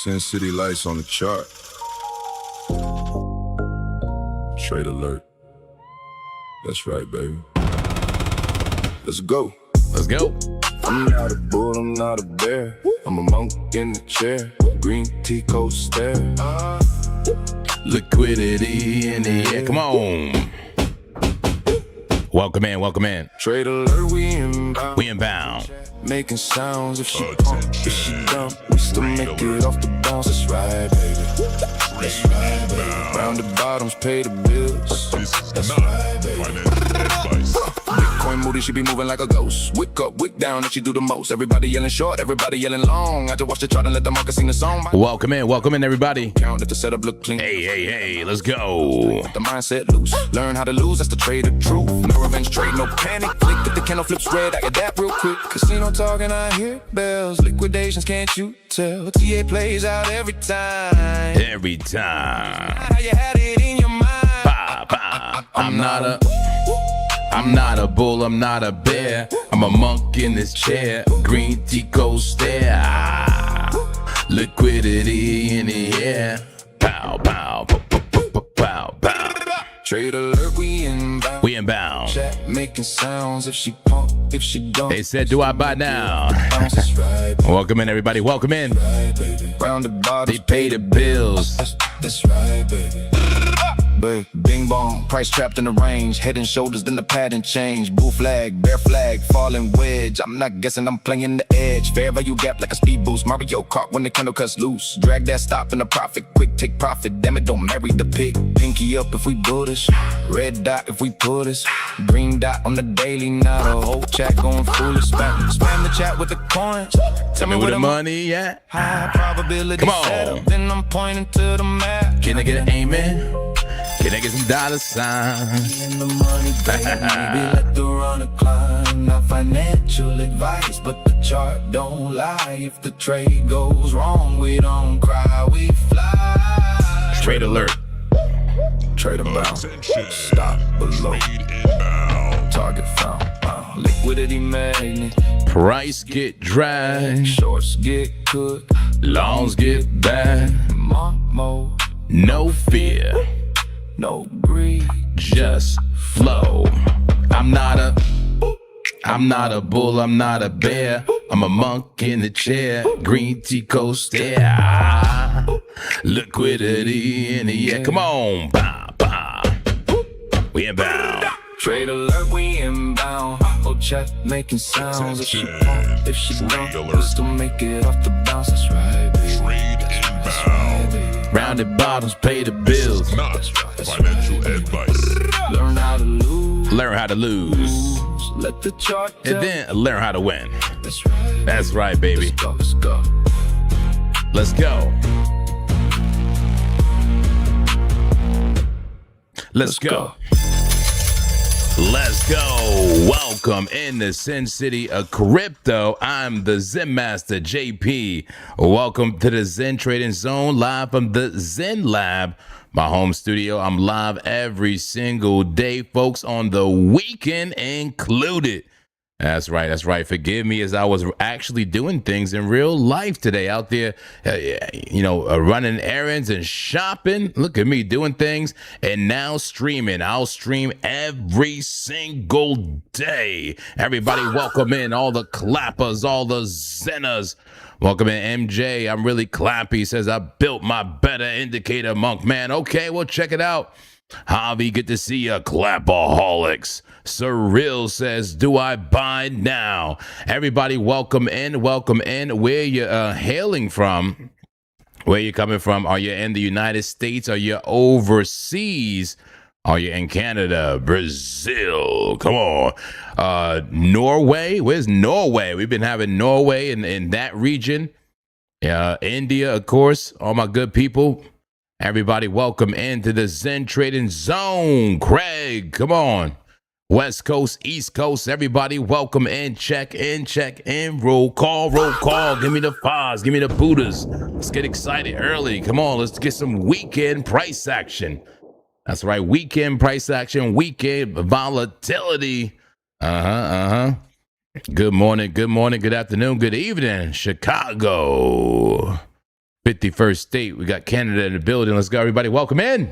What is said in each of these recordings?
Sin City lights on the chart. Trade alert. That's right, baby. Let's go. Let's go. I'm not a bull, I'm not a bear. I'm a monk in the chair. Green tea coat stare. Liquidity in the air. Come on. Welcome in, welcome in. Trade alert, we inbound. We inbound. Making sounds if she pump, if she dump, we still make it off the bounce. That's right, baby. That's right, baby. Round the bottoms, pay the bills. That's right, baby. Bitcoin moody, she be moving like a ghost. Wick up, wick down, and she do the most. Everybody yelling short, everybody yelling long. I just watch the chart and let the market sing the song. Welcome in, everybody. Count if the setup look clean. Hey, let's go. The mindset loose. Learn how to lose, that's the trade of truth. No revenge trade, no panic. Click if the candle flips red, I get that real quick. Casino talking, I hear bells. Liquidations, can't you tell? TA plays out every time. Every time. How you had it in your mind. I'm not a bull, I'm not a bear. I'm a monk in this chair. Green tea coat stare. Liquidity in the air. Pow, pow, pow, pow, pow, pow. Trade alert, we inbound. We inbound. Chat making sounds if she pump, if she don't. They said, do I buy now? That's right, Welcome in, everybody. Welcome in. right, baby. Round the bottoms, They pay the bills. That's right, baby. Babe, bing bong, price trapped in the range. Head and shoulders, then the pattern change. Bull flag, bear flag, falling wedge. I'm not guessing, I'm playing the edge. Fair value gap like a speed boost. Mario Kart when the candle cuts loose. Drag that stop in the profit, quick take profit. Damn it, don't marry the pig. Pinky up if we bullish. Red dot if we put us. Green dot on the daily, not a whole chat going foolish. Spam the chat with the coins. Tell me where the money at. High probability Come on. setup, then I'm pointing to the map. Can I get an amen? Can I get some dollar signs? In the money, baby, let the runner climb. Not financial advice, but the chart don't lie. If the trade goes wrong, we don't cry, we fly. Trade alert. Trade about. Stop below. Target found. Liquidity magnet. Price get dragged. Shorts get cooked. Longs get bad. Mode. No fear. No greed. Just flow. I'm not a bull, I'm not a bear. I'm a monk in the chair. Green tea coat stare. Liquidity in the air. Come on. Bah, bah. We inbound. Trade alert, we inbound. Oh, chat making sounds. If she pump, if she don't, still make it off the bounce. That's right, baby. Trade inbound. Rounded bottoms pay the bills. Not financial advice. Learn how to lose. Learn how to lose. Let the chart And tell. then learn how to win. That's right. That's right, baby. Let's go, let's go. Let's go. Let's go. Let's go. Welcome in the Sin City of Crypto. I'm the Zen Master, JP. Welcome to the Zen Trading Zone, live from the Zen Lab, my home studio. I'm live every single day, folks, on the weekend included. That's right. That's right. Forgive me as I was actually doing things in real life today out there, running errands and shopping. Look at me doing things and now streaming. I'll stream every single day. Everybody welcome in all the clappers, all the Zenners. Welcome in MJ. I'm really clappy. He says I built my better indicator, monk man. Okay, well, check it out. Javi, good to see you, clapaholics. Surreal says, do I buy now? Everybody, welcome in, welcome in. Where you hailing from? Where you coming from? Are you in the United States? Are you overseas? Are you in Canada, Brazil? Come on. Norway? Where's Norway? We've been having Norway in that region. India, of course. All my good people. Everybody, welcome into the Zen Trading Zone. Craig, come on. West Coast, East Coast, everybody, welcome in. Check in. Roll call. Give me the fives, give me the Buddhas. Let's get excited early. Come on, let's get some weekend price action. That's right, weekend price action, weekend volatility. Good morning, good afternoon, good evening, Chicago. 51st state. We got Canada in the building. Let's go, everybody. Welcome in.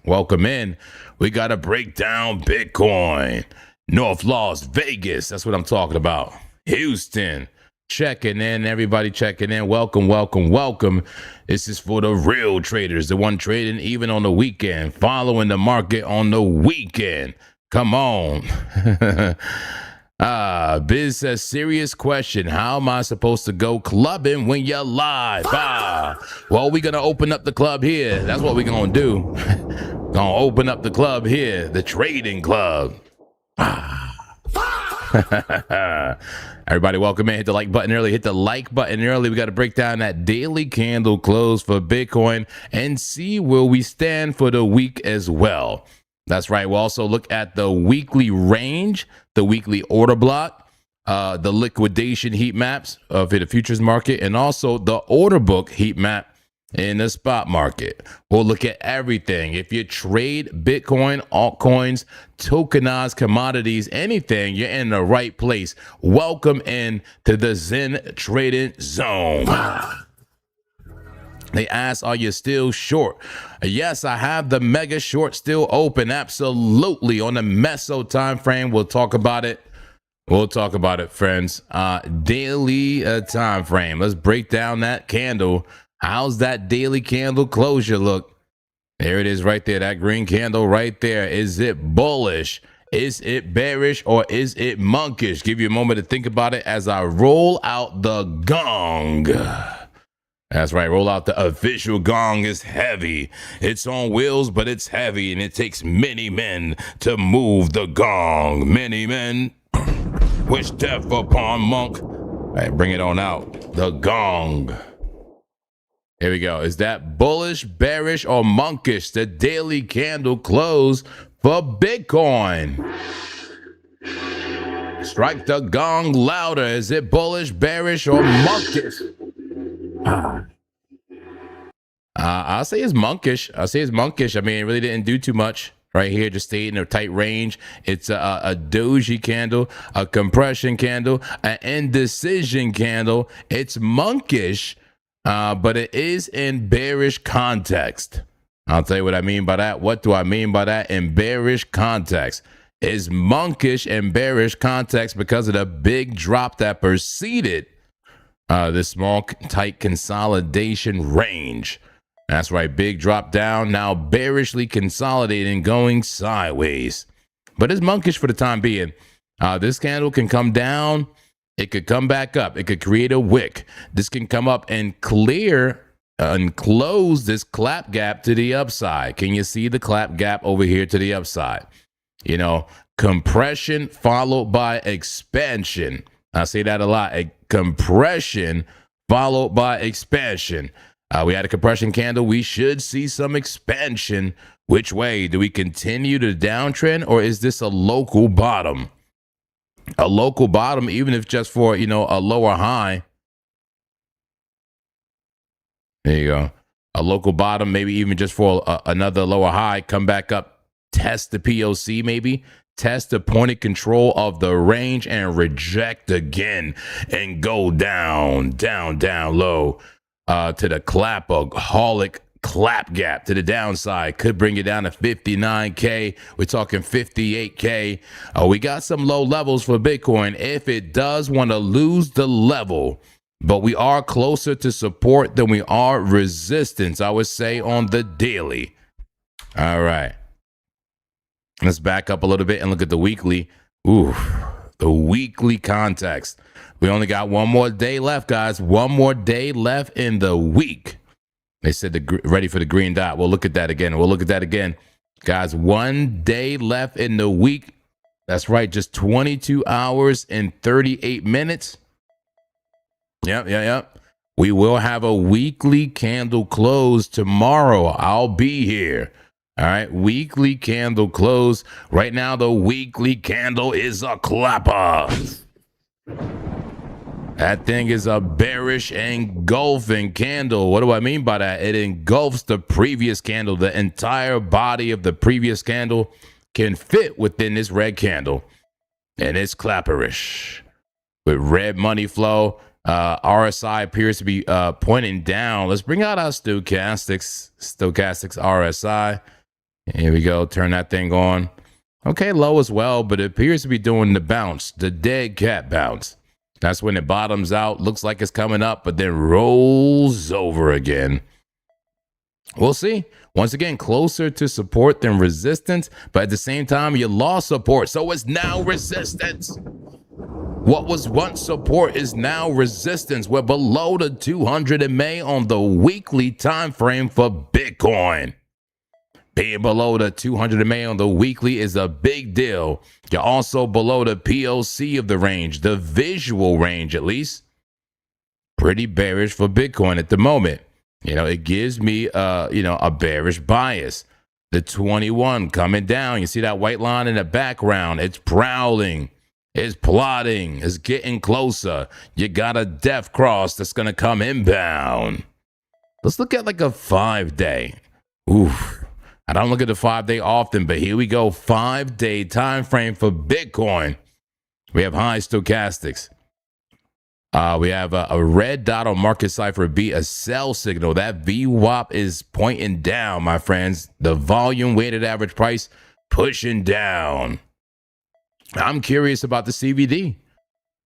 Welcome in. We got to break down Bitcoin. North Las Vegas. That's what I'm talking about. Houston. Checking in. Everybody checking in. Welcome, welcome, welcome. This is for the real traders. The one trading even on the weekend. Following the market on the weekend. Come on. Biz says, serious question. How am I supposed to go clubbing when you're live? Well, we're going to open up the club here. That's what we're going to do. Gonna open up the club here. The trading club. Everybody, welcome in. Hit the like button early. Hit the like button early. We got to break down that daily candle close for Bitcoin and see where we stand for the week as well. That's right. We'll also look at the weekly range, the weekly order block, the liquidation heat maps for the futures market, and also the order book heat map in the spot market. We'll look at everything. If you trade Bitcoin, altcoins, tokenized commodities, anything, you're in the right place. Welcome in to the Zen Trading Zone. They ask, are you still short? Yes, I have the mega short still open. Absolutely. On the meso time frame, we'll talk about it. We'll talk about it, friends. Daily time frame. Let's break down that candle. How's that daily candle closure look? There it is right there. That green candle right there. Is it bullish? Is it bearish? Or is it monkish? Give you a moment to think about it as I roll out the gong. That's right. Roll out the official gong. Is heavy. It's on wheels, but it's heavy, and it takes many men to move the gong. Many men wish death upon monk. All right, bring it on out. The gong. Here we go. Is that bullish, bearish, or monkish? The daily candle close for Bitcoin. Strike the gong louder. Is it bullish, bearish, or monkish? I'll say it's monkish. I mean, it really didn't do too much right here. Just stayed in a tight range. It's a doji candle, a compression candle, an indecision candle. It's monkish, but it is in bearish context. I'll tell you what I mean by that. What do I mean by that? In bearish context. It's monkish in bearish context because of the big drop that preceded this small, tight consolidation range. That's right. Big drop down. Now bearishly consolidating, going sideways. But it's monkish for the time being. This candle can come down. It could come back up. It could create a wick. This can come up and clear and close this clap gap to the upside. Can you see the clap gap over here to the upside? You know, compression followed by expansion. I say that a lot. A compression followed by expansion. We had a compression candle. We should see some expansion. Which way? Do we continue the downtrend, or is this a local bottom? A local bottom, even if just for, you know, a lower high. There you go. A local bottom, maybe even just for another lower high. Come back up, test the POC maybe. Test the pointed control of the range and reject again and go down, down, down low to the clapaholic clap gap to the downside. Could bring it down to 59K. We're talking 58K. We got some low levels for Bitcoin if it does want to lose the level, but we are closer to support than we are resistance, I would say, on the daily. All right. Let's back up a little bit and look at the weekly. Ooh, the weekly context. We only got one more day left, guys. One more day left in the week. They said ready for the green dot. We'll look at that again. Guys, 1 day left in the week. That's right, just 22 hours and 38 minutes. Yep. We will have a weekly candle close tomorrow. I'll be here. All right, weekly candle close. Right now, the weekly candle is a clapper. That thing is a bearish engulfing candle. What do I mean by that? It engulfs the previous candle. The entire body of the previous candle can fit within this red candle. And it's clapperish. With red money flow, RSI appears to be pointing down. Let's bring out our stochastics RSI. Here we go. Turn that thing on. Okay, low as well, but it appears to be doing the bounce, the dead cat bounce. That's when it bottoms out. Looks like it's coming up, but then rolls over again. We'll see. Once again, closer to support than resistance, but at the same time, you lost support, so it's now resistance. What was once support is now resistance. We're below the 200 MA on the weekly time frame for Bitcoin. Being below the 200 MA on the weekly is a big deal. You're also below the POC of the range, the visual range at least. Pretty bearish for Bitcoin at the moment. It gives me a bearish bias. The 21 coming down. You see that white line in the background? It's prowling. It's plotting. It's getting closer. You got a death cross that's going to come inbound. Let's look at like a 5-day. Oof. I don't look at the 5-day often, but here we go. 5-day time frame for Bitcoin. We have high stochastics. We have a red dot on market cipher B, a sell signal. That VWAP is pointing down, my friends. The volume weighted average price pushing down. I'm curious about the CVD.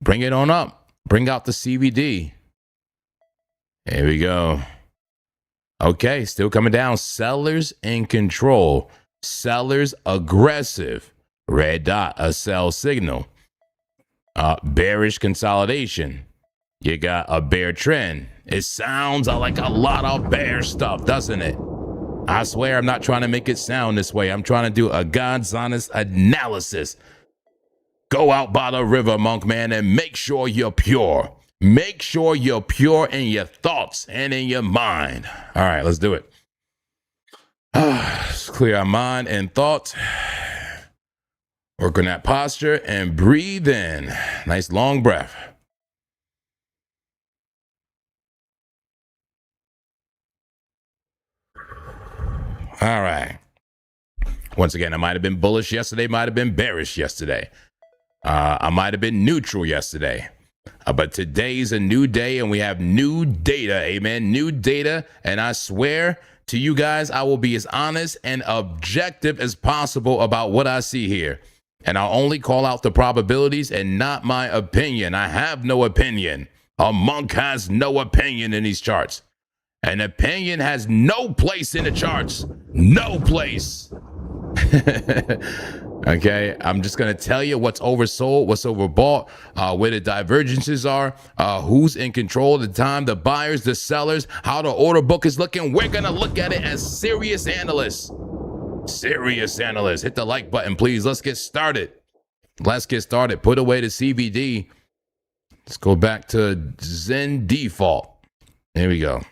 Bring it on up. Bring out the CVD. Here we go. Okay, still coming down. Sellers in control. Sellers aggressive. Red dot, a sell signal. Bearish consolidation. You got a bear trend. It sounds like a lot of bear stuff, doesn't it? I swear I'm not trying to make it sound this way. I'm trying to do a God's honest analysis. Go out by the river, monk man, and make sure you're pure. Make sure you're pure in your thoughts and in your mind. All right, let's do it. Let's clear our mind and thoughts. Work on that posture and breathe in. Nice long breath. All right. Once again, I might have been bullish yesterday, might have been bearish yesterday. I might have been neutral yesterday. But today's a new day and we have new data. Amen. New data. And I swear to you guys, I will be as honest and objective as possible about what I see here. And I'll only call out the probabilities and not my opinion. I have no opinion. A monk has no opinion in these charts. An opinion has no place in the charts. No place. Okay, I'm just going to tell you what's oversold, what's overbought, where the divergences are, who's in control of the time, the buyers, the sellers, how the order book is looking. We're going to look at it as serious analysts. Serious analysts. Hit the like button, please. Let's get started. Let's get started. Put away the CVD. Let's go back to Zen default. Here we go.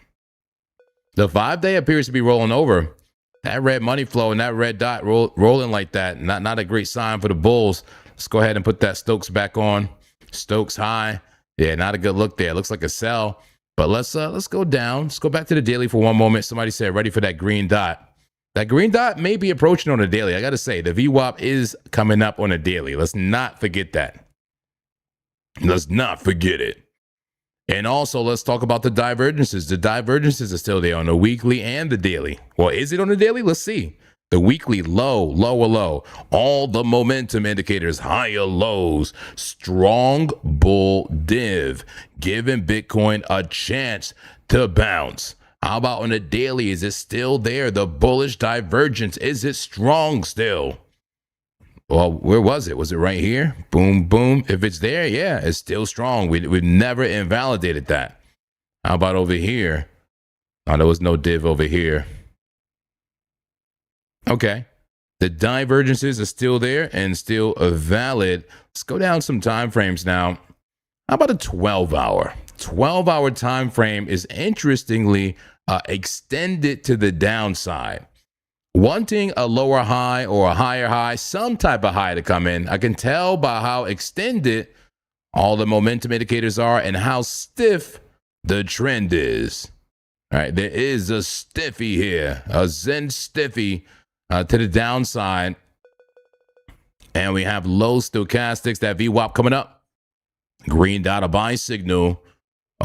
The 5-day appears to be rolling over. That red money flow and that red dot rolling like that, not a great sign for the bulls. Let's go ahead and put that Stokes back on. Stokes high. Yeah, not a good look there. Looks like a sell. But let's go down. Let's go back to the daily for one moment. Somebody said ready for that green dot. That green dot may be approaching on a daily. I got to say, the VWAP is coming up on a daily. Let's not forget that. Let's not forget it. And also, let's talk about the divergences. The divergences are still there on the weekly and the daily. Well, is it on the daily? Let's see. The weekly, low, lower low. All the momentum indicators, higher lows. Strong bull div, giving Bitcoin a chance to bounce. How about on the daily? Is it still there? The bullish divergence, is it strong still? Well, where was it? Was it right here? Boom, boom. If it's there, yeah, it's still strong. We never invalidated that. How about over here? Oh, there was no div over here. Okay. The divergences are still there and still valid. Let's go down some time frames now. How about a 12-hour? 12-hour time frame is interestingly extended to the downside. Wanting a lower high or a higher high, some type of high to come in. I can tell by how extended all the momentum indicators are and how stiff the trend is. All right, there is a stiffy here, a Zen stiffy to the downside. And we have low stochastics, that VWAP coming up. Green dot, a buy signal.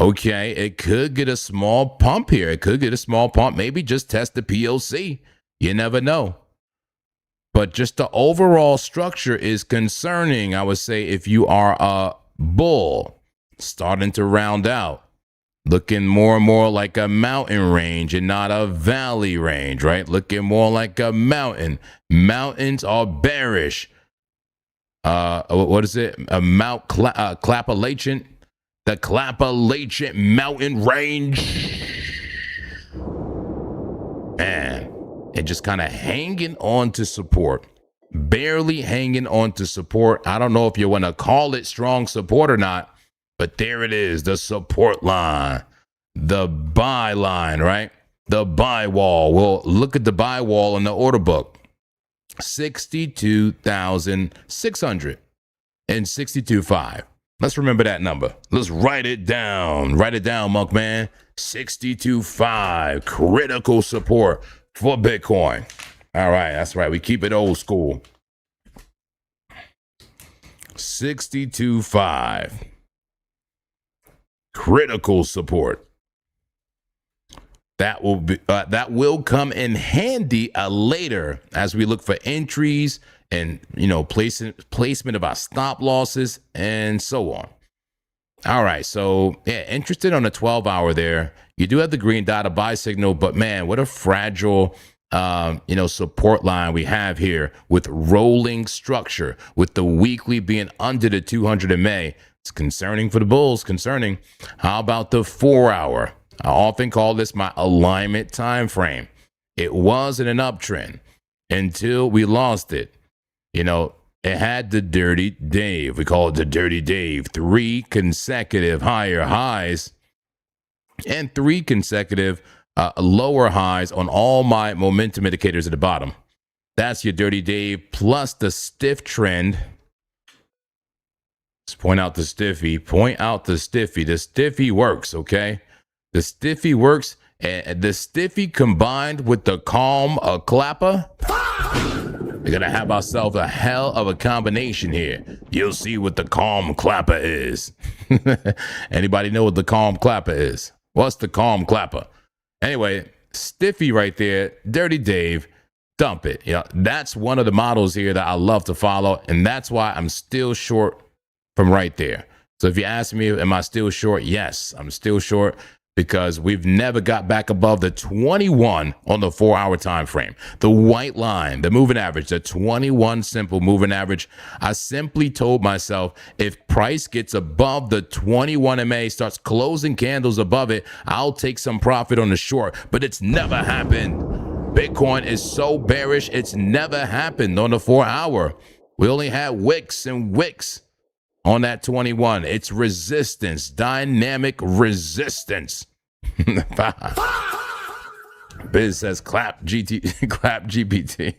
Okay, it could get a small pump here. It could get a small pump. Maybe just test the POC. You never know. But just the overall structure is concerning, I would say, if you are a bull. Starting to round out. Looking more and more like a mountain range and not a valley range, right? Looking more like a mountain. Mountains are bearish. What is it? A Mount Clappalachian. The Clappalachian mountain range. Man, it just kind of hanging on to support. Barely hanging on to support. I don't know if you want to call it strong support or not, but there it is, the support line. The buy line, right? The buy wall. Well, look at the buy wall in the order book. 62,600 and 62.5. Let's remember that number. Let's write it down. Write it down, Monk Man. 62.5. Critical support for Bitcoin. All right, that's right. We keep it old school. 62.5. Critical support. That will come in handy later as we look for entries and, you know, placement of our stop losses and so on. All right, so yeah, interested on a 12-hour there. You do have the green dot, a buy signal, but man, what a fragile support line we have here with rolling structure, with the weekly being under the 200 MA. It's concerning for the bulls, concerning. How about the 4-hour? I often call this my alignment time frame. It was in an uptrend until we lost it. You know, it had the Dirty Dave. We call it the Dirty Dave. 3 consecutive higher highs and 3 consecutive lower highs on all my momentum indicators at the bottom. That's your Dirty Dave plus the stiff trend. Let's point out the stiffy. Point out the stiffy. The stiffy works, okay? The stiffy works, and the stiffy combined with the calm clapper, we're going to have ourselves a hell of a combination here. You'll see what the calm clapper is. Anybody know what the calm clapper is? What's the calm clapper? Anyway, stiffy right there, Dirty Dave, dump it. You know, that's one of the models here that I love to follow, and that's why I'm still short from right there. So if you ask me, am I still short? Yes, I'm still short, because we've never got back above the 21 on the 4-hour time frame. The white line, the moving average, the 21 simple moving average. I simply told myself, if price gets above the 21 MA, starts closing candles above it, I'll take some profit on the short. But it's never happened. Bitcoin is so bearish, it's never happened on the 4-hour. We only had wicks and wicks on that 21. It's resistance, dynamic resistance. Biz says clap GPT.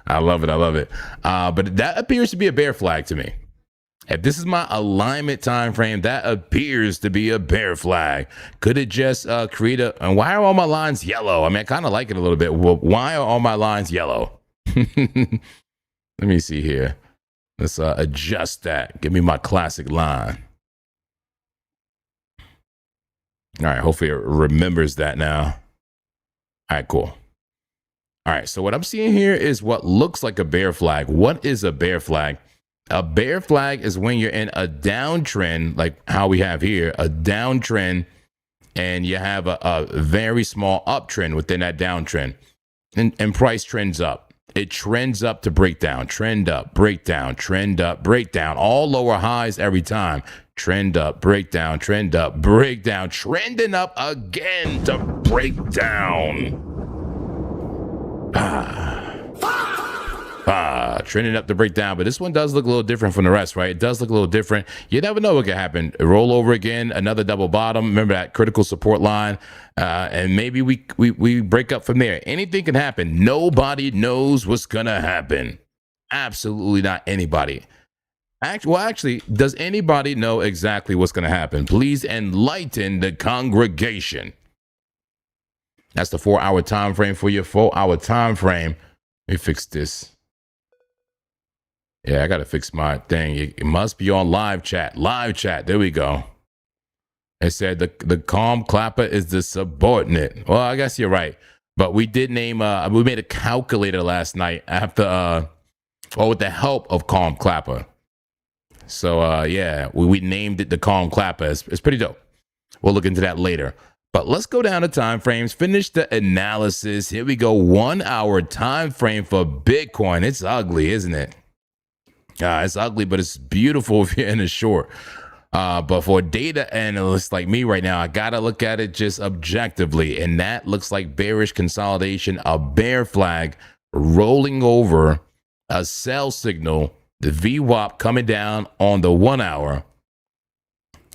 I love it. I love it. But that appears to be a bear flag to me. If this is my alignment time frame, that appears to be a bear flag. Could it just create and why are all my lines yellow? I mean, I kind of like it a little bit. Well, why are all my lines yellow? Let me see here. Let's adjust that. Give me my classic line. All right, hopefully it remembers that now. All right, cool. All right, so what I'm seeing here is what looks like a bear flag. What is a bear flag? A bear flag is when you're in a downtrend, like how we have here, a downtrend, and you have a very small uptrend within that downtrend, and price trends up. It trends up to breakdown, trend up, breakdown, trend up, breakdown, all lower highs every time. Trend up, breakdown, trend up, breakdown, trending up again to breakdown. Trending up to breakdown, but this one does look a little different from the rest, right? It does look a little different. You never know what could happen. Roll over again, another double bottom. Remember that critical support line, and maybe we break up from there. Anything can happen. Nobody knows what's gonna happen. Absolutely not anybody. Actually, does anybody know exactly what's gonna happen? Please enlighten the congregation. That's the 4-hour time frame for your 4-hour time frame. Let me fix this. Yeah, I got to fix my thing. It must be on live chat. Live chat. There we go. It said the calm clapper is the subordinate. Well, I guess you're right. But we did name, we made a calculator last night after, with the help of calm clapper. So, yeah, we named it the calm clapper. It's pretty dope. We'll look into that later. But let's go down to time frames, finish the analysis. Here we go. 1 hour time frame for Bitcoin. It's ugly, isn't it? It's ugly, but it's beautiful if you're in a short. But for data analysts like me right now, I got to look at it just objectively. And that looks like bearish consolidation, a bear flag rolling over, a sell signal, the VWAP coming down on the 1 hour.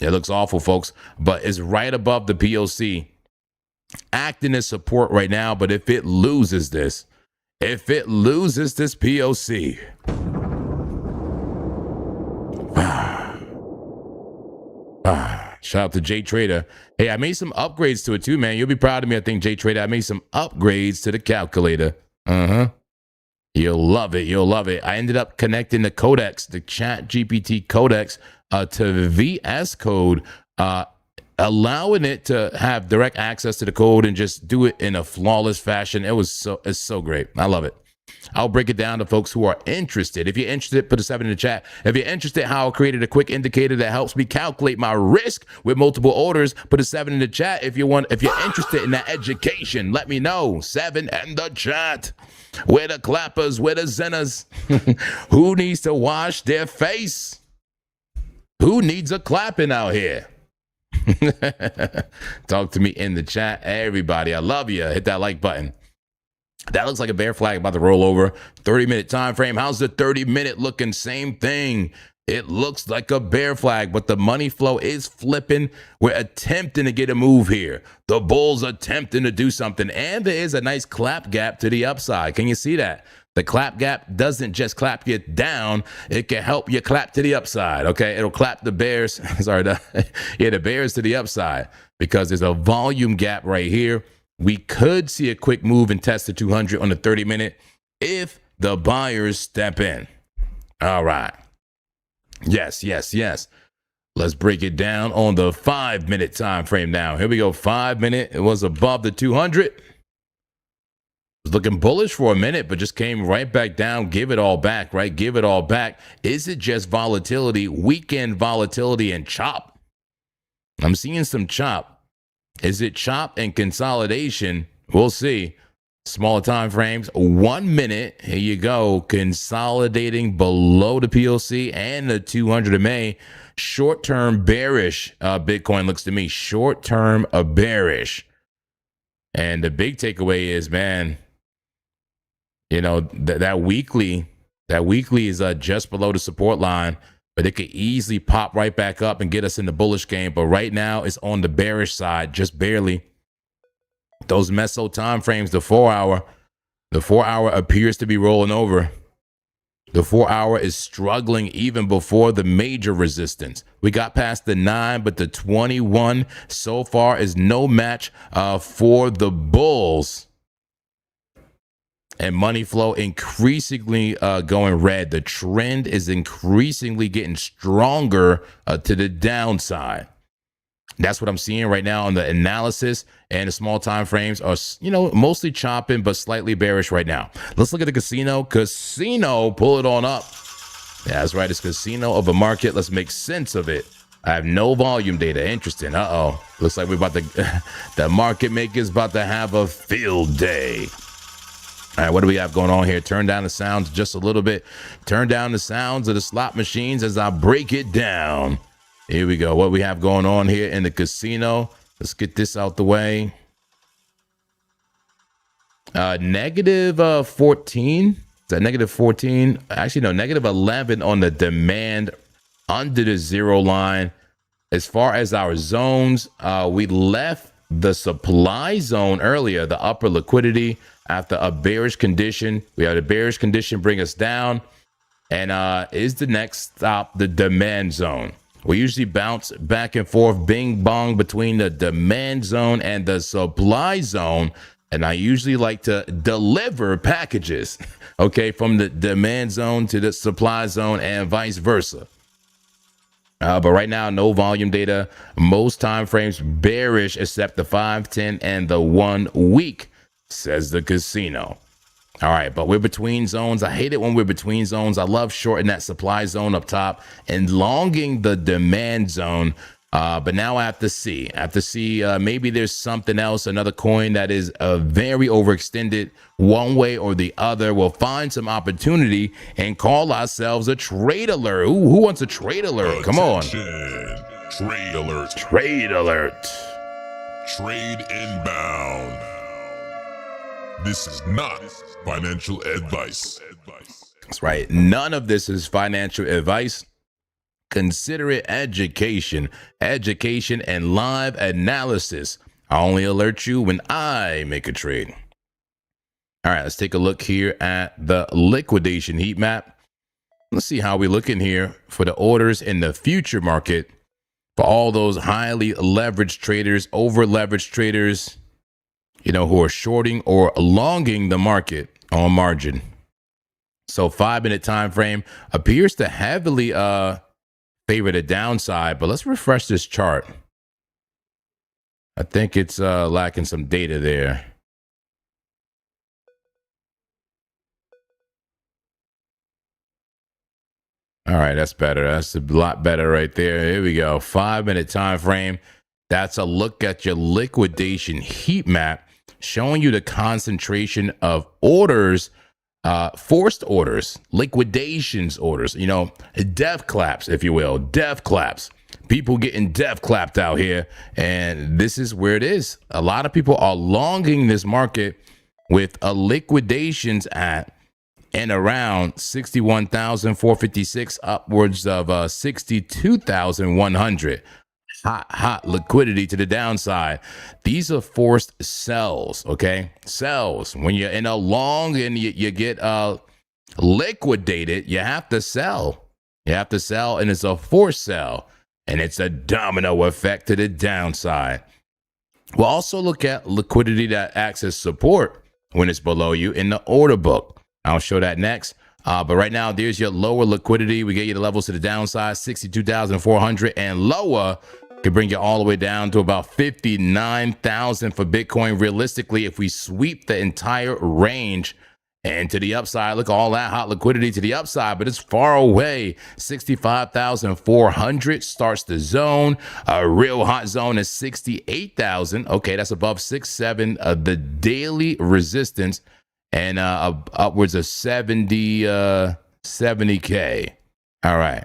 It looks awful, folks, but it's right above the POC, acting as support right now. But if it loses this POC, shout out to J Trader. Hey, I made some upgrades to it too, man. You'll be proud of me. I think, J Trader, I made some upgrades to the calculator. You'll love it. You'll love it. I ended up connecting the codex, the Chat GPT codex, to VS Code, allowing it to have direct access to the code and just do it in a flawless fashion. It's so great. I love it. I'll break it down to folks who are interested. If you're interested, put a 7 in the chat. If you're interested how I created a quick indicator that helps me calculate my risk with multiple orders, put a 7 in the chat. If you're interested in that education, let me know. 7 in the chat. Where the clappers, where the zeners? Who needs to wash their face? Who needs a clapping out here? Talk to me in the chat. Everybody, I love you. Hit that like button. That looks like a bear flag about to roll over. 30-minute time frame. How's the 30-minute looking? Same thing. It looks like a bear flag, but the money flow is flipping. We're attempting to get a move here. The bulls attempting to do something, and there is a nice clap gap to the upside. Can you see that? The clap gap doesn't just clap you down. It can help you clap to the upside, okay? It'll clap the bears. The bears to the upside because there's a volume gap right here. We could see a quick move and test the 200 on the 30-minute if the buyers step in. All right. Yes. Let's break it down on the 5-minute time frame now. Here we go. 5-minute. It was above the 200. Was looking bullish for a minute, but just came right back down. Give it all back, right? Give it all back. Is it just volatility, weekend volatility, and chop? I'm seeing some chop. Is it chop and consolidation? We'll see. Smaller time frames, 1 minute. Here you go. Consolidating below the PLC and the 200 MA. Short-term bearish. Bitcoin looks to me short-term bearish. And the big takeaway is, man, you know, that weekly is just below the support line, but it could easily pop right back up and get us in the bullish game. But right now it's on the bearish side, just barely. Those meso time frames, the 4 hour appears to be rolling over. The 4 hour is struggling even before the major resistance. We got past the 9, but the 21 so far is no match for the bulls. And money flow increasingly going red. The trend is increasingly getting stronger to the downside. That's what I'm seeing right now on the analysis, and the small time frames are, mostly chopping, but slightly bearish right now. Let's look at the casino. Pull it on up. Yeah, that's right. It's casino of a market. Let's make sense of it. I have no volume data. Interesting. Looks like we're about to, the market maker's about to have a field day. All right, what do we have going on here? Turn down the sounds just a little bit. Turn down the sounds of the slot machines as I break it down. Here we go. What we have going on here in the casino. Let's get this out the way. Negative 14. Is that negative 14? Actually, no, negative 11 on the demand under the zero line. As far as our zones, we left the supply zone earlier, the upper liquidity, after a bearish condition. We had a bearish condition bring us down. And is the next stop the demand zone? We usually bounce back and forth, bing bong, between the demand zone and the supply zone. And I usually like to deliver packages, okay, from the demand zone to the supply zone and vice versa. But right now, no volume data. Most time frames bearish except the 5, 10, and the 1 week, says the casino. All right, but we're between zones. I hate it when we're between zones. I love shorting that supply zone up top and longing the demand zone. But now I have to see. Maybe there's something else, another coin that is very overextended one way or the other. We'll find some opportunity and call ourselves a trade alert. Ooh, who wants a trade alert? Come on. Trade alert. Trade alert. Trade inbound. This is not financial advice. That's right. None of this is financial advice. Consider it education and live analysis. I only alert you when I make a trade. All right, let's take a look here at the liquidation heat map. Let's see how we look in here for the orders in the future market for all those highly leveraged traders, over leveraged traders, you know, who are shorting or longing the market on margin. So 5-minute time frame appears to heavily favor the downside, but let's refresh this chart. I think it's lacking some data there. All right, that's better. That's a lot better right there. Here we go. 5-minute time frame. That's a look at your liquidation heat map, showing you the concentration of orders, forced orders, liquidations orders, you know, death claps, if you will, death claps. People getting death clapped out here. And this is where it is. A lot of people are longing this market with a liquidations at and around 61,456, upwards of 62,100. Hot liquidity to the downside. These are forced sells, okay? Sells. When you're in a long and you get liquidated, you have to sell. You have to sell, and it's a forced sell. And it's a domino effect to the downside. We'll also look at liquidity that acts as support when it's below you in the order book. I'll show that next. But right now, there's your lower liquidity. We get you the levels to the downside, 62,400 and lower. Could bring you all the way down to about 59,000 for Bitcoin. Realistically, if we sweep the entire range and to the upside, look at all that hot liquidity to the upside, but it's far away. 65,400 starts the zone. A real hot zone is 68,000. Okay, that's above 6.7 of the daily resistance. And upwards of 70K. All right.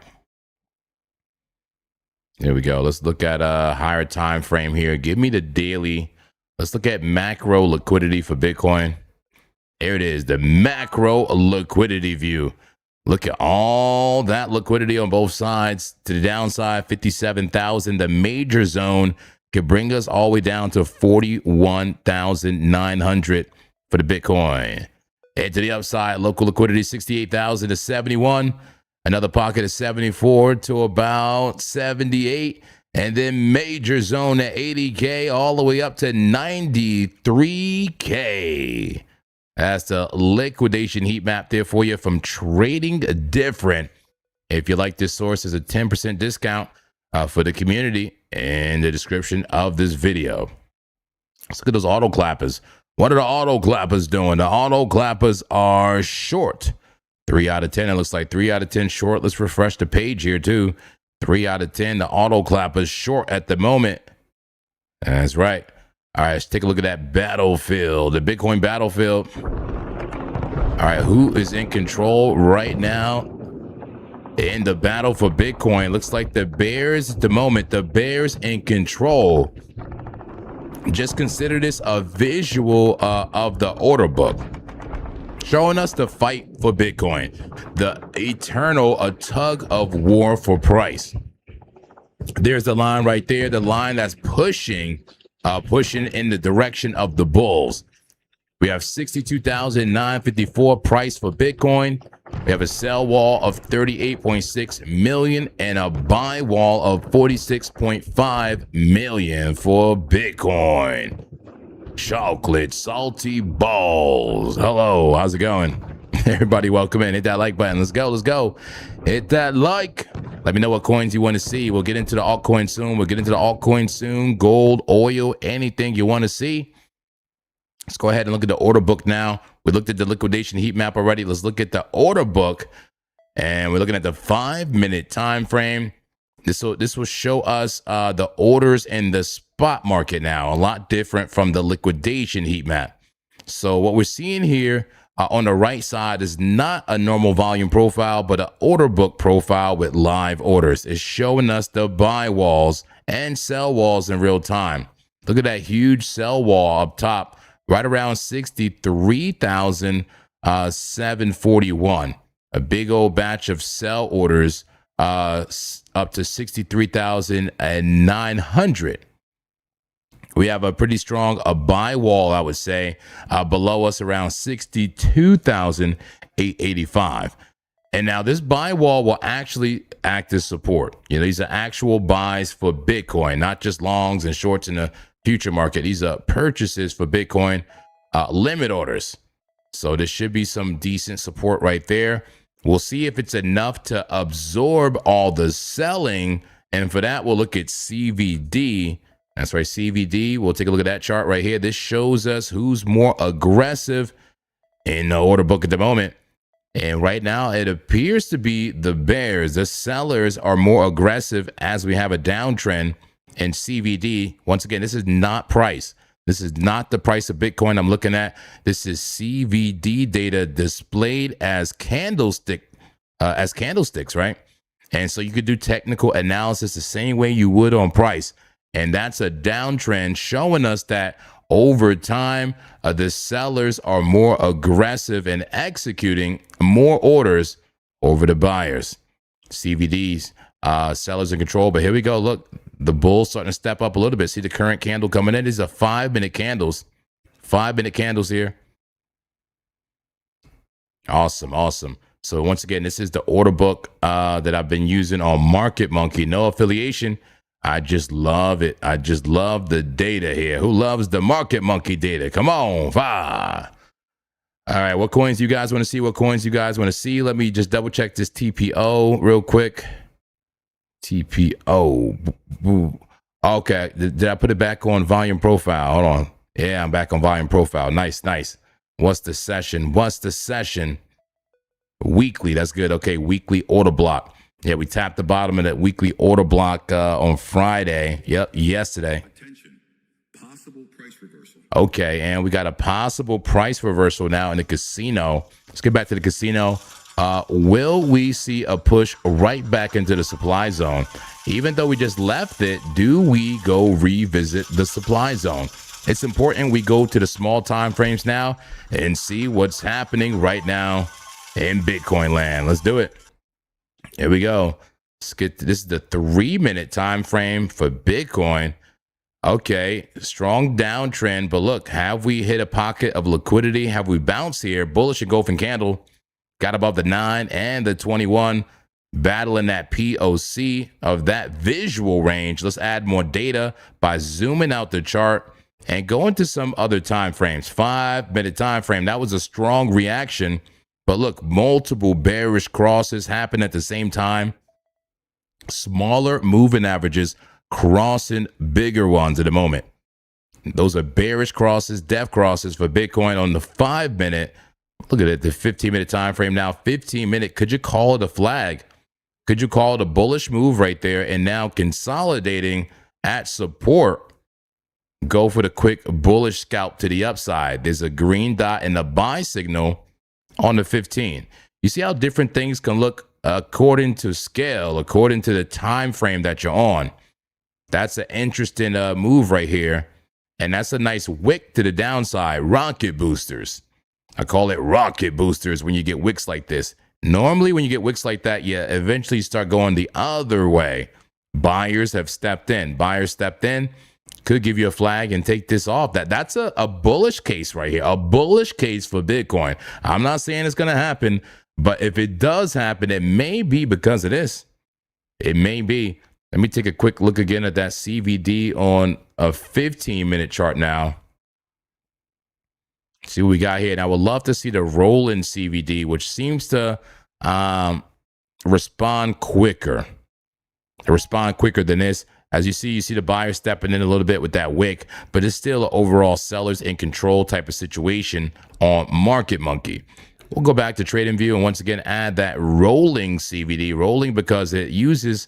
There we go. Let's look at a higher time frame here. Give me the daily. Let's look at macro liquidity for Bitcoin. There it is, the macro liquidity view. Look at all that liquidity on both sides. To the downside, 57,000. The major zone could bring us all the way down to 41,900. for the Bitcoin. Head to the upside, local liquidity 68,000 to 71. Another pocket of 74 to about 78. And then major zone at 80K all the way up to 93K. That's the liquidation heat map there for you from Trading Different. If you like this source, there's a 10% discount for the community in the description of this video. Let's look at those auto clappers. What are the auto clappers doing? The auto clappers are short. 3 out of 10. It looks like 3 out of 10 short. Let's refresh the page here too. 3 out of 10. The auto clappers short at the moment. That's right. All right, let's take a look at that battlefield, the Bitcoin battlefield. All right, who is in control right now in the battle for Bitcoin? Looks like the bears at the moment. The bears in control. Just consider this a visual of the order book, showing us the fight for Bitcoin, the eternal tug of war for price. There's the line right there, the line that's pushing in the direction of the bulls. We have 62,954 price for Bitcoin. We have a sell wall of 38.6 million and a buy wall of 46.5 million for Bitcoin. Chocolate salty balls. Hello, how's it going? Everybody welcome in. Hit that like button. Let's go. Hit that like. Let me know what coins you want to see. We'll get into the altcoin soon. We'll get into the altcoin soon. Gold, oil, anything you want to see. Let's go ahead and look at the order book now. We looked at the liquidation heat map already. Let's look at the order book. And we're looking at the 5-minute time frame. This will show us the orders in the spot market now. A lot different from the liquidation heat map. So what we're seeing here on the right side is not a normal volume profile, but an order book profile with live orders. It's showing us the buy walls and sell walls in real time. Look at that huge sell wall up top, right around 63,741. A big old batch of sell orders up to 63,900. We have a pretty strong buy wall, I would say, below us around 62,885. And now this buy wall will actually act as support. These are actual buys for Bitcoin, not just longs and shorts in the future market. These are purchases for Bitcoin, limit orders. So there should be some decent support right there. We'll see if it's enough to absorb all the selling. And for that, we'll look at CVD. That's right, CVD. We'll take a look at that chart right here. This shows us who's more aggressive in the order book at the moment. And right now, it appears to be the bears. The sellers are more aggressive as we have a downtrend in CVD. Once again, this is not price. This is not the price of Bitcoin I'm looking at. This is CVD data displayed as candlesticks, right? And so you could do technical analysis the same way you would on price. And that's a downtrend showing us that over time, the sellers are more aggressive in executing more orders over the buyers. CVDs, sellers in control. But here we go. Look, the bull's starting to step up a little bit. See the current candle coming in? These are 5-minute candles. 5-minute candles here. Awesome, awesome. So once again, this is the order book that I've been using on Market Monkey. No affiliation. I just love it. I just love the data here. Who loves the Market Monkey data? Come on. All right. What coins you guys want to see? What coins you guys want to see? Let me just double check this TPO real quick. TPO. Okay. Did I put it back on volume profile? Hold on. Yeah, I'm back on volume profile. Nice, nice. What's the session? Weekly. That's good. Okay. Weekly order block. Yeah, we tapped the bottom of that weekly order block on Friday. Yep, yesterday. Attention, possible price reversal. Okay, and we got a possible price reversal now in the casino. Let's get back to the casino. Will we see a push right back into the supply zone? Even though we just left it, do we go revisit the supply zone? It's important we go to the small time frames now and see what's happening right now in Bitcoin land. Let's do it. Here we go. This is the 3-minute time frame for Bitcoin. Okay, strong downtrend, but look, have we hit a pocket of liquidity? Have we bounced here? Bullish engulfing candle. Got above the 9 and the 21, battling that POC of that visual range. Let's add more data by zooming out the chart and go into some other time frames. 5-minute time frame. That was a strong reaction. But look, multiple bearish crosses happen at the same time. Smaller moving averages crossing bigger ones at the moment. Those are bearish crosses, death crosses for Bitcoin on the 5-minute. Look at it, the 15-minute time frame now. 15-minute. Could you call it a flag? Could you call it a bullish move right there? And now consolidating at support. Go for the quick bullish scalp to the upside. There's a green dot and a buy signal on the 15. You see how different things can look according to scale, according to the time frame that you're on. That's an interesting move right here. And that's a nice wick to the downside. Rocket boosters. I call it rocket boosters when you get wicks like this. Normally when you get wicks like that, you eventually start going the other way. Buyers have stepped in. Buyers stepped in. Could give you a flag and take this off. That's a bullish case right here. A bullish case for Bitcoin. I'm not saying it's going to happen, but if it does happen, it may be because of this. It may be. Let me take a quick look again at that CVD on a 15-minute chart now. See what we got here. And I would love to see the rolling CVD, which seems to respond quicker. to respond quicker than this. As you see the buyer stepping in a little bit with that wick, but it's still an overall sellers in control type of situation on Market Monkey. We'll go back to TradingView and once again add that rolling CVD, rolling because it uses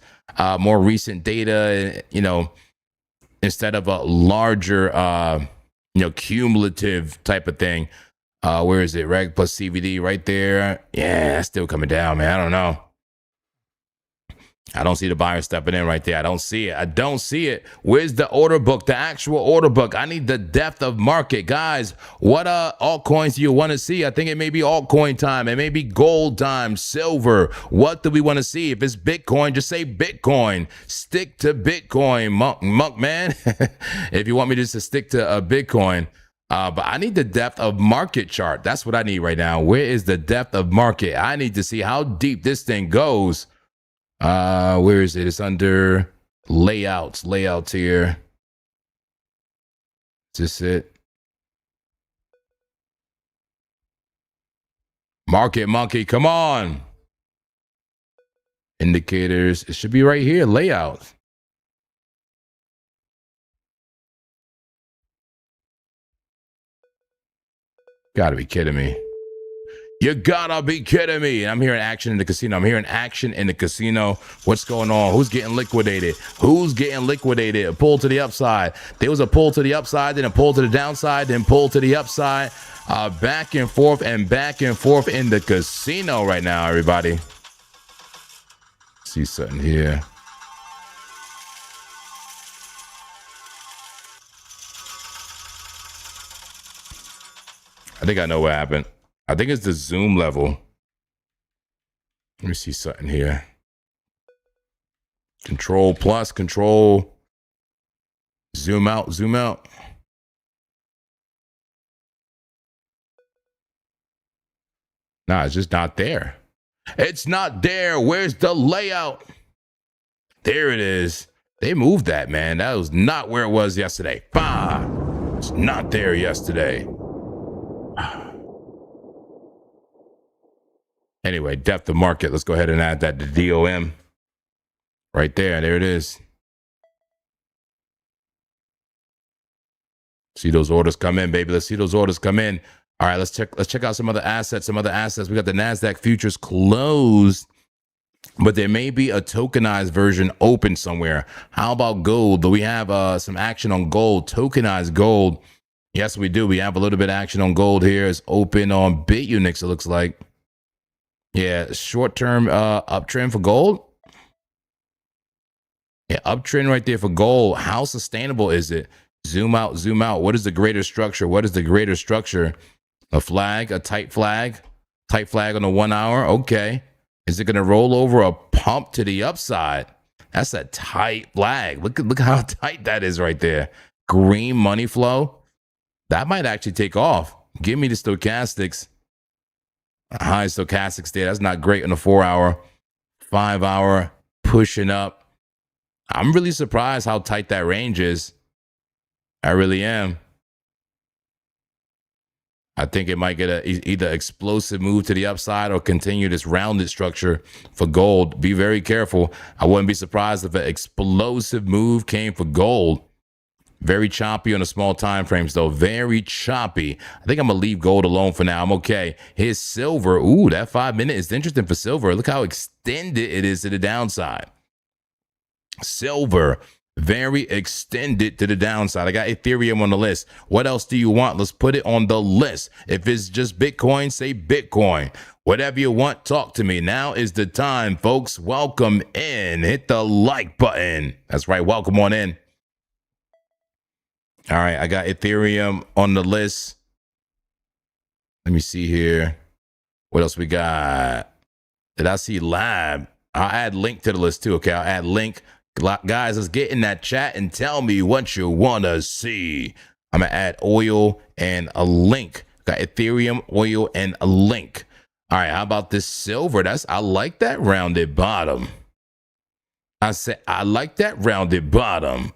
more recent data, you know, instead of a larger, you know, cumulative type of thing. Where is it? Reg plus CVD right there. Yeah, that's still coming down, man. I don't know. I don't see the buyer stepping in right there. I don't see it. I don't see it. Where's the order book, the actual order book? I need the depth of market. Guys, what altcoins do you want to see? I think it may be altcoin time. It may be gold time, silver. What do we want to see? If it's Bitcoin, just say Bitcoin. Stick to Bitcoin, monk man. If you want me just to stick to Bitcoin. But I need the depth of market chart. That's what I need right now. Where is the depth of market? I need to see how deep this thing goes. Where is it? It's under layouts here. Is this it? Market Monkey, come on. Indicators, it should be right here, layout. Gotta be kidding me. You gotta be kidding me. I'm hearing action in the casino. I'm hearing action in the casino. What's going on? Who's getting liquidated? Who's getting liquidated? A pull to the upside. There was a pull to the upside, then a pull to the downside, then pull to the upside. Back and forth in the casino right now, everybody. See something here. I think I know what happened. I think it's the zoom level. Let me see something here. Control plus, control. Zoom out, zoom out. Nah, it's just not there. It's not there. Where's the layout? There it is. They moved that, man. That was not where it was yesterday. Bah! It's not there yesterday. Anyway, depth of market. Let's go ahead and add that to DOM. Right there. There it is. See those orders come in, baby. Let's see those orders come in. All right, let's check out some other assets. We got the NASDAQ futures closed, but there may be a tokenized version open somewhere. How about gold? Do we have some action on gold? Tokenized gold. Yes, we do. We have a little bit of action on gold here. It's open on BitUnix, it looks like. Yeah, short-term uptrend for gold. Yeah, uptrend right there for gold. How sustainable is it? Zoom out, zoom out. What is the greater structure? What is the greater structure? A flag, a tight flag on the 1 hour. Okay. Is it going to roll over a pump to the upside? That's a tight flag. Look how tight that is right there. Green money flow. That might actually take off. Give me the stochastics. High stochastics there. That's not great on the 4 hour, 5 hour, pushing up. I'm really surprised how tight that range is. I really am. I think it might get a either explosive move to the upside or continue this rounded structure for gold. Be very careful. I wouldn't be surprised if an explosive move came for gold. Very choppy on the small time frames, though. Very choppy. I think I'm going to leave gold alone for now. I'm okay. Here's silver. Ooh, that 5 minute is interesting for silver. Look how extended it is to the downside. Silver, very extended to the downside. I got Ethereum on the list. What else do you want? Let's put it on the list. If it's just Bitcoin, say Bitcoin. Whatever you want, talk to me. Now is the time, folks. Welcome in. Hit the like button. That's right. Welcome on in. All right, I got Ethereum on the list. Let me see here. What else we got? Did I see Lab? I'll add link to the list too. Okay, I'll add link. Guys, let's get in that chat and tell me what you want to see. I'm going to add oil and a link. Got Ethereum, oil, and a link. All right, how about this silver? I like that rounded bottom. I said, I like that rounded bottom.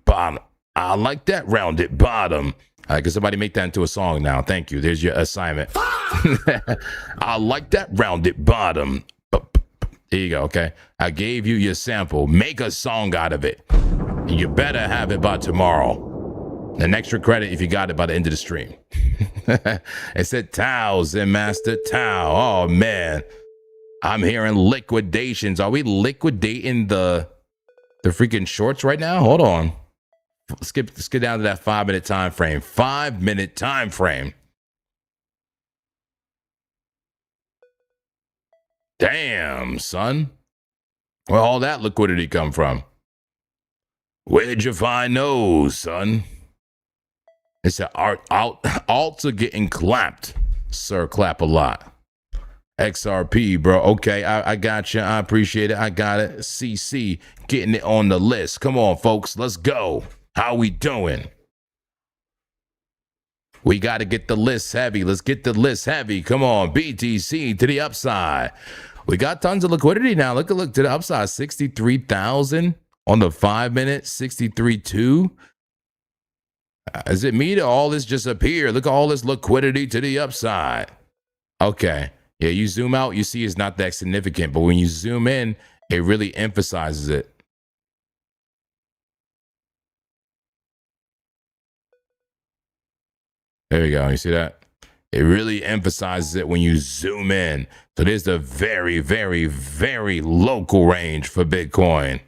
Bottom. I like that rounded bottom. All right, can somebody make that into a song now? Thank you. There's your assignment. I like that rounded bottom. There you go. Okay. I gave you your sample. Make a song out of it. You better have it by tomorrow. An extra credit if you got it by the end of the stream. It said Tao, Zen Master Tao. Oh man. I'm hearing liquidations. Are we liquidating the freaking shorts right now? Hold on. Let's get down to that 5-minute time frame. 5-minute time frame. Damn, son. Where all that liquidity come from? Where'd you find those, son? It's an alts are getting clapped. Sir, clap a lot. XRP, bro. Okay, I got you. I appreciate it. I got it. CC, getting it on the list. Come on, folks. Let's go. How we doing? We got to get the list heavy. Let's get the list heavy. Come on, BTC to the upside. We got tons of liquidity now. Look to the upside. 63,000 on the 5-minute. 63.2. Is it me to all this just appear? Look at all this liquidity to the upside. Okay. Yeah, you zoom out, you see it's not that significant. But when you zoom in, it really emphasizes it. There you go. You see that? It really emphasizes it when you zoom in. So there's the very, very, very local range for Bitcoin.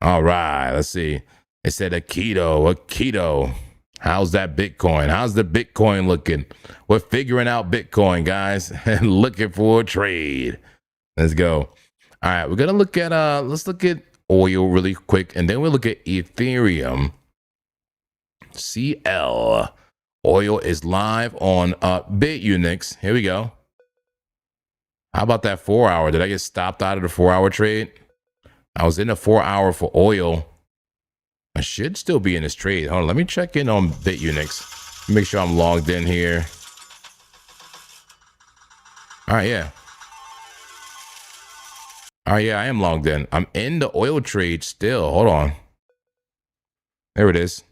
All right, let's see. It said a keto. How's that Bitcoin? How's the Bitcoin looking? We're figuring out Bitcoin, guys, and looking for a trade. Let's go. All right, we're gonna look at let's look at oil really quick, and then we'll look at Ethereum. CL. Oil is live on BitUnix. Here we go. How about that 4-hour? Did I get stopped out of the 4-hour trade? I was in a 4-hour for oil. I should still be in this trade. Hold on, let me check in on BitUnix. Make sure I'm logged in here. All right, yeah. All right, yeah, I am logged in. I'm in the oil trade still. Hold on. There it is.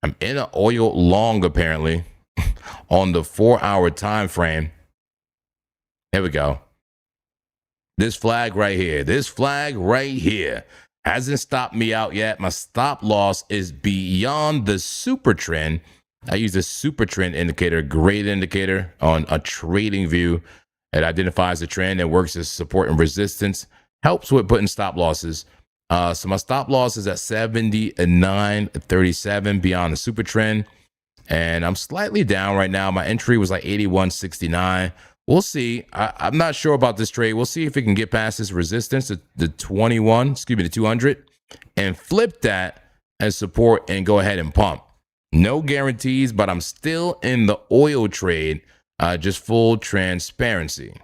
I'm in an oil long, apparently, on the 4-hour time frame. Here we go. This flag right here hasn't stopped me out yet. My stop loss is beyond the super trend. I use the super trend indicator, great indicator on a trading view. It identifies the trend and works as support and resistance. Helps with putting stop losses. So my stop loss is at 79.37 beyond the super trend. And I'm slightly down right now. My entry was like 81.69. We'll see. I'm not sure about this trade. We'll see if it can get past this resistance, the 200, and flip that as support and go ahead and pump. No guarantees, but I'm still in the oil trade, just full transparency.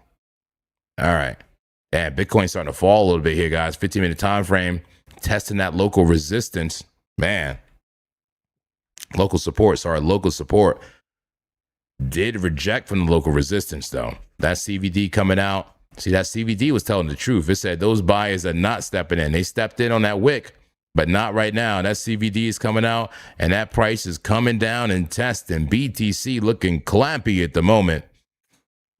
All right. Yeah, Bitcoin's starting to fall a little bit here, guys. 15-minute time frame, testing that local resistance. Man, local support did reject from the local resistance, though. That CVD coming out. See, that CVD was telling the truth. It said those buyers are not stepping in. They stepped in on that wick, but not right now. That CVD is coming out, and that price is coming down and testing. BTC looking clampy at the moment.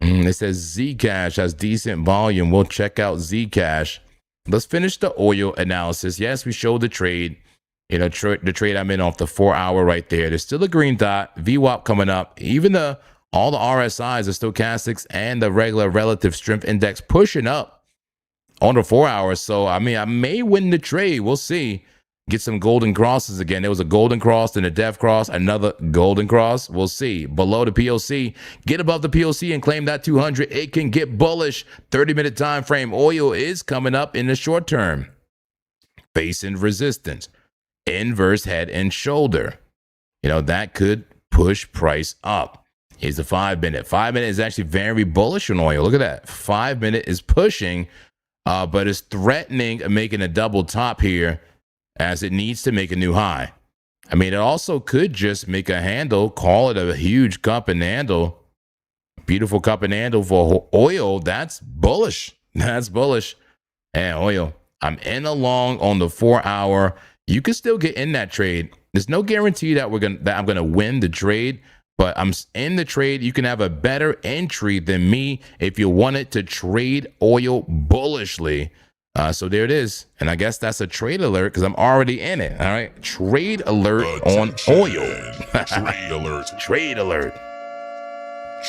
It says Zcash has decent volume. We'll check out Zcash. Let's finish the oil analysis. Yes, we showed the trade. You know, the trade I'm in off the 4-hour right there. There's still a green dot. VWAP coming up. Even all the RSIs, the stochastics, and the regular relative strength index pushing up on the 4-hour. So, I mean, I may win the trade. We'll see. Get some golden crosses again. There was a golden cross, then a death cross, another golden cross. We'll see. Below the POC, get above the POC and claim that 200. It can get bullish. 30-minute time frame. Oil is coming up in the short term. Facing resistance. Inverse head and shoulder. You know, that could push price up. Here's the 5-minute. 5-minute is actually very bullish on oil. Look at that. 5-minute is pushing, but it's threatening making a double top here, as it needs to make a new high. I mean, it also could just make a handle, call it a huge cup and handle. Beautiful cup and handle for oil. That's bullish. That's bullish. And oil, I'm in a long on the 4-hour. You can still get in that trade. There's no guarantee that I'm gonna win the trade, but I'm in the trade. You can have a better entry than me if you wanted to trade oil bullishly. So there it is. And I guess that's a trade alert because I'm already in it. All right. Trade alert on oil. Trade alert. Trade alert.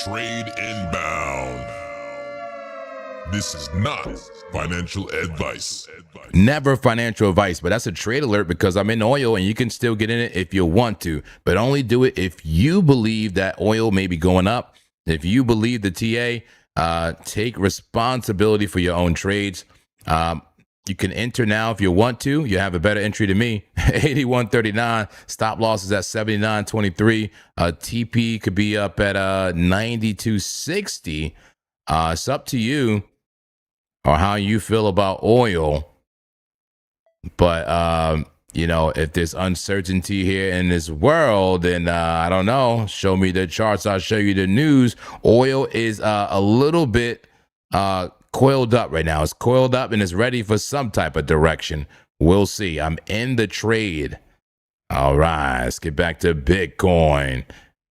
Trade inbound. This is not financial advice. Never financial advice, but that's a trade alert because I'm in oil and you can still get in it if you want to, but only do it if you believe that oil may be going up. If you believe the TA, take responsibility for your own trades. You can enter now if you want to. You have a better entry than me. 81.39. Stop loss is at 79.23. TP could be up at 92.60. It's up to you or how you feel about oil. But, you know, if there's uncertainty here in this world, then I don't know. Show me the charts. I'll show you the news. Oil is a little bit coiled up right now. It's coiled up and it's ready for some type of direction. We'll see. I'm in the trade. All right, let's get back to Bitcoin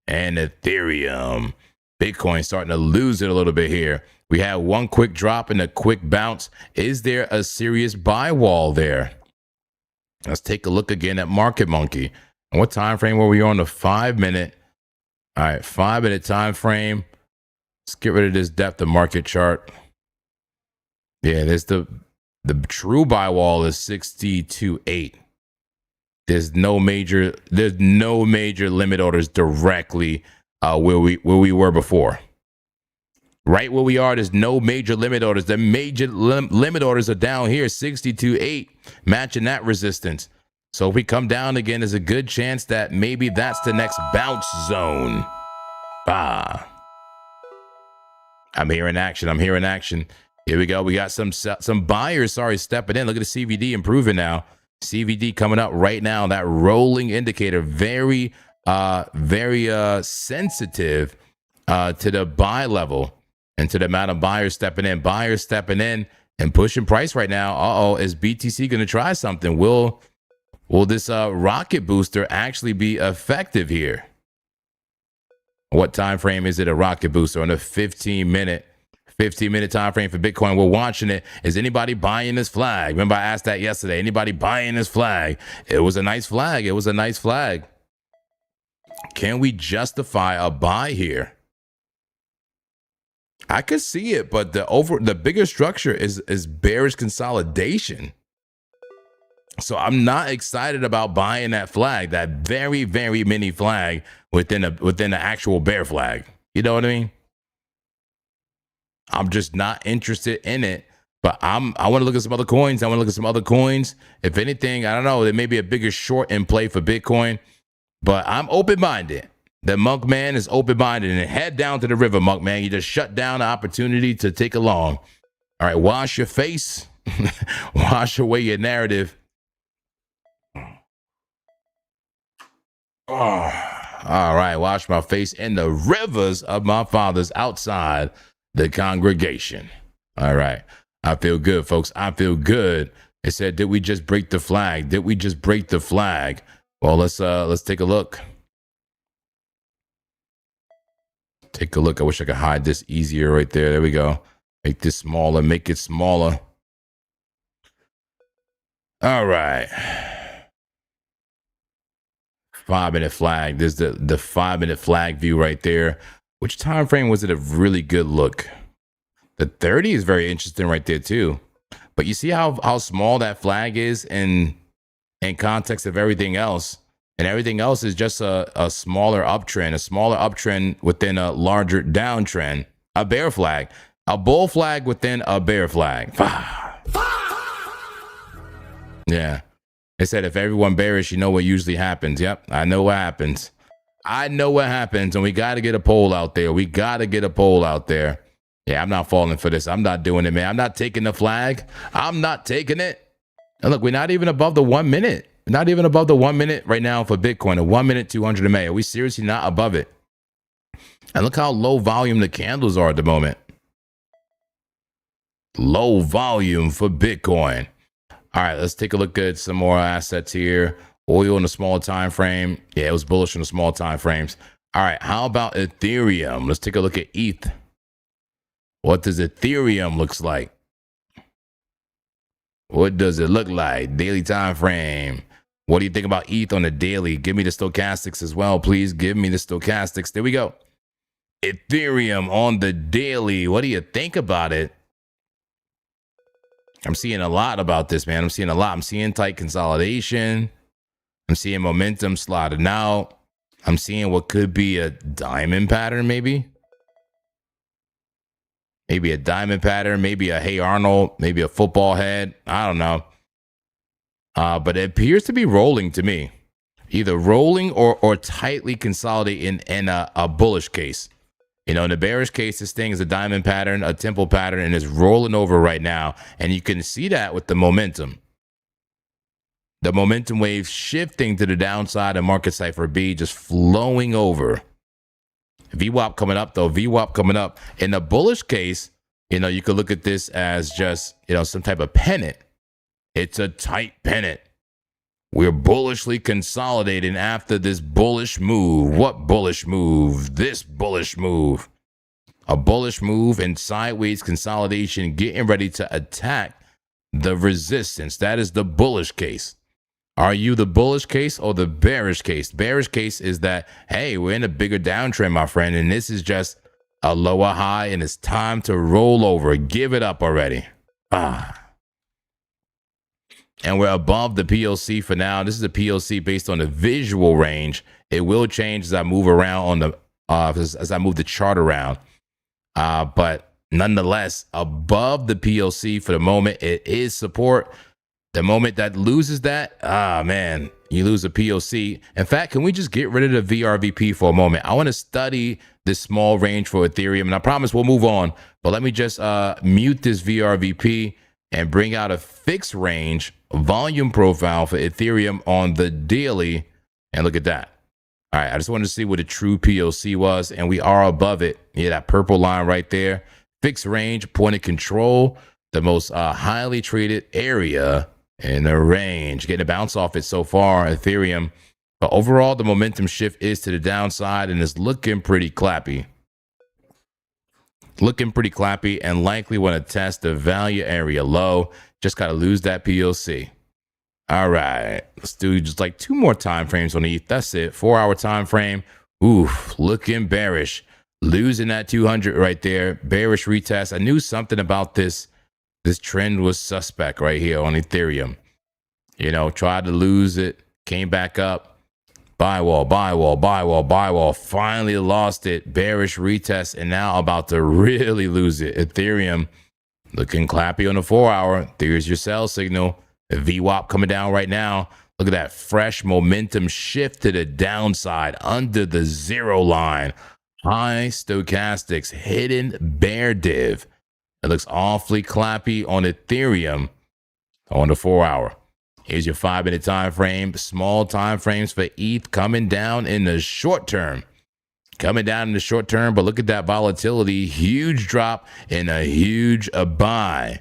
and Ethereum. Bitcoin starting to lose it a little bit here. We had one quick drop and a quick bounce. Is there a serious buy wall there? Let's take a look again at Market Monkey. And what time frame were we on? The 5 minute. All right, 5 minute time frame. Let's get rid of this depth of market chart. Yeah, there's the true buy wall is 62.8. There's no major limit orders directly where we were before. Right where we are, there's no major limit orders. The major limit orders are down here, 62.8, matching that resistance. So if we come down again, there's a good chance that maybe that's the next bounce zone. I'm hearing action. Here we go. We got some buyers, stepping in. Look at the CVD improving now. CVD coming up right now. That rolling indicator, very sensitive to the buy level and to the amount of buyers stepping in. Buyers stepping in and pushing price right now. Is BTC going to try something? Will this rocket booster actually be effective here? What time frame is it a rocket booster? On a 15-minute time frame for Bitcoin. We're watching it. Is anybody buying this flag? Remember, I asked that yesterday. Anybody buying this flag? It was a nice flag. Can we justify a buy here? I could see it, but the bigger structure is bearish consolidation. So I'm not excited about buying that flag, that very, very mini flag within the actual bear flag. You know what I mean? I'm just not interested in it. But I want to look at some other coins. If anything, I don't know, there may be a bigger short in play for Bitcoin. But I'm open-minded. The Monk Man is open-minded. And head down to the river, Monk Man. You just shut down the opportunity to take along. All right, wash your face. Wash away your narrative. All right, wash my face in the rivers of my fathers outside the congregation. All right. I feel good, folks. I feel good. It said, did we just break the flag? Well, let's take a look. Take a look. I wish I could hide this easier right there. There we go. Make this smaller. Make it smaller. All right. 5 minute flag. There's the 5 minute flag view right there. Which time frame was it a really good look? The 30 is very interesting right there too. But you see how small that flag is in context of everything else. And everything else is just a smaller uptrend within a larger downtrend. A bear flag. A bull flag within a bear flag. Yeah. They said if everyone bearish, you know what usually happens. Yep, I know what happens. And we got to get a poll out there. Yeah, I'm not falling for this. I'm not doing it, man. I'm not taking the flag. I'm not taking it. And look, we're not even above the 1 minute. Not even above the 1 minute right now for Bitcoin. A 1 minute, 200 MA. Are we seriously not above it? And look how low volume the candles are at the moment. Low volume for Bitcoin. All right, let's take a look at some more assets here. Oil in a smaller time frame. Yeah, it was bullish in the small time frames. All right, how about Ethereum? Let's take a look at ETH. What does Ethereum looks like? What does it look like? Daily time frame. What do you think about ETH on the daily? Give me the stochastics as well, please. Give me the stochastics. There we go. Ethereum on the daily. What do you think about it? I'm seeing a lot about this, man. I'm seeing a lot. I'm seeing tight consolidation. I'm seeing momentum sliding out. I'm seeing what could be a diamond pattern, maybe. Maybe a diamond pattern, maybe a Hey Arnold, maybe a football head. I don't know. But it appears to be rolling to me. Either rolling or tightly consolidating in a bullish case. You know, in the bearish case, this thing is a diamond pattern, a temple pattern, and it's rolling over right now. And you can see that with the momentum. The momentum wave shifting to the downside and market cipher B just flowing over. VWAP coming up, though. VWAP coming up. In the bullish case, you know, you could look at this as just, you know, some type of pennant. It's a tight pennant. We're bullishly consolidating after this bullish move. What bullish move? This bullish move. A bullish move and sideways consolidation, getting ready to attack the resistance. That is the bullish case. Are you the bullish case or the bearish case? Bearish case is that, hey, we're in a bigger downtrend, my friend, and this is just a lower high, and it's time to roll over. Give it up already. And we're above the PLC for now. This is a PLC based on the visual range. It will change as I move around on the as I move the chart around. But nonetheless, above the PLC for the moment, it is support. The moment that loses that, man, you lose a POC. In fact, can we just get rid of the VRVP for a moment? I want to study this small range for Ethereum, and I promise we'll move on. But let me just mute this VRVP and bring out a fixed range volume profile for Ethereum on the daily. And look at that. All right, I just wanted to see what a true POC was, and we are above it. Yeah, that purple line right there. Fixed range, point of control, the most highly traded area in the range. Getting a bounce off it so far, Ethereum. But overall, the momentum shift is to the downside and is looking pretty clappy. Looking pretty clappy and likely want to test the value area low. Just got to lose that POC. All right, let's do just like 2 more time frames on ETH. That's it. 4-hour time frame. Oof, looking bearish. Losing that 200 right there. Bearish retest. I knew something about this. This trend was suspect right here on Ethereum. You know, tried to lose it, came back up. Buy wall, buy wall, buy wall, buy wall. Finally lost it. Bearish retest, and now about to really lose it. Ethereum looking clappy on the 4-hour. There's your sell signal. The VWAP coming down right now. Look at that fresh momentum shift to the downside under the 0 line. High stochastics, hidden bear div. It looks awfully clappy on Ethereum on the 4-hour. Here's your 5-minute time frame. Small time frames for ETH coming down in the short term. Coming down in the short term, but look at that volatility. Huge drop and a huge buy.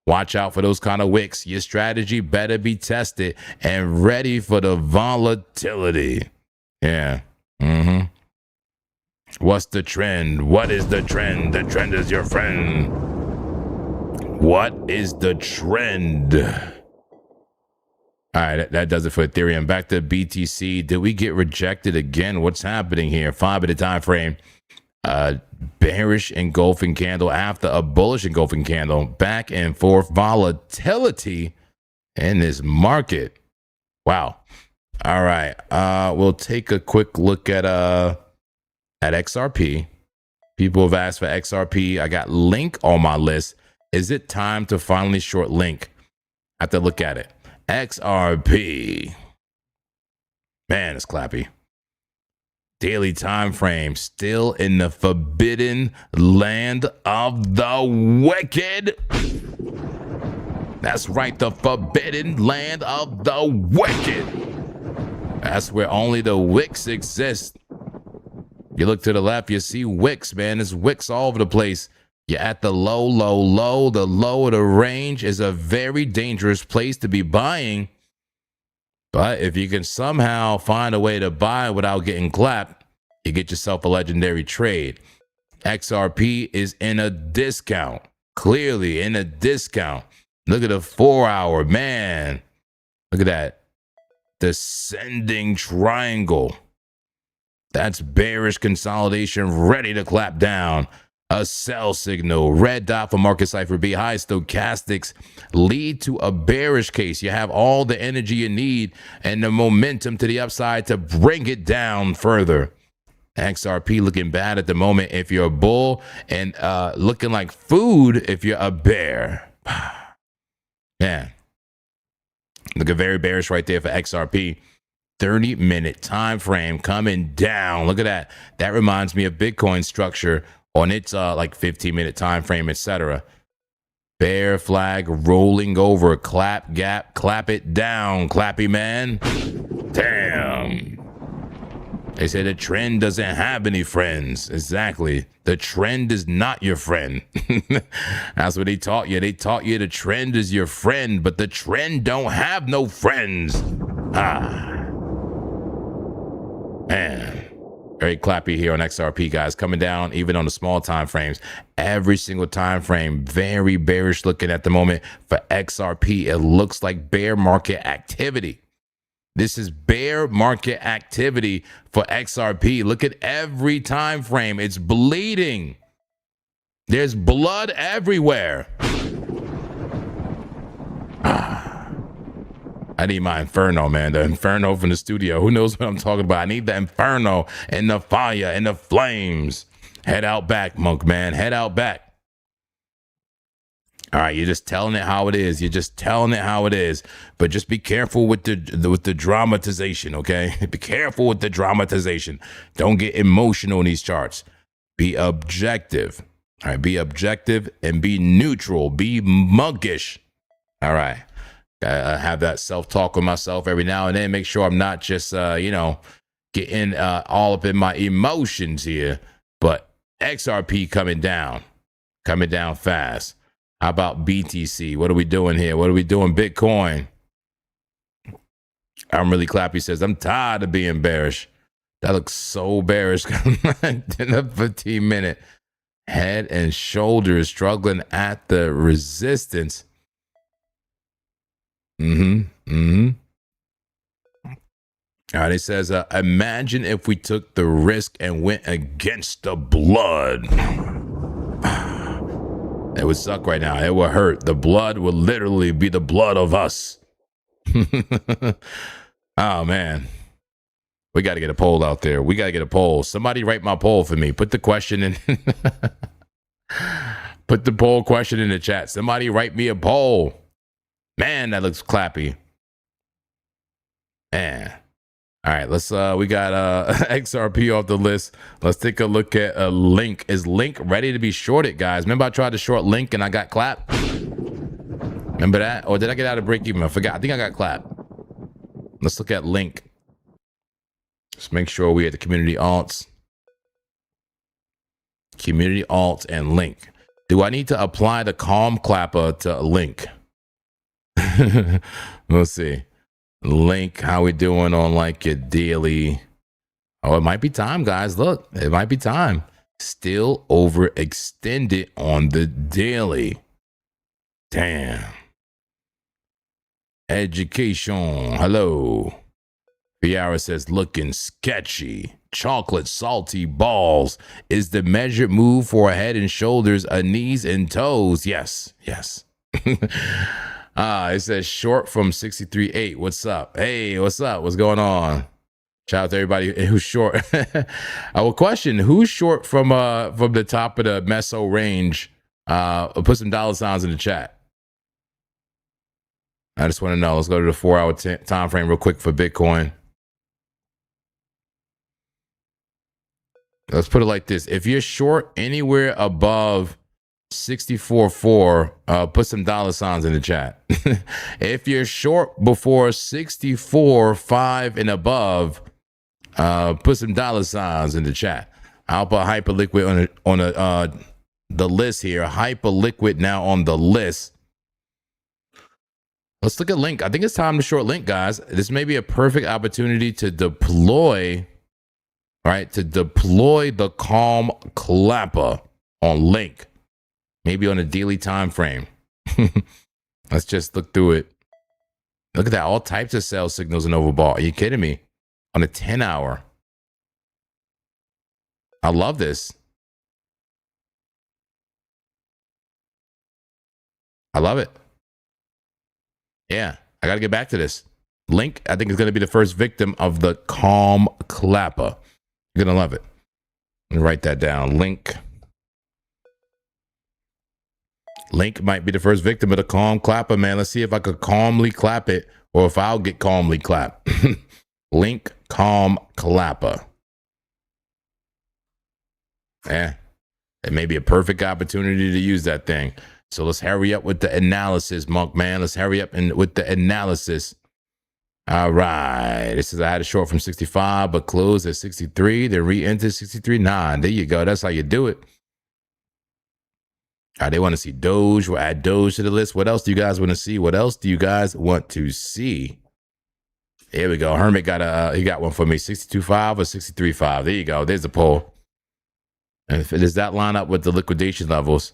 Watch out for those kind of wicks. Your strategy better be tested and ready for the volatility. Yeah. What's the trend? What is the trend? The trend is your friend. What is the trend? All right, that does it for Ethereum. Back to BTC. Did we get rejected again? What's happening here? 5-minute time frame. Bearish engulfing candle after a bullish engulfing candle. Back and forth volatility in this market. Wow. All right. We'll take a quick look at XRP. People have asked for XRP. I got Link on my list. Is it time to finally short Link? I have to look at it. XRP. Man, it's clappy. Daily time frame. Still in the forbidden land of the wicked. That's right, the forbidden land of the wicked. That's where only the wicks exist. You look to the left, you see wicks, man. There's wicks all over the place. You're at the low, low, low. The low of the range is a very dangerous place to be buying. But if you can somehow find a way to buy without getting clapped, You get yourself a legendary trade. XRP is in a discount, clearly in a discount. Look at the 4-hour, man. Look at that descending triangle. That's bearish consolidation ready to clap down. A sell signal. Red dot for market cipher B. High stochastics lead to a bearish case. You have all the energy you need and the momentum to the upside to bring it down further. XRP looking bad at the moment if you're a bull, and looking like food if you're a bear. Man, looking very bearish right there for XRP. 30-minute time frame coming down. Look at that. That reminds me of Bitcoin structure on its like 15-minute time frame, etc. Bear flag rolling over. Clap gap. Clap it down. Clappy man. Damn. They say the trend doesn't have any friends. Exactly. The trend is not your friend. That's what they taught you. They taught you the trend is your friend, but the trend don't have no friends. Man, very clappy here on XRP, guys. Coming down even on the small time frames. Every single time frame, very bearish looking at the moment for XRP. It looks like bear market activity. This is bear market activity for XRP. Look at every time frame. It's bleeding. There's blood everywhere. I need my Inferno, man. The Inferno from the studio. Who knows what I'm talking about? I need the Inferno and the fire and the flames. Head out back, monk, man. Head out back. All right, you're just telling it how it is. You're just telling it how it is. But just be careful with the dramatization, okay? Be careful with the dramatization. Don't get emotional in these charts. Be objective. All right, be objective and be neutral. Be monkish. All right. I have that self-talk with myself every now and then. Make sure I'm not just, getting all up in my emotions here. But XRP coming down fast. How about BTC? What are we doing here? What are we doing? Bitcoin. I'm really clappy says, I'm tired of being bearish. That looks so bearish. In a 15-minute. Head and shoulders struggling at the resistance. All right, it says, imagine if we took the risk and went against the blood. It would suck right now. It would hurt. The blood would literally be the blood of us. Oh, man. We got to get a poll out there. We got to get a poll. Somebody write my poll for me. Put the question in. Put the poll question in the chat. Somebody write me a poll. Man, that looks clappy. Man. All right, let's we got XRP off the list. Let's take a look at Link. Is Link ready to be shorted, guys? Remember I tried to short Link and I got clapped? Remember that? Or did I get out of break even? I forgot. I think I got clapped. Let's look at Link. Just make sure we at the community alts. Community alts and Link. Do I need to apply the calm clapper to Link? Let's see. Link, how we doing on like your daily? Oh, it might be time, guys. Look, it might be time. Still overextended on the daily. Damn. Education. Hello. Fiara says, looking sketchy. Chocolate salty balls. Is the measured move for a head and shoulders, a knees and toes? Yes. Yes. It says short from 63.8. What's up? Hey, what's up? What's going on? Shout out to everybody who's short. Well, question: who's short from the top of the meso range? Put some dollar signs in the chat. I just want to know. Let's go to the 4-hour time frame real quick for Bitcoin. Let's put it like this: if you're short anywhere above 64.4, put some dollar signs in the chat. If you're short before 64.5 and above, put some dollar signs in the chat. I'll put Hyperliquid on the list here. Hyperliquid now on the list. Let's look at Link. I think it's time to short Link, guys. This may be a perfect opportunity to deploy right, to deploy the calm clapper on Link, maybe on a daily time frame. Let's just look through it. Look at that, all types of sell signals in overbought. Are you kidding me? On a 10-hour. I love this. I love it. Yeah, I got to get back to this. Link, I think, is going to be the first victim of the calm clapper. You're going to love it. Let me write that down. Link might be the first victim of the calm clapper, man. Let's see if I could calmly clap it or if I'll get calmly clapped. Link calm clapper. Yeah, it may be a perfect opportunity to use that thing. So let's hurry up with the analysis, Monk, man. Let's hurry up with the analysis. All right. This is I had a short from 65, but closed at 63. Then re-entered 63.9. There you go. That's how you do it. All right, they want to see Doge. We'll add Doge to the list. What else do you guys want to see? What else do you guys want to see? Here we go. Hermit got he got one for me. 62.5 or 63.5. There you go. There's the poll. And does that line up with the liquidation levels?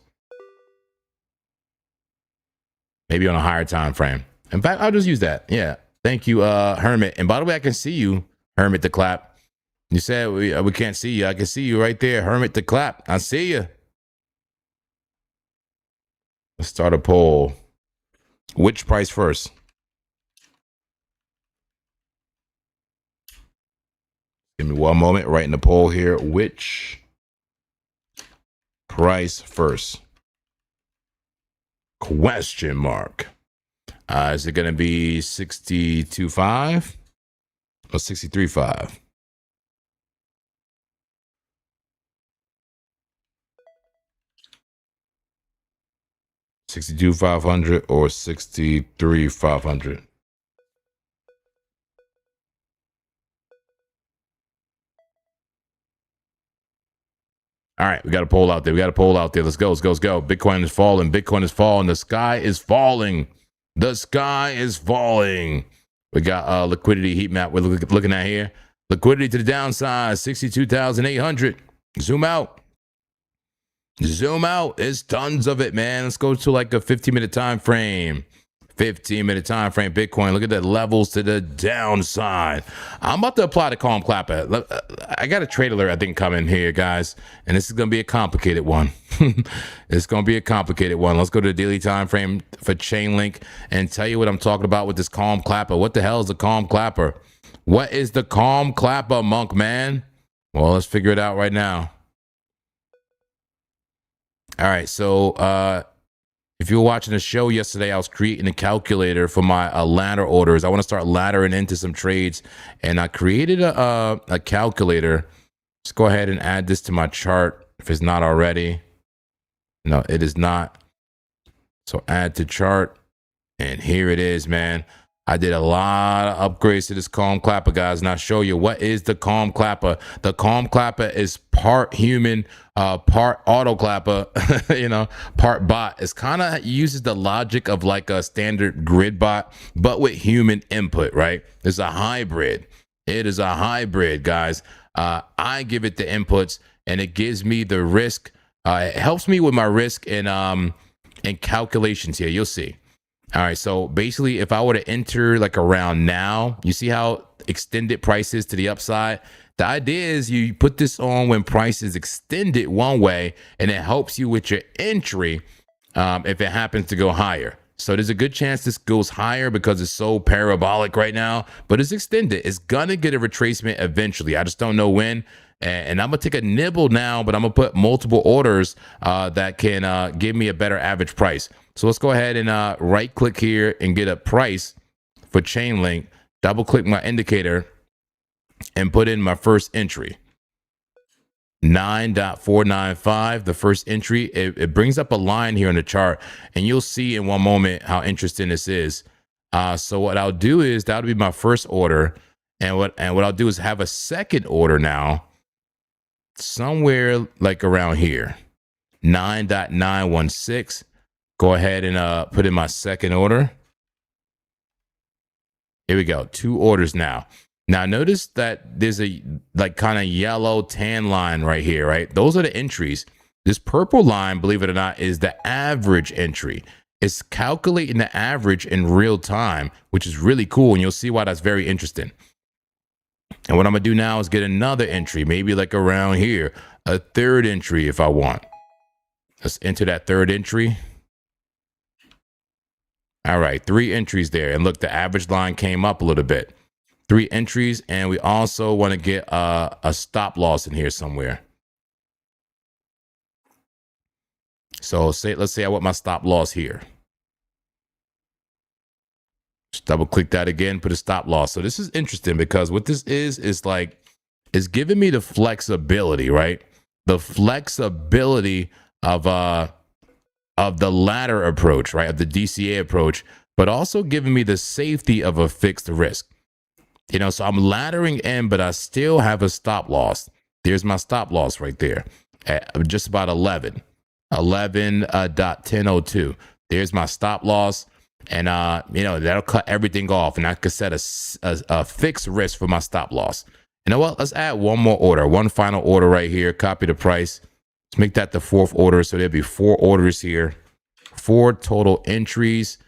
Maybe on a higher time frame. In fact, I'll just use that. Yeah. Thank you, Hermit. And by the way, I can see you, Hermit the clap. You said we can't see you. I can see you right there, Hermit the clap. I see you. Let's start a poll. Which price first? Give me one moment. Writing the poll here. Which price first? Question mark. Is it going to be 62.5 or 63.5? $62,500 or $63,500? All right, we got a poll out there. Let's go. Bitcoin is falling. The sky is falling. We got liquidity heat map we're looking at here. Liquidity to the downside, 62,800. Zoom out. It's tons of it, man. Let's go to like a 15-minute time frame. 15-minute time frame. Bitcoin. Look at the levels to the downside. I'm about to apply the calm clapper. I got a trade alert, I think, coming here, guys. And this is going to be a complicated one. It's going to be a complicated one. Let's go to the daily time frame for Chainlink and tell you what I'm talking about with this calm clapper. What the hell is the calm clapper? What is the calm clapper, Monk, man? Well, let's figure it out right now. All right, so if you were watching the show yesterday, I was creating a calculator for my ladder orders. I want to start laddering into some trades, and I created a calculator. Let's go ahead and add this to my chart if it's not already. No, it is not. So add to chart, and here it is, man. I did a lot of upgrades to this calm clapper, guys, and I'll show you what is the calm clapper. The calm clapper is part human, part auto clapper, part bot. It's kind of uses the logic of like a standard grid bot, but with human input, right? It's a hybrid. It is a hybrid, guys. I give it the inputs, and it gives me the risk. It helps me with my risk and calculations here. You'll see. All right, so basically, if I were to enter like around now, you see how extended price is to the upside? The idea is you put this on when price is extended one way, and it helps you with your entry if it happens to go higher. So there's a good chance this goes higher because it's so parabolic right now, but it's extended. It's going to get a retracement eventually. I just don't know when. And I'm going to take a nibble now, but I'm going to put multiple orders that can give me a better average price. So let's go ahead and right click here and get a price for Chainlink. Double click my indicator and put in my first entry. 9.495, the first entry. It brings up a line here on the chart, and you'll see in one moment how interesting this is. So what I'll do is that'll be my first order. And what I'll do is have a second order now somewhere like around here. 9.916. Go ahead and put in my second order. Here we go. 2 orders now. Now notice that there's a like kind of yellow tan line right here, right? Those are the entries. This purple line, believe it or not, is the average entry. It's calculating the average in real time, which is really cool. And you'll see why that's very interesting. And what I'm gonna do now is get another entry, maybe like around here, a third entry if I want. Let's enter that third entry. All right, 3 entries there. And look, the average line came up a little bit. 3 entries, and we also want to get a stop loss in here somewhere. So let's say I want my stop loss here. Just double click that again, put a stop loss. So this is interesting because what this is like, it's giving me the flexibility, right? The flexibility of the ladder approach, right? Of the DCA approach, but also giving me the safety of a fixed risk. You know, so I'm laddering in, but I still have a stop loss. There's my stop loss right there at just about 11.1002. There's my stop loss. And, you know, that'll cut everything off. And I could set a fixed risk for my stop loss. You know what? Let's add one more order, one final order right here. Copy the price. Let's make that the 4th order. So there'll be 4 orders here, 4 total entries.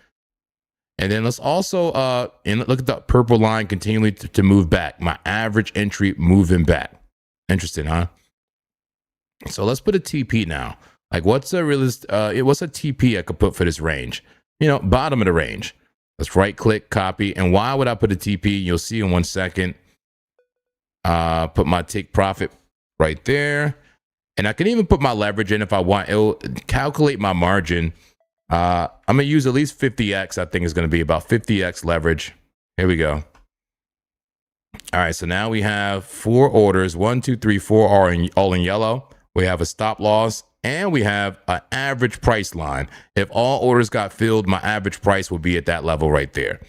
And then let's also and look at the purple line continually to move back. My average entry moving back. Interesting, huh? So let's put a TP now. Like what's a TP I could put for this range? You know, bottom of the range. Let's right click, copy. And why would I put a TP? You'll see in 1 second. Put my take profit right there. And I can even put my leverage in if I want. It'll calculate my margin. I'm going to use at least 50x. I think is going to be about 50x leverage. Here we go. All right. So now we have 4 orders. 1, 2, 3, 4 are all in yellow. We have a stop loss and we have an average price line. If all orders got filled, my average price will be at that level right there.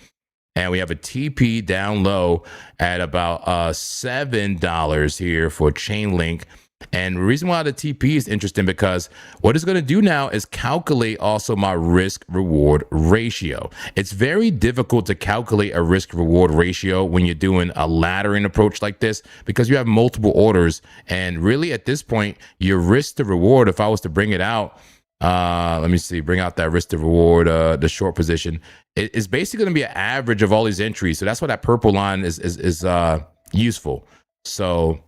And we have a TP down low at about $7 here for Chainlink. And the reason why the TP is interesting because what it's going to do now is calculate also my risk reward ratio. It's very difficult to calculate a risk reward ratio when you're doing a laddering approach like this because you have multiple orders. And really at this point, your risk to reward, if I was to bring it out, let me see, bring out that risk to reward, the short position, it's basically going to be an average of all these entries. So that's why that purple line is useful. So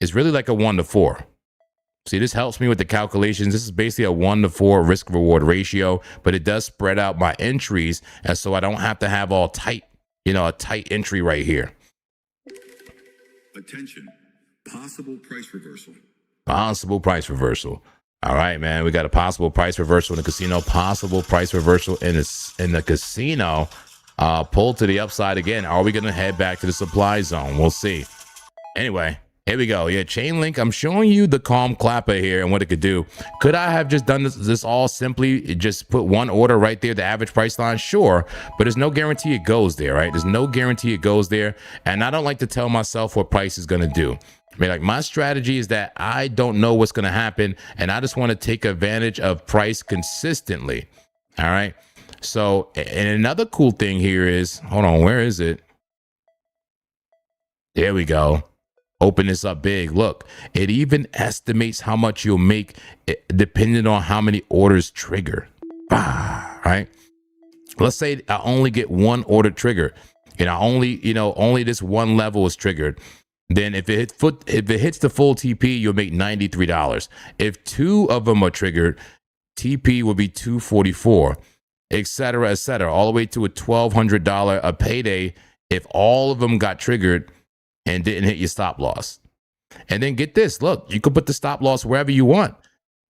it's really like a 1 to 4. See, this helps me with the calculations. This is basically a 1 to 4 risk reward ratio, but it does spread out my entries. And so I don't have to have all tight, you know, a tight entry right here. Attention, possible price reversal. Possible price reversal. All right, man, we got a possible price reversal in the casino, possible price reversal in the casino, pull to the upside again. Are we going to head back to the supply zone? We'll see. Anyway. Here we go. Yeah, Chainlink. I'm showing you the calm clapper here and what it could do. Could I have just done this all simply just put 1 order right there, the average price line? Sure, but there's no guarantee it goes there, right? There's no guarantee it goes there. And I don't like to tell myself what price is going to do. I mean, like my strategy is that I don't know what's going to happen. And I just want to take advantage of price consistently. All right. So, and another cool thing here is, hold on, where is it? There we go. Open this up big. Look, it even estimates how much you'll make depending on how many orders trigger. Right? Let's say I only get 1 order trigger and only this 1 level is triggered. Then if it hits the full TP, you'll make $93. If 2 of them are triggered, TP will be $244, et cetera, all the way to a $1,200 a payday if all of them got triggered and didn't hit your stop loss. And then get this, look, you can put the stop loss wherever you want.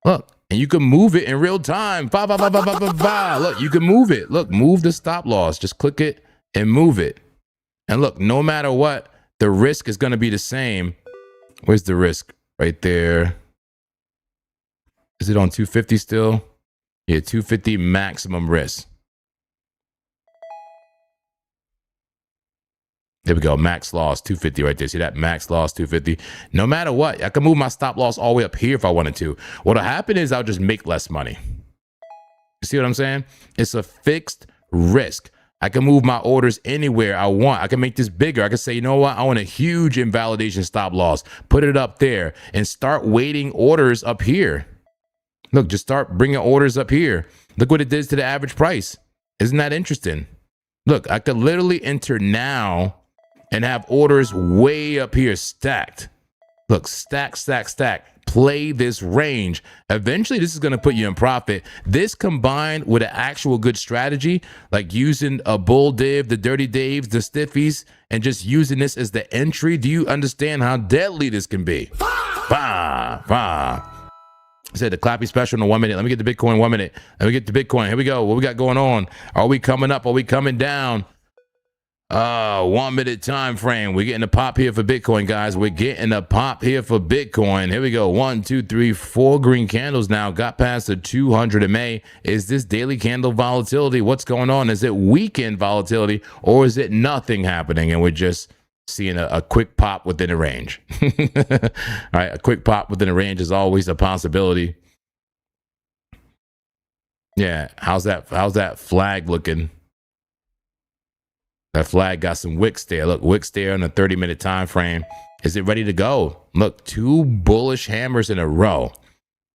Look, and you can move it in real time. Look, you can move it. Look, move the stop loss. Just click it and move it. And look, no matter what, the risk is going to be the same. Where's the risk? Right there. Is it on 250 still? Yeah, 250 maximum risk. There we go. Max loss 250 right there. See that? Max loss 250. No matter what, I can move my stop loss all the way up here if I wanted to. What'll happen is I'll just make less money. You see what I'm saying? It's a fixed risk. I can move my orders anywhere I want. I can make this bigger. I can say, you know what? I want a huge invalidation stop loss. Put it up there and start weighting orders up here. Look, just start bringing orders up here. Look what it does to the average price. Isn't that interesting? Look, I could literally enter now and have orders way up here stacked. Look, stack, stack, stack. Play this range. Eventually, this is going to put you in profit. This combined with an actual good strategy, like using a bull div, the dirty daves, the stiffies, and just using this as the entry. Do you understand how deadly this can be? I said the clappy special in 1 minute. Let me get the Bitcoin 1 minute. Let me get the Bitcoin. Here we go. What we got going on? Are we coming up? Are we coming down? 1 minute time frame. We're getting a pop here for Bitcoin, guys. We're getting a pop here for Bitcoin. Here we go. 1, 2, 3, 4 green candles now. Got past the 200 MA. Is this daily candle volatility? What's going on? Is it weekend volatility, or is it nothing happening and we're just seeing a quick pop within a range? All right, a quick pop within a range is always a possibility. Yeah, how's that flag looking? That flag got some wicks there. Look, wicks there on a 30-minute time frame. Is it ready to go? Look, 2 bullish hammers in a row.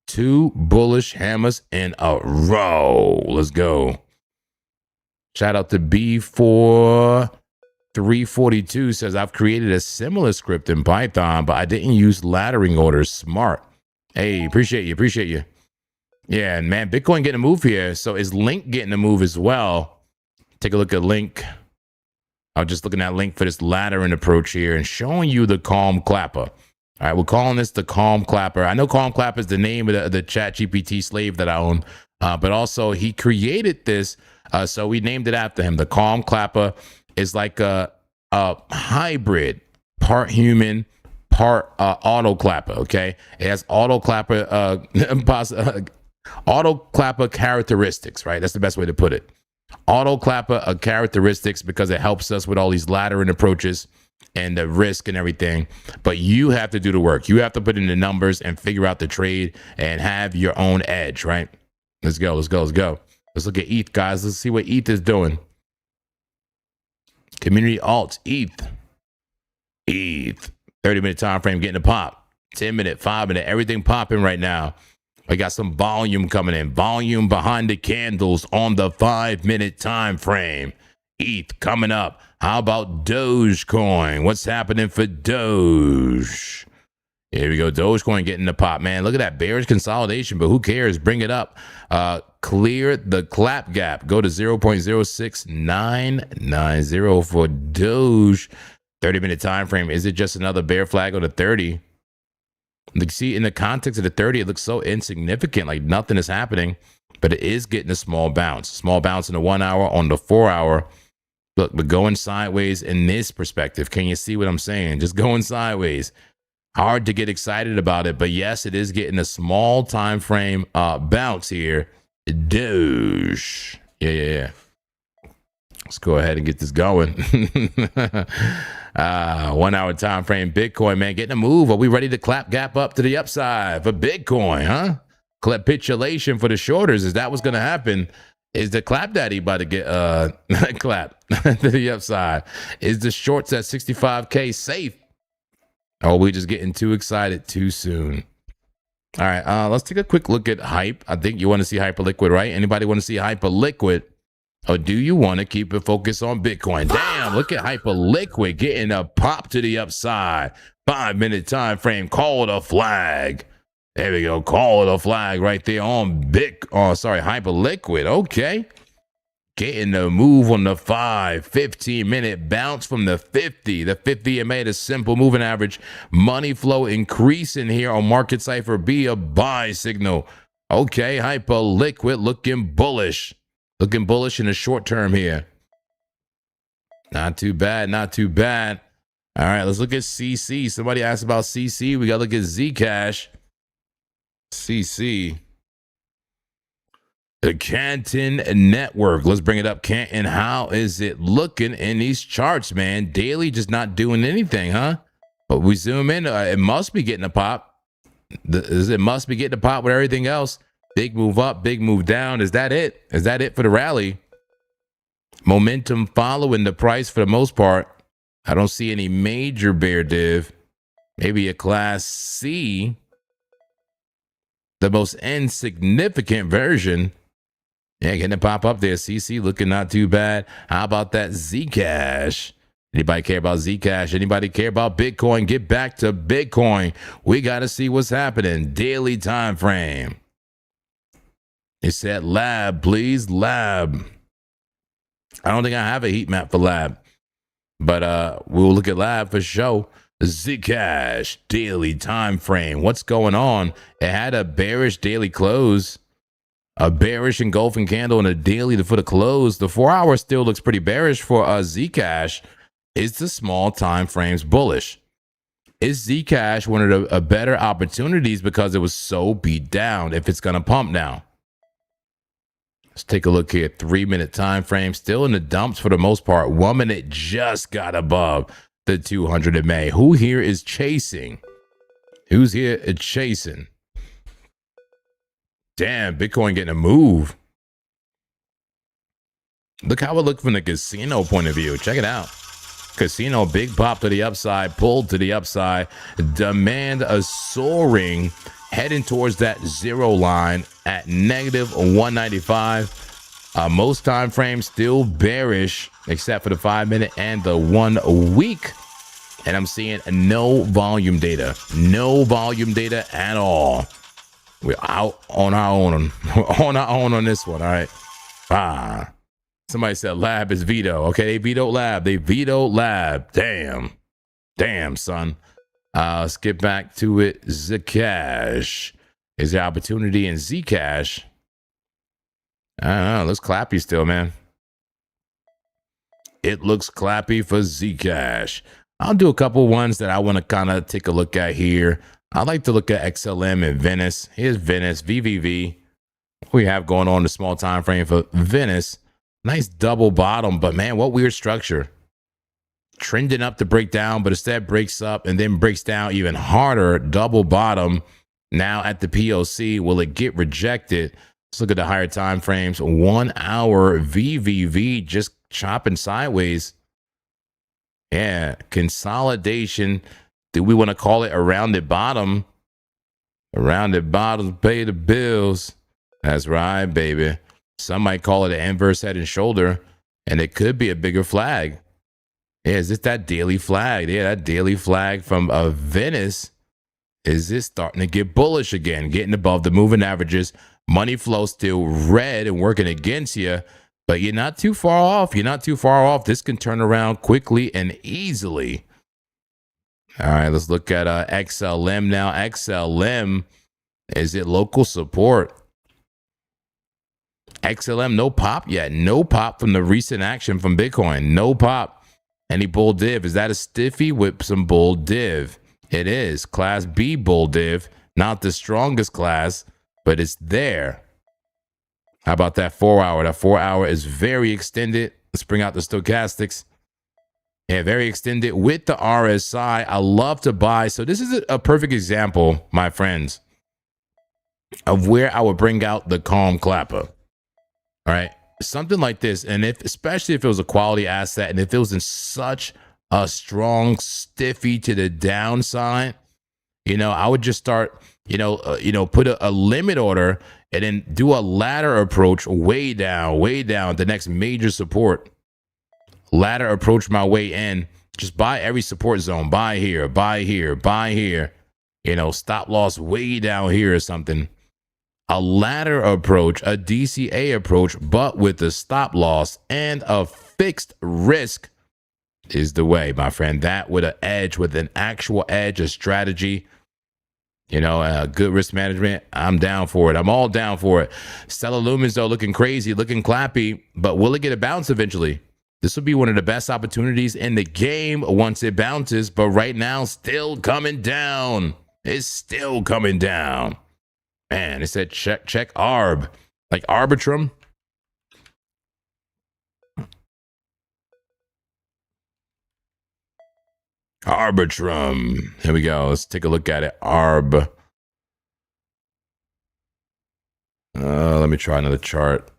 2 bullish hammers in a row. Let's go. Shout out to B4342 says, I've created a similar script in Python, but I didn't use laddering orders. Smart. Hey, appreciate you. Yeah, and man, Bitcoin getting a move here. So is Link getting a move as well? Take a look at Link. I'm just looking at Link for this laddering approach here and showing you the Calm Clapper. All right, we're calling this the Calm Clapper. I know Calm Clapper is the name of the ChatGPT slave that I own, but also he created this, so we named it after him. The Calm Clapper is like a hybrid, part human, part auto clapper. Okay, it has auto clapper characteristics. Right, that's the best way to put it. Auto clapper characteristics because it helps us with all these laddering approaches and the risk and everything. But you have to do the work. You have to put in the numbers and figure out the trade and have your own edge, right? Let's go. Let's look at ETH, guys. Let's see what ETH is doing. Community alts, ETH. 30-minute time frame getting a pop. 10-minute, 5-minute, everything popping right now. We got some volume coming in. Volume behind the candles on the 5-minute time frame. ETH coming up. How about Dogecoin? What's happening for Doge? Here we go. Dogecoin getting the pop, man. Look at that bearish consolidation, but who cares? Bring it up. Clear the clap gap. Go to 0.06990 for Doge. 30-minute time frame. Is it just another bear flag on the 30? You see, in the context of the 30, it looks so insignificant, like nothing is happening, but it is getting a small bounce. Small bounce in the 1 hour, on the 4 hour. Look, we're going sideways in this perspective. Can you see what I'm saying? Just going sideways. Hard to get excited about it, but yes, it is getting a small time frame bounce here. Doge. Yeah. Let's go ahead and get this going. 1 hour time frame. Bitcoin, man, getting a move. Are we ready to clap gap up to the upside for Bitcoin, huh? Capitulation for the shorters. Is that what's going to happen? Is the clap daddy about to get clap to the upside? Is the shorts at 65K safe? Or are we just getting too excited too soon? All right, let's take a quick look at Hype. I think you want to see Hyperliquid, right? Anybody want to see Hyperliquid? Or do you want to keep it focused on Bitcoin? Damn, look at Hyperliquid getting a pop to the upside. 5-minute time frame. Call it a flag. There we go. Call it a flag right there on Hyperliquid. Okay. Getting the move on the 15-minute bounce from the 50. The 50 made a simple moving average. Money flow increasing here on Market Cipher. Be a buy signal. Okay, Hyperliquid looking bullish. Looking bullish in the short term here. Not too bad. All right, let's look at CC. Somebody asked about CC. We got to look at Zcash. CC. The Canton Network. Let's bring it up. Canton, how is it looking in these charts, man? Daily just not doing anything, huh? But we zoom in. It must be getting a pop. It must be getting a pop with everything else. Big move up, big move down. Is that it? Is that it for the rally? Momentum following the price for the most part. I don't see any major bear div. Maybe a class C, the most insignificant version. Yeah, getting it pop up there. CC looking not too bad. How about that Zcash? Anybody care about Zcash? Anybody care about Bitcoin? Get back to Bitcoin. We got to see what's happening. Daily time frame. It said lab, please, lab. I don't think I have a heat map for lab, but we'll look at lab for sure. Zcash daily time frame. What's going on? It had a bearish daily close, a bearish engulfing candle, and a daily for the close. The 4 hour still looks pretty bearish for Zcash. Is the small time frames bullish? Is Zcash one of the better opportunities because it was so beat down? If it's gonna pump now. Let's take a look here. 3 minute time frame, still in the dumps for the most part. 1 minute just got above the 200 MA. Who here is chasing? Who's here chasing? Damn, Bitcoin getting a move. Look how it looked from the casino point of view. Check it out. Casino, big pop to the upside, pulled to the upside. Demand a soaring, heading towards that zero line at negative 195. Most time frames still bearish, except for the 5 minute and the 1 week. And I'm seeing no volume data. No volume data at all. We're out on our own. On our own on this one, all right? Somebody said lab is veto. Okay, they vetoed lab. They vetoed lab. Damn. Damn, son. Let's get back to it. Zcash. Is there opportunity in Zcash? I don't know. It looks clappy still, man. It looks clappy for Zcash. I'll do a couple ones that I want to kind of take a look at here. I like to look at XLM and Venice. Here's Venice, VVV. What we have going on the small time frame for Venice. Nice double bottom, but man, what weird structure. Trending up to break down, but instead breaks up and then breaks down even harder. Double bottom. Now at the POC, will it get rejected? Let's look at the higher time frames. 1 hour VVV just chopping sideways. Yeah, consolidation. Do we want to call it a rounded bottom? A rounded bottom pay the bills. That's right, baby. Some might call it an inverse head and shoulder, and it could be a bigger flag. Yeah, is this that daily flag? Yeah, that daily flag from Venice. Is this starting to get bullish again? Getting above the moving averages. Money flow still red and working against you, but you're not too far off. You're not too far off. This can turn around quickly and easily. All right, let's look at XLM now. XLM, is it local support? XLM, no pop yet. No pop from the recent action from Bitcoin. No pop. Any bull div? Is that a stiffy with some bull div? It is. Class B bull div. Not the strongest class, but it's there. How about that 4 hour? That 4 hour is very extended. Let's bring out the stochastics. Yeah, very extended with the RSI. I love to buy. So this is a perfect example, my friends, of where I would bring out the calm clapper. All right, something like this, and especially if it was a quality asset, and if it was in such a strong stiffy to the downside, I would just start, put a limit order and then do a ladder approach way down, the next major support. Ladder approach my way in. Just buy every support zone. Buy here, buy here, buy here. Stop loss way down here or something. A ladder approach, a DCA approach, but with a stop loss and a fixed risk is the way, my friend. That with an edge, with an actual edge, a strategy, good risk management. I'm down for it. I'm all down for it. Stellar Lumens, though, looking crazy, looking clappy, but will it get a bounce eventually? This will be one of the best opportunities in the game once it bounces, but right now, still coming down. It's still coming down. Man, it said check ARB, like Arbitrum. Arbitrum. Here we go. Let's take a look at it. ARB. Let me try another chart.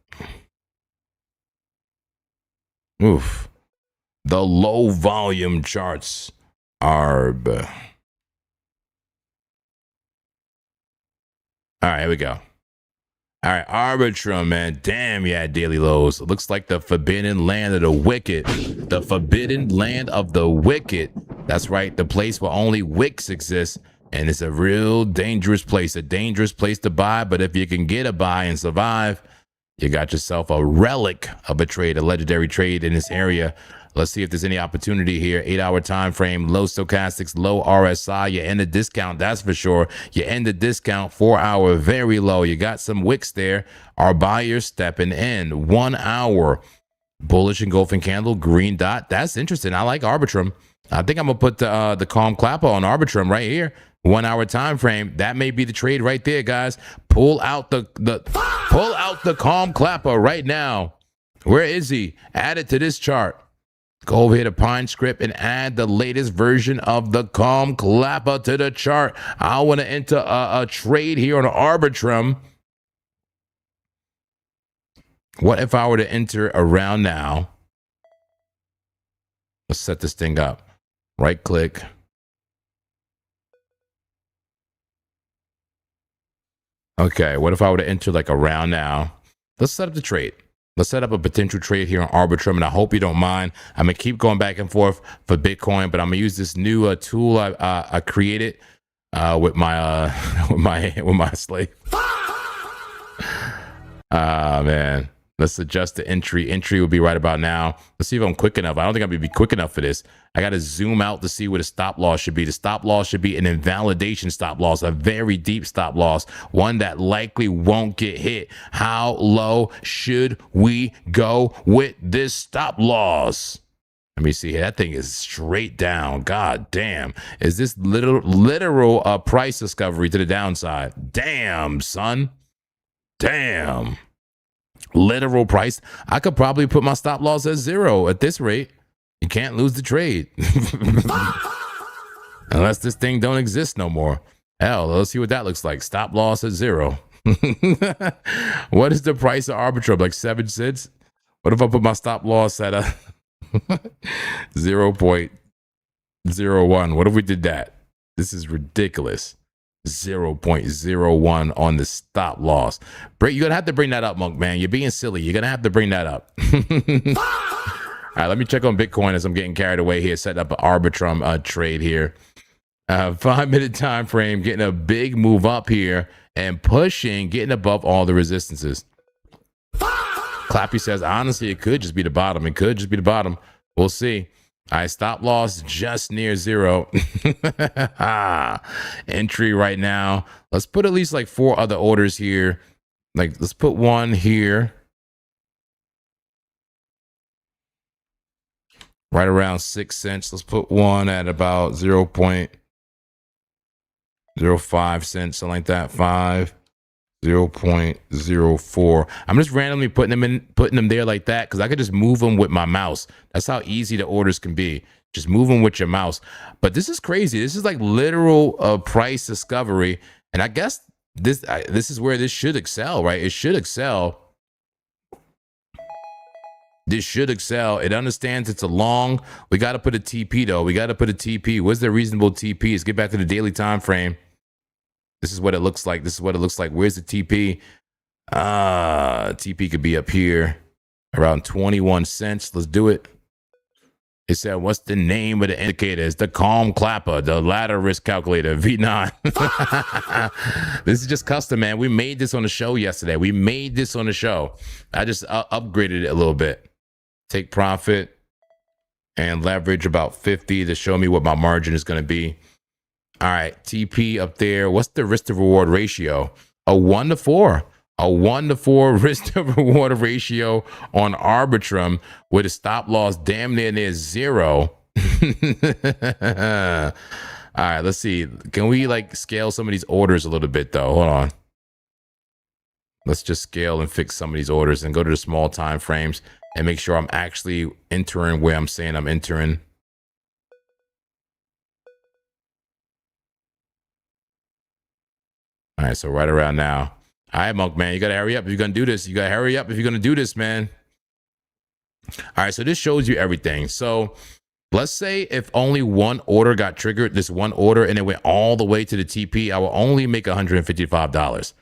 Oof. The low volume charts. ARB. All right, here we go. All right, Arbitrum, man. Damn, yeah, daily lows. It looks like the forbidden land of the wicked. The forbidden land of the wicked. That's right, the place where only wicks exist. And it's a real dangerous place to buy. But if you can get a buy and survive, you got yourself a relic of a trade, a legendary trade in this area. Let's see if there's any opportunity here. 8-hour time frame, low stochastics, low RSI. You end the discount, that's for sure. You end the discount, 4-hour, very low. You got some wicks there. Our buyers stepping in. 1 hour, bullish engulfing candle, green dot. That's interesting. I like Arbitrum. I think I'm gonna put the calm clapper on Arbitrum right here. 1 hour time frame. That may be the trade right there, guys. Pull out the calm clapper right now. Where is he? Add it to this chart. Go over here to Pine Script and add the latest version of the calm clapper to the chart. I want to enter a trade here on Arbitrum. What if I were to enter around now? Let's set this thing up. Right click. Okay, what if I were to enter like around now? Let's set up the trade. Let's set up a potential trade here on Arbitrum, and I hope you don't mind. I'm gonna keep going back and forth for Bitcoin, but I'm gonna use this new tool I created with my with my slave. Man, let's adjust the entry. Entry will be right about now. Let's see if I'm quick enough. I don't think I'm gonna be quick enough for this. I got to zoom out to see where the stop loss should be. The stop loss should be an invalidation stop loss, a very deep stop loss, one that likely won't get hit. How low should we go with this stop loss? Let me see here. That thing is straight down. God damn. Is this literal price discovery to the downside? Damn, son. Damn. Literal price. I could probably put my stop loss at 0 at this rate. You can't lose the trade. Unless this thing don't exist no more. Hell, let's see what that looks like. Stop loss at 0. What is the price of Arbitrum? Like 7 cents? What if I put my stop loss at a 0.01? What if we did that? This is ridiculous. 0.01 on the stop loss. You're going to have to bring that up, Monk, man. You're being silly. You're going to have to bring that up. All right, let me check on Bitcoin as I'm getting carried away here. Set up an Arbitrum trade here. 5-minute time frame, getting a big move up here and pushing, getting above all the resistances. Clappy says, honestly, it could just be the bottom. It could just be the bottom. We'll see. All right, stop loss just near 0. Entry right now. Let's put at least like 4 other orders here. Like, let's put one here. Right around 6 cents. Let's put one at about 0.05 cents, something like that. 0.04. I'm just randomly putting them there like that because I could just move them with my mouse. That's how easy the orders can be. Just move them with your mouse. But this is crazy. This is like literal price discovery, and I guess this is where this should excel, right? It should excel. This should excel. It understands it's a long. We got to put a TP though. We got to put a TP. What's the reasonable TP? Let's get back to the daily time frame. This is what it looks like. This is what it looks like. Where's the TP? TP could be up here around 21 cents. Let's do it. It said, what's the name of the indicator? It's the Calm Clapper, the ladder risk calculator, V9. This is just custom, man. We made this on the show yesterday. We made this on the show. I just upgraded it a little bit. Take profit and leverage about 50 to show me what my margin is going to be. All right, TP up there. What's the risk to reward ratio? A 1-to-4. A 1-to-4 risk to reward ratio on Arbitrum with a stop loss damn near 0. All right, let's see. Can we like scale some of these orders a little bit though? Hold on. Let's just scale and fix some of these orders and go to the small time frames and make sure I'm actually entering where I'm saying I'm entering. All right, so right around now. All right, Monk, man, you got to hurry up if you're going to do this. You got to hurry up if you're going to do this, man. All right, so this shows you everything. So let's say if only one order got triggered, this one order, and it went all the way to the TP, I will only make $155.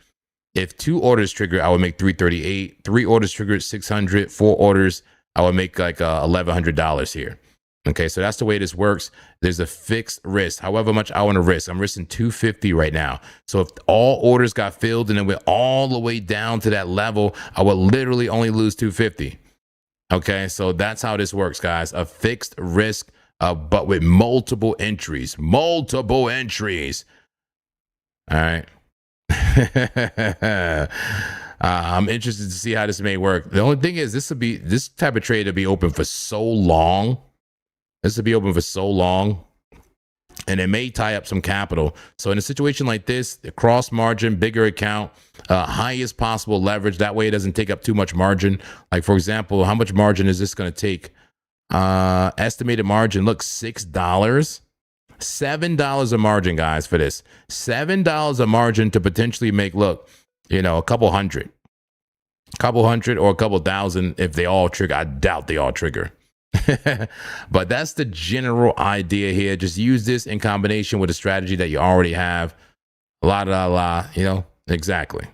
If 2 orders triggered, I would make $338. 3 orders triggered, $600. 4 orders, I would make like $1,100 here. Okay, so that's the way this works. There's a fixed risk. However much I want to risk, I'm risking $250 right now. So if all orders got filled and it went all the way down to that level, I would literally only lose $250. Okay, so that's how this works, guys. A fixed risk, but with multiple entries. Multiple entries. All right. I'm interested to see how this may work. The only thing is, this type of trade to be open for so long. This will be open for so long, and it may tie up some capital. So in a situation like this, the cross margin, bigger account, highest possible leverage. That way it doesn't take up too much margin. Like, for example, how much margin is this going to take? Estimated margin, look, $6. $7 a margin, guys, for this. $7 a margin to potentially make, look, you know, a couple hundred or a couple thousand if they all trigger. I doubt they all trigger. But that's the general idea here. Just use this in combination with a strategy that you already have. You know, exactly.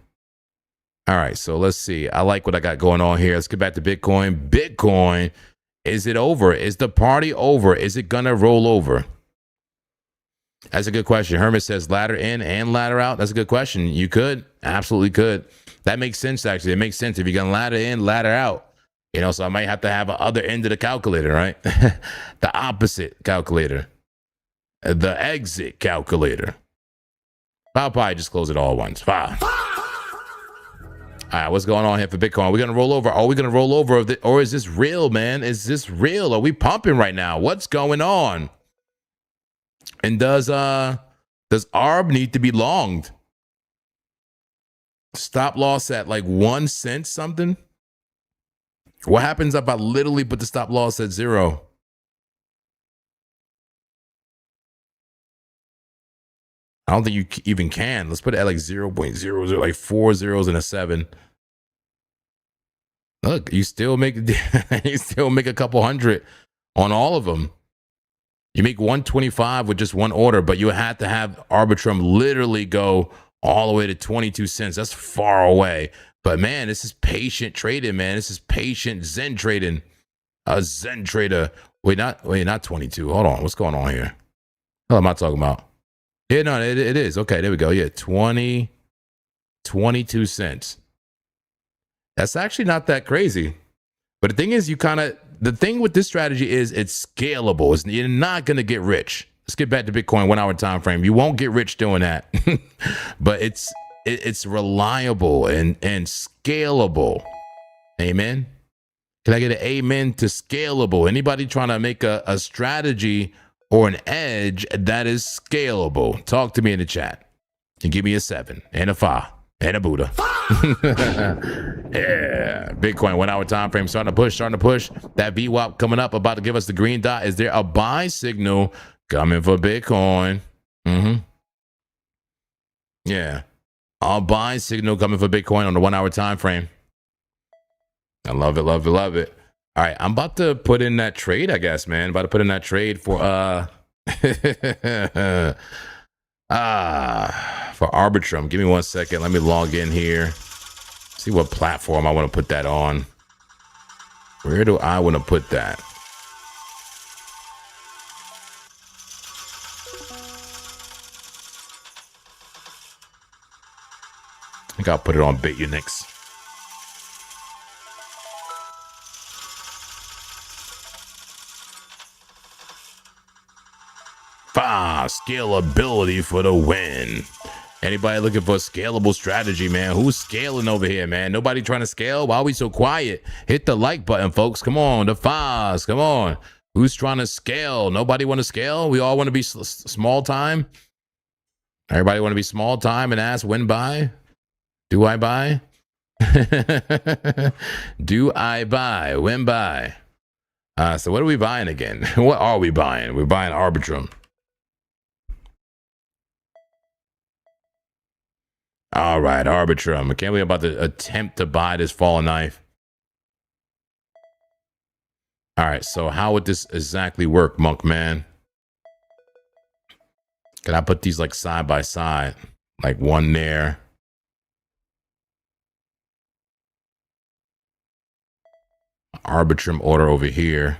All right, so let's see. I like what I got going on here. Let's get back to Bitcoin. Bitcoin, is it over? Is the party over? Is it gonna roll over? That's a good question. Hermit says ladder in and ladder out. That's a good question. You could, absolutely could. That makes sense, actually. It makes sense if you're gonna ladder in, ladder out. You know, so I might have to have a other end of the calculator, right? The opposite calculator. The exit calculator. I'll probably just close it all at once. Fine. All right, what's going on here for Bitcoin? Are we going to roll over? Are we going to roll over? Or is this real, man? Is this real? Are we pumping right now? What's going on? And does ARB need to be longed? Stop loss at like 1 cent something? What happens if I literally put the stop loss at 0? I don't think you even can. Let's put it at like 0.00, like 4 zeros and a 7. Look, you still make a couple hundred on all of them. You make 125 with just one order, but you had to have Arbitrum literally go all the way to 22 cents. That's far away. But man, this is patient trading, man. This is patient Zen trading. A Zen trader. Wait, not 22. Hold on. What's going on here? What am I talking about? Yeah, no, it is. Okay, there we go. Yeah, 22 cents. That's actually not that crazy. But the thing is, the thing with this strategy is it's scalable. You're not going to get rich. Let's get back to Bitcoin 1 hour time frame. You won't get rich doing that. But it's reliable and scalable. Amen. Can I get an amen to scalable? Anybody trying to make a strategy or an edge that is scalable? Talk to me in the chat and give me a 7 and a 5 and a Buddha. Yeah. Bitcoin 1 hour time frame starting to push. That VWAP coming up, about to give us the green dot. Is there a buy signal coming for Bitcoin? Yeah. A buy signal coming for Bitcoin on the 1 hour time frame. I love it. All right, I'm about to put in that trade, I guess, man. About to put in that trade for for Arbitrum. Give me 1 second. Let me log in here. See what platform I want to put that on. Where do I want to put that? I think I'll put it on BitUnix. Scalability for the win. Anybody looking for a scalable strategy, man? Who's scaling over here, man? Nobody trying to scale? Why are we so quiet? Hit the like button, folks. Come on, the FAS. Come on. Who's trying to scale? Nobody want to scale? We all want to be small time? Everybody want to be small time and ask when buy? Do I buy? Do I buy? When buy? So what are we buying again? What are we buying? We're buying Arbitrum. All right, Arbitrum. I can't believe I'm about to attempt to buy this fallen knife. All right, so how would this exactly work, Monk man? Can I put these like side by side? Like one there. Arbitrum order over here.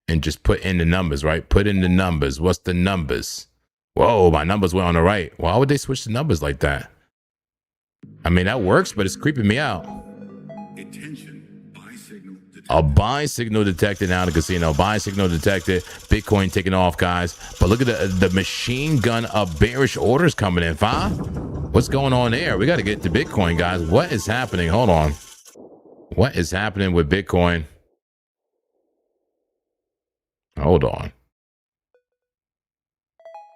And just put in the numbers, right? Put in the numbers. What's the numbers? Whoa, my numbers went on the right. Why would they switch the numbers like that? I mean, that works, but it's creeping me out. Attention, buy signal detected. A buy signal detected now in the casino. Buy signal detected. Bitcoin taking off, guys. But look at the machine gun of bearish orders coming in. What's going on there? We got to get to Bitcoin, guys. What is happening? Hold on. What is happening with Bitcoin? Hold on.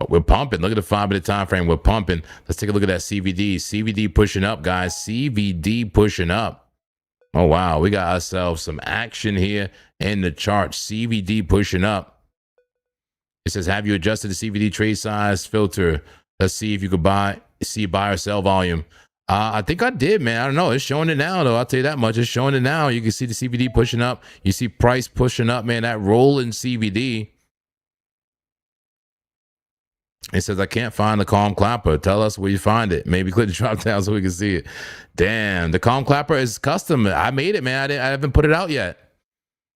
We're pumping. Look at the 5-minute time frame. We're pumping. Let's take a look at that CVD. CVD pushing up, guys. CVD pushing up. Oh, wow. We got ourselves some action here in the chart. CVD pushing up. It says, have you adjusted the CVD trade size filter? Let's see if you could see buy or sell volume. I think I did, man. I don't know. It's showing it now, though. I'll tell you that much. It's showing it now. You can see the CVD pushing up. You see price pushing up, man. That rolling CVD. It says, I can't find the calm clapper. Tell us where you find it. Maybe click the drop down so we can see it. Damn, the calm clapper is custom. I made it, man. I haven't put it out yet.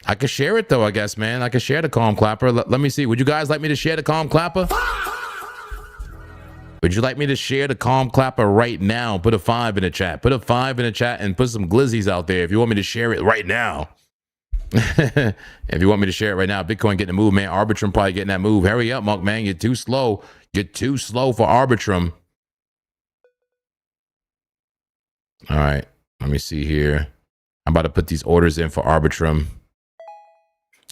I can share it, though, I guess, man. I can share the calm clapper. Let me see. Would you guys like me to share the calm clapper? Would you like me to share the calm clapper right now? Put a 5 in the chat. Put a 5 in the chat and put some glizzies out there if you want me to share it right now. If you want me to share it right now, Bitcoin getting a move, man. Arbitrum probably getting that move. Hurry up, Monk, man. You're too slow. You're too slow for Arbitrum. All right. Let me see here. I'm about to put these orders in for Arbitrum.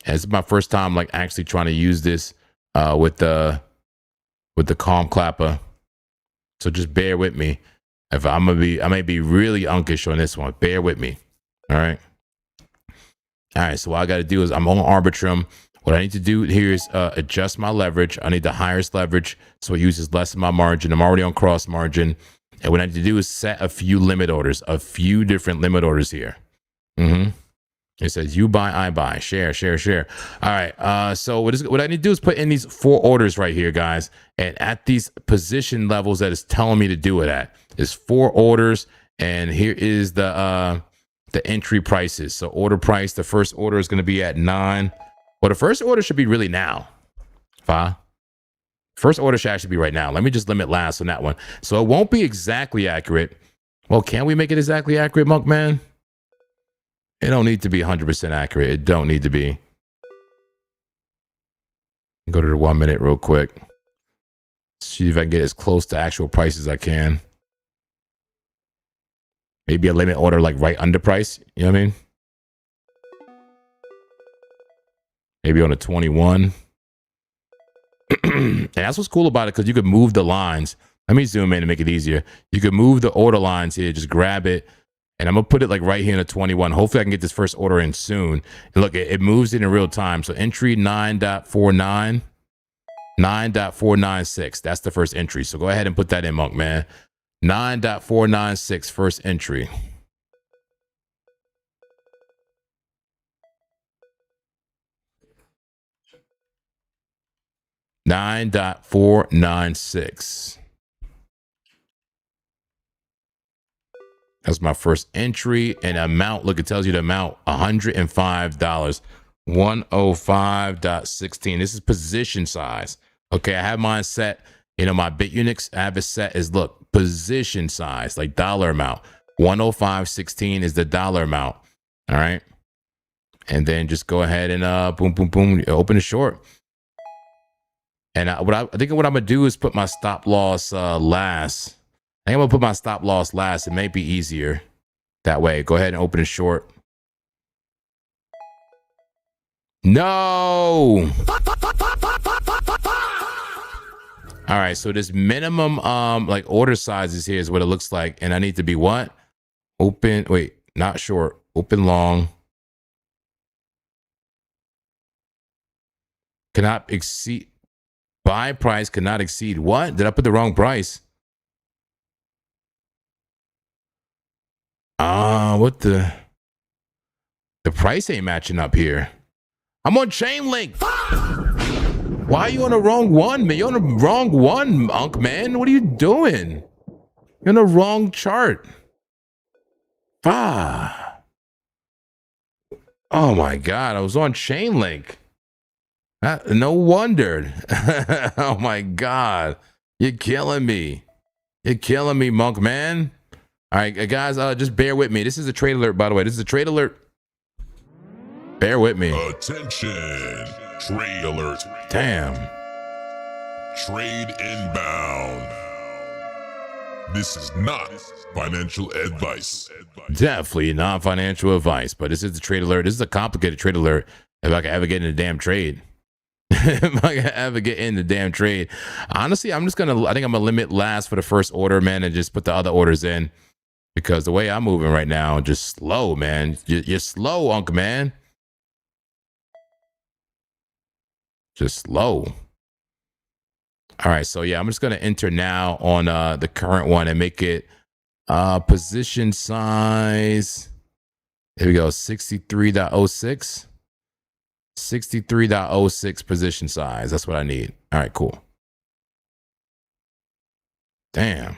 And this is my first time like actually trying to use this with the calm clapper. So just bear with me. If I may be really unkish on this one. Bear with me. All right. All right. So what I got to do is I'm on Arbitrum. What I need to do here is adjust my leverage. I need the highest leverage so it uses less of my margin. I'm already on cross margin. And what I need to do is set a few limit orders, a few different limit orders here. It says you buy, I buy, share. All right. So what I need to do is put in these 4 orders right here, guys. And at these position levels that it's telling me to do it at. There's 4 orders. And here is the entry prices. So order price, the first order is going to be at 9. Well, the first order should be really now. First order should actually be right now. Let me just limit last on that one. So it won't be exactly accurate. Well, can we make it exactly accurate, Monk man? It don't need to be 100% accurate. It don't need to be. Go to the 1 minute real quick. See if I can get as close to actual price as I can. Maybe a limit order like right under price. You know what I mean? Maybe on a 21. And that's what's cool about it because you could move the lines. Let me zoom in and make it easier. You could move the order lines here. Just grab it. And I'm going to put it like right here in a 21. Hopefully I can get this first order in soon. And look, it moves in real time. So entry 9.49, 9.496. That's the first entry. So go ahead and put that in, Monk, man. 9.496, first entry. $9.496. That's my first entry and amount. Look, it tells you the amount, $105, 105.16. This is position size. Okay, I have mine set. You know, my BitUnix, I have it set as, look, position size, like dollar amount. 105.16 is the dollar amount. All right. And then just go ahead and boom, boom, boom, open the short. And I think what I'm going to do is put my stop loss last. I think I'm going to put my stop loss last. It may be easier that way. Go ahead and open it short. No. All right. So this minimum like order sizes here is what it looks like. And I need to be what? Open. Wait, not short. Open long. Cannot exceed. Buy price cannot exceed what? Did I put the wrong price? What the price ain't matching up here. I'm on Chainlink. Why are you on the wrong one, man? You're on the wrong one, Unc, man. What are you doing? You're on the wrong chart. Ah. Oh my God, I was on Chainlink. No wonder. Oh my God. You're killing me. You're killing me, Monk, man. All right, guys, just bear with me. This is a trade alert, by the way. This is a trade alert. Bear with me. Attention. Trade alert. Damn. Trade inbound. This is not financial advice. Definitely not financial advice, but this is the trade alert. This is a complicated trade alert. If I can ever get in the damn trade. If I can ever get in the damn trade. Honestly, I think I'm gonna limit last for the first order, man, and just put the other orders in. Because the way I'm moving right now, just slow, man. You're slow, Unc, man. Just slow. All right, so yeah, I'm just gonna enter now on the current one and make it position size. Here we go, 63.06. 63.06 position size. That's what I need. All right, cool. Damn.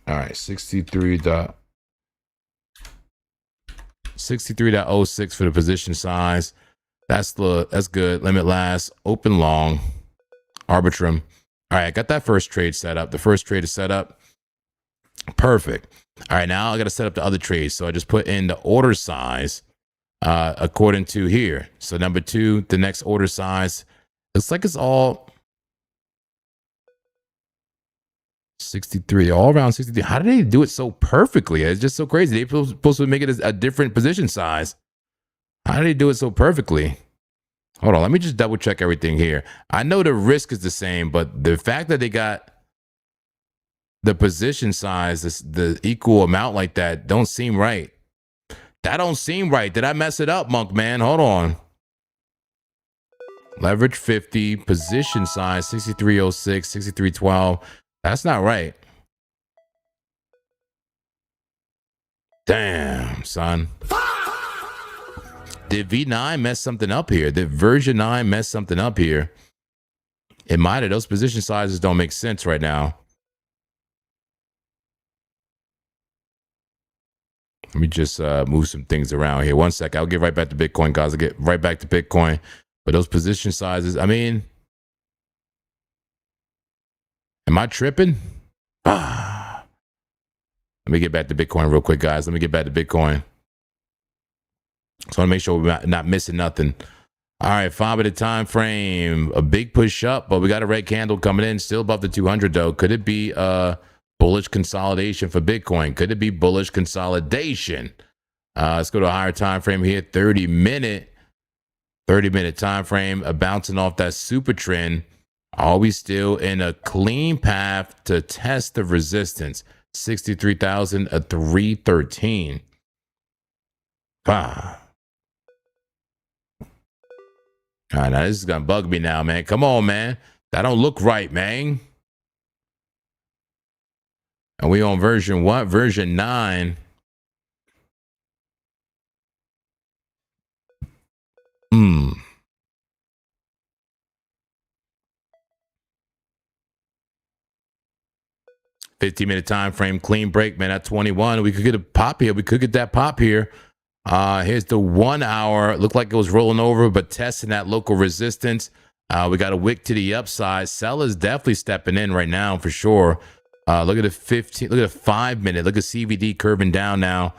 All right, 63.06 for the position size. That's good. Limit last, open long, Arbitrum. All right, I got that first trade set up. The first trade is set up. Perfect. All right, now I got to set up the other trades. So I just put in the order size according to here. So number 2, the next order size. Looks like it's all 63, all around 63. How did they do it so perfectly? It's just so crazy. They're supposed to make it a different position size. How did they do it so perfectly? Hold on, let me just double check everything here. I know the risk is the same, but the fact that they got the position size, the equal amount like that, don't seem right. That don't seem right. Did I mess it up, Monk, man? Hold on. Leverage 50, position size 6306, 6312. That's not right. Damn, son. Did V9 mess something up here? Did version 9 mess something up here? It might have. Those position sizes don't make sense right now. Let me just move some things around here. 1 second. I'll get right back to Bitcoin, guys. I'll get right back to Bitcoin. But those position sizes, I mean, am I tripping? Let me get back to Bitcoin real quick, guys. Let me get back to Bitcoin. So I want to make sure we're not missing nothing. All right, 5-minute time frame. A big push up, but we got a red candle coming in. Still above the 200, though. Could it be bullish consolidation for Bitcoin? Could it be bullish consolidation? Let's go to a higher time frame here. 30-minute time frame. Bouncing off that super trend. Are we still in a clean path to test the resistance? 63,313. Ah. All right, now this is gonna bug me now, man. Come on, man. That don't look right, man. And we on version what? Version 9. 15-minute time frame, clean break, man. At 21, we could get a pop here. We could get that pop here. Here's the 1 hour. Looked like it was rolling over, but testing that local resistance. We got a wick to the upside. Sellers definitely stepping in right now for sure. Look at the 15. Look at the 5-minute. Look at CVD curving down now.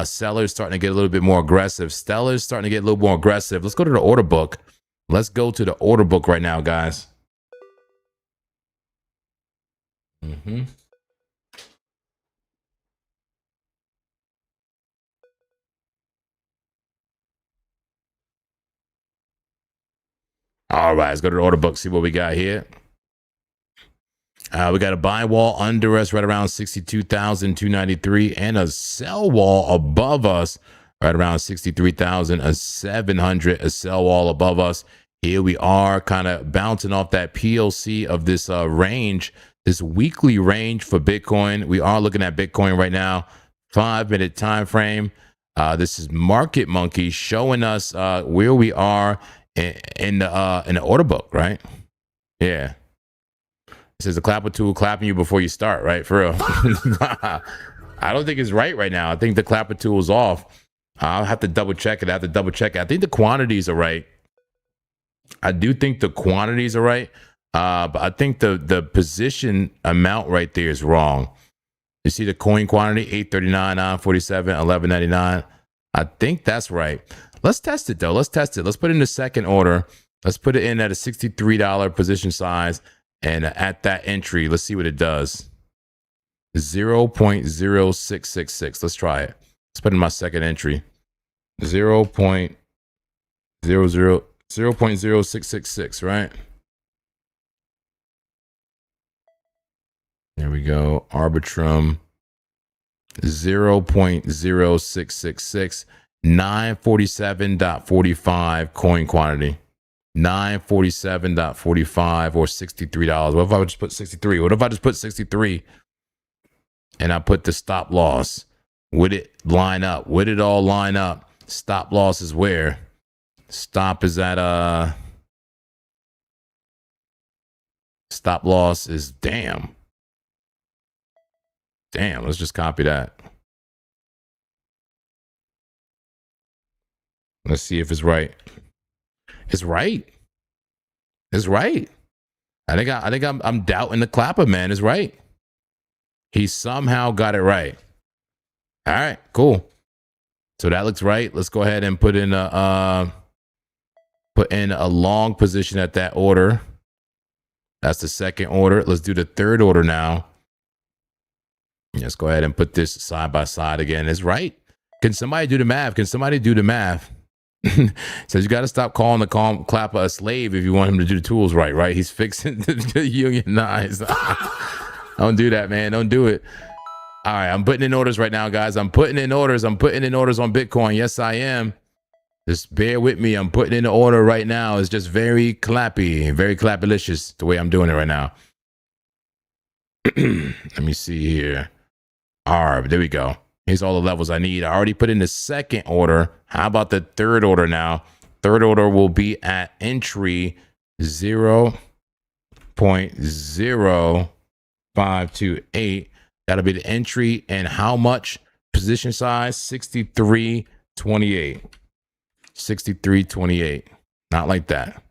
Sellers starting to get a little bit more aggressive. Stellars starting to get a little more aggressive. Let's go to the order book. Let's go to the order book right now, guys. All right, let's go to the order book, see what we got here. We got a buy wall under us right around 62,293 and a sell wall above us right around 63,700. A sell wall above us. Here we are kind of bouncing off that PLC of this range this weekly range for Bitcoin. We are looking at Bitcoin right now, 5-minute time frame. This is Market Monkey showing us where we are in the order book, right? Yeah. It says the clapper tool clapping you before you start, right? For real. I don't think it's right now. I think the clapper tool is off. I'll have to double check it. I think the quantities are right. I do think the quantities are right. But I think the position amount right there is wrong. You see the coin quantity, 839, 947, 1199. I think that's right. Let's test it though. Let's test it. Let's put it in the second order. Let's put it in at a $63 position size. And at that entry, let's see what it does. 0.0666. Let's try it. Let's put in my second entry. 0.0666, right? There we go. Arbitrum 0.0666, 947.45 coin quantity. 947.45 or $63. What if I would just put 63? What if I just put 63 and I put the stop loss? Would it line up? Would it all line up? Stop loss is where? Stop is at stop loss is damn. Let's just copy that. Let's see if it's right. It's right. It's right. I think I'm doubting the clapper, man. It's right. He somehow got it right. All right, cool. So that looks right. Let's go ahead and put in a long position at that order. That's the second order. Let's do the third order now. Let's go ahead and put this side by side again. It's right. Can somebody do the math? Says you got to stop calling the clapper a slave if you want him to do the tools right? He's fixing to unionize. Don't do that, man. Don't do it. All right, I'm putting in orders right now, guys. I'm putting in orders on Bitcoin. Yes, I am. Just bear with me. I'm putting in the order right now. It's just very clappy, very clappalicious the way I'm doing it right now. Let me see here. ARB, there we go. Here's all the levels I need. I already put in the second order. How about the third order now? Third order will be at entry 0.0528. That'll be the entry. And how much position size? 63.28. 63.28. Not like that.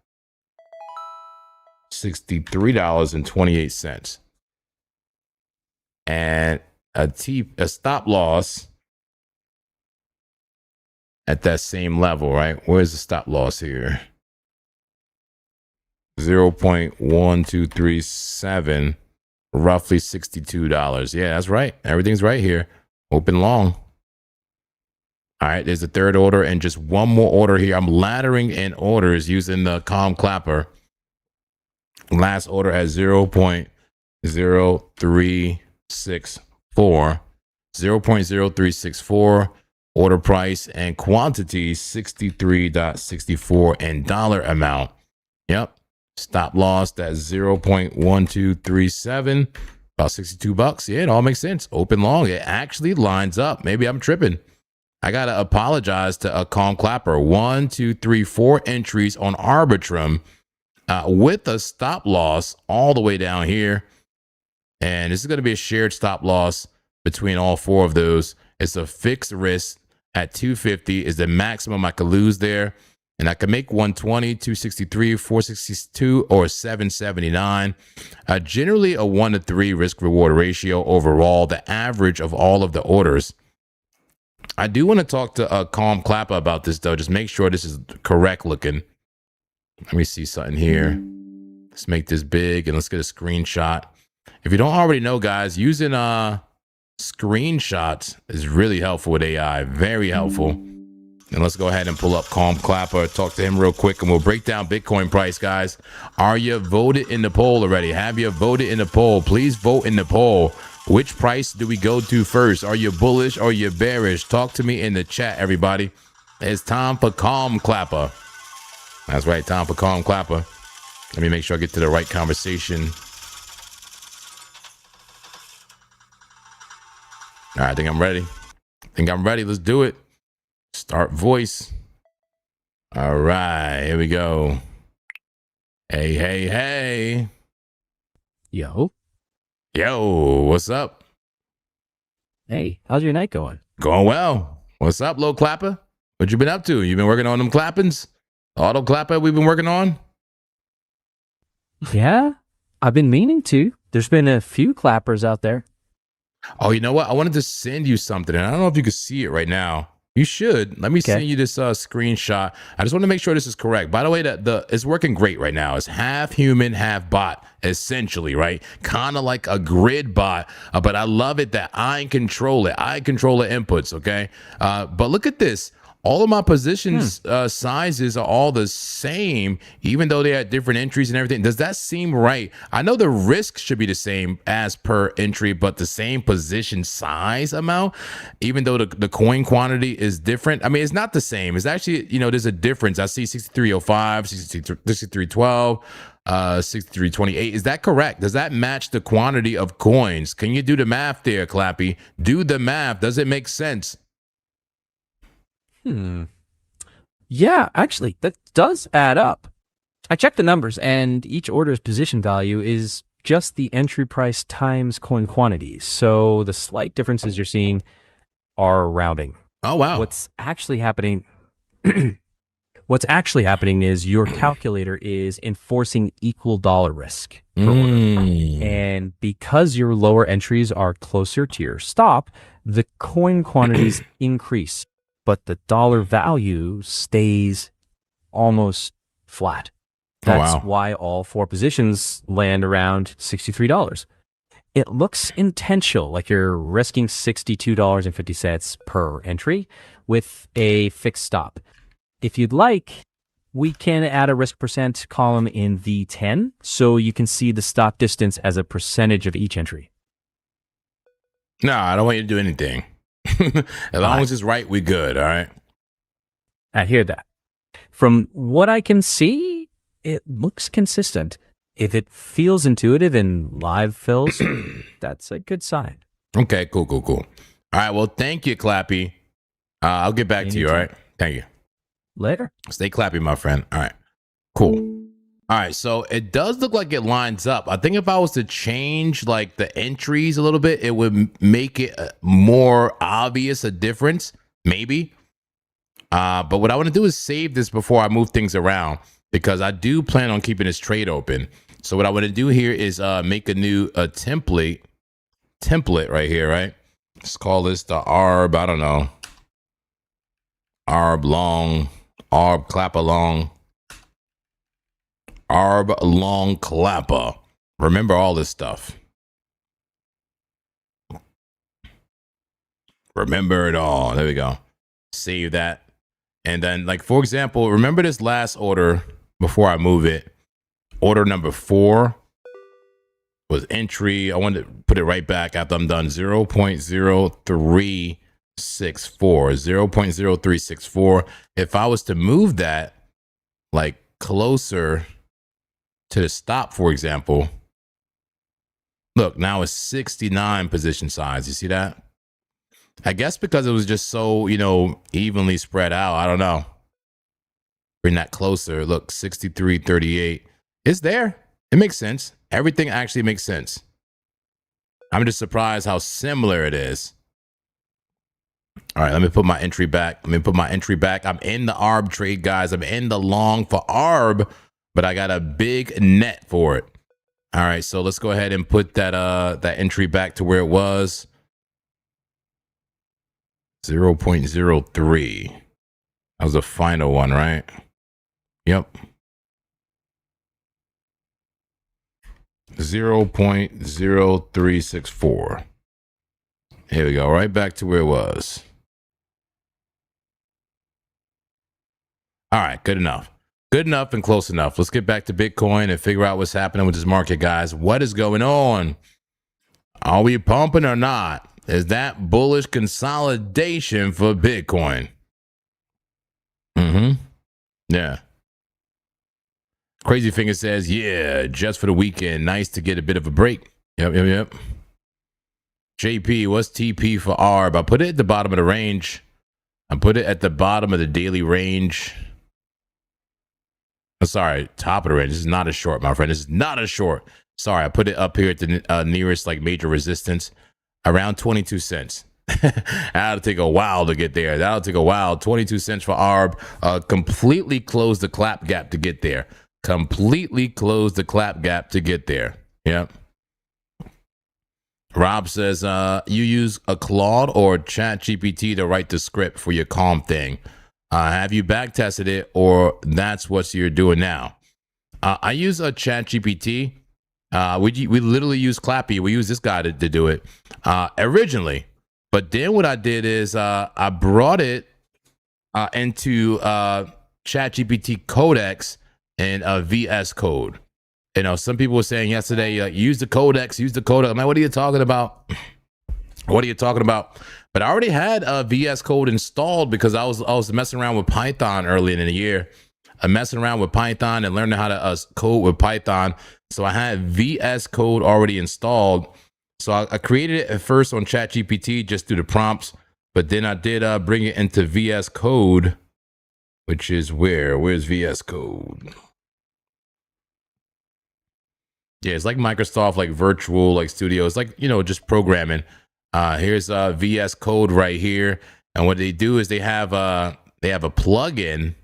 $63.28. And a stop loss at that same level, right? Where's the stop loss here? 0.1237, roughly $62. Yeah, that's right. Everything's right here. Open long. All right, there's a third order and just one more order here. I'm laddering in orders using the calm clapper. Last order has 0.0364 order price and quantity 63.64 and dollar amount. Yep. Stop loss that's 0.1237, about $62. Yeah, it all makes sense. Open long. It actually lines up. Maybe I'm tripping. I gotta apologize to a calm clapper. 1, 2, 3, 4 entries on Arbitrum with a stop loss all the way down here. And this is going to be a shared stop loss between all four of those. It's a fixed risk at 250 is the maximum I could lose there. And I can make 120, 263, 462, or 779. Generally a 1 to 3 risk reward ratio overall, the average of all of the orders. I do want to talk to a calm clapper about this though. Just make sure this is correct looking. Let me see something here. Let's make this big and let's get a screenshot. If you don't already know, guys, using screenshots is really helpful with AI. Very helpful. And let's go ahead and pull up Calm Clapper, talk to him real quick, and we'll break down Bitcoin price, guys. Are you voted in the poll already? Have you voted in the poll? Please vote in the poll. Which price do we go to first? Are you bullish or are you bearish? Talk to me in the chat, everybody. It's time for Calm Clapper. That's right, time for Calm Clapper. Let me make sure I get to the right conversation. All right, I think I'm ready. Let's do it. Start voice. All right, here we go. Hey. Yo. Yo, what's up? Hey, how's your night going? Going well. What's up, Low Clapper? What you been up to? You been working on them clappings? Auto clapper we've been working on? Yeah, I've been meaning to. There's been a few clappers out there. Oh, you know what? I wanted to send you something, and I don't know if you can see it right now. You should. Let me send you this screenshot. I just want to make sure this is correct. By the way, it's working great right now. It's half human, half bot, essentially, right? Kind of like a grid bot, but I love it that I control it. I control the inputs, okay? But look at this. All of my positions sizes are all the same, even though they had different entries and everything. Does that seem right? I know the risk should be the same as per entry, but the same position size amount, even though the coin quantity is different. I mean, it's not the same. It's actually, there's a difference. I see 6305, 6312, 6328. Is that correct? Does that match the quantity of coins? Can you do the math there, Clappy? Do the math. Does it make sense? Yeah, actually, that does add up. I checked the numbers, and each order's position value is just the entry price times coin quantity. So the slight differences you're seeing are rounding. Oh, wow. What's actually happening is your calculator is enforcing equal dollar risk per order. And because your lower entries are closer to your stop, the coin quantities increase, but the dollar value stays almost flat. That's why all four positions land around $63. It looks intentional, like you're risking $62.50 per entry with a fixed stop. If you'd like, we can add a risk percent column in V10 so you can see the stop distance as a percentage of each entry. No, I don't want you to do anything. As long as it's right, we good, all right? I hear that. From what I can see, it looks consistent. If it feels intuitive and live fills, that's a good sign. Okay, cool. All right, well, thank you, Clappy. I'll get back to you, all right? Thank you. Later. Stay Clappy, my friend. All right, cool. All right, so it does look like it lines up. I think if I was to change like the entries a little bit, it would make it more obvious a difference, maybe. But what I want to do is save this before I move things around because I do plan on keeping this trade open. So what I want to do here is make a new template right here, right? Let's call this the ARB, I don't know. ARB clap along. ARB long clapper. Remember all this stuff. Remember it all. There we go. Save that. And then, like, for example, remember this last order before I move it. Order number 4 was entry. I want to put it right back after I'm done. 0.0364. 0.0364. If I was to move that, like, closer to the stop, for example, look, now it's 69 position size. You see that? I guess because it was just so, evenly spread out. I don't know. Bring that closer. Look, 63.38. It's there. It makes sense. Everything actually makes sense. I'm just surprised how similar it is. All right, let me put my entry back. I'm in the ARB trade, guys. I'm in the long for ARB, but I got a big net for it. All right, so let's go ahead and put that entry back to where it was. 0.03. That was the final one, right? Yep. 0.0364. Here we go, right back to where it was. All right, good enough. Good enough and close enough. Let's get back to Bitcoin and figure out what's happening with this market, guys. What is going on? Are we pumping or not? Is that bullish consolidation for Bitcoin? Yeah. Crazy Finger says, yeah, just for the weekend. Nice to get a bit of a break. Yep. JP, what's TP for ARB? I put it at the bottom of the range. I put it at the bottom of the daily range. I'm sorry, top of the range. This is not a short, my friend. This is not a short. Sorry, I put it up here at the nearest like major resistance, around 22 cents. That'll take a while to get there. That'll take a while. 22 cents for ARB. Completely close the clap gap to get there. Completely close the clap gap to get there. Yep. Rob says, you use a Claude or Chat GPT to write the script for your Calm thing. Have you back tested it, or that's what you're doing now? I use a Chat GPT. We literally use Clappy. We use this guy to do it originally. But then what I did is I brought it into ChatGPT Codex and VS Code. You know, some people were saying yesterday, use the Codex, use the Codex. I'm like, what are you talking about? What are you talking about? But I already had VS Code installed because I was messing around with Python earlier in the year. I'm messing around with Python and learning how to code with Python. So I had VS Code already installed. So I created it at first on ChatGPT just through the prompts, but then I did bring it into VS Code, which is where's VS Code? Yeah, it's like Microsoft, like virtual, like studio. It's like, you know, just programming. Here's VS Code right here. And what they do is they have a plugin,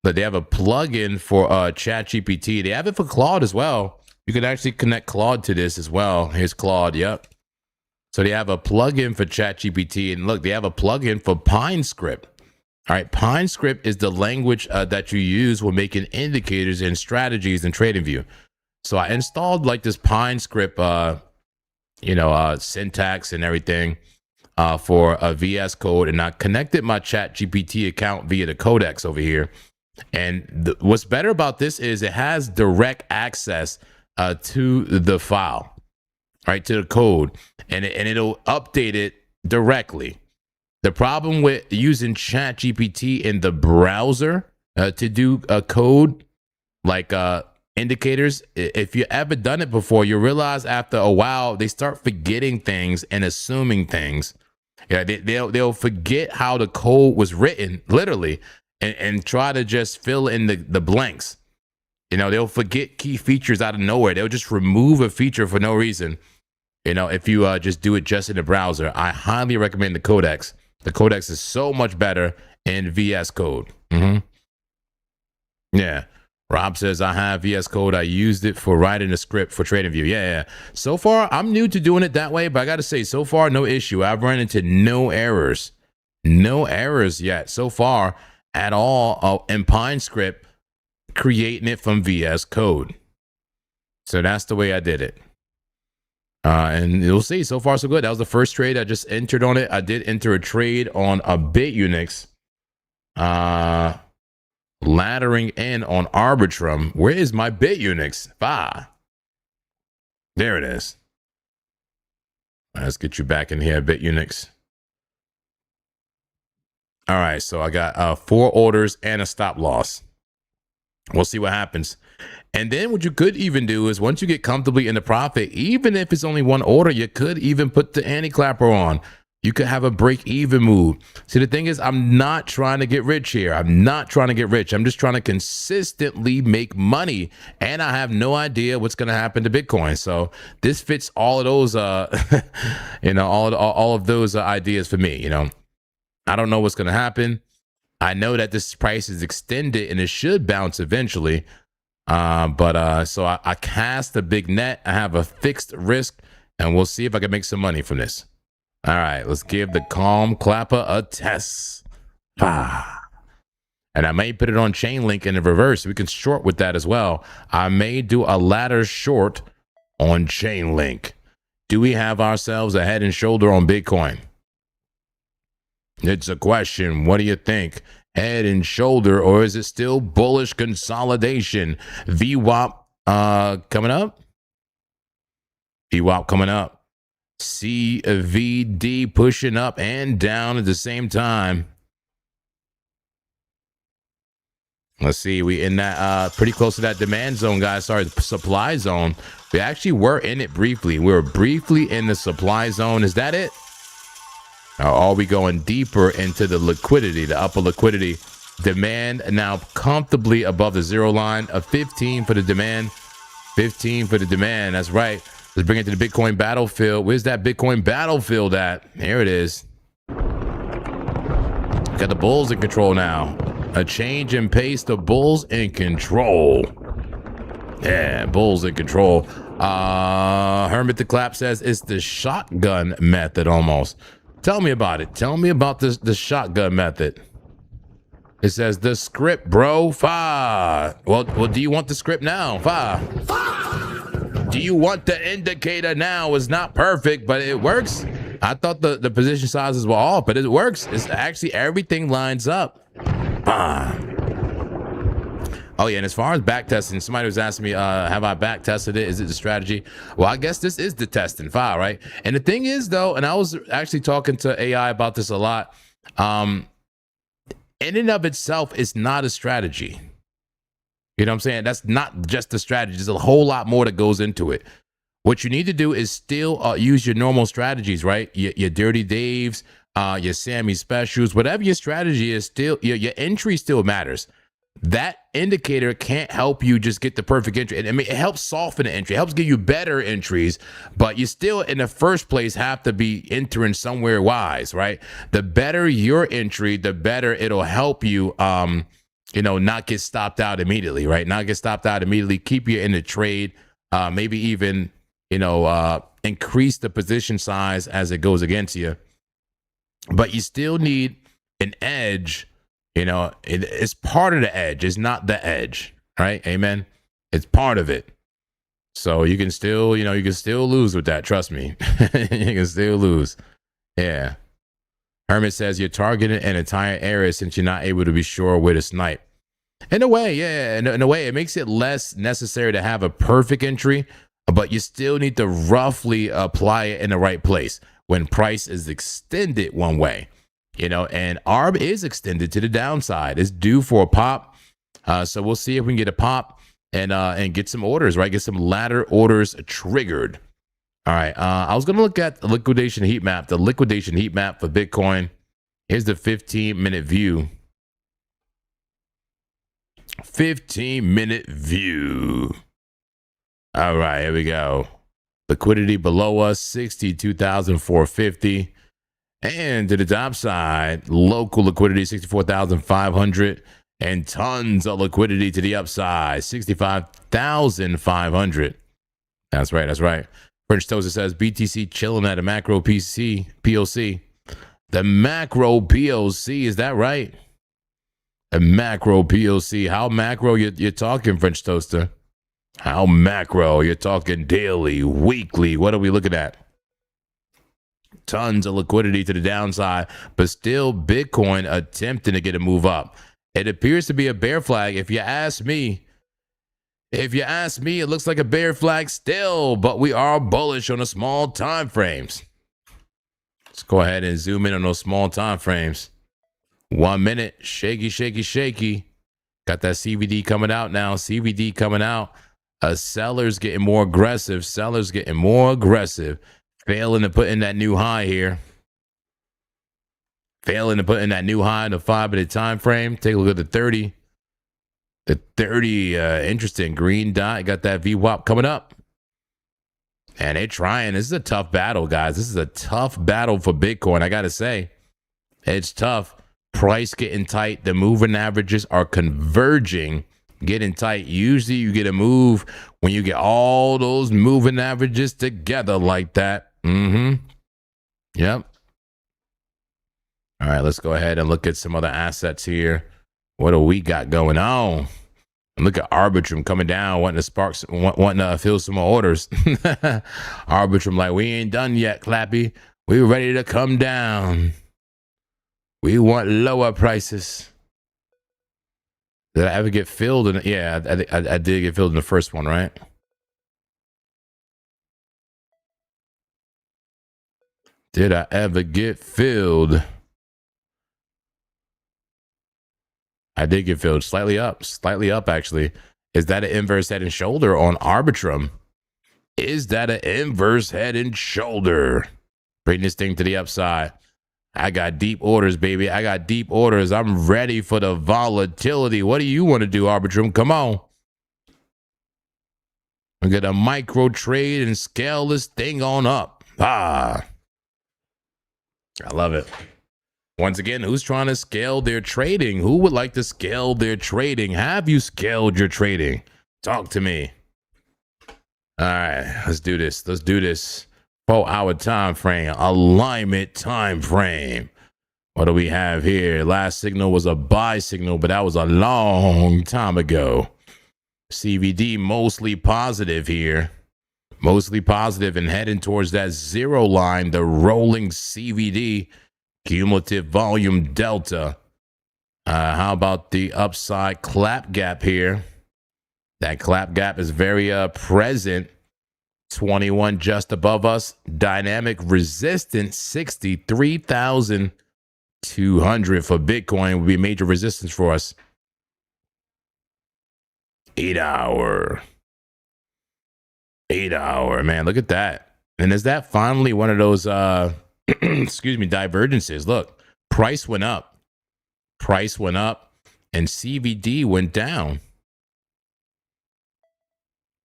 but they have a plugin for ChatGPT. They have it for Claude as well. You can actually connect Claude to this as well. Here's Claude. Yep. So they have a plugin for ChatGPT, and look, they have a plugin for PineScript. All right, PineScript is the language that you use when making indicators and strategies in TradingView. So I installed like this PineScript, syntax and everything for a VS Code, and I connected my ChatGPT account via the Codex over here. And what's better about this is it has direct access to the file, right, to the code, and it'll update it directly. The problem with using ChatGPT in the browser to do a code like indicators, if you ever done it before, you realize after a while they start forgetting things and assuming things. Yeah, they'll forget how the code was written, literally, and try to just fill in the blanks. You know, they'll forget key features out of nowhere. They'll just remove a feature for no reason. You know, if you just do it just in the browser, I highly recommend the Codex. The Codex is so much better in VS Code. Yeah. Rob says, I have VS Code. I used it for writing a script for TradingView. Yeah. So far, I'm new to doing it that way, but I got to say, so far, no issue. I've run into no errors. No errors yet so far at all in PineScript, creating it from VS Code. So that's the way I did it. And you'll see, so far so good. That was the first trade I just entered on it. I did enter a trade on a BitUnix, laddering in on Arbitrum. Where is my BitUnix? There it is. Let's get you back in here, BitUnix. All right, so I got 4 orders and a stop loss. We'll see what happens. And then what you could even do is once you get comfortably in the profit, even if it's only 1 order, you could even put the anti-clapper on. You could have a break-even move. See, the thing is, I'm not trying to get rich here. I'm not trying to get rich. I'm just trying to consistently make money. And I have no idea what's going to happen to Bitcoin. So this fits all of those, all of those ideas for me. You know, I don't know what's going to happen. I know that this price is extended and it should bounce eventually. So I cast a big net. I have a fixed risk, and we'll see if I can make some money from this. All right, let's give the Calm Clapper a test. And I may put it on Chainlink in the reverse. We can short with that as well. I may do a ladder short on Chainlink. Do we have ourselves a head and shoulder on Bitcoin? It's a question. What do you think? Head and shoulder, or is it still bullish consolidation? VWAP coming up. VWAP coming up. CVD pushing up and down at the same time. Let's see. We in that pretty close to that demand zone, guys. Sorry, the supply zone. We actually were in it briefly. We were briefly in the supply zone. Is that it? Or are we going deeper into the liquidity, the upper liquidity? Demand now comfortably above the zero line of 15 for the demand. 15 for the demand. That's right. Let's bring it to the Bitcoin battlefield. Where's that Bitcoin battlefield at? Here it is. Got the bulls in control now. A change in pace. The bulls in control. Yeah, bulls in control. Hermit the Clap says it's the shotgun method almost. Tell me about it. Tell me about the shotgun method. It says the script, bro. Fa. Well, do you want the script now? Fa. Do you want the indicator now? It's not perfect, but it works. I thought the position sizes were off, but it works. It's actually everything lines up. Oh yeah, and as far as back testing, somebody was asking me, have I back tested it? Is it the strategy? Well, I guess this is the testing file, right? And the thing is though, and I was actually talking to AI about this a lot, in and of itself, it's not a strategy. You know what I'm saying? That's not just a strategy. There's a whole lot more that goes into it. What you need to do is still use your normal strategies, right? Your Dirty Daves, your Sammy Specials, whatever your strategy is, still your entry still matters. That indicator can't help you just get the perfect entry. I mean, it helps soften the entry. It helps give you better entries, but you still, in the first place, have to be entering somewhere wise, right? The better your entry, the better it'll help you, not get stopped out immediately, right? Not get stopped out immediately. Keep you in the trade. Maybe even, increase the position size as it goes against you. But you still need an edge. It's part of the edge. It's not the edge, right? Amen. It's part of it. So you can still, you can still lose with that. Trust me. You can still lose. Yeah. Hermit says you're targeting an entire area since you're not able to be sure where to snipe. In a way, yeah. In a way, it makes it less necessary to have a perfect entry, but you still need to roughly apply it in the right place when price is extended one way. And ARB is extended to the downside. It's due for a pop. So we'll see if we can get a pop and get some orders, right? Get some ladder orders triggered. All right. I was going to look at the liquidation heat map, for Bitcoin. Here's the 15-minute view. 15-minute view. All right. Here we go. Liquidity below us, 62,450. And to the top side, local liquidity, 64,500, and tons of liquidity to the upside, 65,500. That's right. French Toaster says BTC chilling at a macro POC. The macro POC, is that right? A macro POC. How macro you're talking, French Toaster? How macro? You're talking daily, weekly. What are we looking at? Tons of liquidity to the downside, but still Bitcoin attempting to get a move up. It appears to be a bear flag. If you ask me, it looks like a bear flag still, but we are bullish on the small time frames. Let's go ahead and zoom in on those small time frames. 1 minute, shaky. Got that CVD coming out now. CVD coming out. Sellers getting more aggressive. Failing to put in that new high here. Failing to put in that new high in the 5-minute time frame. Take a look at the 30. The 30, interesting. Green dot. Got that VWAP coming up. And they're trying. This is a tough battle, guys. This is a tough battle for Bitcoin. I got to say, it's tough. Price getting tight. The moving averages are converging. Getting tight. Usually you get a move when you get all those moving averages together like that. Yep. All right, let's go ahead and look at some other assets here. What do we got going on? And look at Arbitrum coming down, wanting to fill some more orders. Arbitrum like, we ain't done yet, Clappy. We ready to come down. We want lower prices. Did I ever get filled? Yeah, I did get filled in the first one, right? Did I ever get filled? I did get filled slightly up actually. Is that an inverse head and shoulder on Arbitrum? Is that an inverse head and shoulder? Bring this thing to the upside. I got deep orders, baby. I got deep orders. I'm ready for the volatility. What do you want to do, Arbitrum? Come on. We get a micro trade and scale this thing on up. I love it. Once again, who's trying to scale their trading? Who would like to scale their trading? Have you scaled your trading? Talk to me. All right, let's do this. Let's do this. 4-hour time frame, alignment time frame. What do we have here? Last signal was a buy signal, but that was a long time ago. CVD mostly positive here. Mostly positive and heading towards that zero line, the rolling CVD. Cumulative volume delta. How about the upside clap gap here? That clap gap is very present. 21 just above us. Dynamic resistance 63,200 for Bitcoin would be major resistance for us. 8 hour. 8 hour, man. Look at that. And is that finally one of those excuse me, divergences? Look, price went up. Price went up and CVD went down.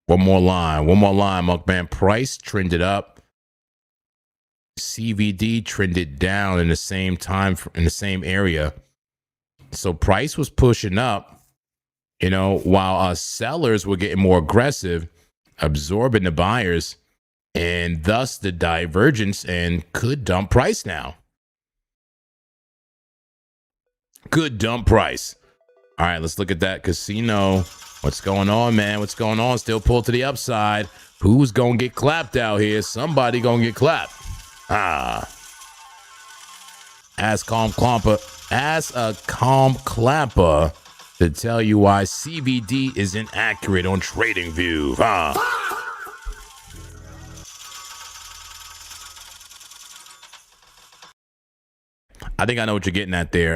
One more line, Muckman. Price trended up. CVD trended down in the same time, in the same area. So price was pushing up, you know, while sellers were getting more aggressive, absorbing the buyers, and thus the divergence, and could dump price now. Good dump price. All right, let's look at that casino. What's going on, man? What's going on? Still pulled to the upside. Who's going to get clapped out here? Somebody going to get clapped. Ask a calm clapper to tell you why CVD is inaccurate on TradingView. I think I know what you're getting at there.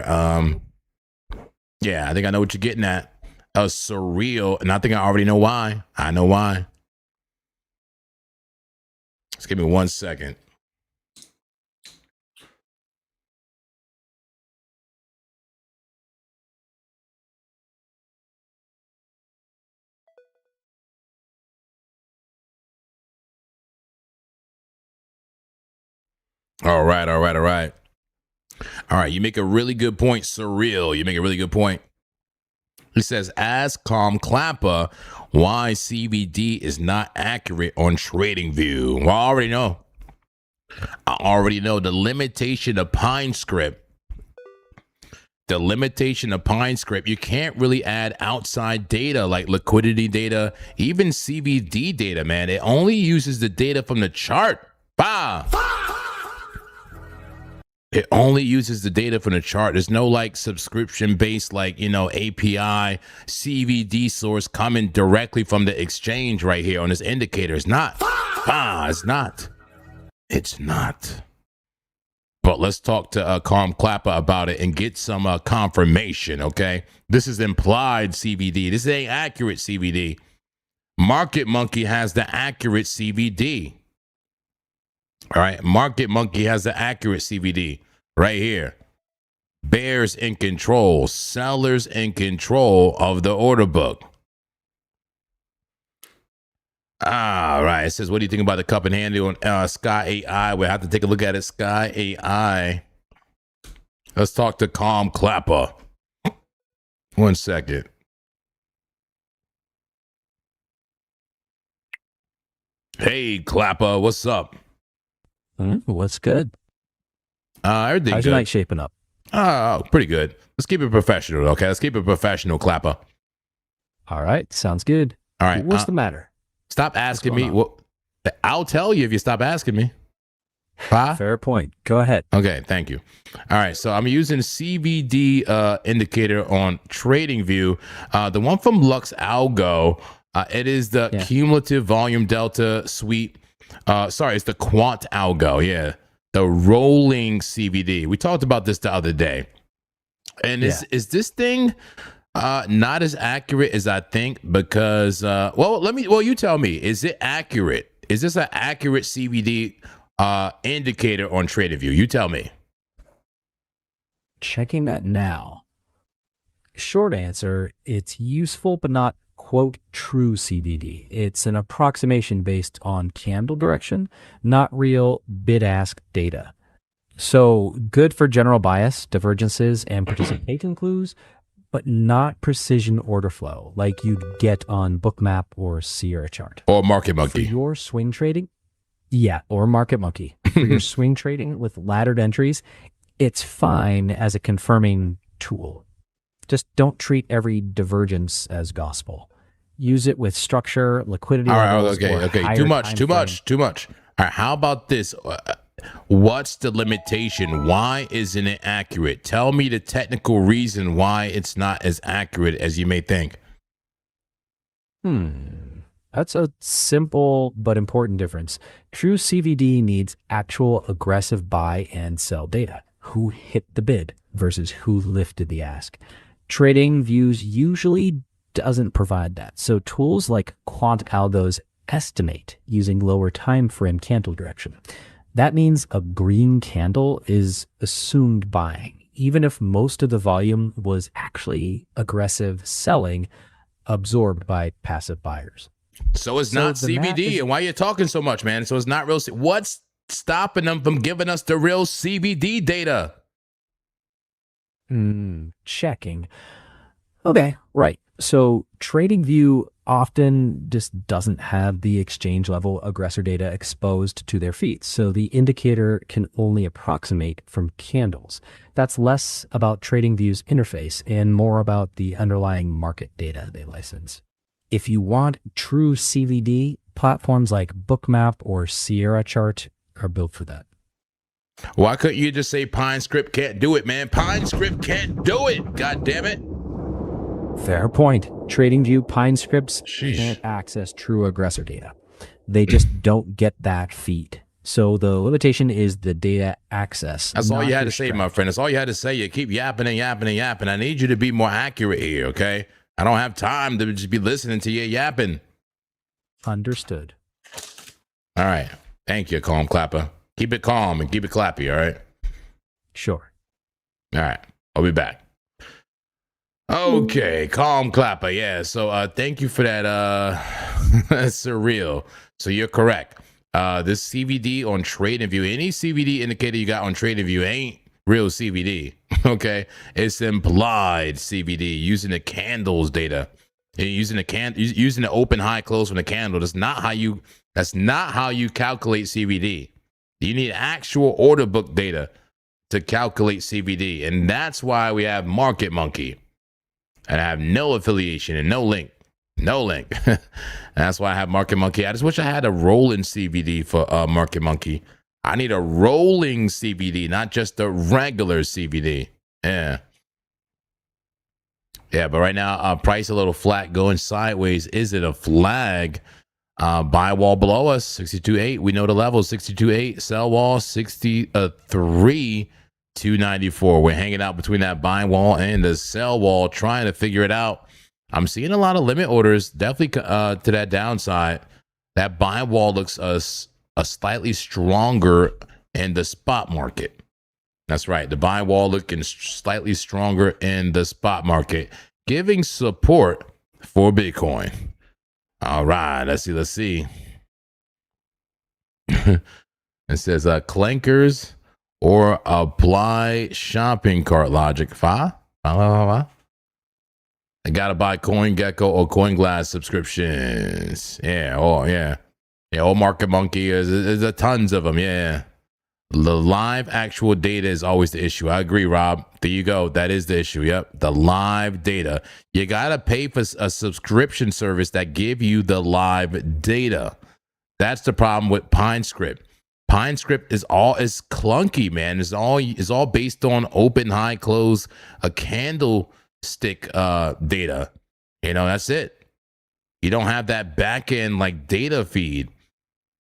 Yeah, I think I know what you're getting at. A surreal, and I think I already know why. I know why. Just give me 1 second. All right. All right, you make a really good point, surreal. You make a really good point. He says, ask Calm Clapper why CVD is not accurate on TradingView. Well, I already know the limitation of Pine Script. The limitation of Pine Script, you can't really add outside data like liquidity data, even CVD data, man. It only uses the data from the chart. It only uses the data from the chart. There's no like subscription based, like, you know, API, CVD source coming directly from the exchange right here on this indicator. It's not. It's not. It's not. But let's talk to Calm Clapper about it and get some confirmation, okay? This is implied CVD. This ain't accurate CVD. Market Monkey has the accurate CVD. All right, Market Monkey has the accurate CVD right here. Bears in control, sellers in control of the order book. All right, it says, what do you think about the cup and handle on Sky AI? We'll have to take a look at it. Sky AI. Let's talk to Calm Clapper. 1 second. Hey, Clapper, what's up? What's good? Everything How's good. your night shaping up? Oh, pretty good. Let's keep it professional, okay? Let's keep it professional, Clapper. All right, sounds good. All right. What's the matter? Stop asking me. What? I'll tell you if you stop asking me. Fair point. Go ahead. Okay, thank you. All right, so I'm using CVD indicator on TradingView. The one from Lux Algo, it is the cumulative volume delta suite. Sorry, it's the quant algo. Yeah, the rolling CVD. We talked about this the other day. And is this thing not as accurate as I think? Because you tell me, is it accurate? Is this an accurate CBD indicator on TradingView? You tell me. Checking that now. Short answer, it's useful but not, quote, true CBD. It's an approximation based on candle direction, not real bid-ask data. So good for general bias, divergences, and participation clues, but not precision order flow like you'd get on Bookmap or Sierra Chart. Or Market For Monkey. your swing trading, or Market Monkey. For your swing trading with laddered entries, it's fine as a confirming tool. Just don't treat every divergence as gospel. Use it with structure, liquidity. All right, levels, okay. Too much. All right, how about this? What's the limitation? Why isn't it accurate? Tell me the technical reason why it's not as accurate as you may think. That's a simple but important difference. True CVD needs actual aggressive buy and sell data. Who hit the bid versus who lifted the ask. TradingViews usually doesn't provide that. So tools like quant algos estimate using lower time frame candle direction. That means a green candle is assumed buying, even if most of the volume was actually aggressive selling absorbed by passive buyers. So it's not CBD, and why are you talking so much, man? So it's not real. What's stopping them from giving us the real CBD data? Checking. Okay, right. So TradingView often just doesn't have the exchange level aggressor data exposed to their feeds. So the indicator can only approximate from candles. That's less about TradingView's interface and more about the underlying market data they license. If you want true CVD, platforms like Bookmap or Sierra Chart are built for that. Why couldn't you just say PineScript can't do it, man? PineScript can't do it. God damn it. Fair point. TradingView PineScripts can't access true aggressor data. They just don't get that feed. So the limitation is the data access. That's all you had to say, my friend. That's all you had to say. You keep yapping and yapping and yapping. I need you to be more accurate here, okay? I don't have time to just be listening to you yapping. Understood. All right. Thank you, Calm Clapper. Keep it calm and keep it clappy, all right? Sure. All right. I'll be back. Okay, Calm Clapper. Yeah, so thank you for that. That's surreal. So you're correct. This CVD on TradingView, any CVD indicator you got on TradingView ain't real CVD, okay? It's implied CVD using the candles data. Using the open, high, close from the candle. That's not how you calculate CVD. You need actual order book data to calculate CVD. And that's why we have Market Monkey. And I have no affiliation and no link. No link. And that's why I have Market Monkey. I just wish I had a rolling CVD for Market Monkey. I need a rolling CVD, not just a regular CVD. Yeah. Yeah, but right now, price a little flat, going sideways. Is it a flag? Buy wall below us, 62.8. We know the level, 62.8. Sell wall, 63.294. We're hanging out between that buy wall and the sell wall, trying to figure it out. I'm seeing a lot of limit orders, definitely to that downside. That buy wall looks a slightly stronger in the spot market. That's right. The buy wall looking slightly stronger in the spot market, giving support for Bitcoin. All right. Let's see. It says clankers or apply shopping cart logic. I got to buy CoinGecko or CoinGlass subscriptions. Yeah. Oh, yeah. Yeah. Old Market Monkey. There's a tons of them. Yeah. The live actual data is always the issue. I agree, Rob. There you go. That is the issue. Yep. The live data. You got to pay for a subscription service that give you the live data. That's the problem with PineScript. PineScript is clunky, man. It's all based on open, high, close, a candlestick data. You know, that's it. You don't have that back end like data feed.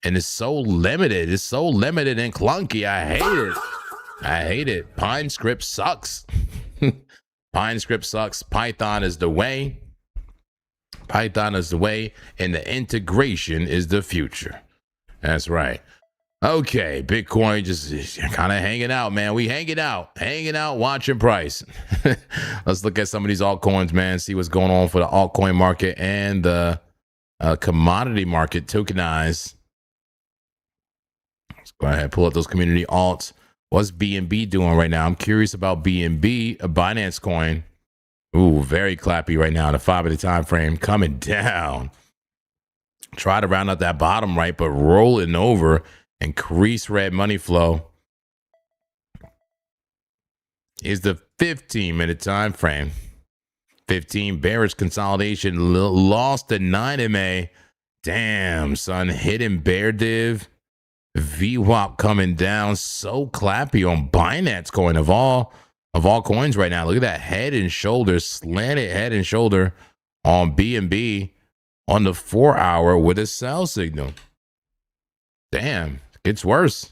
And it's so limited. It's so limited and clunky. I hate it. PineScript sucks. Pine script sucks. Python is the way. Python is the way, and the integration is the future. That's right. Okay, Bitcoin just kind of hanging out, man. We hanging out, watching price. Let's look at some of these altcoins, man. See what's going on for the altcoin market and the commodity market, tokenized. Let's go ahead, pull up those community alts. What's BNB doing right now? I'm curious about BNB, a Binance coin. Ooh, very clappy right now. The 5-minute time frame coming down. Try to round out that bottom right, but rolling over. Increase red money flow. Is the 15-minute time frame. 15 bearish consolidation. Lost the 9 MA. Damn, son. Hidden bear div. VWAP coming down. So clappy on Binance coin of all coins right now. Look at that head and shoulder, slanted head and shoulder on BNB on the 4-hour with a sell signal. Damn, gets worse.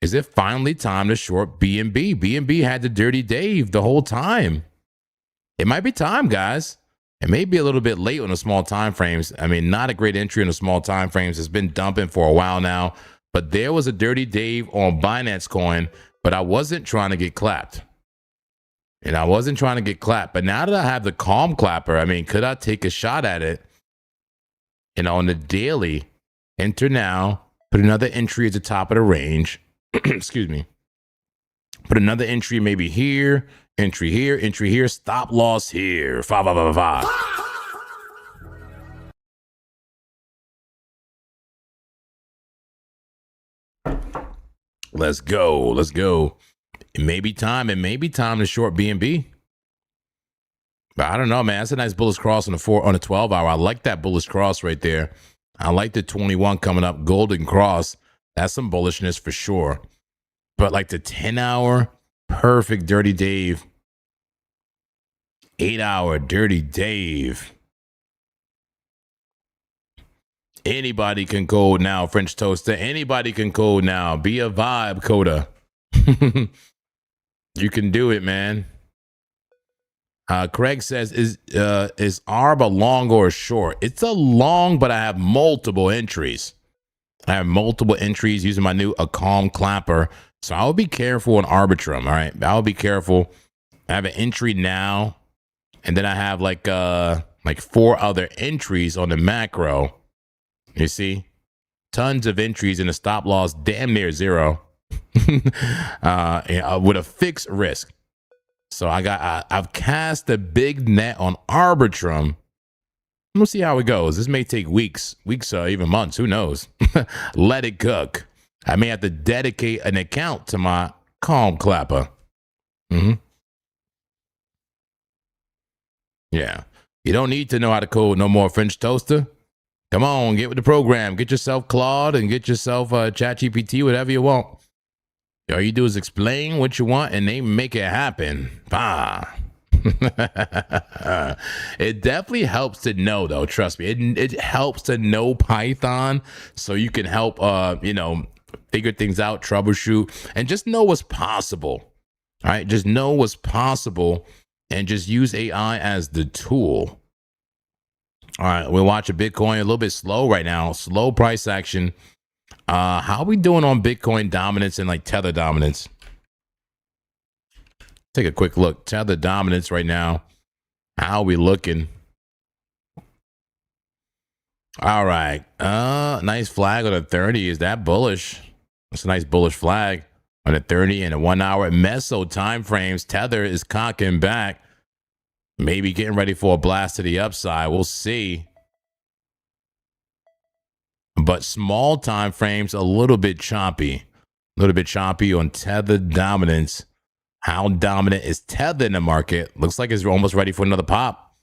Is it finally time to short BNB? BNB had the dirty Dave the whole time. It might be time, guys. It may be a little bit late on the small time frames. I mean, not a great entry in the small time frames. It's been dumping for a while now. But there was a dirty Dave on Binance coin, but I wasn't trying to get clapped. And I wasn't trying to get clapped. But now that I have the calm clapper, I mean, could I take a shot at it? You know, on the daily, enter now, put another entry at the top of the range. Excuse me. Put another entry maybe here, entry here, stop loss here. 5, 5, 5, 5. Let's go. Let's go. It may be time to short BNB. But I don't know, man. That's a nice bullish cross on the 12 hour. I like that bullish cross right there. I like the 21 coming up, golden cross. That's some bullishness for sure. But like the 10 hour, perfect dirty Dave. 8 hour dirty Dave. Anybody can code now, French Toaster. Anybody can code now. Be a vibe coder. You can do it, man. Craig says, is ARB a long or a short? It's a long, but I have multiple entries. I have multiple entries using my new calm clapper. So I will be careful on Arbitrum. All right. I will be careful. I have an entry now. And then I have like 4 other entries on the macro. You see? Tons of entries in the stop loss, damn near 0. With a fixed risk. So I've cast a big net on Arbitrum. We'll see how it goes. This may take weeks, even months. Who knows? Let it cook. I may have to dedicate an account to my calm clapper. Yeah. You don't need to know how to code no more, French Toaster. Come on, get with the program. Get yourself Claude and get yourself ChatGPT, whatever you want. All you do is explain what you want and they make it happen. Bah. It definitely helps to know, though. Trust me. It helps to know Python so you can help, figure things out, troubleshoot, and just know what's possible. All right. Just know what's possible and just use AI as the tool. All right. We're watching Bitcoin a little bit slow right now. Slow price action. How are we doing on Bitcoin dominance and like Tether dominance? Take a quick look. Tether dominance right now. How are we looking? All right. Nice flag on the 30. Is that bullish? That's a nice bullish flag on the 30 and a 1 hour meso time frames. Tether is cocking back. Maybe getting ready for a blast to the upside. We'll see. But small time frames, a little bit choppy. A little bit choppy on Tether dominance. How dominant is Tether in the market? Looks like it's almost ready for another pop.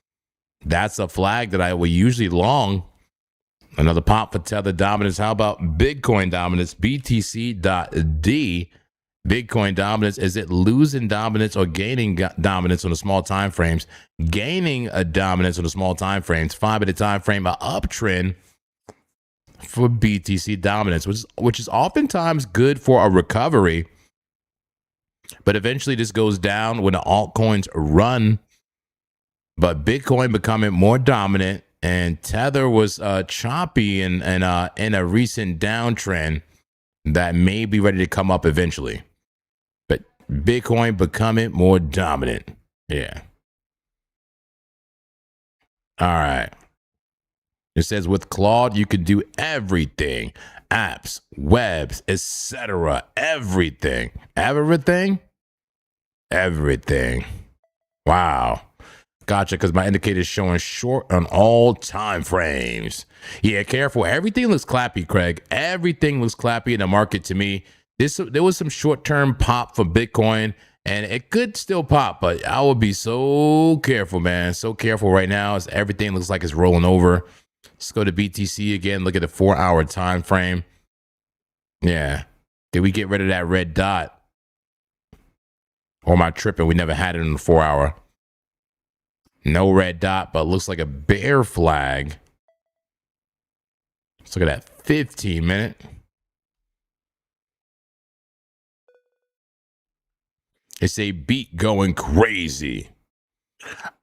That's a flag that I will usually long. Another pop for Tether dominance. How about Bitcoin dominance? BTC.D. Bitcoin dominance. Is it losing dominance or gaining dominance on the small time frames? Gaining a dominance on the small time frames. 5-minute time frame, an uptrend for BTC dominance, which is oftentimes good for a recovery. But eventually this goes down when the altcoins run. But Bitcoin becoming more dominant, and Tether was choppy and in a recent downtrend that may be ready to come up eventually. But Bitcoin becoming more dominant. Yeah. All right. It says with Claude, you can do everything. Apps, webs, etc. Everything. Everything? Everything. Wow. Gotcha, because my indicator is showing short on all time frames. Yeah, careful. Everything looks clappy, Craig. Everything looks clappy in the market to me. There was some short-term pop for Bitcoin, and it could still pop, but I would be so careful, man. So careful right now as everything looks like it's rolling over. Let's go to BTC again. Look at the 4-hour time frame. Yeah. Did we get rid of that red dot? Or am I tripping? We never had it in the 4-hour. No red dot, but looks like a bear flag. Let's look at that 15-minute. It's a beat going crazy.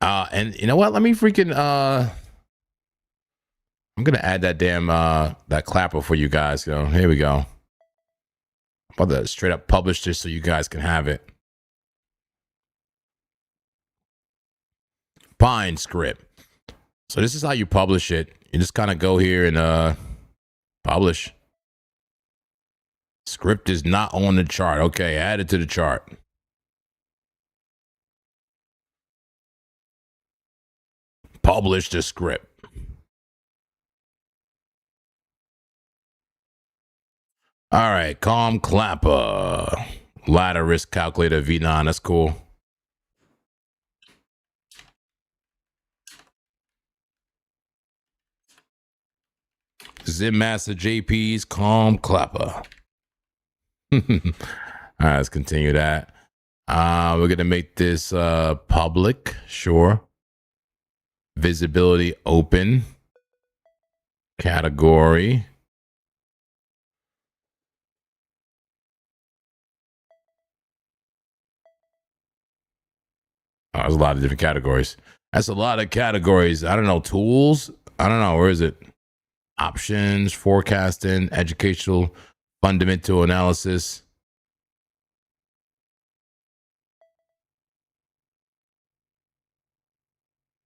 And you know what? Let me freaking I'm gonna add that damn that clapper for you guys. Go, here we go. I'm about to straight up publish this so you guys can have it. Pine script. So this is how you publish it. You just kind of go here and publish. Script is not on the chart. Okay, add it to the chart. Publish the script. All right, calm clapper. Ladder risk calculator V9. That's cool. Zen Master JP's calm clapper. All right, let's continue that. We're gonna make this public, sure. Visibility open. Category. Oh, there's a lot of different categories. That's a lot of categories. I don't know. Tools. I don't know. Where is it? Options, forecasting, educational, fundamental analysis.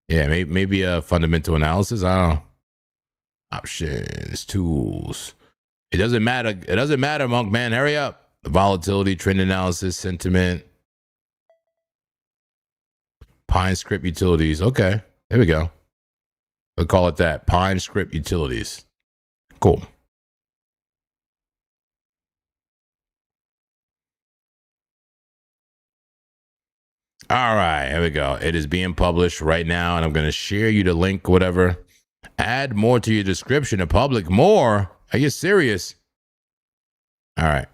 Yeah, maybe a fundamental analysis. I don't know. Options, tools. It doesn't matter. It doesn't matter, Monk man. Hurry up. Volatility, trend analysis, sentiment. Pine script utilities. Okay, there we go. We'll call it that. Pine script utilities. Cool. All right, here we go. It is being published right now, and I'm going to share you the link, whatever. Add more to your description in public. More? Are you serious? All right.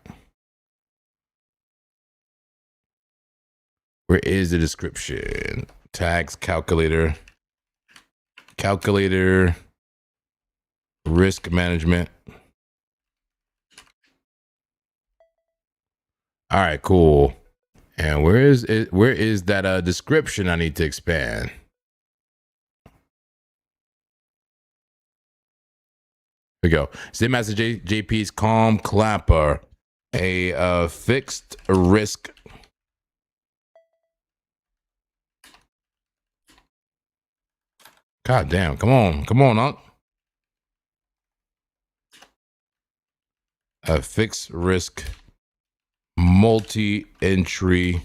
Where is the description? Tags, calculator. Calculator. Risk management. All right, cool. And where is it? Where is that description I need to expand? Here we go. Zen Master JP's calm clapper. A fixed risk. God damn. Come on. Come on, Unc. A fixed risk multi-entry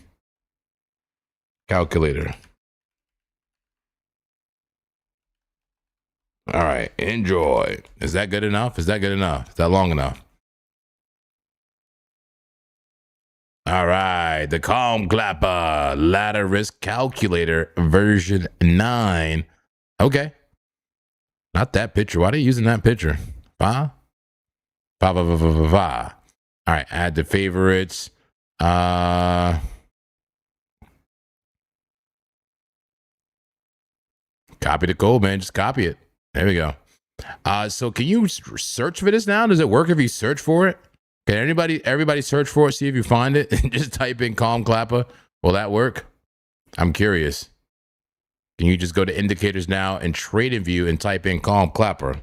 calculator. All right, enjoy. Is that good enough? Is that good enough? Is that long enough? All right, the Calm Clapper Ladder Risk Calculator version 9. Okay. Not that picture. Why are they using that picture? All right, add the favorites. Copy the code, man. Just copy it. There we go. So can you search for this now? Does it work if you search for it? Can everybody search for it, see if you find it? Just type in calm clapper. Will that work? I'm curious. Can you just go to indicators now and trading view and type in calm clapper?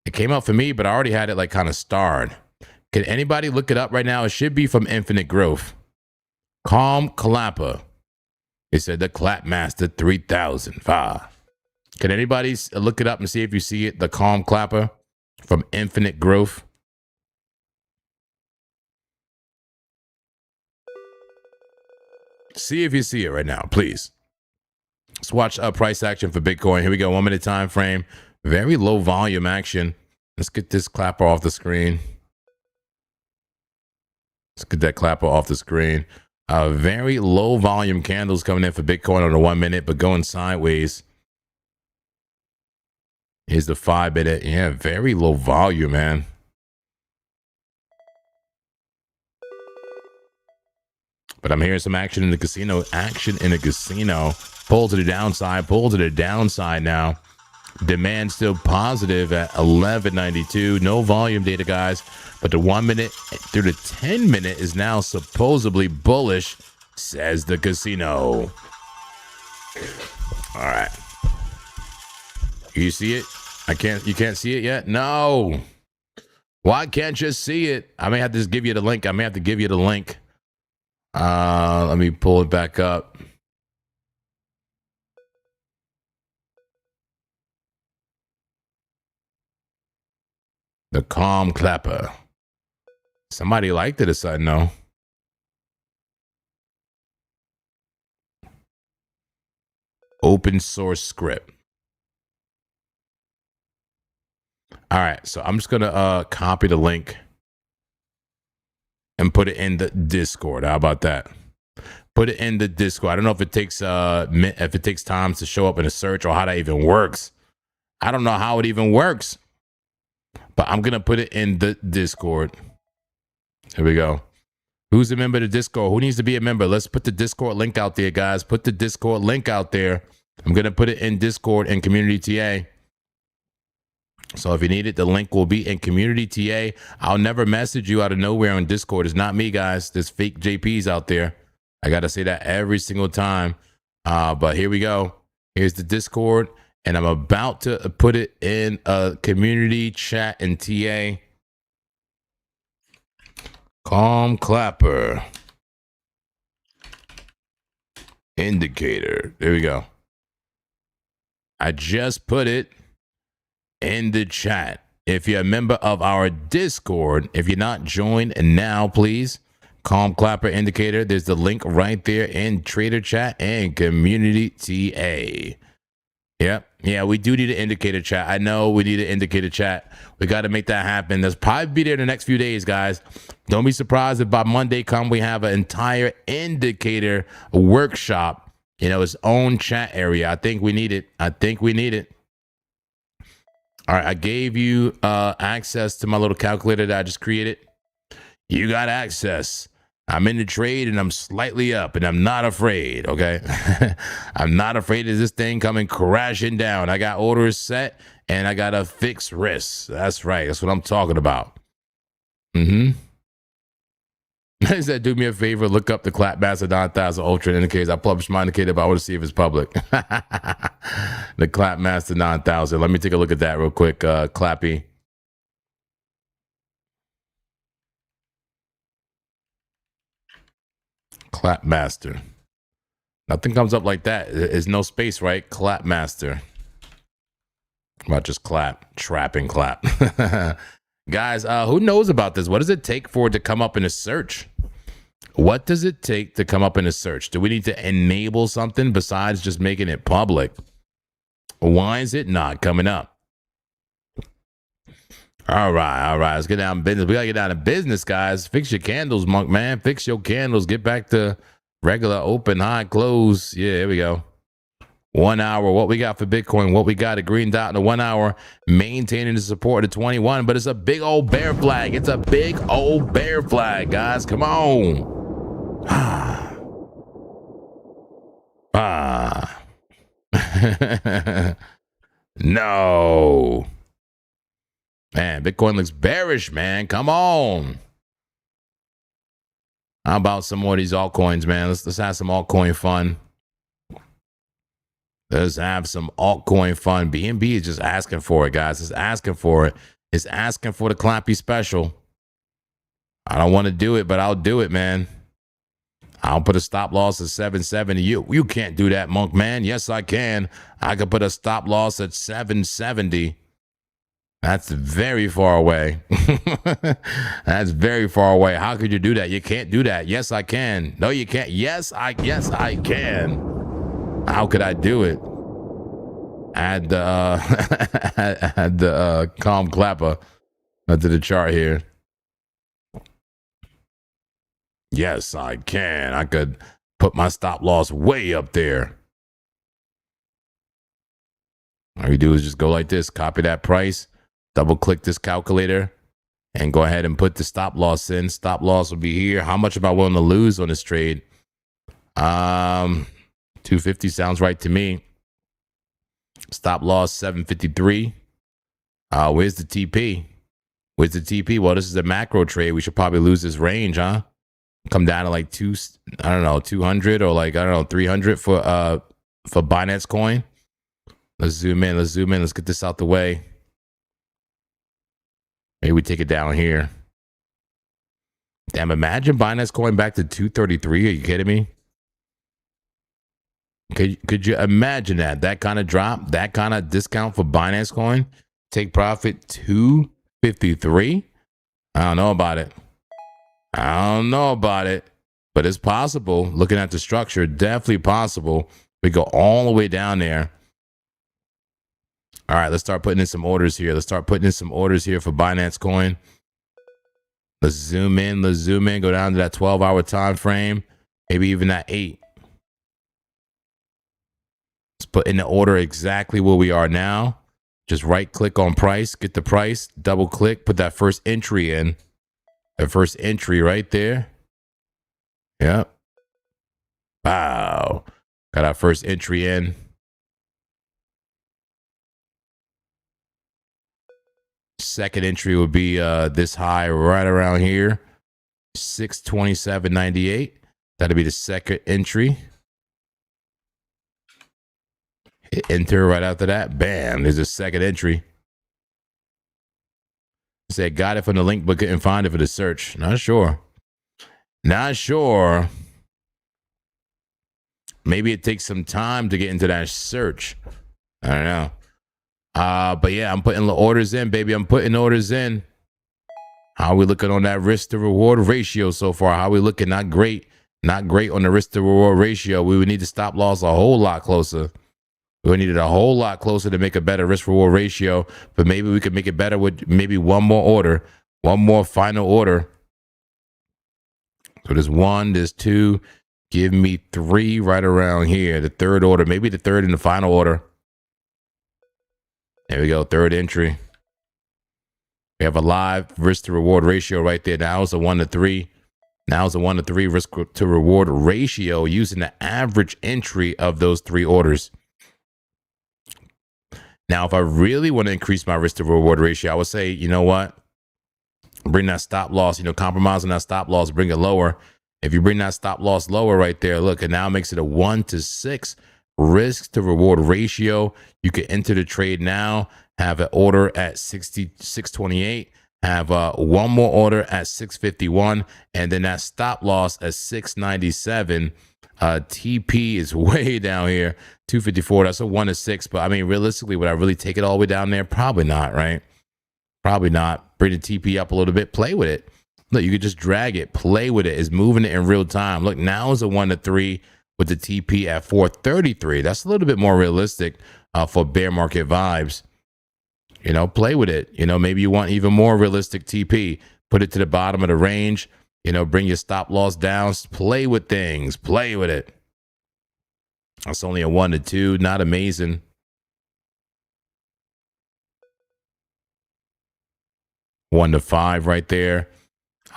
It came out for me, but I already had it like kind of starred. Can anybody look it up right now? It should be from Infinite Growth. Calm clapper. It said the Clapmaster 3005. Can anybody look it up and see if you see it? The calm clapper from Infinite Growth. See if you see it right now, please. Let's watch price action for Bitcoin. Here we go. 1 minute time frame. Very low volume action. Let's get this clapper off the screen. Let's get that clapper off the screen. Very low volume candles coming in for Bitcoin on the 1 minute, but going sideways. Here's the 5 minute. Yeah, very low volume, man. But I'm hearing some action in the casino. Action in the casino. Pull to the downside. Pull to the downside now. Demand still positive at 1192. No volume data, guys. But the 1 minute through the 10 minute is now supposedly bullish, says the casino. All right. You see it? You can't see it yet? No. Why can't you see it? I may have to just give you the link. Let me pull it back up. The calm clapper. Somebody liked it or something, no? Open source script. All right, so I'm just gonna copy the link and put it in the Discord. How about that? Put it in the Discord. I don't know if it takes time to show up in a search or how that even works. I don't know how it even works. But I'm going to put it in the Discord. Here we go. Who's a member of the Discord? Who needs to be a member? Let's put the Discord link out there, guys. Put the Discord link out there. I'm going to put it in Discord and Community TA. So if you need it, the link will be in Community TA. I'll never message you out of nowhere on Discord. It's not me, guys. There's fake JPs out there. I got to say that every single time. But here we go. Here's the Discord. And I'm about to put it in a community chat and TA. Calm clapper. Indicator. There we go. I just put it in the chat. If you're a member of our Discord, if you're not joined now, please. Calm clapper indicator. There's the link right there in Trader Chat and Community TA. Yep. Yeah, we do need an indicator chat. I know we need an indicator chat. We got to make that happen. That's probably be there in the next few days, guys. Don't be surprised if by Monday come we have an entire indicator workshop, its own chat area. I think we need it. All right, I gave you access to my little calculator that I just created. You got access. I'm in the trade and I'm slightly up and I'm not afraid, okay? I'm not afraid of this thing coming crashing down. I got orders set and I got a fixed risk. That's right. That's what I'm talking about. He said, do me a favor, look up the Clapmaster 9000 Ultra indicators. I published my indicator, but I want to see if it's public. The Clapmaster 9000. Let me take a look at that real quick, Clappy. Clapmaster. Nothing comes up like that. There's no space, right? Clapmaster. About just clap, trap, and clap. Guys, who knows about this? What does it take for it to come up in a search? What does it take to come up in a search? Do we need to enable something besides just making it public? Why is it not coming up? All right. Let's get down to business. We got to get down to business, guys. Fix your candles, Monk, man. Fix your candles. Get back to regular open, high, close. Yeah, here we go. 1 hour. What we got for Bitcoin? What we got? A green dot in the 1 hour. Maintaining the support of 21. But it's a big old bear flag. It's a big old bear flag, guys. Come on. No. Man, Bitcoin looks bearish, man. Come on. How about some more of these altcoins, man? Let's have some altcoin fun. Let's have some altcoin fun. BNB is just asking for it, guys. It's asking for it. It's asking for the Clappy special. I don't want to do it, but I'll do it, man. I'll put a stop loss at 770. You can't do that, Monk, man. Yes, I can. I could put a stop loss at 770. That's very far away. That's very far away. How could you do that? You can't do that. Yes, I can. No, you can't. Yes, I can. How could I do it? Add the calm clapper to the chart here. Yes, I can. I could put my stop loss way up there. All you do is just go like this, copy that price, double click this calculator, and go ahead and put the stop loss in. Stop loss will be here. How much am I willing to lose on this trade? 250 sounds right to me. Stop loss 753. Where's the TP? Where's the TP? Well, this is a macro trade. We should probably lose this range, huh? Come down to like 200 or like, 300 for Binance coin. Let's zoom in. Let's get this out the way. Maybe we take it down here. Damn, imagine Binance coin back to 233. Are you kidding me? Could you imagine that? That kind of drop, that kind of discount for Binance coin? Take profit 253? I don't know about it. But it's possible. Looking at the structure, definitely possible. We go all the way down there. All right, let's start putting in some orders here. For Binance coin. Let's zoom in. Go down to that 12-hour time frame. Maybe even that 8. Let's put in the order exactly where we are now. Just right click on price, get the price, double click, put that first entry in. That first entry right there. Yep. Wow. Got our first entry in. Second entry would be this high right around here. 627.98. That'll be the second entry. Hit enter right after that. Bam. There's a second entry. Said got it from the link but couldn't find it for the search. Not sure. Maybe it takes some time to get into that search. I don't know. But yeah, I'm putting the orders in, baby. I'm putting orders in. How are we looking on that risk to reward ratio so far? How are we looking? Not great. Not great on the risk to reward ratio. We would need to stop loss a whole lot closer. We would need it a whole lot closer to make a better risk reward ratio. But maybe we could make it better with maybe one more order. One more final order. So there's 1, there's 2. Give me 3 right around here. The third order. Maybe the third and the final order. There we go. Third entry. We have a live risk to reward ratio right there. Now it's a 1 to 3. Now it's a 1 to 3 risk to reward ratio using the average entry of those 3 orders. Now, if I really want to increase my risk to reward ratio, I would say, you know what? Bring that stop loss, compromise on that stop loss, bring it lower. If you bring that stop loss lower right there, look, it now makes it a 1 to 6 risk to reward ratio. You can enter the trade now, have an order at 628, have one more order at 651, and then that stop loss at 697. TP is way down here, 254. That's a 1 to 6. But I mean, realistically, would I really take it all the way down there? Probably not, right? Probably not. Bring the TP up a little bit, play with it. Look, you could just drag it, play with it. It's moving it in real time. Look, now is a 1 to 3 with the TP at 433. That's a little bit more realistic for bear market vibes. Play with it. Maybe you want even more realistic TP. Put it to the bottom of the range. Bring your stop loss down. Play with things. Play with it. That's only a 1 to 2. Not amazing. One to 5 right there.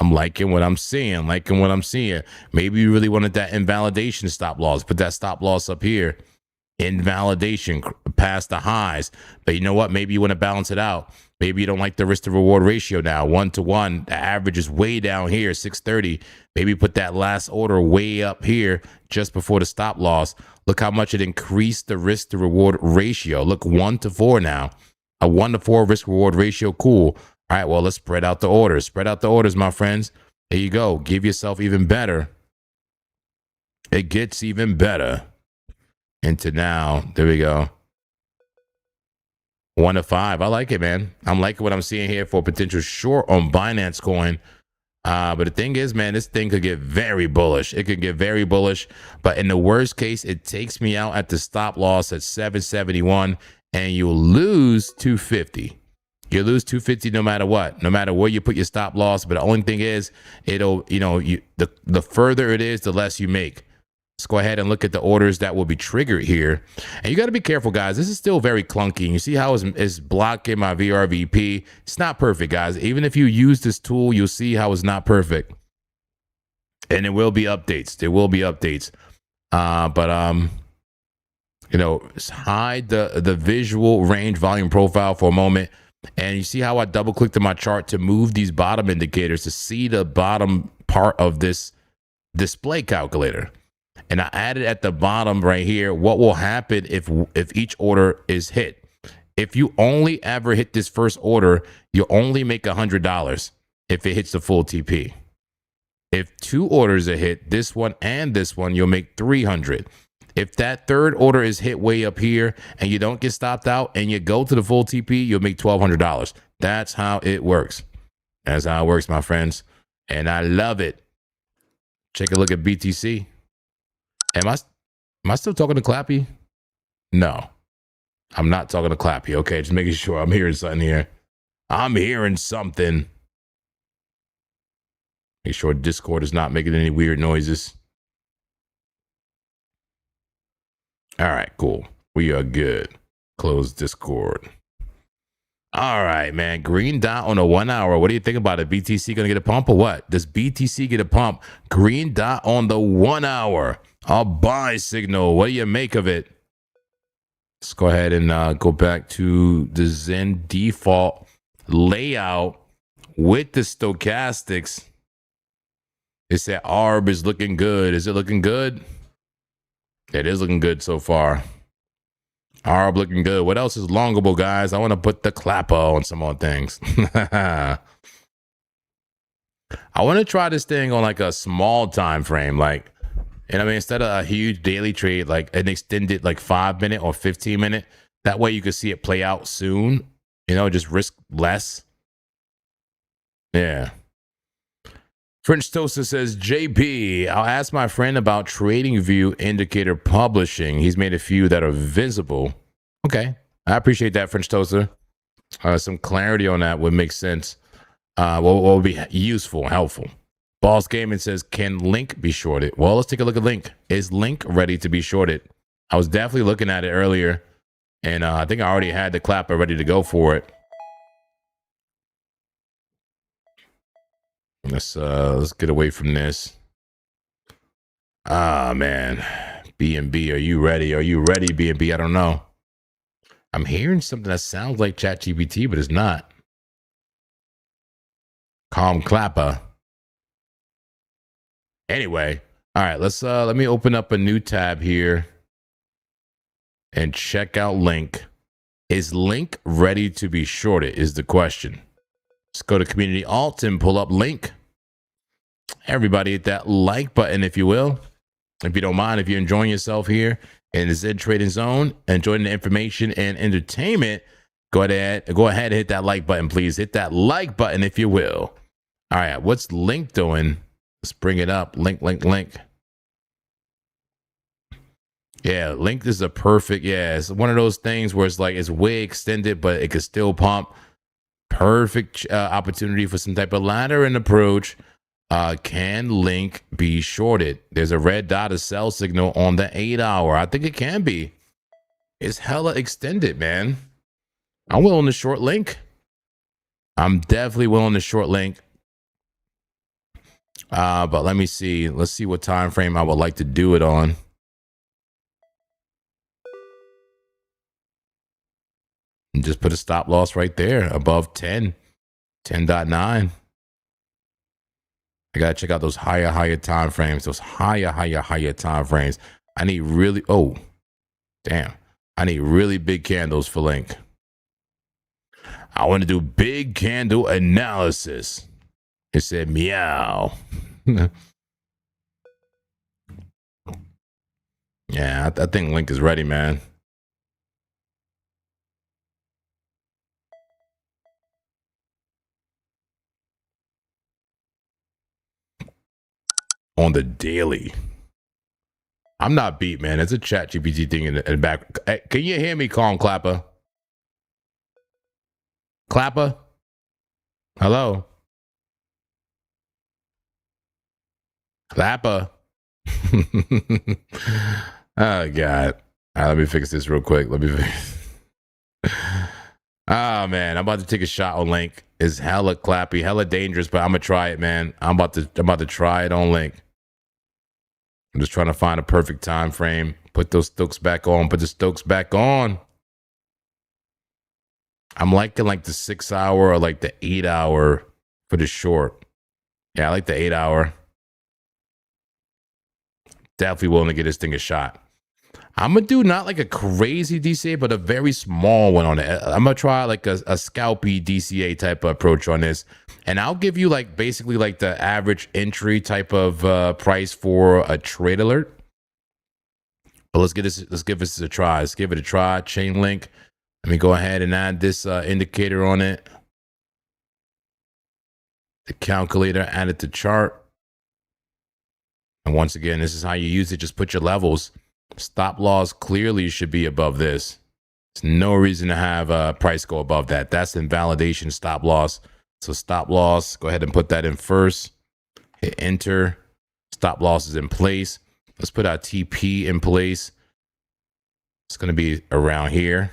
I'm liking what I'm seeing. Maybe you really wanted that invalidation stop loss. Put that stop loss up here. invalidation past the highs. But you know what? Maybe you want to balance it out. Maybe you don't like the risk to reward ratio now, 1-to-1. The average is way down here, 630. Maybe put that last order way up here just before the stop loss. Look how much it increased the risk to reward ratio. Look, 1-to-4 now. A 1-to-4 risk reward ratio. Cool. All right, well, let's spread out the orders. Spread out the orders, my friends. There you go. Give yourself even better. It gets even better. Into now, there we go. 1-to-5. I like it, man. I'm liking what I'm seeing here for potential short on Binance Coin. But the thing is, man, this thing could get very bullish. It could get very bullish. But in the worst case, it takes me out at the stop loss at 771, and you'll lose 250. You lose 250 no matter what, no matter where you put your stop loss. But the only thing is, it'll, the further it is, the less you make. Let's go ahead and look at the orders that will be triggered here. And you got to be careful, guys. This is still very clunky. You see how it's blocking my VRVP. It's not perfect, guys. Even if you use this tool, you'll see how it's not perfect. And there will be updates. There will be updates. Just hide the visual range volume profile for a moment. And you see how I double clicked on my chart to move these bottom indicators to see the bottom part of this display calculator. And I added at the bottom right here, what will happen if each order is hit. If you only ever hit this first order, you only make $100 if it hits the full TP. If 2 orders are hit, this one and this one, you'll make $300. If that third order is hit way up here and you don't get stopped out and you go to the full TP, you'll make $1,200. That's how it works. That's how it works, my friends. And I love it. Take a look at BTC. Am I still talking to Clappy? No, I'm not talking to Clappy. Okay, just making sure I'm hearing something here. I'm hearing something. Make sure Discord is not making any weird noises. All right, cool. We are good. Close Discord. All right, man. Green dot on a 1 hour. What do you think about it? BTC going to get a pump or what? Does BTC get a pump? Green dot on the 1 hour. A buy signal. What do you make of it? Let's go ahead and go back to the Zen default layout with the stochastics. It said ARB is looking good. Is it looking good? It is looking good so far. ARB looking good. What else is longable, guys? I want to put the clapper on some more things. I want to try this thing on like a small time frame. Like, and I mean, instead of a huge daily trade, like an extended like 5-minute or 15-minute. That way you can see it play out soon. Just risk less. Yeah. French Toaster says, JP, I'll ask my friend about TradingView indicator publishing. He's made a few that are visible. Okay. I appreciate that, French Toaster. Some clarity on that would make sense. What would be useful, helpful. Boss Gaming says, can Link be shorted? Well, let's take a look at Link. Is Link ready to be shorted? I was definitely looking at it earlier, and I think I already had the clapper ready to go for it. Let's get away from this. Ah, man. B&B, are you ready? Are you ready, B&B? I don't know. I'm hearing something that sounds like ChatGPT, but it's not. Calm clapper. Anyway, all right, let me open up a new tab here and check out Link. Is Link ready to be shorted is the question. Let's go to Community Alt and pull up Link. Everybody hit that like button, if you will. If you don't mind, if you're enjoying yourself here in the Zen Trading Zone, enjoying the information and entertainment, go ahead and hit that like button, please. Hit that like button, if you will. All right, what's Link doing? Let's bring it up. Link. Yeah, Link is a perfect, it's one of those things where it's like it's way extended, but it could still pump. Perfect opportunity for some type of ladder approach. Can Link be shorted? There's a red dot, a sell signal on the 8 hour. I think it can be. It's hella extended, man. I'm willing to short Link. I'm definitely willing to short Link. But let me see. Let's see what time frame I would like to do it on. And just put a stop loss right there above 10, 10.9. I gotta check out those higher time frames, those higher time frames. I need really, oh, damn. I need really big candles for Link. I want to do big candle analysis. It said meow. Yeah, I think Link is ready, man. On the daily. I'm not beat, man. It's a chat GPT thing in the back. Hey, can you hear me, Calm Clapper? Clapper? Hello? Clapper? Oh, God. All right, let me fix this real quick. Let me fix. Oh, man. I'm about to take a shot on Link. It's hella clappy, hella dangerous, but I'm going to try it, man. I'm about to try it on Link. I'm just trying to find a perfect time frame. Put those Stokes back on. Put the Stokes back on. I'm liking like the 6 hour or like the 8 hour for the short. Yeah, I like the 8 hour. Definitely willing to get this thing a shot. I'm going to do not like a crazy DCA, but a very small one on it. I'm going to try like a scalpy DCA type of approach on this. And I'll give you like basically like the average entry type of price for a trade alert. But let's give this a try. Let's give it a try. Chain link. Let me go ahead and add this indicator on it. The calculator, add it to chart. And once again, this is how you use it. Just put your levels. Stop loss clearly should be above this. There's no reason to have price go above that. That's invalidation stop loss. So stop loss, go ahead and put that in first. Hit enter. Stop loss is in place. Let's put our TP in place. It's going to be around here.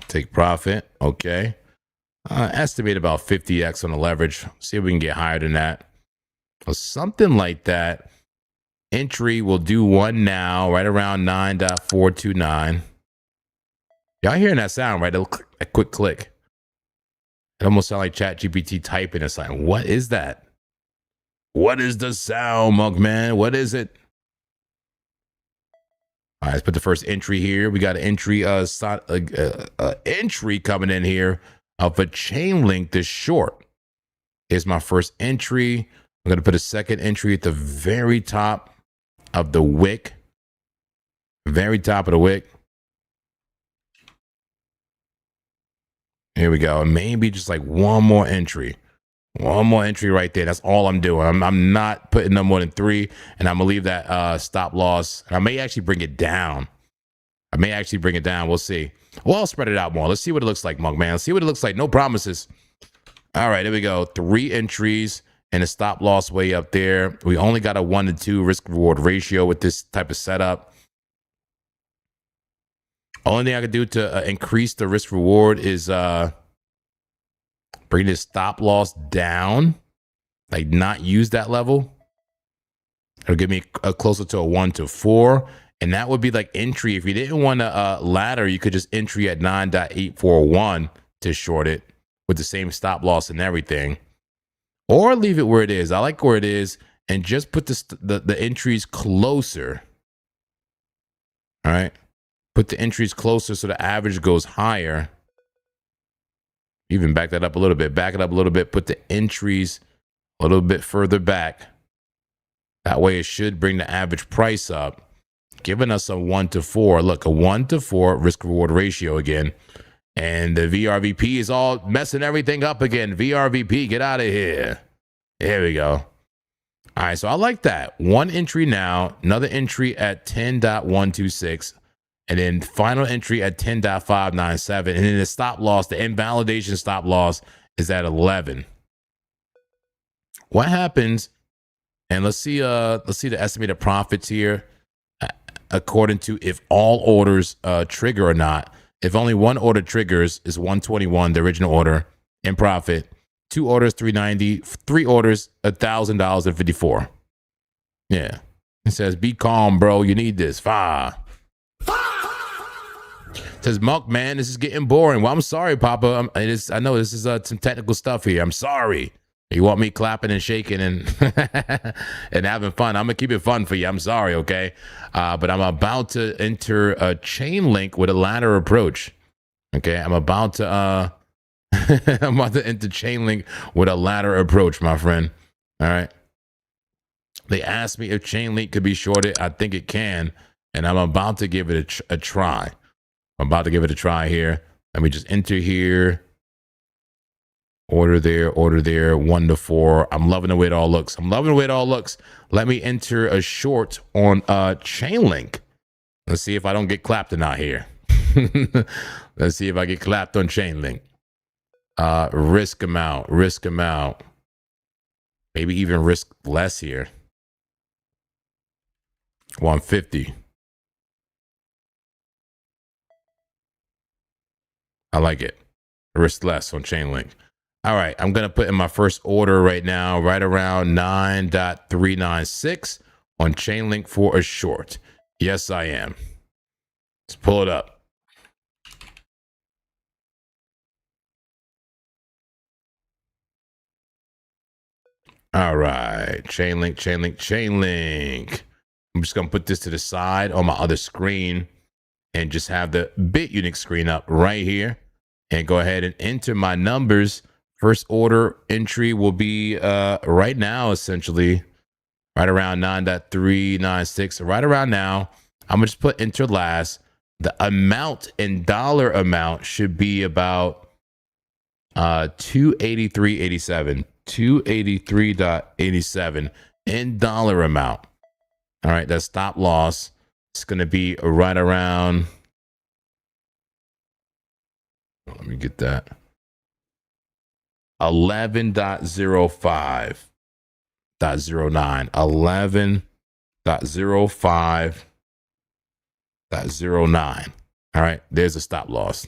Take profit. Okay. Estimate about 50x on the leverage. See if we can get higher than that. Or something like that. Entry will do one now, right around 9.429. Y'all hearing that sound, right? A quick click. It almost sounds like ChatGPT typing. It's like, what is that? What is the sound, Monkman? What is it? All right, let's put the first entry here. We got an entry, entry coming in here of a chain link. This short is my first entry. I'm going to put a second entry at the very top of the wick. Very top of the wick. Here we go. Maybe just like one more entry. One more entry right there. That's all I'm doing. I'm not putting no more than 3. And I'm going to leave that stop loss. I may actually bring it down. We'll see. Well, I'll spread it out more. Let's see what it looks like, Monkman. Let's see what it looks like. No promises. All right, here we go. 3 entries and a stop loss way up there. We only got a 1 to 2 risk reward ratio with this type of setup. Only thing I could do to increase the risk reward is bring this stop loss down, like not use that level. It'll give me closer to a 1 to 4. And that would be like entry. If you didn't want to ladder, you could just entry at 9.841 to short it with the same stop loss and everything. Or leave it where it is. I like where it is. And just put the entries closer. All right. Put the entries closer so the average goes higher. Even back that up a little bit. Back it up a little bit. Put the entries a little bit further back. That way it should bring the average price up. Giving us a 1 to 4. Look, a 1 to 4 risk reward ratio again. And the VRVP is all messing everything up again. VRVP, get out of here. There we go. All right, so I like that. 1 entry now. Another entry at 10.126. And then final entry at 10.597. And then the stop loss, the invalidation stop loss is at 11. What happens? And let's see the estimated profits here according to if all orders trigger or not. If only one order triggers is 121, the original order in profit. 2 orders, 390, 3 orders, $1,000 and 54. Yeah. It says, be calm, bro. You need this. It says, Monk, man, this is getting boring. Well, I'm sorry, Papa. I know this is some technical stuff here. I'm sorry. You want me clapping and shaking and and having fun. I'm going to keep it fun for you. I'm sorry, okay? But I'm about to enter a chain link with a ladder approach. Okay, I'm about to enter chain link with a ladder approach, my friend. All right. They asked me if chain link could be shorted. I think it can, and I'm about to give it a try. I'm about to give it a try here. Let me just enter here. Order there, 1 to 4. I'm loving the way it all looks. Let me enter a short on chain link. Let's see if I don't get clapped or not here. Let's see if I get clapped on chain link. Risk amount. Maybe even risk less here. 150. I like it. Risk less on chain link. All right, I'm going to put in my first order right now, right around 9.396 on Chainlink for a short. Yes, I am. Let's pull it up. All right, Chainlink. I'm just going to put this to the side on my other screen and just have the BitUnix screen up right here and go ahead and enter my numbers. First order entry will be right now, essentially, right around 9.396. Right around now, I'm going to just put enter last. The amount in dollar amount should be about 283.87. 283.87 in dollar amount. All right, that stop loss is going to be right around. Let me get that. 11.05.09. 11.05.09. All right, there's a stop loss.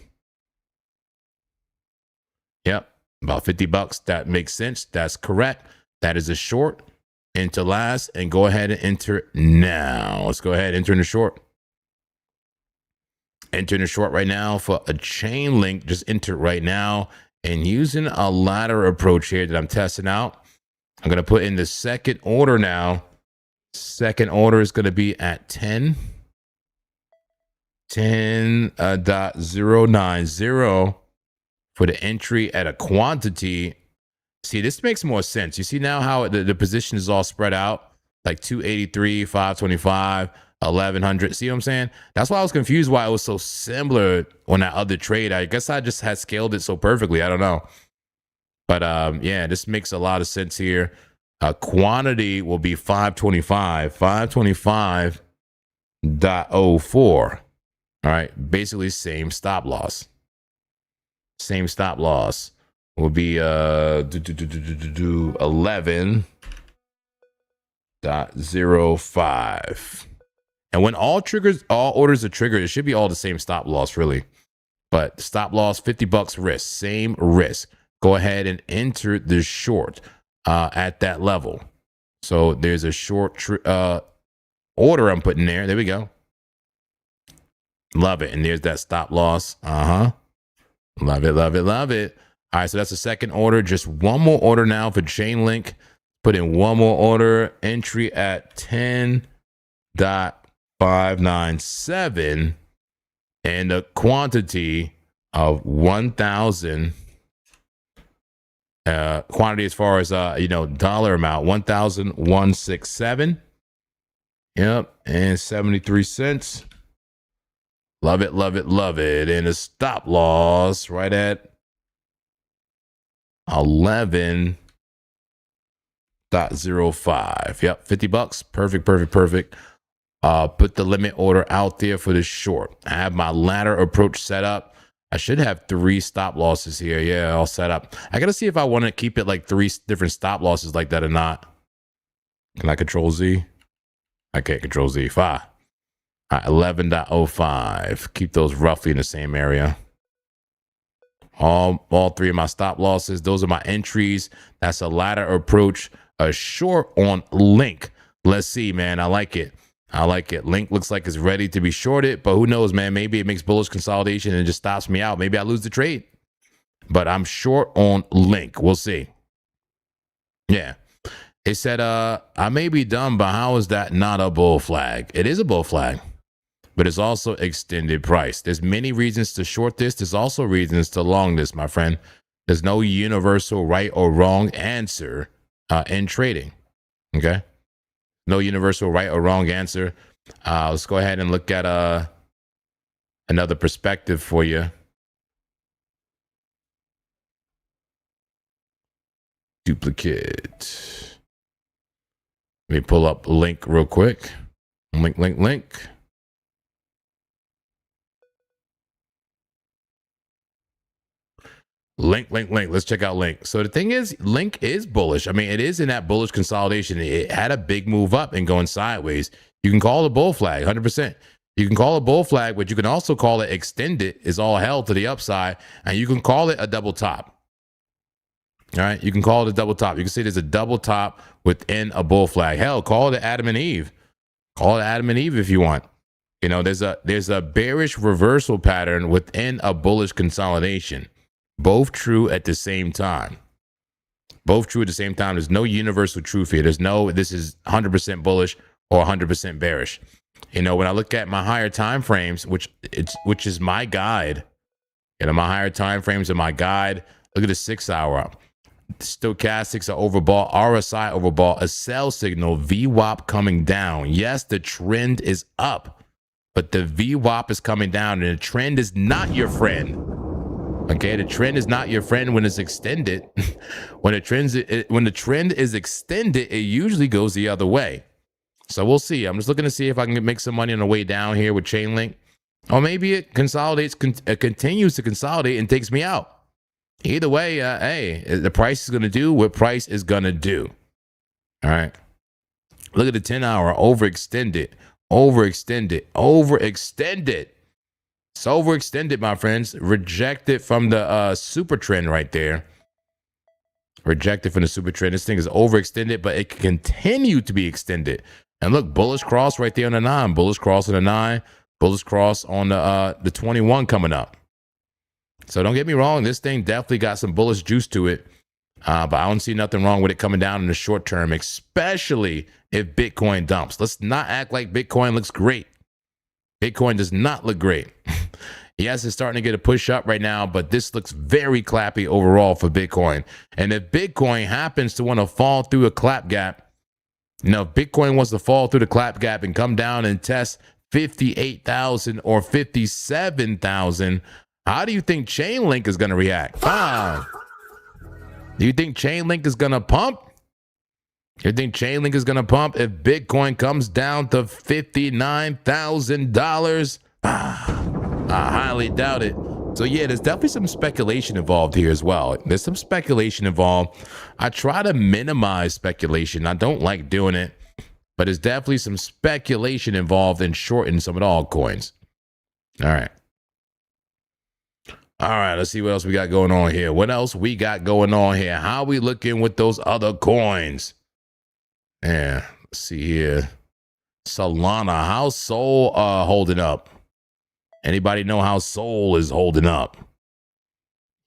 Yep, about $50. That makes sense. That's correct. That is a short. Enter last and go ahead and enter now. Let's go ahead and enter in the short. Enter in the short right now for a chain link. Just enter right now. And using a ladder approach here that I'm testing out, I'm going to put in the second order now. Second order is going to be at 10.090 for the entry at a quantity. See, this makes more sense. You see now how the position is all spread out, like 283, 525, 1100. See what I'm saying? That's why I was confused why it was so similar on that other trade. I guess I just had scaled it so perfectly. I don't know. But yeah, this makes a lot of sense here. Quantity will be 525, 525.04. All right, basically same stop loss. Same stop loss will be 11.05. And when all orders are triggered, it should be all the same stop loss, really. But stop loss, $50 risk, same risk. Go ahead and enter the short at that level. So there's a short order I'm putting there. There we go. Love it. And there's that stop loss. Love it, love it, love it. All right, so that's the second order. Just one more order now for Chainlink. Put in one more order. Entry at 10.597 and a quantity of 1,000. Quantity as far as dollar amount, 1,167. Yep, and 73 cents. Love it, love it, love it. And a stop loss right at 11.05. Yep, $50. Perfect, perfect, perfect. Put the limit order out there for the short. I have my ladder approach set up. I should have 3 stop losses here. Yeah, all set up. I got to see if I want to keep it like 3 different stop losses like that or not. Can I control Z? I can't control Z. 5. 11.05. Keep those roughly in the same area. All 3 of my stop losses. Those are my entries. That's a ladder approach. A short on Link. Let's see, man. I like it. I like it. Link looks like it's ready to be shorted, but who knows, man? Maybe it makes bullish consolidation and just stops me out. Maybe I lose the trade. But I'm short on Link. We'll see. Yeah. It said, I may be dumb, but how is that not a bull flag? It is a bull flag, but it's also extended price. There's many reasons to short this. There's also reasons to long this, my friend. There's no universal right or wrong answer in trading. Okay? No universal right or wrong answer. Let's go ahead and look at another perspective for you. Duplicate. Let me pull up Link real quick. Link. Link. Let's check out Link. So the thing is, Link is bullish. I mean, it is in that bullish consolidation. It had a big move up and going sideways. You can call it a bull flag, 100%. You can call it a bull flag, but you can also call it extended is all hell to the upside, and you can call it a double top. All right, you can call it a double top. You can say there's a double top within a bull flag. Hell, call it Adam and Eve. Call it Adam and Eve if you want. You know, there's a bearish reversal pattern within a bullish consolidation. Both true at the same time. Both true at the same time. There's no universal truth here. There's no, this is 100% bullish or 100% bearish. You know, when I look at my higher time frames, which is my guide, you know, my higher time frames are my guide. Look at the 6 hour. Stochastics are overbought, RSI overbought, a sell signal, VWAP coming down. Yes, the trend is up, but the VWAP is coming down, and the trend is not your friend. Okay, the trend is not your friend when it's extended. when the trend is extended, it usually goes the other way. So we'll see. I'm just looking to see if I can make some money on the way down here with Chainlink, or maybe it consolidates, continues to consolidate and takes me out. Either way, hey, the price is going to do what price is going to do. All right. Look at the 10 hour overextended. It's overextended, my friends. Rejected from the super trend right there. Rejected from the super trend. This thing is overextended, but it can continue to be extended. And look, bullish cross right there on the 9. Bullish cross on the 9. Bullish cross on the 21 coming up. So don't get me wrong, this thing definitely got some bullish juice to it, but I don't see nothing wrong with it coming down in the short term, especially if Bitcoin dumps. Let's not act like Bitcoin looks great. Bitcoin does not look great. Yes, it's starting to get a push up right now, but this looks very clappy overall for Bitcoin. And if Bitcoin happens to want to fall through a clap gap, you know, if Bitcoin wants to fall through the clap gap and come down and test 58,000 or 57,000, how do you think Chainlink is going to react? Do you think Chainlink is going to pump? You think Chainlink is going to pump if Bitcoin comes down to $59,000? I highly doubt it. So yeah, there's definitely some speculation involved here as well. There's some speculation involved. I try to minimize speculation. I don't like doing it, but there's definitely some speculation involved in shorting some of the altcoins. All right. All right, let's see what else we got going on here. What else we got going on here? How we looking with those other coins? Yeah, let's see here. Solana, how's Sol holding up? Anybody know how Sol is holding up?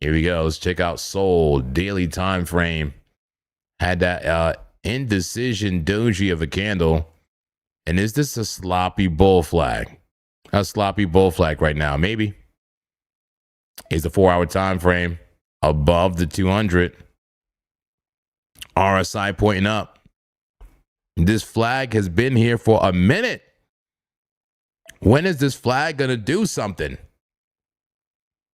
Here we go. Let's check out Sol. Daily time frame. Had that indecision doji of a candle. And is this a sloppy bull flag? A sloppy bull flag right now? Maybe. Is the 4 hour time frame above the 200. RSI pointing up. This flag has been here for a minute. When is this flag going to do something?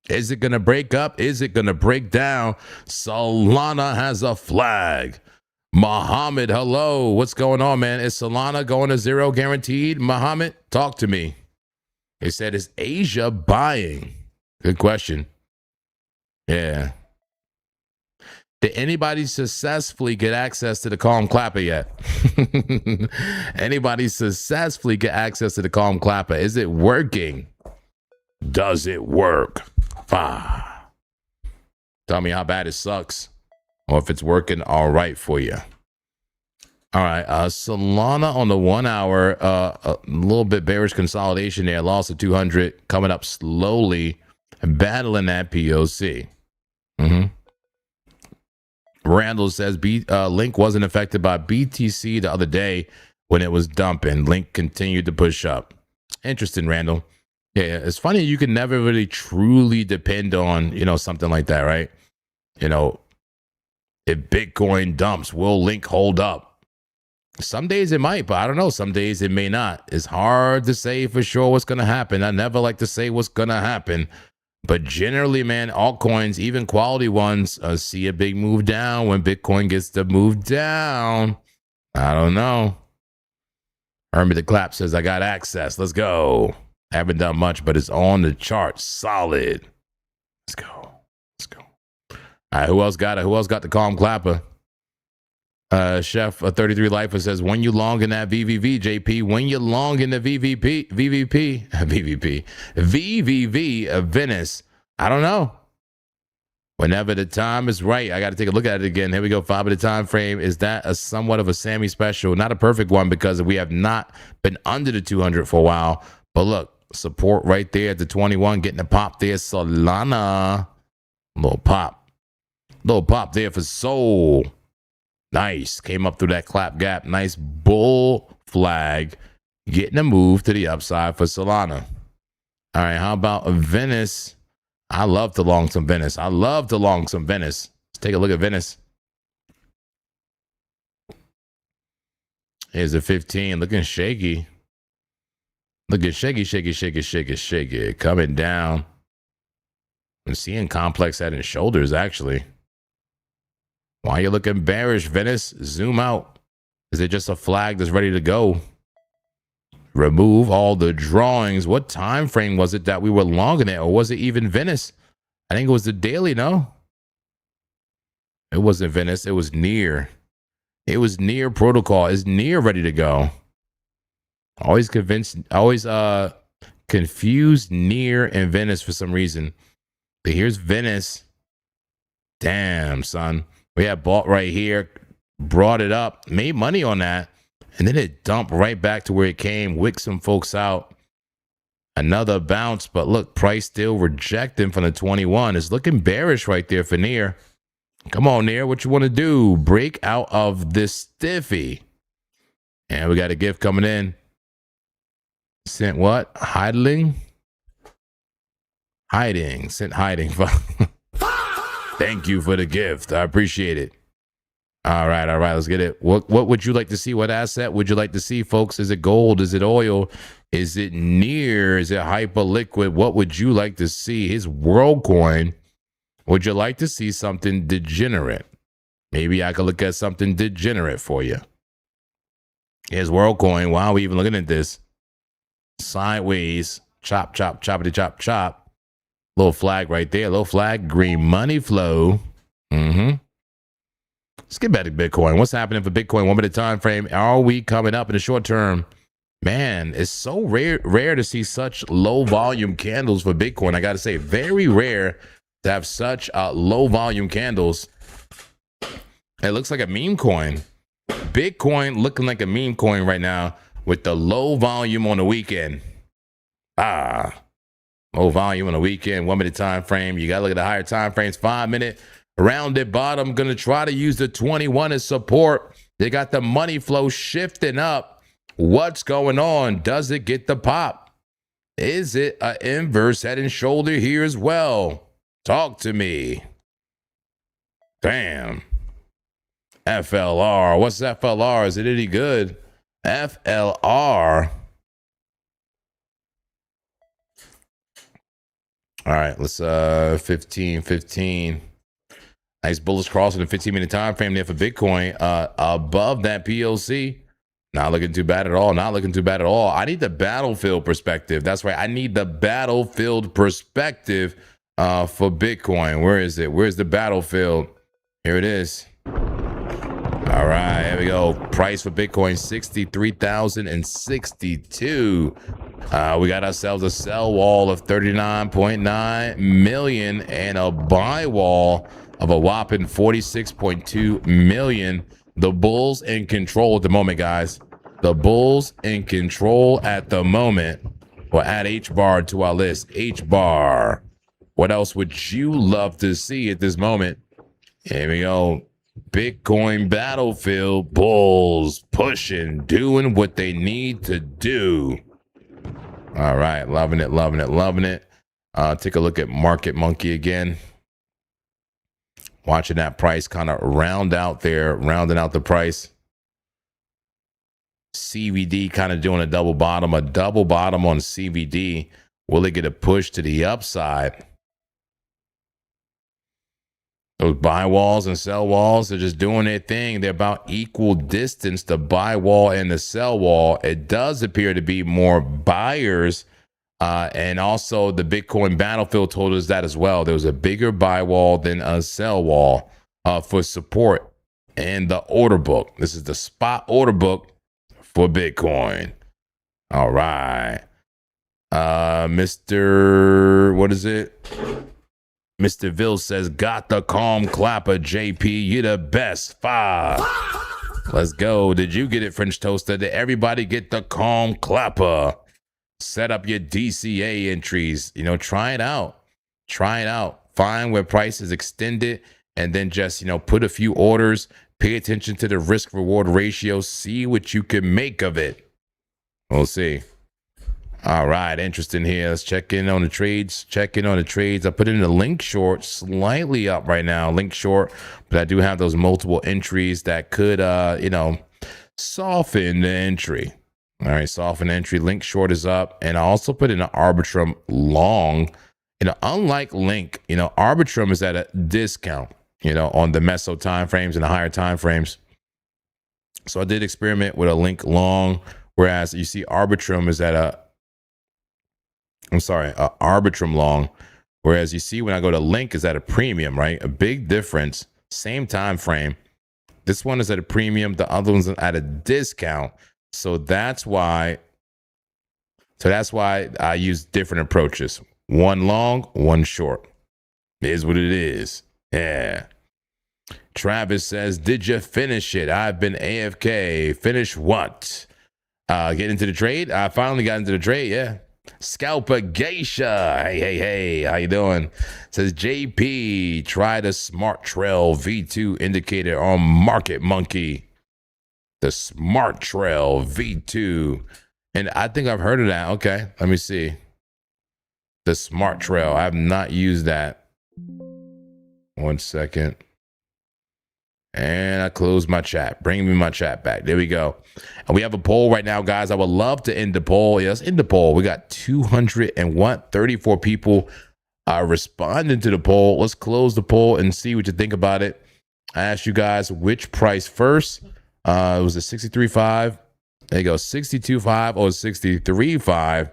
Is it going to break up? Is it going to break down? Solana has a flag. Muhammad, hello. What's going on, man? Is Solana going to zero guaranteed? Muhammad, talk to me. They said, is Asia buying? Good question. Yeah. Did anybody successfully get access to the Calm Clapper yet? Anybody successfully get access to the Calm Clapper? Is it working? Does it work? Tell me how bad it sucks, or if it's working all right for you. All right, Solana on the 1 hour, a little bit bearish consolidation there, loss of 200, coming up slowly, battling that POC. Randall says Link wasn't affected by BTC the other day when it was dumping. Link continued to push up. Interesting, Randall. Yeah, it's funny. You can never really truly depend on, something like that, right? If Bitcoin dumps, will Link hold up? Some days it might, but I don't know. Some days it may not. It's hard to say for sure what's going to happen. I never like to say what's going to happen. But generally, man, altcoins, even quality ones, see a big move down when Bitcoin gets to move down. I don't know. Hermit the Clap says, I got access. Let's go. Haven't done much, but it's on the chart. Solid. Let's go. Let's go. All right, who else got it? Who else got the calm clapper? Chef 33 Lifer says, when you long in that VVV, JP, when you long in the VVV, Venice, I don't know. Whenever the time is right, I got to take a look at it again. Here we go. 5 of the time frame. Is that a somewhat of a Sammy special? Not a perfect one because we have not been under the 200 for a while. But look, support right there at the 21, getting a pop there. Solana, little pop there for Soul. Nice. Came up through that clap gap. Nice bull flag. Getting a move to the upside for Solana. All right. How about Venice? I love to long some Venice. Let's take a look at Venice. Here's a 15. Looking shaky. Looking shaky. Coming down. I'm seeing complex head and shoulders, actually. Why are you looking bearish, Venice? Zoom out. Is it just a flag that's ready to go? Remove all the drawings. What time frame was it that we were longing it? Or was it even Venice? I think it was the daily, no? It wasn't Venice. It was near. It was near protocol. It's near ready to go. Always confused near and Venice for some reason. But here's Venice. Damn, son. We had bought right here, brought it up, made money on that, and then it dumped right back to where it came, wicked some folks out. Another bounce, but look, price still rejecting from the 21. It's looking bearish right there for Near. Come on, Near, what you want to do? Break out of this stiffy. And we got a gift coming in. Sent what? Hiding. Sent hiding. Thank you for the gift. I appreciate it. All right. Let's get it. What would you like to see? What asset would you like to see, folks? Is it gold? Is it oil? Is it Near? Is it hyperliquid? What would you like to see? His WorldCoin. Would you like to see something degenerate? Maybe I could look at something degenerate for you. Here's WorldCoin. Why are we even looking at this? Sideways. Chop, choppity, chop. Little flag right there. Little flag. Green money flow. Let's get back to Bitcoin. What's happening for Bitcoin? 1 minute time frame. Are we coming up in the short term? Man, it's so rare to see such low volume candles for Bitcoin. I got to say, very rare to have such low volume candles. It looks like a meme coin. Bitcoin looking like a meme coin right now with the low volume on the weekend. Low volume on the weekend, 1 minute time frame. You got to look at the higher time frames. 5 minute rounded bottom. Going to try to use the 21 as support. They got the money flow shifting up. What's going on? Does it get the pop? Is it an inverse head and shoulder here as well? Talk to me. Damn. FLR. What's FLR? Is it any good? FLR. All right, let's 15. Nice bullish cross in the 15-minute time frame there for Bitcoin. Above that POC. Not looking too bad at all. I need the battlefield perspective. That's right. I need the battlefield perspective for Bitcoin. Where is it? Where's the battlefield? Here it is. All right, here we go. Price for Bitcoin, 63,062. We got ourselves a sell wall of 39.9 million and a buy wall of a whopping 46.2 million. The bulls in control at the moment, guys. The bulls in control at the moment. We'll add HBAR to our list. HBAR. What else would you love to see at this moment? Here we go. Bitcoin battlefield. Bulls pushing, doing what they need to do. All right. Loving it, loving it, loving it. Take a look at Market Monkey again. Watching that price kind of round out there, rounding out the price. CVD kind of doing a double bottom on CVD. Will it get a push to the upside? Those buy walls and sell walls are just doing their thing. They're about equal distance, the buy wall and the sell wall. It does appear to be more buyers. And also the Bitcoin battlefield told us that as well. There was a bigger buy wall than a sell wall for support in the order book. This is the spot order book for Bitcoin. All right. Mr. What is it? Mr. Ville says, got the calm clapper, JP. You the best. 5. Let's go. Did you get it, French Toaster? Did everybody get the calm clapper? Set up your DCA entries. You know, try it out. Try it out. Find where price is extended and then just, you know, put a few orders. Pay attention to the risk reward ratio. See what you can make of it. We'll see. All right. Interesting here. Let's check in on the trades. Check in on the trades. I put in a link short, slightly up right now. Link short, but I do have those multiple entries that could, you know, soften the entry. All right, soften entry. Link short is up. And I also put in an Arbitrum long. You know, unlike Link, you know, Arbitrum is at a discount, you know, on the meso time frames and the higher time frames. So I did experiment with a Link long, whereas you see Arbitrum is at a Arbitrum long, whereas you see when I go to Link is at a premium, right? A big difference, same time frame. This one is at a premium, the other one's at a discount. So that's why I use different approaches. One long, one short. It is what it is. Yeah. Travis says, did you finish it? I've been AFK. Finish what? Get into the trade? I finally got into the trade, yeah. Scalper Geisha. Hey. How you doing? Says JP, try the Smart Trail V2 indicator on Market Monkey. The Smart Trail V2. And I think I've heard of that. Okay, let me see. The Smart Trail. I have not used that. 1 second. And I closed my chat. Bring me my chat back. There we go. And we have a poll right now, guys. I would love to end the poll. Yes, end the poll. We got 34 people responding to the poll. Let's close the poll and see what you think about it. I asked you guys which price first. It was a 63.5. There you go, 62.5 or 63.5.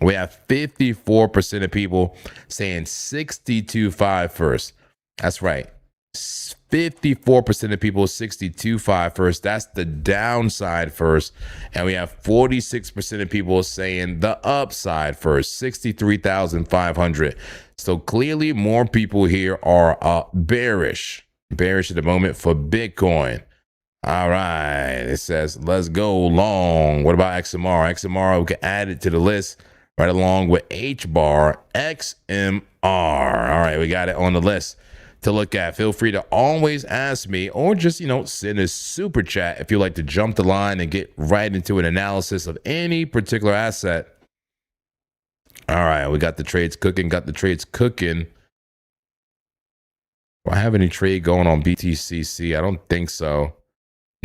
We have 54% of people saying 62.5 first. That's right. 54% of people 62.5 first. That's the downside first. And we have 46% of people saying the upside first, 63,500. So clearly more people here are bearish at the moment for Bitcoin. All right. It says, let's go long. What about XMR? XMR, we can add it to the list right along with HBAR, XMR. All right. We got it on the list to look at. Feel free to always ask me or just, you know, send a super chat if you like to jump the line and get right into an analysis of any particular asset. All right. We got the trades cooking. Do I have any trade going on BTCC? I don't think so.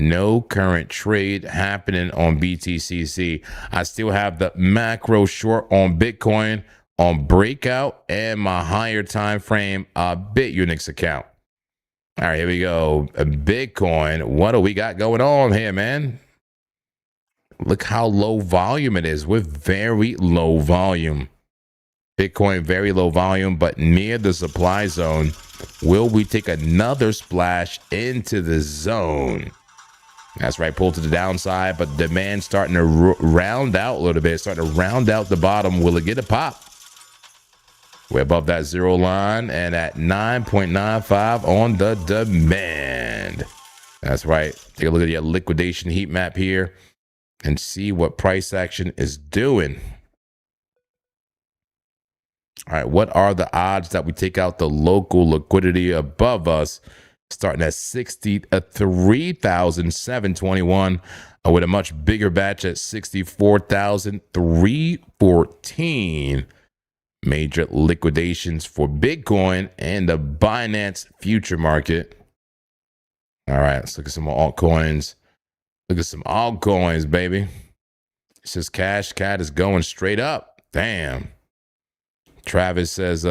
No current trade happening on BTCC. I still have the macro short on Bitcoin on breakout and my higher time frame BitUnix account. All right, here we go. Bitcoin. What do we got going on here, man? Look how low volume it is. With very low volume. Bitcoin, very low volume, but near the supply zone. Will we take another splash into the zone? That's right, pull to the downside, but demand starting to round out a little bit, starting to round out the bottom. Will it get a pop? We're above that zero line and at 9.95 on the demand. That's right. Take a look at your liquidation heat map here and see what price action is doing. All right, what are the odds that we take out the local liquidity above us, starting at 63,721, with a much bigger batch at 64,314. Major liquidations for Bitcoin and the Binance future market. All right, let's look at some more altcoins. Look at some altcoins, baby. It says Cash Cat is going straight up. Damn. Travis says,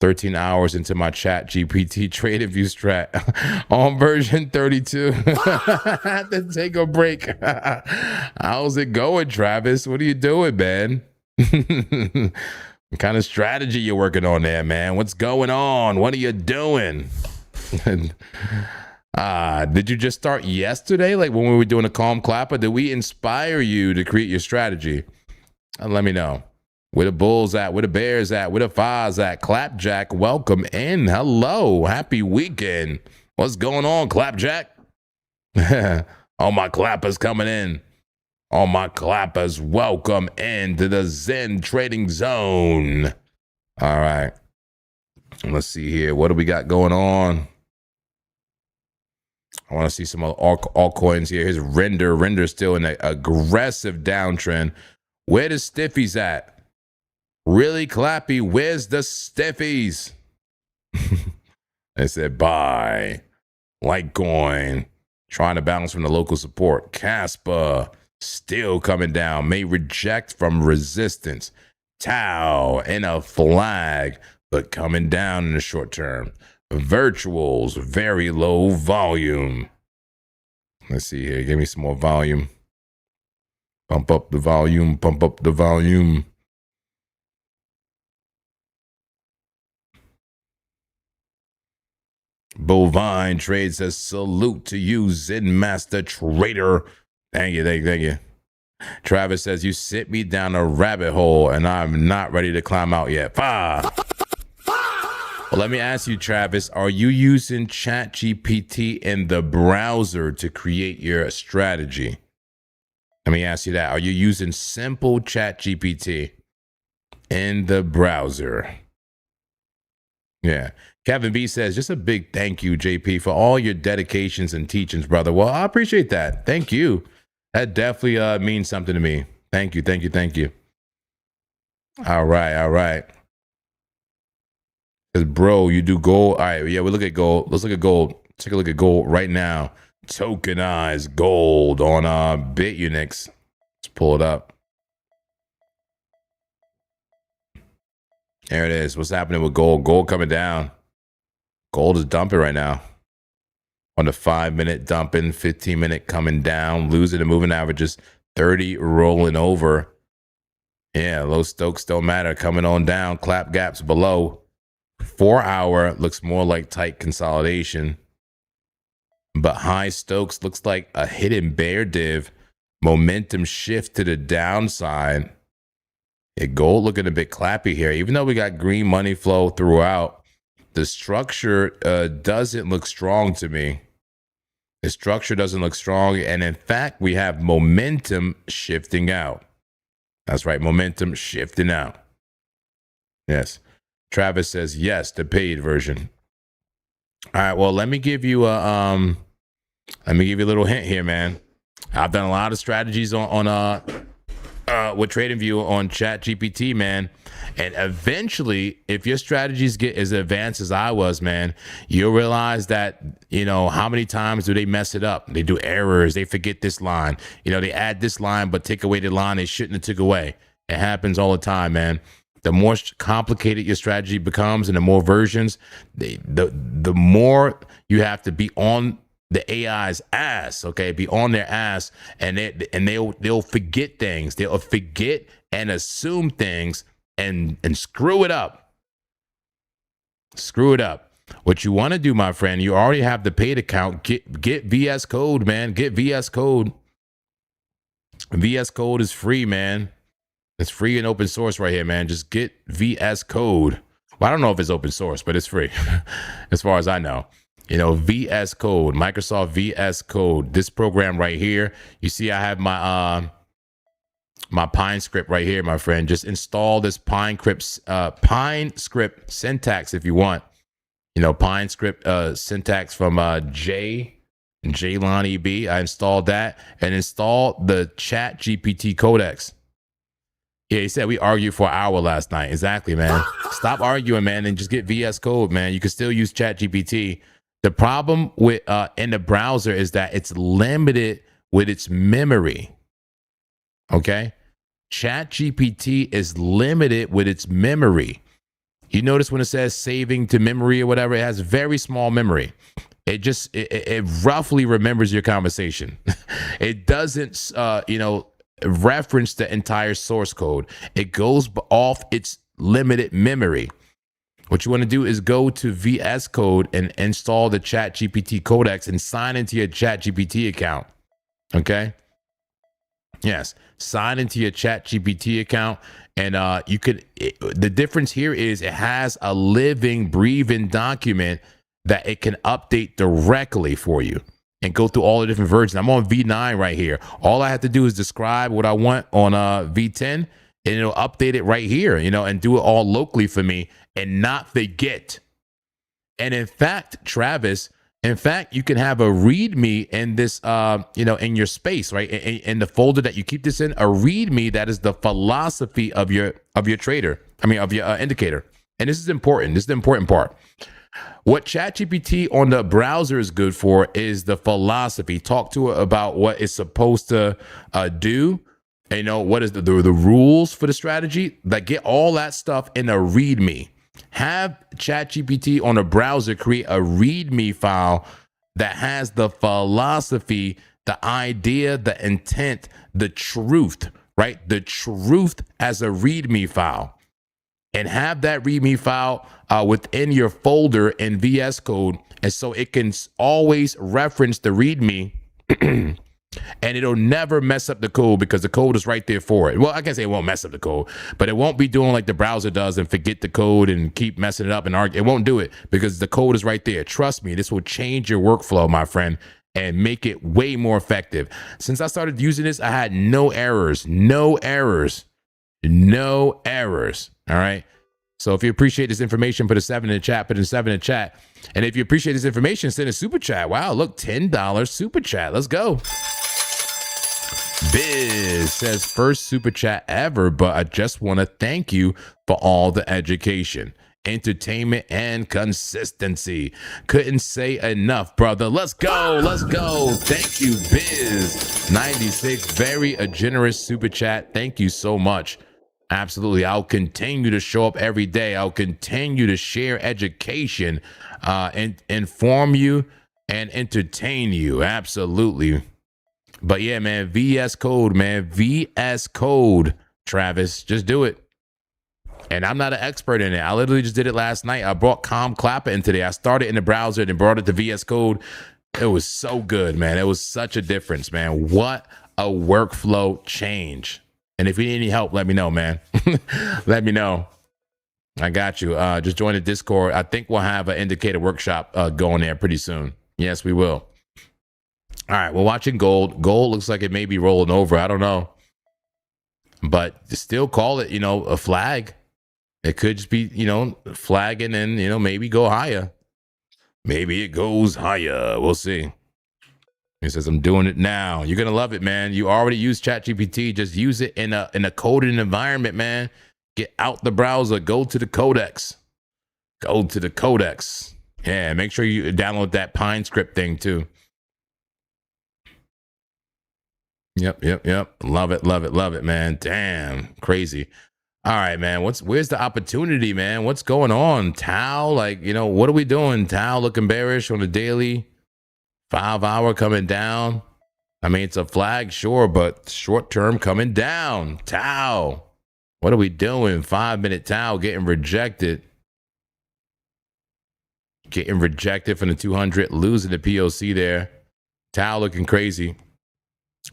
13 hours into my chat GPT trading view strat on version 32. I had to take a break. How's it going, Travis? What are you doing, man? What kind of strategy you working on there, man? What's going on? What are you doing? Did you just start yesterday, like when we were doing a calm clapper? Did we inspire you to create your strategy? Let me know. Where the bulls at? Where the bears at? Where the fives at? Clapjack, welcome in. Hello. Happy weekend. What's going on, Clapjack? All my clappers coming in. All my clappers, welcome into the Zen Trading Zone. All right. Let's see here. What do we got going on? I want to see some altcoins here. Here's Render. Render's still in an aggressive downtrend. Where the stiffies at? Really, Clappy? Where's the stiffies? They said buy. Litecoin. Trying to bounce from the local support. Caspa. Still coming down. May reject from resistance. Tau and a flag. But coming down in the short term. Virtuals, very low volume. Let's see here. Give me some more volume. Pump up the volume. Pump up the volume. Bovine Trade says, salute to you, Zen Master Trader. Thank you, thank you, thank you. Travis says, you sent me down a rabbit hole and I'm not ready to climb out yet. Well, let me ask you, Travis, are you using ChatGPT in the browser to create your strategy? Let me ask you that. Are you using simple ChatGPT in the browser? Yeah. Kevin B says, just a big thank you, JP, for all your dedications and teachings, brother. Well, I appreciate that. Thank you. That definitely means something to me. Thank you, thank you, thank you. All right, all right. Because, bro, you do gold. All right, yeah, we look at gold. Let's look at gold. Take a look at gold right now. Tokenized gold on BitUnix. Let's pull it up. There it is. What's happening with gold? Gold coming down. Gold is dumping right now. On the 5-minute dumping, 15-minute coming down, losing the moving averages, 30 rolling over. Yeah, low Stokes don't matter. Coming on down, clap gaps below. 4-hour looks more like tight consolidation. But high Stokes looks like a hidden bear div. Momentum shift to the downside. Yeah, gold looking a bit clappy here. Even though we got green money flow throughout, the structure doesn't look strong to me. The structure doesn't look strong. And in fact, we have momentum shifting out. That's right. Momentum shifting out. Yes. Travis says, yes, the paid version. All right. Well, let me give you a little hint here, man. I've done a lot of strategies on with TradingView on ChatGPT, man. And eventually, if your strategies get as advanced as I was, man, you'll realize that, you know, how many times do they mess it up? They do errors. They forget this line. You know, they add this line, but take away the line they shouldn't have took away. It happens all the time, man. The more complicated your strategy becomes and the more versions, the more you have to be on the AI's ass, okay? Be on their ass, and they'll forget things. They'll forget and assume things and screw it up. Screw it up. What you want to do, my friend, you already have the paid account. Get VS Code, man. Get VS Code. VS Code is free, man. It's free and open source right here, man. Just get VS Code. Well, I don't know if it's open source, but it's free as far as I know. You know, VS Code, Microsoft VS Code. This program right here. You see, I have my my Pine script right here, my friend. Just install this Pine script syntax if you want. You know, Pine script syntax from Jalon EB. I installed that and installed the Chat GPT codex. Yeah, he said we argued for an hour last night. Exactly, man. Stop arguing, man, and just get VS Code, man. You can still use Chat GPT. The problem with in the browser is that it's limited with its memory. Okay? Chat GPT is limited with its memory. You notice when it says saving to memory or whatever, it has very small memory. It roughly remembers your conversation. It doesn't, reference the entire source code. It goes off its limited memory. What you want to do is go to VS Code and install the Chat GPT codex and sign into your Chat GPT account. Okay? Yes, sign into your Chat GPT account, and the difference here is it has a living, breathing document that it can update directly for you and go through all the different versions. I'm on V9 right here. All I have to do is describe what I want on V10, and it'll update it right here, and do it all locally for me and not forget. And in fact, Travis, you can have a README in this, in your space, right? In the folder that you keep this in, a README that is the philosophy of your trader. Of your indicator. And this is important. This is the important part. What ChatGPT on the browser is good for is the philosophy. Talk to it about what it's supposed to do. And, what is the rules for the strategy? Like, get all that stuff in a README. Have ChatGPT on a browser create a README file that has the philosophy, the idea, the intent, the truth, right? The truth as a README file. And have that README file within your folder in VS Code. And so it can always reference the README and it'll never mess up the code because the code is right there for it. Well, I can say it won't mess up the code, but it won't be doing like the browser does and forget the code and keep messing it up and argue. It won't do it because the code is right there. Trust me, this will change your workflow, my friend, and make it way more effective. Since I started using this, I had no errors. All right. So if you appreciate this information, put a 7 in the chat, And if you appreciate this information, send a super chat. Wow, look, $10 super chat. Let's go. Biz says, first super chat ever, but I just want to thank you for all the education, entertainment, and consistency. Couldn't say enough, brother. Let's go. Thank you, Biz. 96, very a generous super chat. Thank you so much. Absolutely. I'll continue to show up every day. I'll continue to share education, and inform you and entertain you. Absolutely. But yeah, man, VS Code, Travis, just do it. And I'm not an expert in it. I literally just did it last night. I brought Calm Clapper in today. I started in the browser and brought it to VS Code. It was so good, man. It was such a difference, man. What a workflow change. And if you need any help, let me know, man. Let me know. I got you. Just join the Discord. I think we'll have an indicator workshop going there pretty soon. Yes, we will. All right, we're watching gold. Gold looks like it may be rolling over. I don't know. But still call it, a flag. It could just be, flagging and, maybe go higher. Maybe it goes higher. We'll see. He says, I'm doing it now. You're going to love it, man. You already use ChatGPT. Just use it in a coded environment, man. Get out the browser. Go to the codex. Yeah, make sure you download that Pine script thing, too. Yep. Love it, man. Damn, crazy. All right, man. Where's the opportunity, man? What's going on? Tau, what are we doing? Tau looking bearish on the daily. 5 hour coming down. I mean, it's a flag, sure, but short term coming down. Tau. What are we doing? 5 minute Tau getting rejected. Getting rejected from the 200, losing the POC there. Tau looking crazy.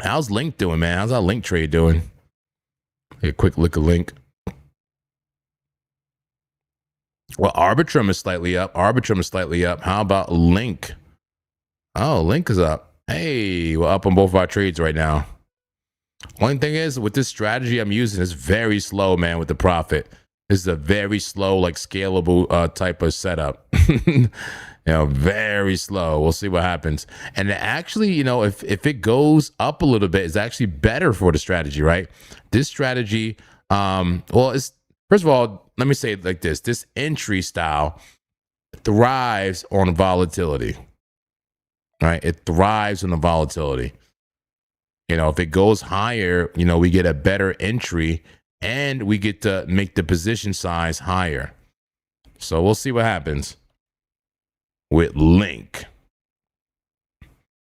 How's Link doing, man? How's our Link trade doing? A quick look at Link. Well, Arbitrum is slightly up. Arbitrum is slightly up. How about Link? Oh, Link is up. Hey, we're up on both of our trades right now. One thing is, with this strategy I'm using, it's very slow, man, with the profit. This is a very slow, like scalable type of setup. Very slow. We'll see what happens. And actually, if it goes up a little bit, it's actually better for the strategy, right? This strategy, it's first of all, let me say it like this. This entry style thrives on volatility, right? It thrives on the volatility. If it goes higher, we get a better entry and we get to make the position size higher. So we'll see what happens with Link.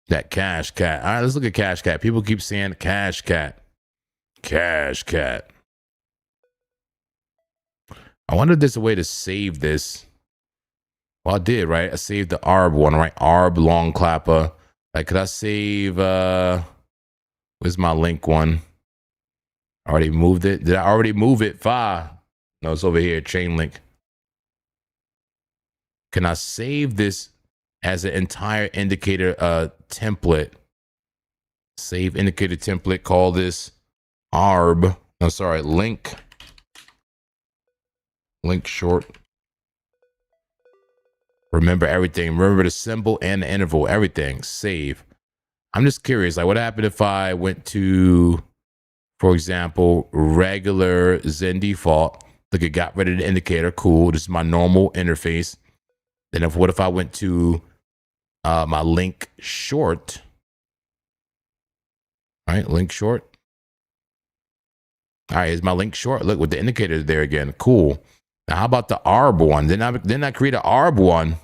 That Cash Cat. All right, let's look at Cash Cat. People keep saying Cash Cat. Cash Cat. I wonder if there's a way to save this. Well, I did, right? I saved the ARB one, right? ARB long clapper. Like, could I save, where's my Link one? I already moved it. Did I already move it? No, it's over here, chain link. Can I save this as an entire indicator template? Save indicator template, call this ARB. No, sorry, Link. Link short. Remember everything. Remember the symbol and the interval, everything. Save. I'm just curious, like what happened if I went to, for example, regular Zen default. Look, it got rid of the indicator. Cool. This is my normal interface. Then what if I went to my Link short? All right, Link short. All right, is my Link short. Look, with the indicator there again. Cool. Now, how about the ARB one? Then I create an ARB one.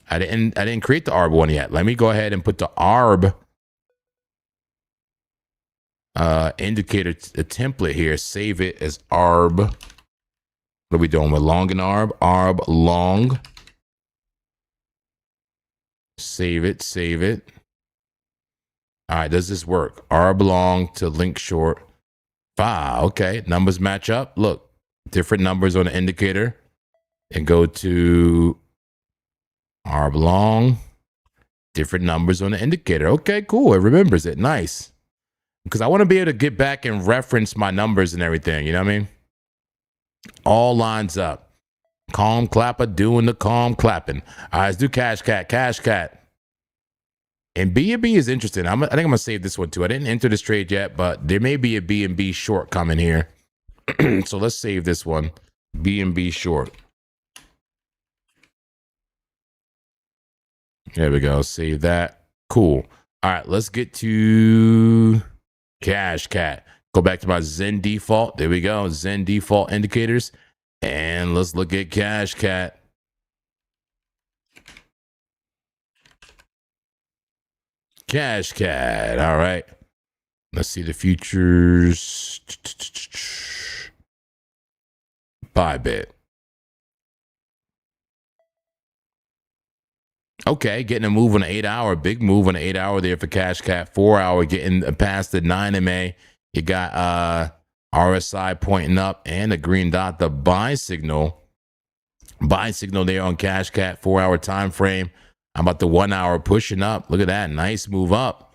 I didn't create the ARB one yet. Let me go ahead and put the ARB indicator template here. Save it as ARB. What are we doing? We're long and ARB. ARB long. Save it. Save it. All right. Does this work? ARB long to Link short. Okay. Numbers match up. Look, different numbers on the indicator. And go to ARB long. Different numbers on the indicator. Okay, cool. It remembers it. Nice. Because I want to be able to get back and reference my numbers and everything. You know what I mean? All lines up. Calm clapper doing the calm clapping. All right, let's do Cash Cat. Cash Cat. And B&B is interesting. I think I'm going to save this one too. I didn't enter this trade yet, but there may be a B&B short coming here. So let's save this one. B&B short. There we go. Save that. Cool. All right, let's get to Cash Cat. Go back to my Zen default. There we go. Zen default indicators. And let's look at Cash Cat. Cash Cat. All right. Let's see the futures. Bybit. Okay, getting a move on the 8 hour. Big move on the 8 hour there for Cash Cat. 4 hour getting past the 9 MA. You got RSI pointing up and a green dot, the buy signal. Buy signal there on Cash Cat, 4 hour time frame. How about the 1 hour pushing up? Look at that. Nice move up.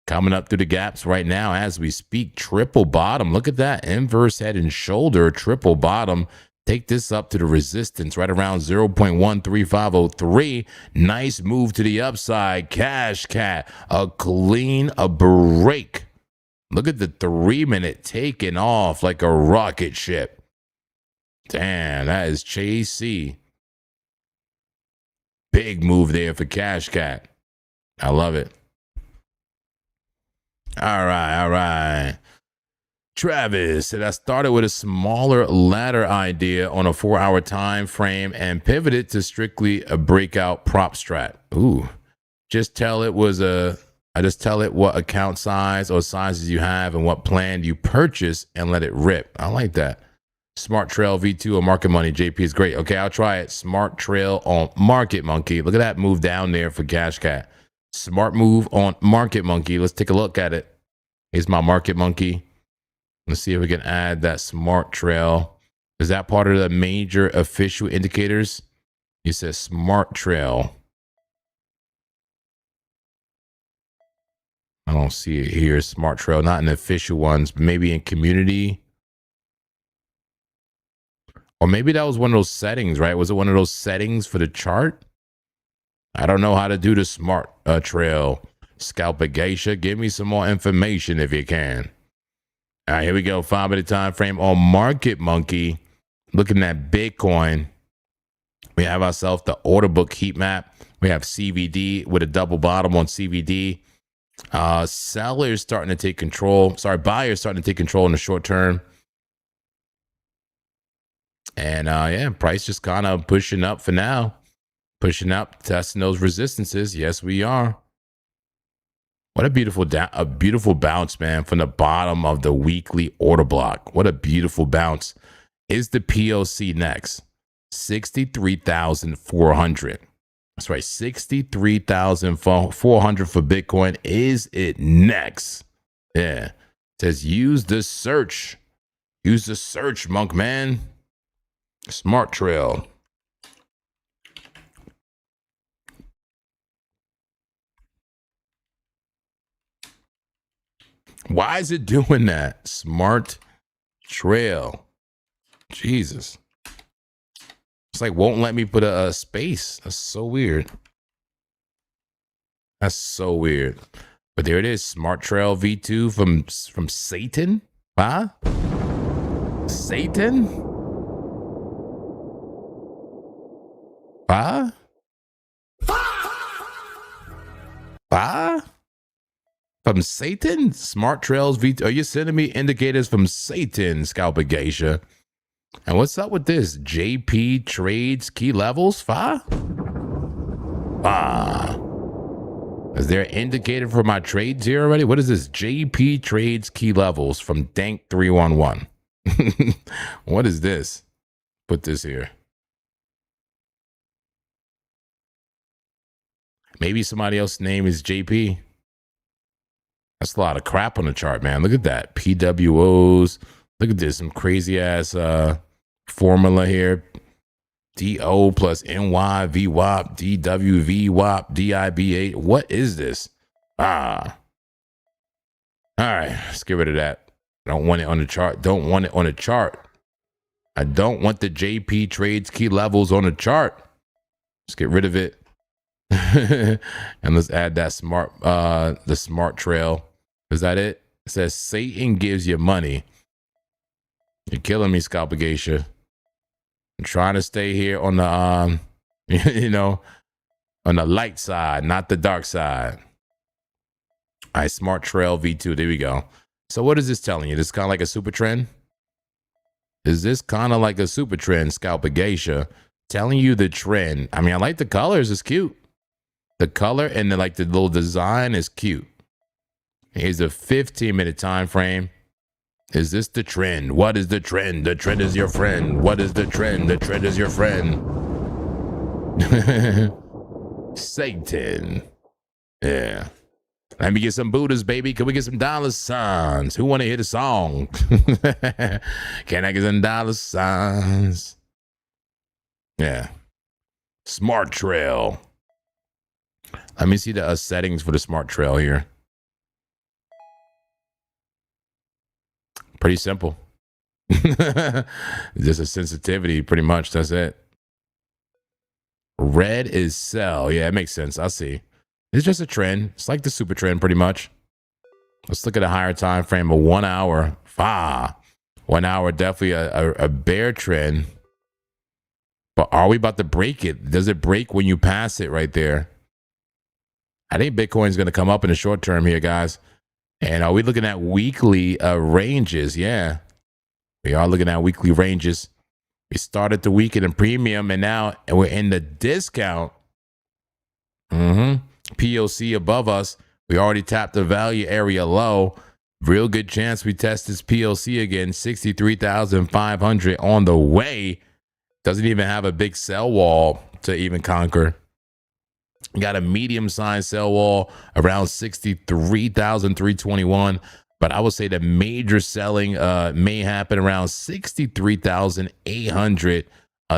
Coming up through the gaps right now as we speak. Triple bottom. Look at that. Inverse head and shoulder. Triple bottom. Take this up to the resistance right around 0.13503. Nice move to the upside. Cash Cat. A break. Look at the 3 minute taking off like a rocket ship. Damn, that is Chasey. Big move there for Cash Cat. I love it. All right. Travis said, I started with a smaller ladder idea on a 4 hour time frame and pivoted to strictly a breakout prop strat. Ooh. Just tell it what account size or sizes you have and what plan you purchase and let it rip. I like that. Smart Trail V2 or Market Money. JP is great. Okay, I'll try it. Smart Trail on Market Monkey. Look at that move down there for Cash Cat. Smart move on Market Monkey. Let's take a look at it. Here's my Market Monkey. Let's see if we can add that smart trail. Is that part of the major official indicators? You said smart trail. I don't see it here. Smart trail, not in the official ones, but maybe in community. Or maybe that was one of those settings, right? Was it one of those settings for the chart? I don't know how to do the smart trail. Scalper Geisha, give me some more information if you can. All right, here we go. 5-minute time frame on Market Monkey. Looking at Bitcoin. We have ourselves the order book heat map. We have CVD with a double bottom on CVD. Sellers starting to take control. Sorry, buyers starting to take control in the short term. And yeah, price just kind of pushing up for now. Pushing up, testing those resistances. Yes, we are. What a beautiful bounce, man, from the bottom of the weekly order block. What a beautiful bounce. Is the POC next? 63,400. That's right, 63,400 for Bitcoin. Is it next? Yeah. It says use the search. Use the search, monk man. Smart trail. Why is it doing that? Smart trail. Jesus. It's like won't let me put a space. That's so weird. That's so weird. But there it is. Smart Trail V2 from Satan. Huh? Satan? Huh? Huh? From Satan? Smart Trails V2. Are you sending me indicators from Satan, Scalper Geisha? And what's up with this? JP trades key levels? Is there an indicator for my trades here already? What is this? JP trades key levels from Dank311. What is this? Put this here. Maybe somebody else's name is JP. That's a lot of crap on the chart, man. Look at that. PWOs. Look at this. Some crazy ass formula here. DO plus NY VWAP, DW VWAP, DIB8. What is this? All right. Let's get rid of that. I don't want it on the chart. Don't want it on the chart. I don't want the JP trades key levels on the chart. Let's get rid of it. And let's add that the smart trail. Is that it? It says Satan gives you money. You're killing me, Scalper Geisha. I'm trying to stay here on the on the light side, not the dark side. All right, Smart Trail V2. There we go. So what is this telling you? This is kind of like a super trend? Is this kind of like a super trend, Scalper Geisha? Telling you the trend. I mean, I like the colors. It's cute. The color and the little design is cute. Here's a 15-minute time frame. Is this the trend? What is the trend? The trend is your friend. What is the trend? The trend is your friend. Satan. Yeah. Let me get some Buddhas, baby. Can we get some dollar signs? Who want to hear the song? Can I get some dollar signs? Yeah. Smart Trail. Let me see the settings for the Smart Trail here. Pretty simple. Just a sensitivity, pretty much. That's it. Red is sell. Yeah, it makes sense. I see. It's just a trend. It's like the super trend, pretty much. Let's look at a higher time frame of 1 hour. 1 hour, definitely a bear trend. But are we about to break it? Does it break when you pass it right there? I think Bitcoin's going to come up in the short term here, guys. And are we looking at weekly ranges? Yeah, we are looking at weekly ranges. We started the week in a premium, and now we're in the discount. POC above us. We already tapped the value area low. Real good chance we test this POC again. 63,500 on the way. Doesn't even have a big sell wall to even conquer. Got a medium-sized sell wall around 63,321, But I would say the major selling may happen around 63,800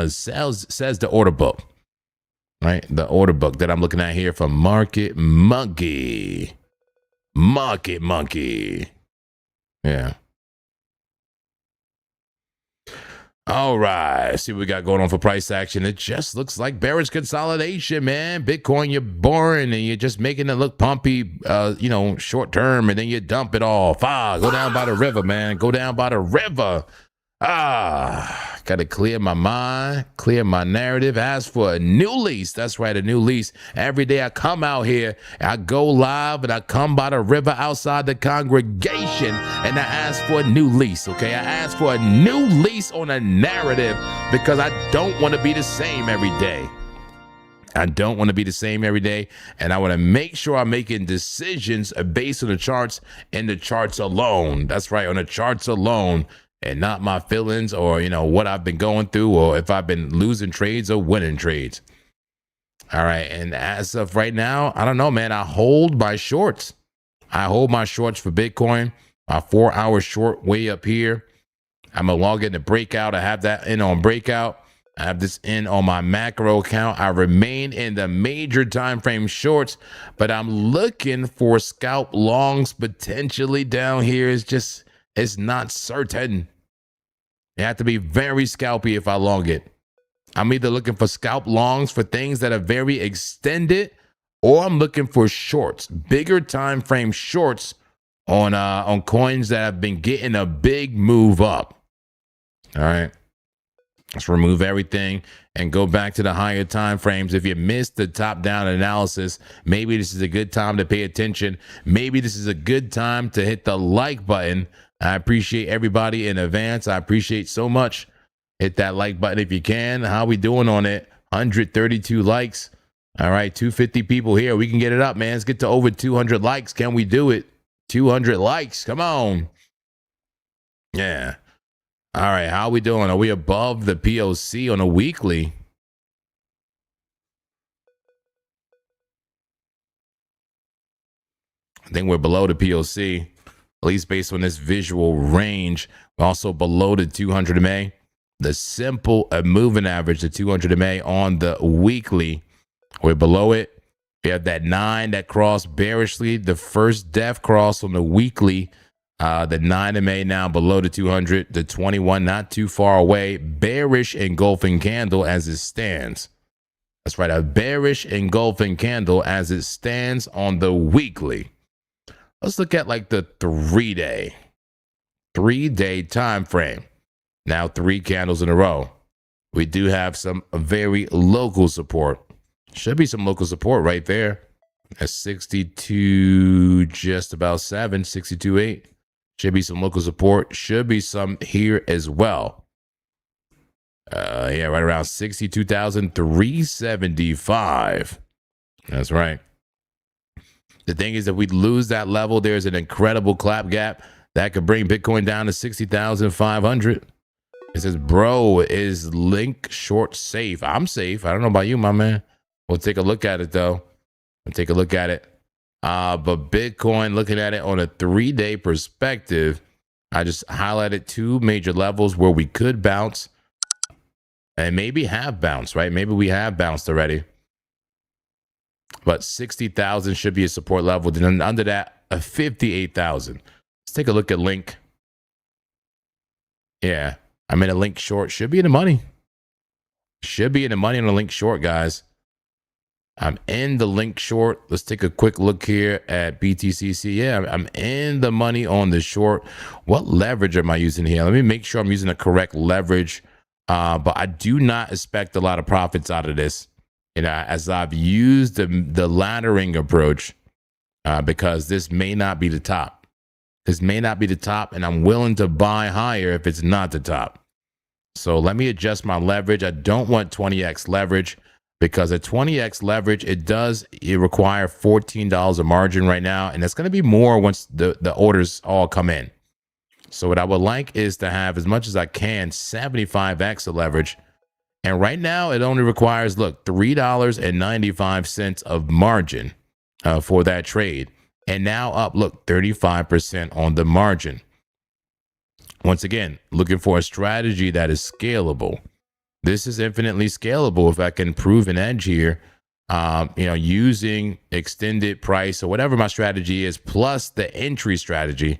says the order book, right? The order book that I'm looking at here from Market Monkey. Market Monkey. Yeah. All right, see what we got going on for price action. It just looks like bearish consolidation, man. Bitcoin, you're boring and you're just making it look pumpy, short term, and then you dump it all. Go down by the river, man. Go down by the river. Got to clear my mind, clear my narrative. Ask for a new lease. That's right, a new lease. Every day I come out here, I go live, and I come by the river outside the congregation, and I ask for a new lease, okay? I ask for a new lease on a narrative because I don't want to be the same every day. I don't want to be the same every day, and I want to make sure I'm making decisions based on the charts and the charts alone. That's right, on the charts alone. And not my feelings or, what I've been going through or if I've been losing trades or winning trades. All right. And as of right now, I don't know, man. I hold my shorts. I hold my shorts for Bitcoin. My 4-hour short way up here. I'm going to log in to breakout. I have that in on breakout. I have this in on my macro account. I remain in the major time frame shorts, but I'm looking for scalp longs potentially down here. It's not certain. You have to be very scalpy if I long it. I'm either looking for scalp longs for things that are very extended, or I'm looking for shorts, bigger time frame shorts on coins that have been getting a big move up. All right. Let's remove everything and go back to the higher time frames. If you missed the top-down analysis, maybe this is a good time to pay attention. Maybe this is a good time to hit the like button. I appreciate everybody in advance. I appreciate so much. Hit that like button if you can. How we doing on it? 132 likes. All right, 250 people here. We can get it up, man. Let's get to over 200 likes. Can we do it? 200 likes. Come on. Yeah. All right, how are we doing? Are we above the POC on a weekly? I think we're below the POC, at least based on this visual range. We're also below the 200 MA. The simple moving average, the 200 MA on the weekly, we're below it. We have that 9 that crossed bearishly, the first death cross on the weekly. The 9 MA now below the 200, the 21 not too far away. Bearish engulfing candle as it stands. That's right, a bearish engulfing candle as it stands on the weekly. Let's look at like the 3-day time frame. Now 3 candles in a row. We do have some very local support. Should be some local support right there. At 62, just about 7, 62.8. Should be some local support. Should be some here as well. Yeah, right around 62,375. That's right. The thing is, if we lose that level, there's an incredible clap gap that could bring Bitcoin down to 60,500. It says, bro, is Link short safe? I'm safe. I don't know about you, my man. We'll take a look at it, though. We'll take a look at it. But Bitcoin, looking at it on a 3-day perspective, I just highlighted 2 major levels where we could bounce and maybe have bounced, right? Maybe we have bounced already. But 60,000 should be a support level. Then under that, a 58,000. Let's take a look at Link. Yeah, I'm in a Link short. Should be in the money. Should be in the money on a Link short, guys. I'm in the Link short. Let's take a quick look here at BTCC. Yeah, I'm in the money on the short. What leverage am I using here? Let me make sure I'm using the correct leverage. But I do not expect a lot of profits out of this. As I've used the laddering approach, because this may not be the top. This may not be the top, and I'm willing to buy higher if it's not the top. So let me adjust my leverage. I don't want 20x leverage. Because at 20x leverage, it require $14 of margin right now. And it's going to be more once the orders all come in. So what I would like is to have, as much as I can, 75x of leverage. And right now, it only requires, look, $3.95 of margin for that trade. and now up, look, 35% on the margin. Once again, looking for a strategy that is scalable. This is infinitely scalable if I can prove an edge here, using extended price or whatever my strategy is, plus the entry strategy.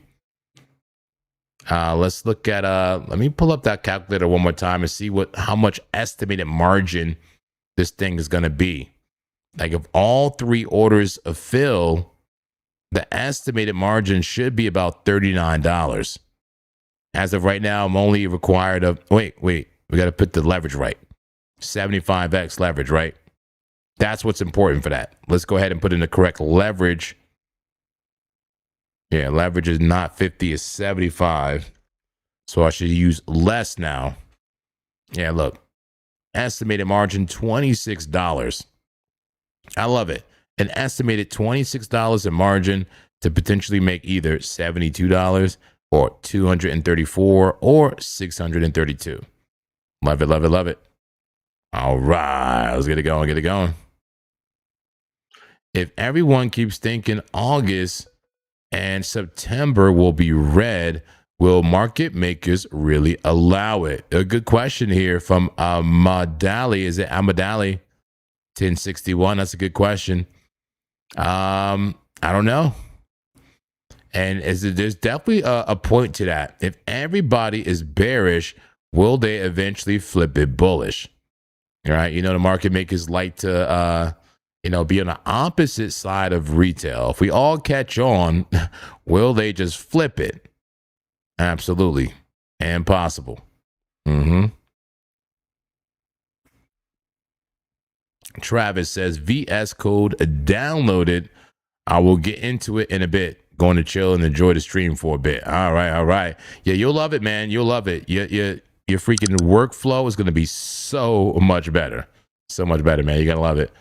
Let's look at, let me pull up that calculator one more time and see how much estimated margin this thing is going to be. Like if all 3 orders fill, the estimated margin should be about $39. As of right now, I'm only required of, wait, we got to put the leverage right. 75x leverage, right? That's what's important for that. Let's go ahead and put in the correct leverage. Yeah, leverage is not 50, it's 75. So I should use less now. Yeah, look. Estimated margin, $26. I love it. An estimated $26 in margin to potentially make either $72 or $234 or $632. Love it, love it, love it. All right, let's get it going, get it going. If everyone keeps thinking August and September will be red, will market makers really allow it? A good question here from Amadali. Is it Amadali? 1061. That's a good question. I don't know. And there's definitely a point to that. If everybody is bearish, will they eventually flip it bullish? All right. The market makers like to, be on the opposite side of retail. If we all catch on, will they just flip it? Absolutely. And possible. Travis says, VS Code downloaded. I will get into it in a bit. Going to chill and enjoy the stream for a bit. All right. Yeah, you'll love it, man. You'll love it. Your freaking workflow is going to be so much better. So much better, man. You're going to love it.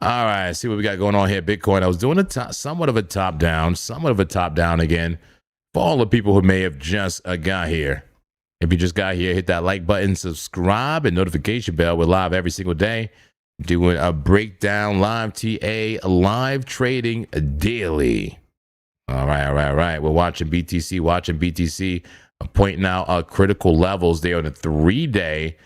All right, see what we got going on here. Bitcoin. I was doing somewhat of a top down again. For all the people who may have just got here. If you just got here, hit that like button, subscribe, and notification bell. We're live every single day. Doing a breakdown live TA, live trading daily. All right. We're watching BTC. I'm pointing out critical levels there on the 3-day.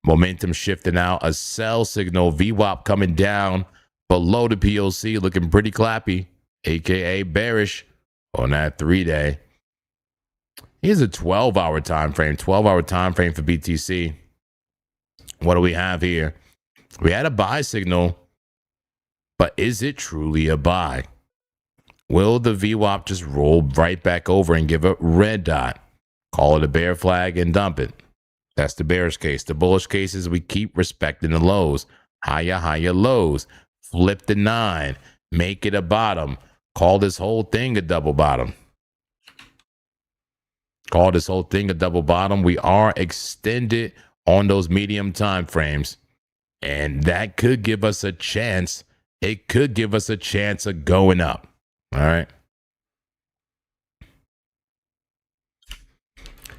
Momentum shifting out. A sell signal. VWAP coming down below the POC, looking pretty clappy, aka bearish on that 3-day. Here's a 12-hour time frame. 12-hour time frame for BTC. What do we have here? We had a buy signal, but is it truly a buy? Will the VWAP just roll right back over and give a red dot? Call it a bear flag and dump it. That's the bearish case. The bullish case is we keep respecting the lows. Higher lows. Flip the 9. Make it a bottom. Call this whole thing a double bottom. We are extended on those medium time frames. And that could give us a chance. It could give us a chance of going up. All right.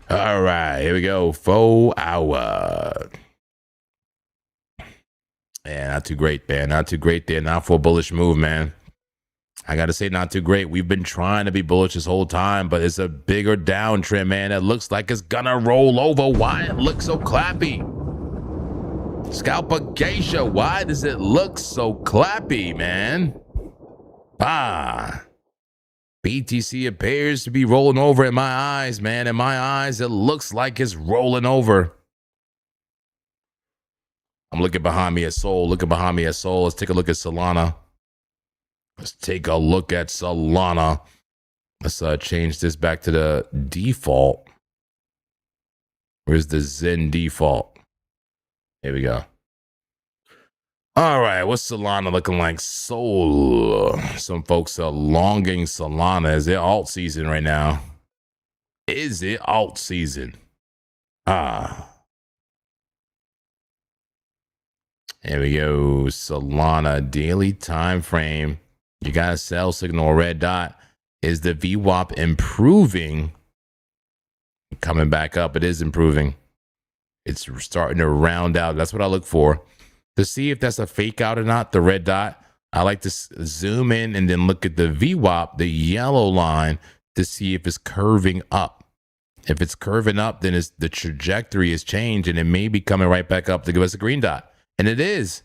All right. Here we go. 4 hour. Yeah, not too great, man. Not too great there. Not for a bullish move, man. I got to say, not too great. We've been trying to be bullish this whole time, but it's a bigger downtrend, man. It looks like it's going to roll over. Why it looks so clappy? Scalper Geisha, why does it look so clappy, man? BTC appears to be rolling over in my eyes, man. In my eyes, it looks like it's rolling over. I'm looking behind me at Sol. Let's take a look at Solana. Let's change this back to the default. Where's the Zen default? Here we go. All right, what's Solana looking like? Sol. Some folks are longing Solana. Is it alt season right now? Is it alt season? Here we go. Solana daily time frame. You got a sell signal, red dot. Is the VWAP improving? Coming back up. It is improving. It's starting to round out. That's what I look for. To see if that's a fake out or not, the red dot. I like to zoom in and then look at the VWAP, the yellow line, to see if it's curving up. If it's curving up, then the trajectory has changed and it may be coming right back up to give us a green dot. And it is.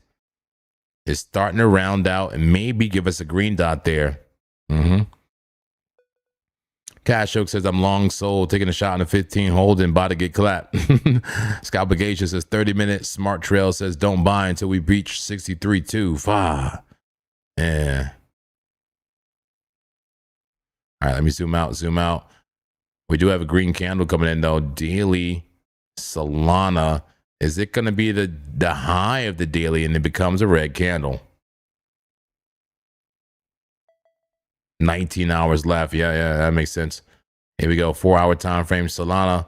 It's starting to round out and maybe give us a green dot there. Cash Oak says, I'm long sold, taking a shot on a 15 holding, about to get clapped. Scalpagation says 30 minutes. Smart Trail says, don't buy until we reach 63.2. Yeah. All right, let me zoom out. We do have a green candle coming in though. Daily Solana. Is it going to be the high of the daily and it becomes a red candle? 19 hours left. Yeah, that makes sense. Here we go. 4-hour time frame. Solana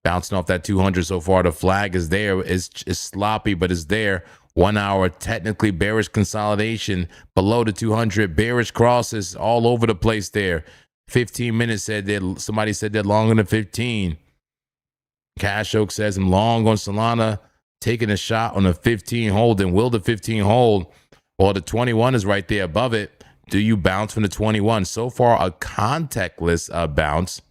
bouncing off that 200 so far. The flag is there. It's sloppy, but it's there. 1 hour, technically bearish consolidation below the 200. Bearish crosses all over the place there. 15 minutes said that somebody said they're longer than 15. Cash Oak says I'm long on Solana, taking a shot on a 15 hold. And will the 15 hold? Well, the 21 is right there above it. Do you bounce from the 21? So far, a contactless bounce,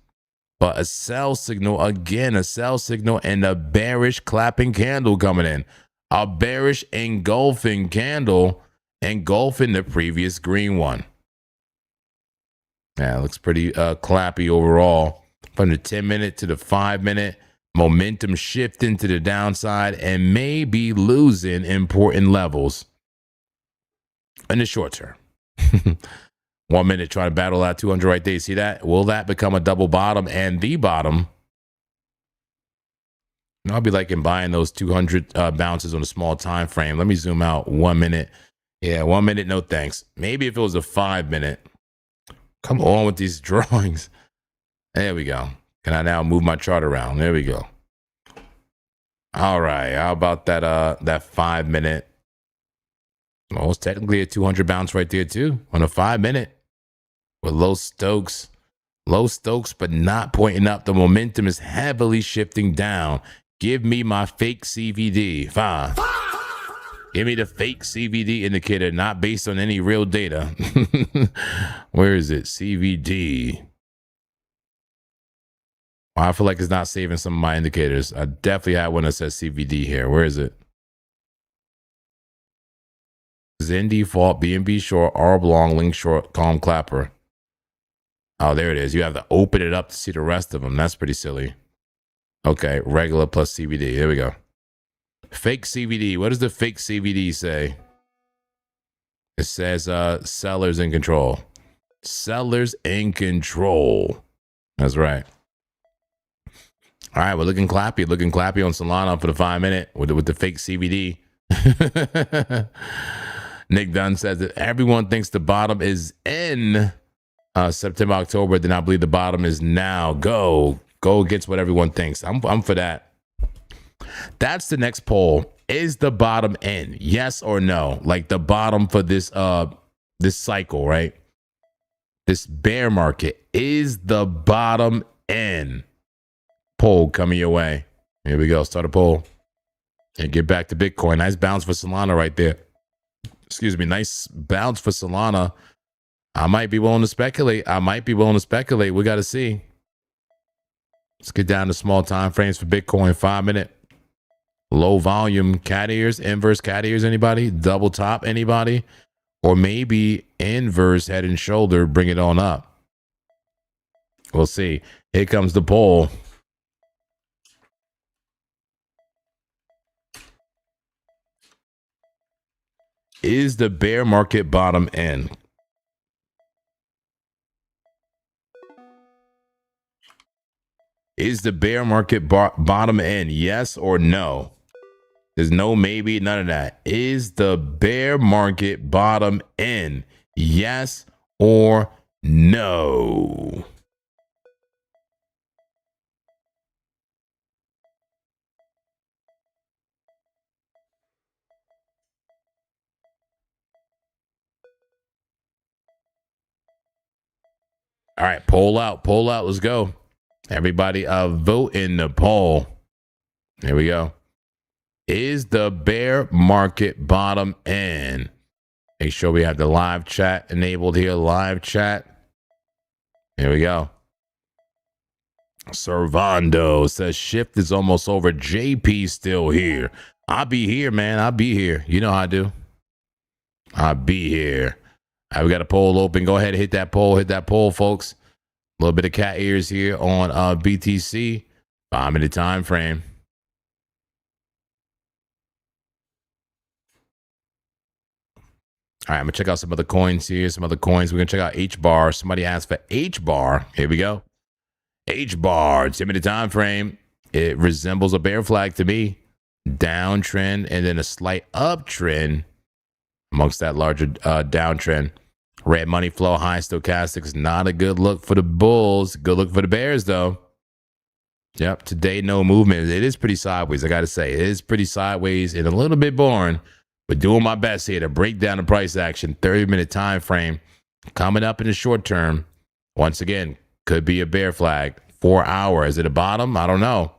but a sell signal again, a sell signal and a bearish clapping candle coming in. A bearish engulfing candle engulfing the previous green one. Yeah, it looks pretty clappy overall. From the 10-minute to the 5-minute, momentum shifting to the downside and maybe losing important levels in the short term. 1 minute, try to battle that 200 right there. See that? Will that become a double bottom and the bottom? And I'll be like in buying those 200 bounces on a small time frame. Let me zoom out. 1 minute. Yeah, 1 minute. No thanks. Maybe if it was a 5-minute. Come on with these drawings. There we go. Can I now move my chart around? There we go. All right. How about that? That 5-minute. Well, it's technically a 200 bounce right there too on a 5-minute with low Stokes, but not pointing up. The momentum is heavily shifting down. Give me my fake CVD. Fine. Give me the fake CVD indicator, not based on any real data. Where is it? CVD. Well, I feel like it's not saving some of my indicators. I definitely had one that says CVD here. Where is it? Zen default, BNB short, ARB long, link short, calm clapper. Oh, there it is. You have to open it up to see the rest of them. That's pretty silly. Okay, regular plus CVD. Here we go. Fake CVD. What does the fake CVD say? It says sellers in control. Sellers in control. That's right. All right, we're looking clappy on Solana for the 5-minute with the fake CVD. Nick Dunn says that everyone thinks the bottom is in September, October. Then I believe the bottom is now. Go against what everyone thinks. I'm for that. That's the next poll. Is the bottom in? Yes or no? Like the bottom for this cycle, right? This bear market. Is the bottom in? Poll coming your way. Here we go. Start a poll. And get back to Bitcoin. Nice bounce for Solana right there. Excuse me. Nice bounce for Solana. I might be willing to speculate. We got to see. Let's get down to small time frames for Bitcoin. 5-minute. Low volume cat ears, inverse cat ears, anybody? Double top, anybody? Or maybe inverse head and shoulder, bring it on up. We'll see. Here comes the poll. Is the bear market bottom in? Is the bear market bottom in? Yes or no? There's no maybe, none of that. Is the bear market bottom in? Yes or no? All right, poll out, let's go. Everybody vote in the poll. Here we go. Is the bear market bottom in? Make sure we have the live chat enabled here. Live chat. Here we go. Servando says shift is almost over. JP still here. I'll be here, man. I'll be here. You know how I do. I'll be here. All right, we got a poll open. Go ahead and hit that poll. Hit that poll, folks. A little bit of cat ears here on BTC. 5-minute time frame. All right, I'm going to check out some other coins here. Some other coins. We're going to check out HBAR. Somebody asked for HBAR. Here we go. HBAR. 10-minute time frame. It resembles a bear flag to me. Downtrend and then a slight uptrend amongst that larger downtrend. Red money flow, high stochastics. Not a good look for the bulls. Good look for the bears, though. Yep, today no movement. It is pretty sideways, I got to say. It is pretty sideways and a little bit boring. But doing my best here to break down the price action. 30-minute time frame coming up in the short term. Once again, could be a bear flag. 4 hours at the bottom. I don't know.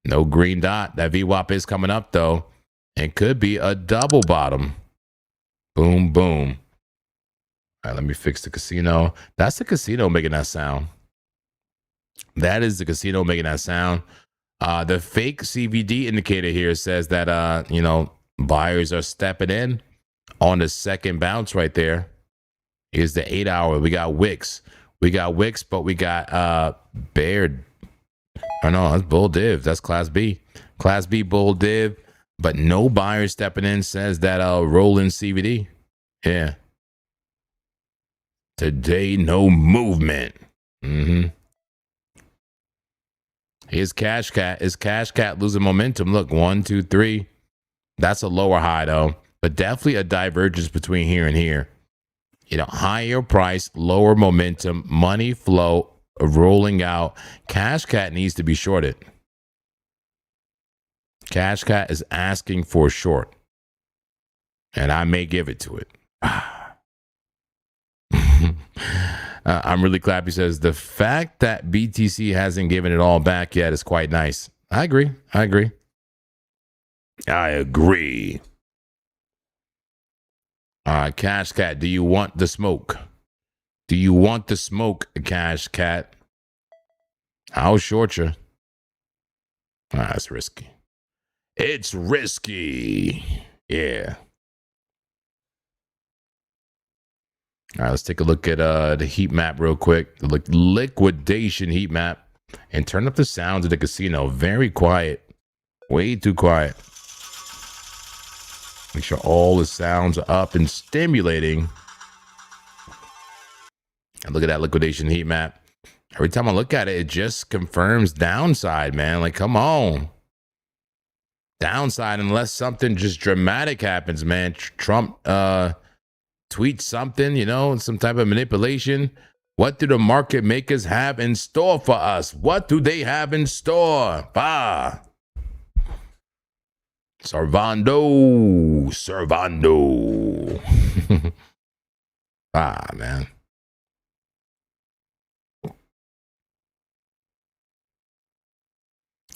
No green dot. That VWAP is coming up though, and could be a double bottom. Boom, boom. All right, let me fix the casino. That's the casino making that sound. That is the casino making that sound. The fake CVD indicator here says that buyers are stepping in on the second bounce right there. Here's the 8 hour. We got Wicks. But we got Baird. Oh no, that's bull div. That's class B. Class B bull div. But no buyer stepping in says that rolling CVD. Yeah. Today, no movement. Here's Cash Cat. Is Cash Cat losing momentum? Look, 1, 2, 3. That's a lower high though, but definitely a divergence between here and here. Higher price, lower momentum, money flow, rolling out. Cash Cat needs to be shorted. Cash Cat is asking for a short, and I may give it to it. I'm really clappy. Says the fact that BTC hasn't given it all back yet is quite nice. I agree. Cash Cat, do you want the smoke? Cash Cat? I'll short you. That's risky. It's risky. Yeah. All right, let's take a look at the heat map real quick. The liquidation heat map. And turn up the sounds of the casino. Very quiet. Way too quiet. Make sure all the sounds are up and stimulating. And look at that liquidation heat map. Every time I look at it, it just confirms downside, man. Like, come on. Downside unless something just dramatic happens, man. Trump tweets something, some type of manipulation. What do the market makers have in store for us? What do they have in store? Servando. Man.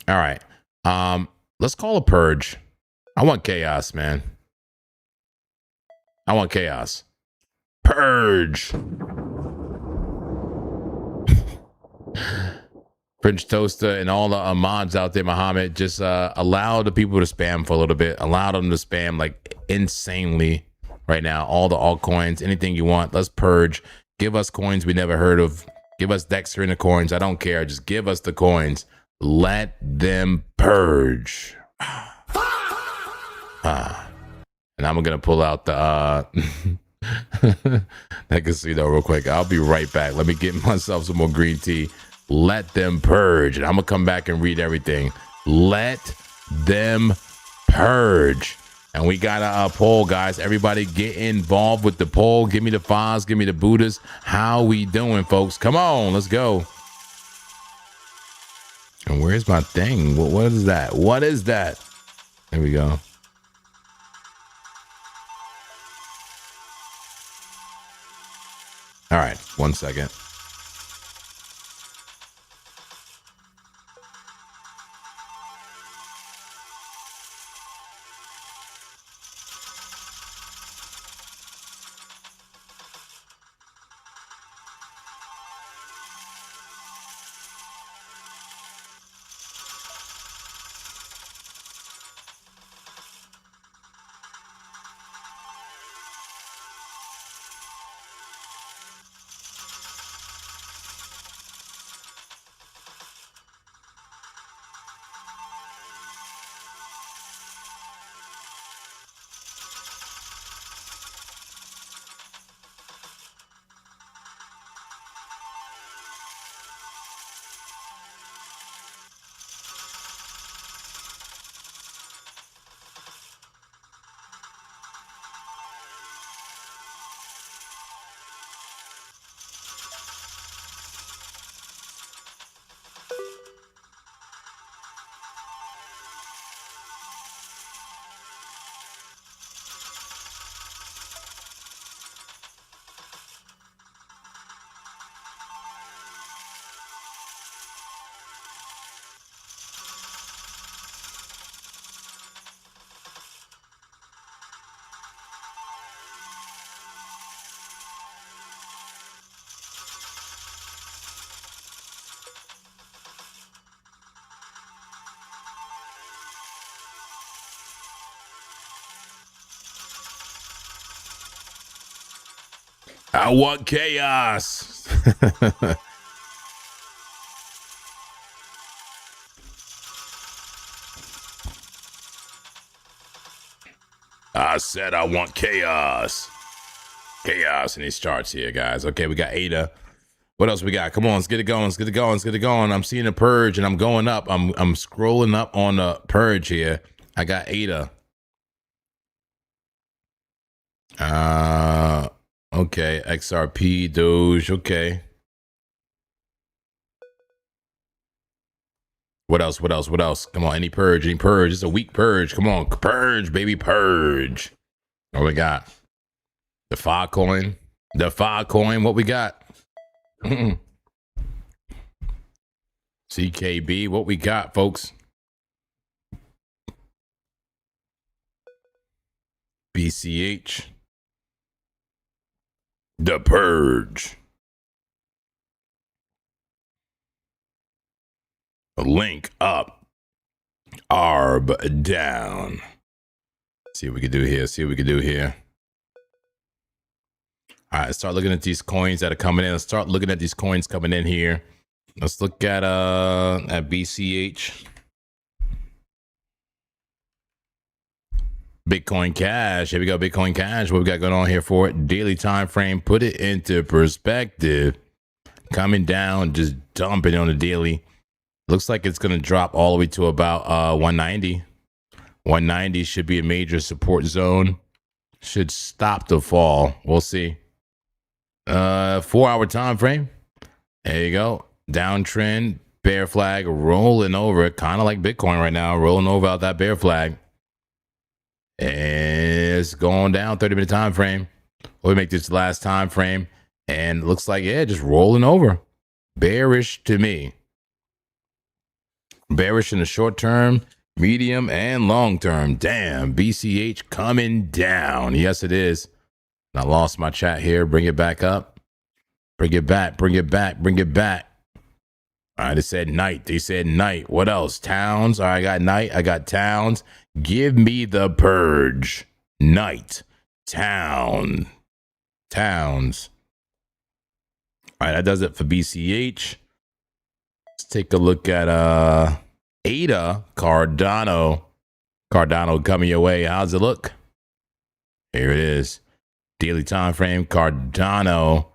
All right. Let's call a purge. I want chaos, man. I want chaos. Purge. French Toaster and all the mods out there, Muhammad, just allow the people to spam for a little bit. Allow them to spam like insanely right now. All the altcoins, anything you want. Let's purge. Give us coins we never heard of. Give us Dexter in the coins. I don't care. Just give us the coins. Let them purge. And I'm going to pull out the that casino real quick. I'll be right back. Let me get myself some more green tea. Let them purge. And I'm going to come back and read everything. Let them purge. And we got a poll, guys. Everybody get involved with the poll. Give me the files. Give me the Buddhas. How we doing, folks? Come on. Let's go. And where's my thing? What is that? What is that? There we go. All right. 1 second. I want chaos. I said I want chaos. Chaos in these charts here, guys. Okay, we got ADA. What else we got? Come on, let's get it going. Let's get it going. Let's get it going. I'm seeing a purge and I'm going up. I'm scrolling up on the purge here. I got ADA. Okay, XRP, Doge, okay. What else? What else? What else? Come on, any purge, any purge. It's a weak purge. Come on, purge, baby, purge. What we got? The Altcoin. The Altcoin, what we got? CKB, what we got, folks? BCH. The purge. Link up. ARB down. See what we can do here. See what we can do here. All right, let's start looking at these coins that are coming in. Let's start looking at these coins coming in here. Let's look at BCH. Bitcoin Cash. Here we go. Bitcoin Cash. What we got going on here for it? Daily time frame. Put it into perspective. Coming down, just dumping on the daily. Looks like it's going to drop all the way to about 190. 190 should be a major support zone. Should stop the fall. We'll see. 4-hour time frame. There you go. Downtrend. Bear flag rolling over. Kind of like Bitcoin right now. Rolling over out that bear flag. It's going down 30-minute time frame. We'll make this last time frame. And looks like, yeah, just rolling over. Bearish to me. Bearish in the short term, medium, and long term. Damn, BCH coming down. Yes, it is. I lost my chat here. Bring it back up. Bring it back. Bring it back. Bring it back. All right, they said night. They said night. What else? Towns. All right, I got night. I got towns. Give me the purge. Night. Town. Towns. All right, that does it for BCH. Let's take a look at ADA, Cardano. Cardano coming your way. How's it look? Here it is. Daily time frame, Cardano.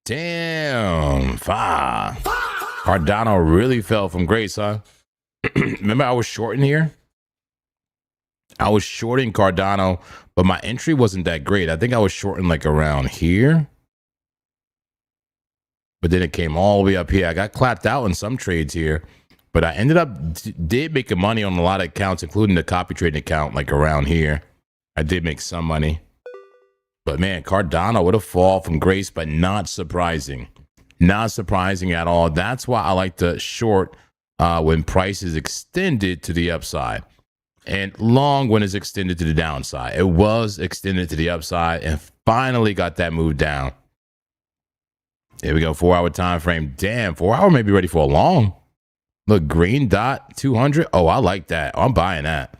Damn, Cardano really fell from grace, huh? Remember I was shorting here? I was shorting Cardano, but my entry wasn't that great. I think I was shorting like around here. But then it came all the way up here. I got clapped out in some trades here, but I ended up did making money on a lot of accounts, including the copy trading account, like around here. I did make some money. But man, Cardano would have fall from grace, but not surprising. Not surprising at all. That's why I like to short when price is extended to the upside, and long when it's extended to the downside. It was extended to the upside and finally got that move down. Here we go, 4-hour time frame. Damn, 4-hour may be ready for a long. Look, green dot, 200. Oh, I like that. Oh, I'm buying that.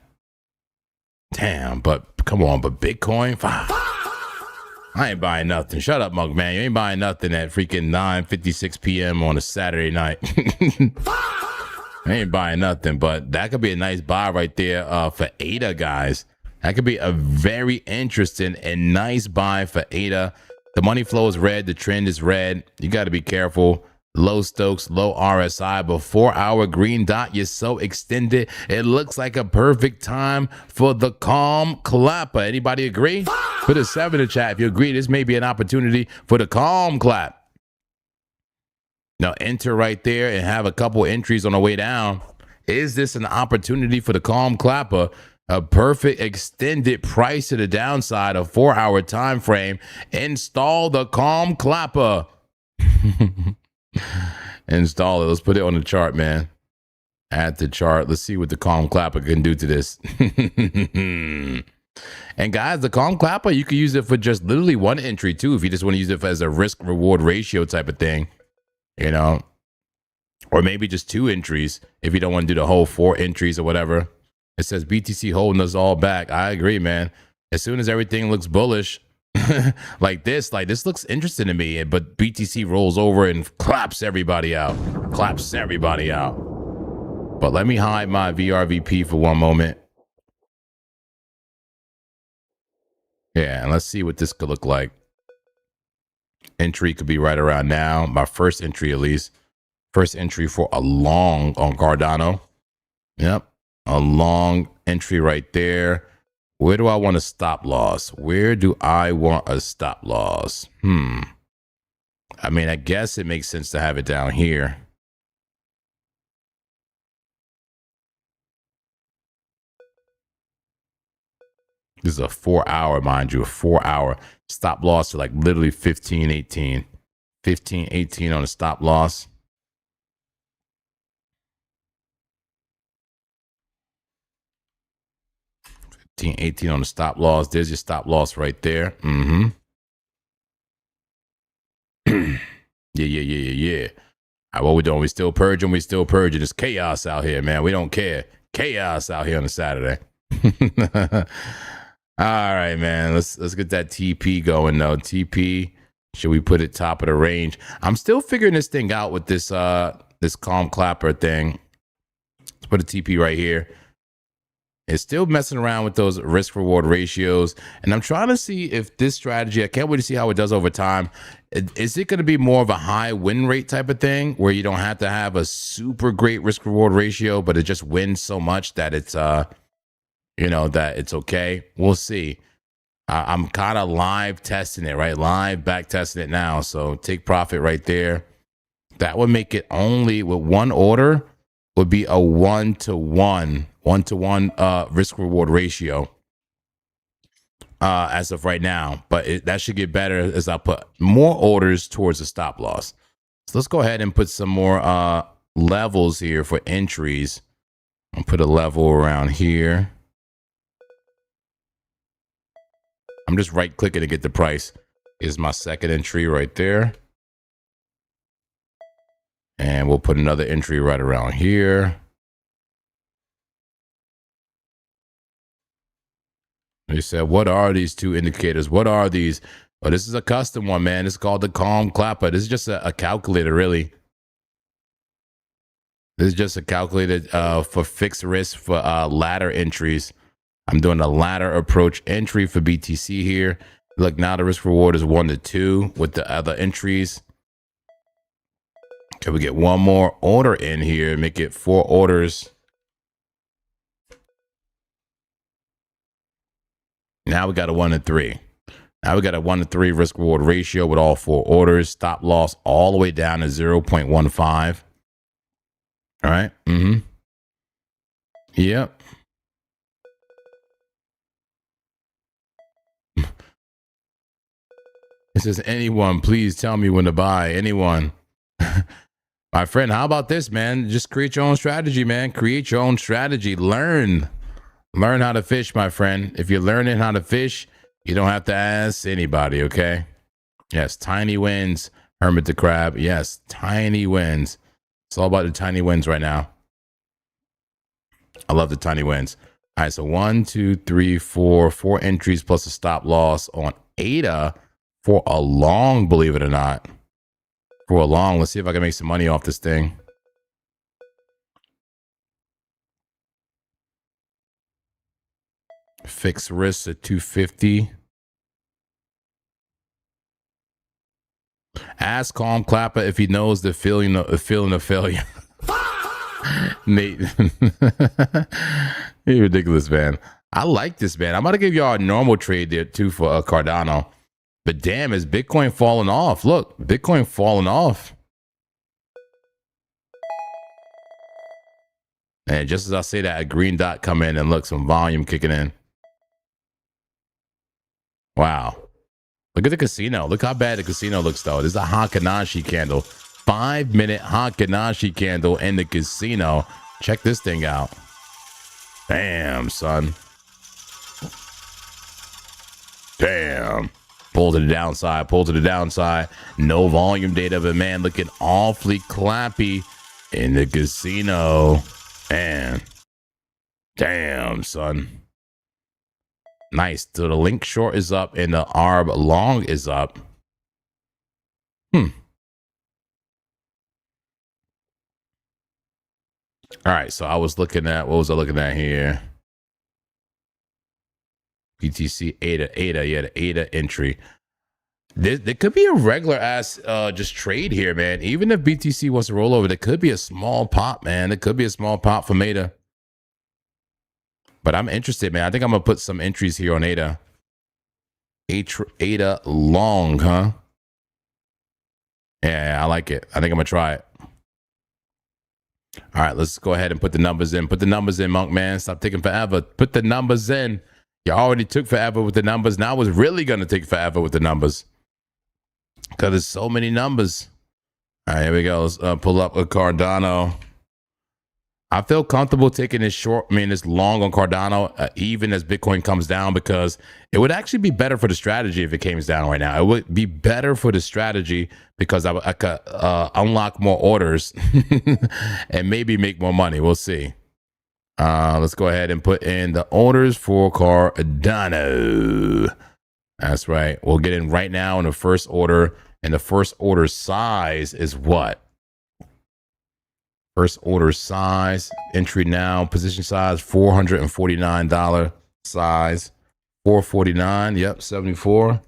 Damn, but come on, but Bitcoin, I ain't buying nothing. Shut up, Mug Man. You ain't buying nothing at freaking 9:56 p.m. on a Saturday night. I ain't buying nothing, but that could be a nice buy right there for ADA, guys. That could be a very interesting and nice buy for ADA. The money flow is red. The trend is red. You got to be careful. Low Stokes, low RSI, but 4-hour green dot. You're so extended. It looks like a perfect time for the calm clapper. Anybody agree? Put a 7 in the chat if you agree. This may be an opportunity for the calm clap. Now enter right there and have a couple entries on the way down. Is this an opportunity for the calm clapper? A perfect extended price to the downside, a 4-hour time frame. Install the calm clapper. Install it. Let's put it on the chart, man. Add the chart. Let's see what the calm clapper can do to this. And guys, the calm clapper, you can use it for just literally one entry too, if you just want to use it as a risk reward ratio type of thing, you know, or maybe just 2 entries if you don't want to do the whole 4 entries or whatever. It says BTC holding us all back. I agree, man. As soon as everything looks bullish, like this looks interesting to me, but BTC rolls over and claps everybody out. But let me hide my VRVP for one moment. Yeah, and let's see what this could look like. Entry could be right around now. My first entry, at least. First entry for a long on Cardano. Yep, a long entry right there. Where do I want a stop loss? Where do I want a stop loss? I mean, I guess it makes sense to have it down here. This is a 4 hour, mind you, a 4 hour stop loss to like literally 15.18. 15.18 on a stop loss. $18 on the stop loss. There's your stop loss right there. Yeah. All right, what we doing? We still purging. It's chaos out here, man. We don't care. Chaos out here on a Saturday. All right, man. Let's get that TP going though. TP. Should we put it top of the range? I'm still figuring this thing out with this this calm clapper thing. Let's put a TP right here. It's still messing around with those risk reward ratios. And I'm trying to see if this strategy, I can't wait to see how it does over time. Is it going to be more of a high win rate type of thing where you don't have to have a super great risk reward ratio, but it just wins so much that it's, you know, that it's okay. We'll see. I'm kind of live testing it, right? Live back testing it now. So take profit right there. That would make it only with one order would be a 1-to-1 risk reward ratio as of right now, but that should get better as I put more orders towards the stop loss. So let's go ahead and put some more levels here for entries. I'll put a level around here. I'm just right clicking to get the price. Is my second entry right there. And we'll put another entry right around here. They said, what are these two indicators? What are these? Oh, this is a custom one, man. It's called the calm clapper. This is just a calculator, really. This is just a calculator for fixed risk for ladder entries. I'm doing a ladder approach entry for BTC here. Look, now the risk reward is 1-to-2 with the other entries. Can we get one more order in here and make it 4 orders? Now we got a 1-to-3. Now we got a 1-to-3 risk reward ratio with all 4 orders. Stop loss all the way down to 0.15. All right. Yep. It says, anyone, please tell me when to buy. Anyone. My friend, how about this, man? Just create your own strategy, man. Create your own strategy. Learn how to fish, my friend. If you're learning how to fish, you don't have to ask anybody, okay? Yes, tiny wins, Hermit the Crab. Yes, tiny wins. It's all about the tiny wins right now. I love the tiny wins. All right, so 1, 2, 3, 4 entries plus a stop loss on ADA for a long, believe it or not. For a long, let's see if I can make some money off this thing. Fixed risk at 250. Ask Calm Clapper if he knows the feeling of failure. Nate. You're ridiculous, man. I like this, man. I'm about to give y'all a normal trade there too for Cardano. But damn, is Bitcoin falling off? Look, Bitcoin falling off. And just as I say that, a green dot come in and look, some volume kicking in. Wow. Look at the casino. Look how bad the casino looks, though. This is a Hakanashi candle. 5-minute Hakanashi candle in the casino. Check this thing out. Damn, son. Damn. Pull to the downside. Pull to the downside. No volume data, but man, looking awfully clappy in the casino. Man. Damn, son. Nice. So the link short is up and the ARB long is up. All right. So I was looking at, what was I looking at here? BTC ADA. Yeah, the ADA entry. There could be a regular ass just trade here, man. Even if BTC wants to roll over, there could be a small pop, man. There could be a small pop from ADA. But I'm interested, man. I think I'm going to put some entries here on ADA. ADA long, huh? Yeah, I like it. I think I'm going to try it. All right, let's go ahead and put the numbers in. Put the numbers in, Monk, man. Stop taking forever. Put the numbers in. You already took forever with the numbers. Now it's really going to take forever with the numbers. Because there's so many numbers. All right, here we go. Let's pull up a Cardano. I feel comfortable taking this short, this long on Cardano, even as Bitcoin comes down, because it would actually be better for the strategy if it came down right now. It would be better for the strategy because I could unlock more orders and maybe make more money. We'll see. Let's go ahead and put in the orders for Cardano. That's right. We'll get in right now in the first order. And the first order size is what? First order size, entry now, position size, $449 size, 449, yep, 74.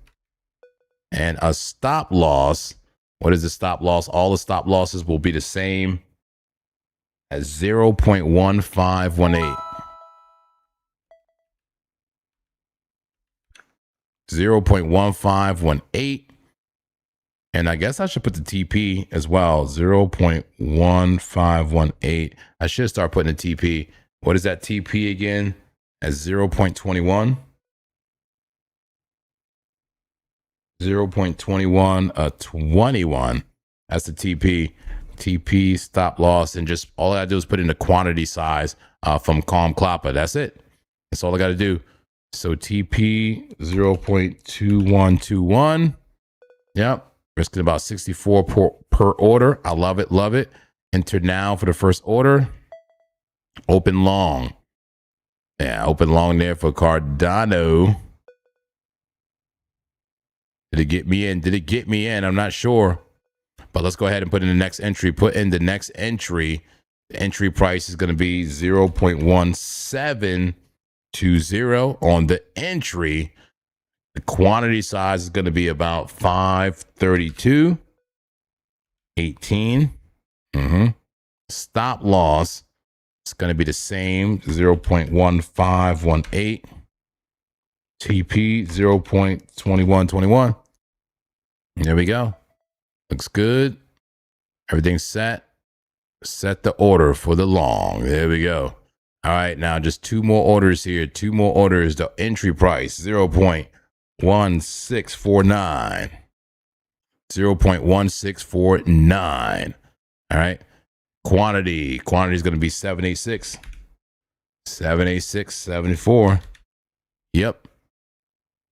And a stop loss, what is the stop loss? All the stop losses will be the same as 0.1518. 0.1518. And I guess I should put the TP as well. 0.1518. I should start putting the TP. What is that TP again? As 0.21. 0.21, 21. That's the TP. TP, stop loss, and just all I gotta do is put in the quantity size from Calm Klopper. That's it. That's all I gotta do. So TP 0.2121. Yep. Risking about 64 per order. I love it. Love it. Enter now for the first order. Open long. Yeah, open long there for Cardano. Did it get me in? Did it get me in? I'm not sure. But let's go ahead and put in the next entry. Put in the next entry. The entry price is going to be 0.1720 on the entry. The quantity size is going to be about 532. 18. Stop loss is going to be the same, 0.1518. TP 0.2121. There we go. Looks good. Everything's set. Set the order for the long. There we go. All right, now just two more orders here. Two more orders. The entry price 0.1649. 0.1649. All right. Quantity is going to be 786. 786.74. Yep.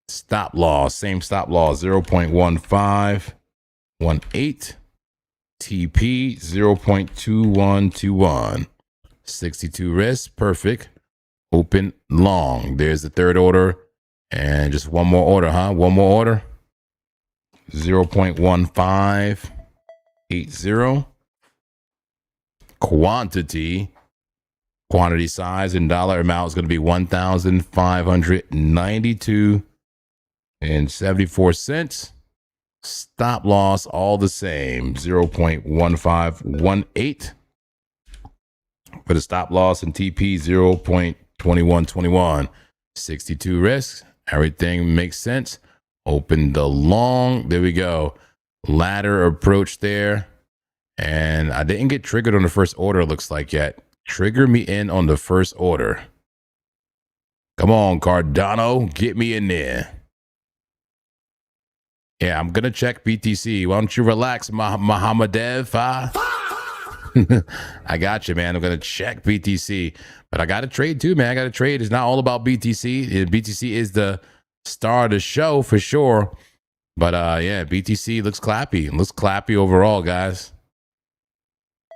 Stop loss, same stop loss, 0.1518. TP 0.2121. 62 risk, perfect. Open long. There's the third order. And just one more order, huh? One more order. 0.1580. Quantity size and dollar amount is going to be $1,592.74. Stop loss all the same, 0.1518 for the stop loss, and TP 0.2121. 62 risks. Everything makes sense. Open the long. There we go. Ladder approach there. And I didn't get triggered on the first order, looks like, yet. Trigger me in on the first order. Come on, Cardano. Get me in there. Yeah, I'm going to check BTC. Why don't you relax, Mohammedev? I got you, man. I'm going to check BTC. But I got to trade too, man. I got to trade. It's not all about BTC. BTC is the star of the show for sure. But yeah, BTC looks clappy. It looks clappy overall, guys.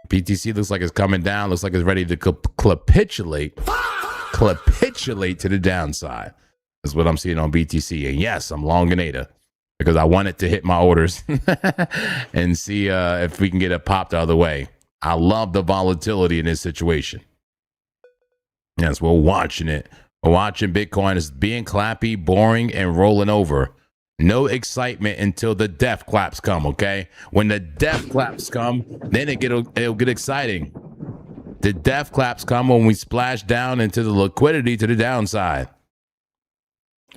BTC looks like it's coming down. Looks like it's ready to capitulate to the downside. is what I'm seeing on BTC. And yes, I'm long in ADA because I wanted to hit my orders and see if we can get it popped out of the way. I love the volatility in this situation. Yes, we're watching it. We're watching Bitcoin is being clappy, boring, and rolling over. No excitement until the death claps come, okay? When the death claps come, then it'll get exciting. The death claps come when we splash down into the liquidity to the downside.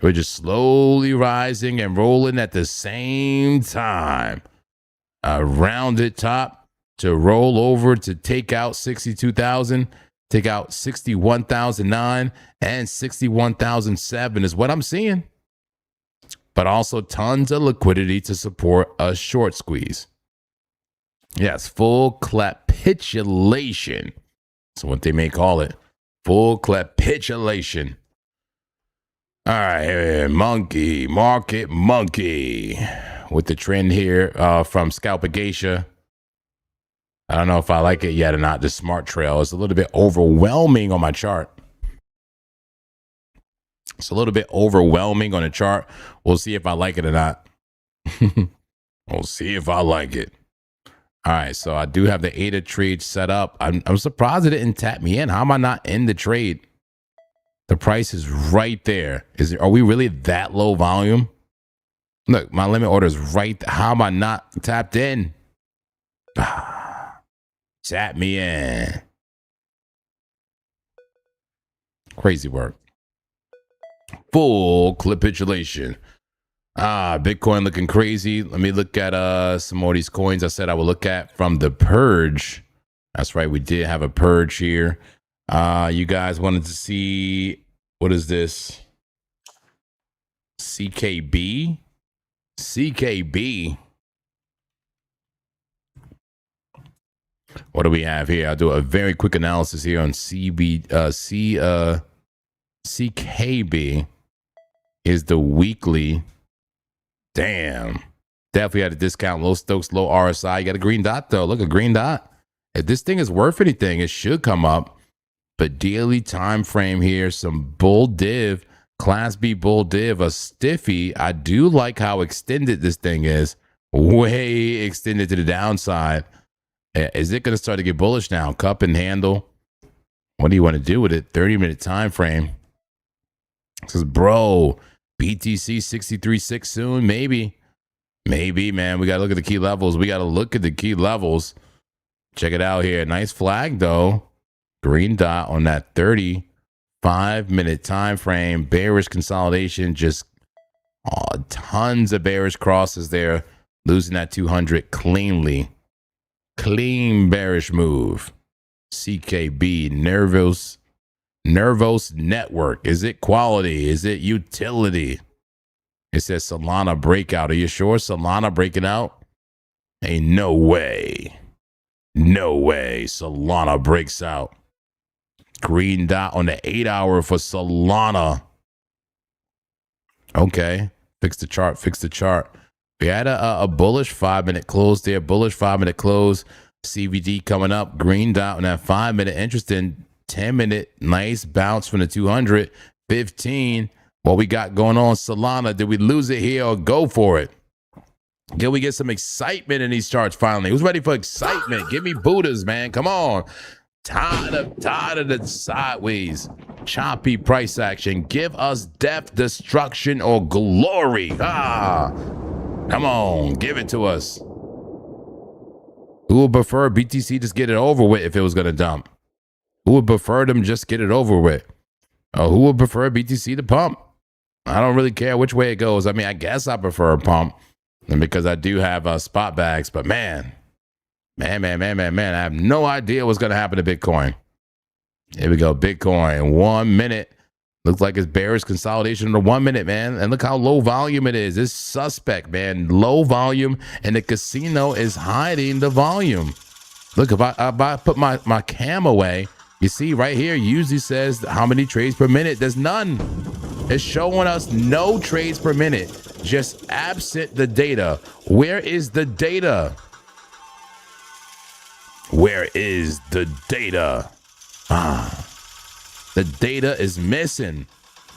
We're just slowly rising and rolling at the same time. A rounded top to roll over to take out 62,000, take out 61,009 and 61,007 is what I'm seeing. But also tons of liquidity to support a short squeeze. Yes, full capitulation. That's what they may call it. Full capitulation. All right, monkey, market monkey. With the trend here from Scalper Geisha. I don't know if I like it yet or not. The smart trail is a little bit overwhelming on my chart. It's a little bit overwhelming on the chart. We'll see if I like it or not. We'll see if I like it. All right, so I do have the ADA trade set up. I'm surprised it didn't tap me in. How am I not in the trade? The price is right there. Are we really that low volume? Look, my limit order is right there. How am I not tapped in? Tap me in. Crazy work. Full capitulation. Bitcoin looking crazy. Let me look at some more of these coins I said I would look at from the purge. That's right, we did have a purge here. You guys wanted to see, what is this? CKB? CKB. What do we have here? I'll do a very quick analysis here on CKB is the weekly. Damn. Definitely had a discount. Low Stokes, low RSI. You got a green dot, though. Look, a green dot. If this thing is worth anything, it should come up. But daily time frame here, some bull div, Class B bull div, a stiffy. I do like how extended this thing is. Way extended to the downside. Is it going to start to get bullish now? Cup and handle. What do you want to do with it? 30-minute time frame. It says, bro, BTC 63.6 soon? Maybe. Maybe, man. We got to look at the key levels. We got to look at the key levels. Check it out here. Nice flag, though. Green dot on that 35-minute time frame. Bearish consolidation. Just tons of bearish crosses there. Losing that 200 cleanly. Clean bearish move. CKB, Nervos Network. Is it quality? Is it utility? It says Solana breakout. Are you sure Solana breaking out? Ain't no way. No way Solana breaks out. Green dot on the 8-hour for Solana. Okay. Fix the chart. Fix the chart. We had a bullish 5-minute close there. Bullish 5-minute close. CVD coming up. Green dot on that 5-minute. Interesting. 10-minute. Nice bounce from the 200. 15. What we got going on, Solana? Did we lose it here or go for it? Can we get some excitement in these charts finally? Who's ready for excitement? Give me Buddhas, man. Come on. Tired of the sideways, choppy price action. Give us death, destruction, or glory. Come on. Give it to us. Who would prefer BTC just get it over with if it was going to dump? Who would prefer them just get it over with? Who would prefer BTC to pump? I don't really care which way it goes. I mean, I guess I prefer a pump because I do have spot bags. But man, I have no idea what's going to happen to Bitcoin. Here we go. Bitcoin, 1 minute. Looks like it's bearish consolidation in the 1 minute, man. And look how low volume it is. It's suspect, man. Low volume, and the casino is hiding the volume. Look, if I put my cam away, you see right here, usually says how many trades per minute. There's none. It's showing us no trades per minute, just absent the data. Where is the data? Where is the data? The data is missing.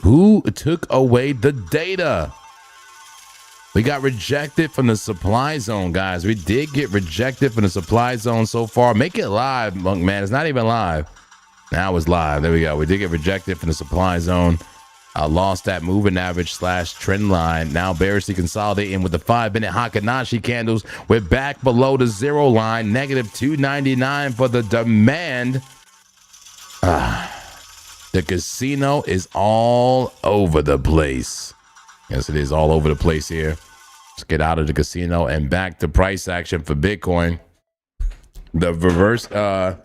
Who took away the data? We got rejected from the supply zone, guys. We did get rejected from the supply zone so far. Make it live, Monk Man. It's not even live. Now it's live. There we go. We did get rejected from the supply zone. Lost that moving average / trend line. Now bearishly consolidating with the 5-minute Hakanashi candles. We're back below the zero line. Negative 299 for the demand. The casino is all over the place. Yes, it is all over the place here. Let's get out of the casino and back to price action for Bitcoin. The reverse, well,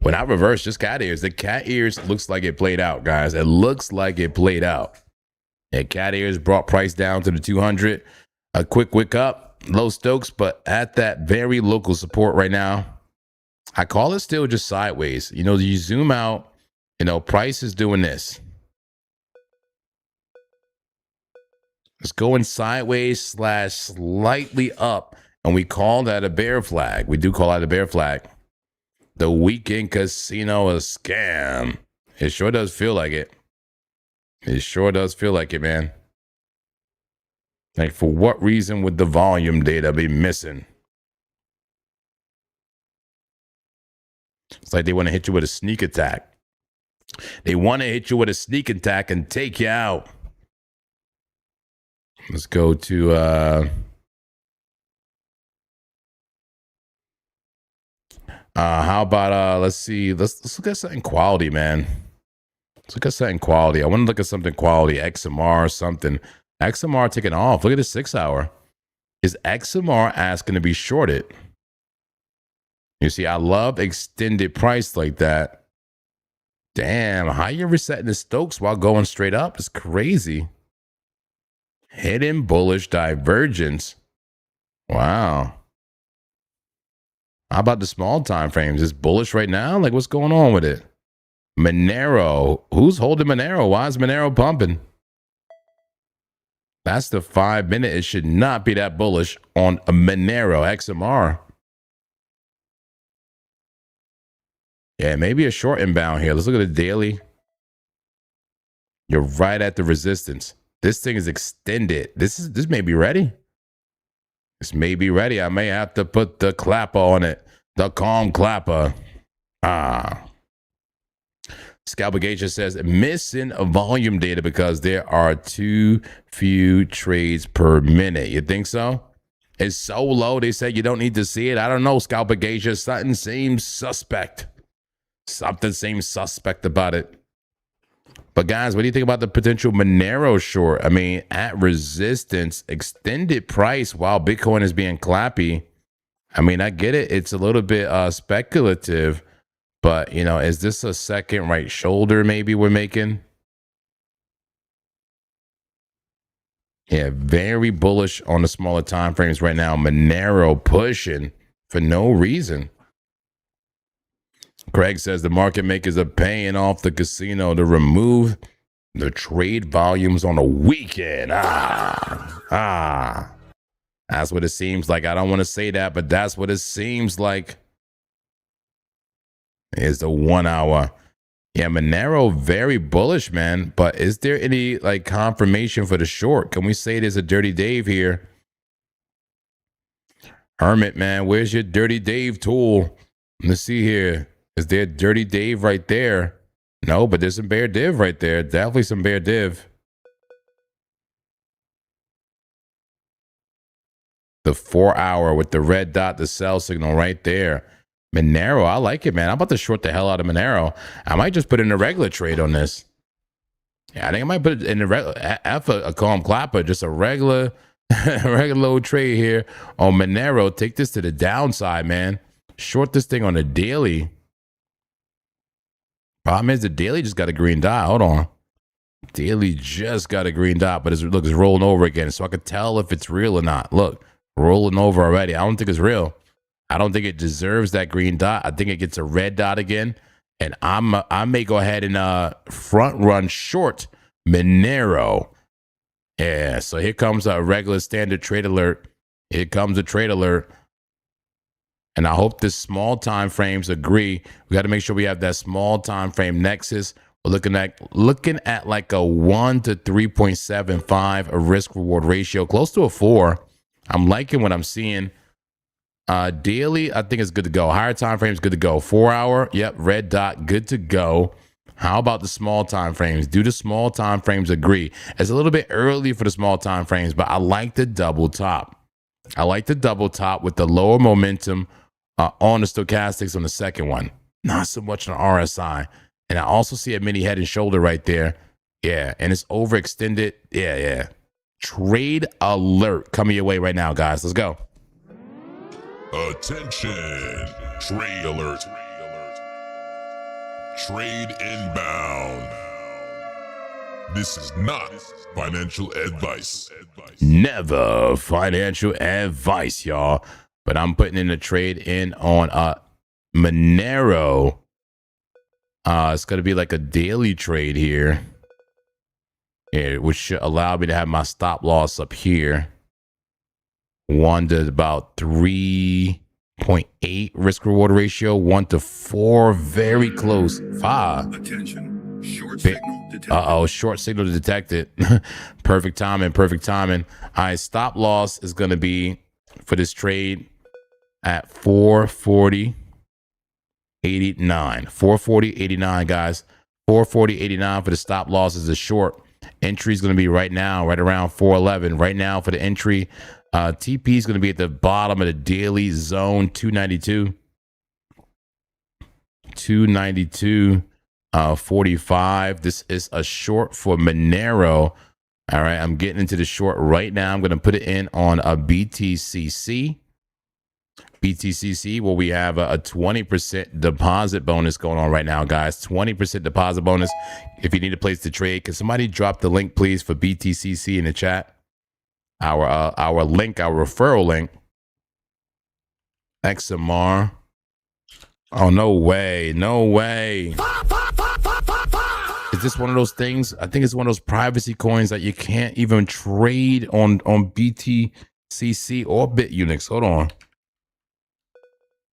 not reverse, just cat ears. The cat ears looks like it played out, guys. It looks like it played out. And cat ears brought price down to the 200. A quick wick up, low Stokes, but at that very local support right now. I call it still just sideways. You know, you zoom out, you know, price is doing this. It's going sideways / slightly up, and we call that a bear flag. We do call that a bear flag. The weekend casino a scam. It sure does feel like it. It sure does feel like it, man. Like, for what reason would the volume data be missing? It's like they want to hit you with a sneak attack. They want to hit you with a sneak attack and take you out. Let's go to how about let's see, let's look at something quality, man. Let's look at something quality. I want to look at something quality, XMR or something. XMR taking off. Look at the 6 hour. Is XMR asking to be shorted? You see, I love extended price like that. Damn, how you resetting the Stokes while going straight up? It's crazy. Hidden bullish divergence. Wow. How about the small time frames? Is bullish right now? Like, what's going on with it? Monero. Who's holding Monero? Why is Monero pumping? That's the 5-minute. It should not be that bullish on a Monero XMR. Yeah, maybe a short inbound here. Let's look at the daily. You're right at the resistance. This thing is extended. This may be ready. This may be ready. I may have to put the clapper on it. The calm clapper. Scalpagation says missing a volume data because there are too few trades per minute. You think so? It's so low. They said you don't need to see it. I don't know, Scalpagation. Something seems suspect. Something seems suspect about it. But guys, what do you think about the potential Monero short? I mean, at resistance, extended price while Bitcoin is being clappy. I mean, I get it. It's a little bit speculative, but you know, is this a second right shoulder maybe we're making? Yeah, very bullish on the smaller time frames right now. Monero pushing for no reason. Craig says the market makers are paying off the casino to remove the trade volumes on the weekend. That's what it seems like. I don't want to say that, but that's what it seems like. Is the 1 hour. Yeah, Monero very bullish, man. But is there any like confirmation for the short? Can we say there's a Dirty Dave here? Hermit, man, where's your Dirty Dave tool? Let's see here. Is there Dirty Dave right there? No, but there's some bear div right there. Definitely some bear div. The 4 hour with the red dot, the sell signal right there. Monero, I like it, man. I'm about to short the hell out of Monero. I might just put in a regular trade on this. Yeah, I think I might put it in a regular, a calm clapper, just a regular, regular old trade here on Monero. Take this to the downside, man. Short this thing on a daily. Problem is the daily just got a green dot. Hold on. Daily just got a green dot, but look, it's rolling over again. So I could tell if it's real or not. Look, rolling over already. I don't think it's real. I don't think it deserves that green dot. I think it gets a red dot again. And I may go ahead and front run short Monero. Yeah, so here comes a regular standard trade alert. Here comes a trade alert. And I hope the small time frames agree. We got to make sure we have that small time frame nexus We're looking at like a 1 to 3.75 a risk reward ratio, close to a 4. I'm liking what I'm seeing. Daily, I think it's good to go. Higher time frames, good to go. 4 hour, yep, red dot, good to go. How about the small time frames? Do the small time frames agree? It's a little bit early for the small time frames, but I like the double top. I like the double top with the lower momentum on the stochastics on the second one. Not so much on RSI. And I also see a mini head and shoulder right there. Yeah, and it's overextended. Yeah. Trade alert coming your way right now, guys. Let's go. Attention, trade alert. Trade inbound. This is not financial advice. Never financial advice, y'all. But I'm putting in a trade in on Monero. It's going to be like a daily trade here. Yeah, which should allow me to have my stop loss up here. 1 to about 3.8 risk reward ratio. 1 to 4, very close. 5. Attention. Short signal detected. Short signal detected. Perfect timing. All right, stop loss is going to be for this trade at 440.89. 440.89, guys. 440.89 for the stop loss is a short. Entry is going to be right now, right around 411. Right now for the entry, TP is going to be at the bottom of the daily zone, 292. 292.45. This is a short for Monero. All right, I'm getting into the short right now. I'm going to put it in on a BTCC. BTCC, where we have a 20% deposit bonus going on right now, guys. 20% deposit bonus if you need a place to trade. Can somebody drop the link, please, for BTCC in the chat? Our link, our referral link. XMR. Oh, no way. Is this one of those things? I think it's one of those privacy coins that you can't even trade on BTCC or BitUnix. Hold on.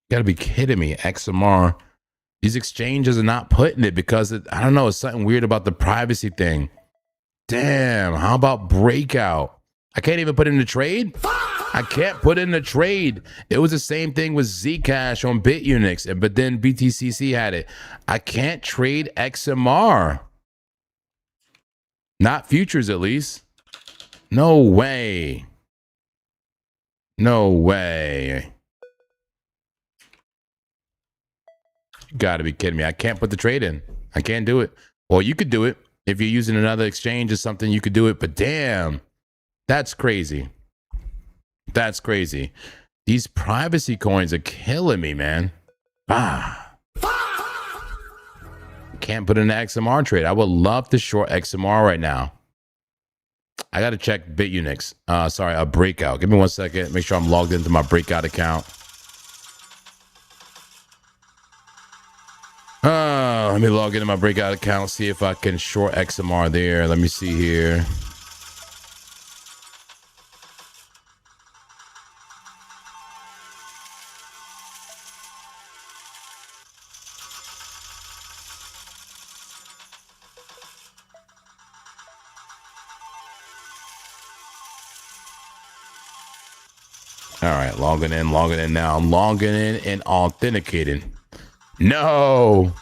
You gotta be kidding me. XMR. These exchanges are not putting it because I don't know, it's something weird about the privacy thing. Damn, how about Breakout? I can't even put in the trade. I can't put in the trade. It was the same thing with Zcash on BitUnix, but then BTCC had it. I can't trade XMR. Not futures, at least. No way. You gotta be kidding me. I can't put the trade in. I can't do it. Well, you could do it. If you're using another exchange or something, you could do it. But damn, that's crazy. These privacy coins are killing me, man. Can't put in an XMR trade. I would love to short XMR right now. I got to check BitUnix. Sorry, a Breakout. Give me 1 second. Make sure I'm logged into my Breakout account. Let me log into my Breakout account, see if I can short XMR there. Let me see here. All right, logging in now. I'm logging in and authenticating. No.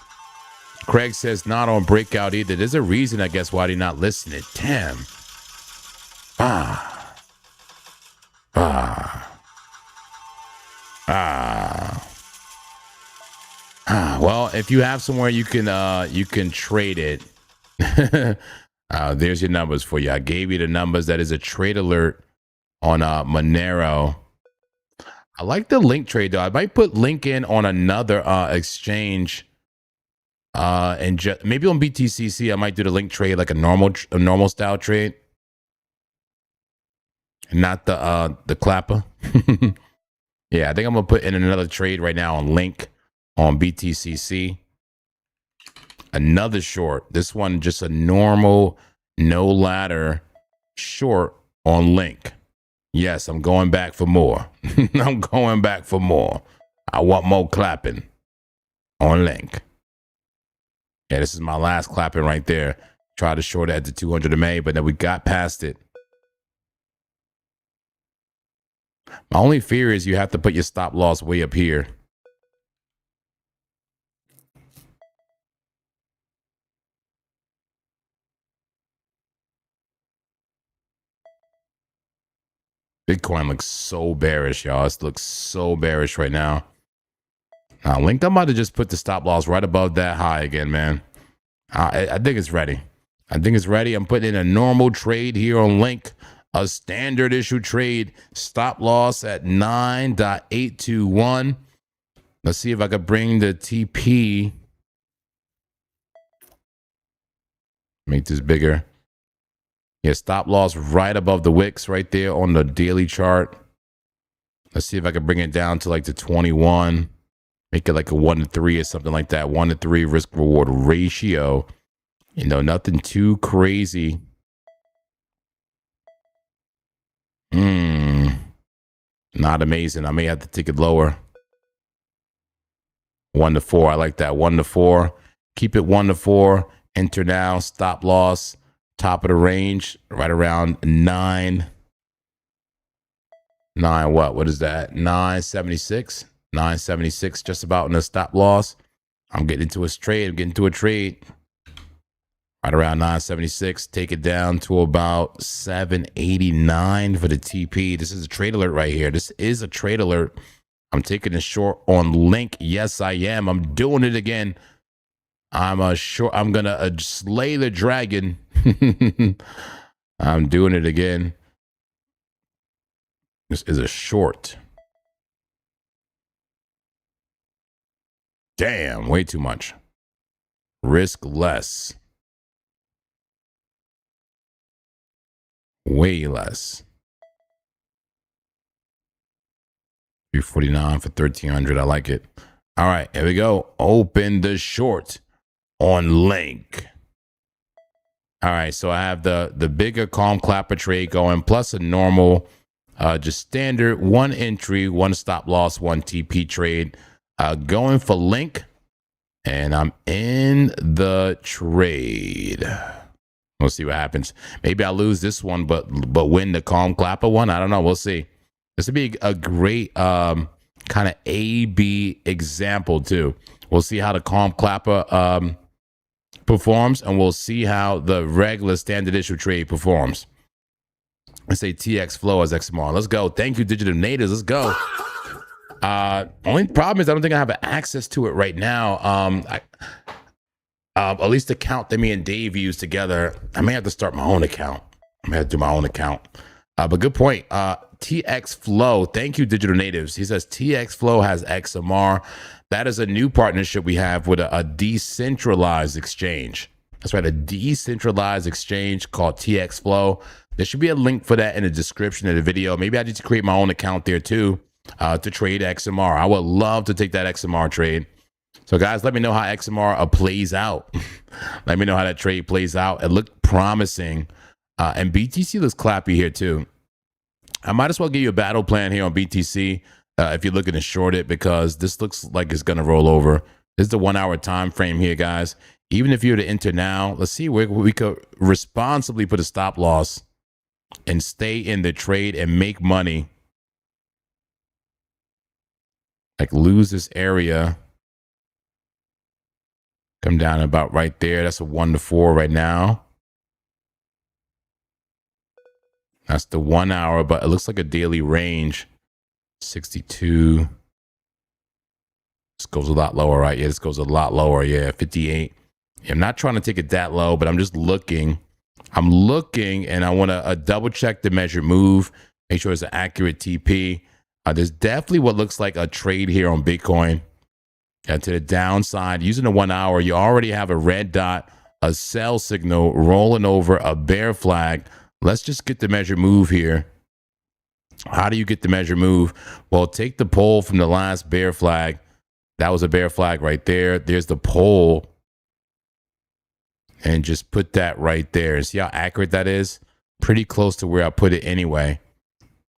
Craig says not on Breakout either. There's a reason, I guess, why they're not listening. Damn. Well, if you have somewhere you can trade it. There's your numbers for you. I gave you the numbers. That is a trade alert on Monero. I like the link trade though. I might put link in on another exchange. And maybe on BTCC, I might do the link trade like a normal style trade, not the clapper. Yeah, I think I'm gonna put in another trade right now on link on BTCC. Another short. This one just a normal, no ladder short on link. Yes, I'm going back for more. I'm going back for more. I want more clapping on link. Yeah, this is my last clapping right there. Tried to short it at the 200 MA, but then we got past it. My only fear is you have to put your stop loss way up here. Bitcoin looks so bearish, y'all. It looks so bearish right now. Now, Link, I'm about to just put the stop loss right above that high again, man. I think it's ready. I think it's ready. I'm putting in a normal trade here on Link. A standard issue trade. Stop loss at 9.821. Let's see if I could bring the TP. Make this bigger. Yeah, stop loss right above the wicks right there on the daily chart. Let's see if I can bring it down to like the 21. Make it like a 1-to-3 or something like that. 1-to-3 risk reward ratio. You know, nothing too crazy. Not amazing. I may have to take it lower. 1-to-4. I like that. 1-to-4. Keep it 1-to-4. Enter now. Stop loss. Top of the range. Right around 9. 9 what? What is that? 976. 976. Just about in the stop loss. I'm getting into a trade. I'm getting into a trade. Right around 976. Take it down to about 789 for the TP. This is a trade alert right here. This is a trade alert. I'm taking a short on Link. Yes, I am. I'm doing it again. I'm gonna slay the dragon. I'm doing it again. This is a short. Damn, way too much. Risk less. Way less. 349 for 1300. I like it. All right, here we go. Open the short on Link. All right, so I have the bigger calm clapper trade going, plus a normal, just standard 1 entry, 1 stop loss, 1 TP trade. Going for Link, and I'm in the trade. We'll see what happens. Maybe I'll lose this one, but win the calm clapper one. I don't know. We'll see. This would be a great kind of A-B example too. We'll see how the calm clapper performs, and we'll see how the regular standard issue trade performs. Let's say TX Flow as XMR. Let's go. Thank you, Digital Natives. Let's go. Only problem is I don't think I have access to it right now. At least the account that me and Dave use together. I may have to start my own account. I may have to do my own account. But good point. TX Flow. Thank you, Digital Natives. He says TX Flow has XMR. That is a new partnership we have with a decentralized exchange. That's right, a decentralized exchange called TX Flow. There should be a link for that in the description of the video. Maybe I need to create my own account there too to trade XMR. I would love to take that XMR trade. So guys, let me know how XMR plays out. Let me know how that trade plays out. It looked promising. And BTC looks clappy here too. I might as well give you a battle plan here on BTC if you're looking to short it, because this looks like it's going to roll over. This is the 1 hour time frame here, guys. Even if you were to enter now, let's see where we could responsibly put a stop loss and stay in the trade and make money. Like lose this area. Come down about right there. That's a 1-to-4 right now. That's the 1 hour, but it looks like a daily range. 62. This goes a lot lower, right? Yeah, this goes a lot lower. Yeah, 58. Yeah, I'm not trying to take it that low, but I'm just looking. I'm looking, and I want to double check the measured move. Make sure it's an accurate TP. There's definitely what looks like a trade here on Bitcoin. To the downside, using the 1 hour, you already have a red dot, a sell signal rolling over a bear flag. Let's just get the measure move here. How do you get the measure move? Well, take the pole from the last bear flag. That was a bear flag right there. There's the pole. And just put that right there. See how accurate that is? Pretty close to where I put it anyway.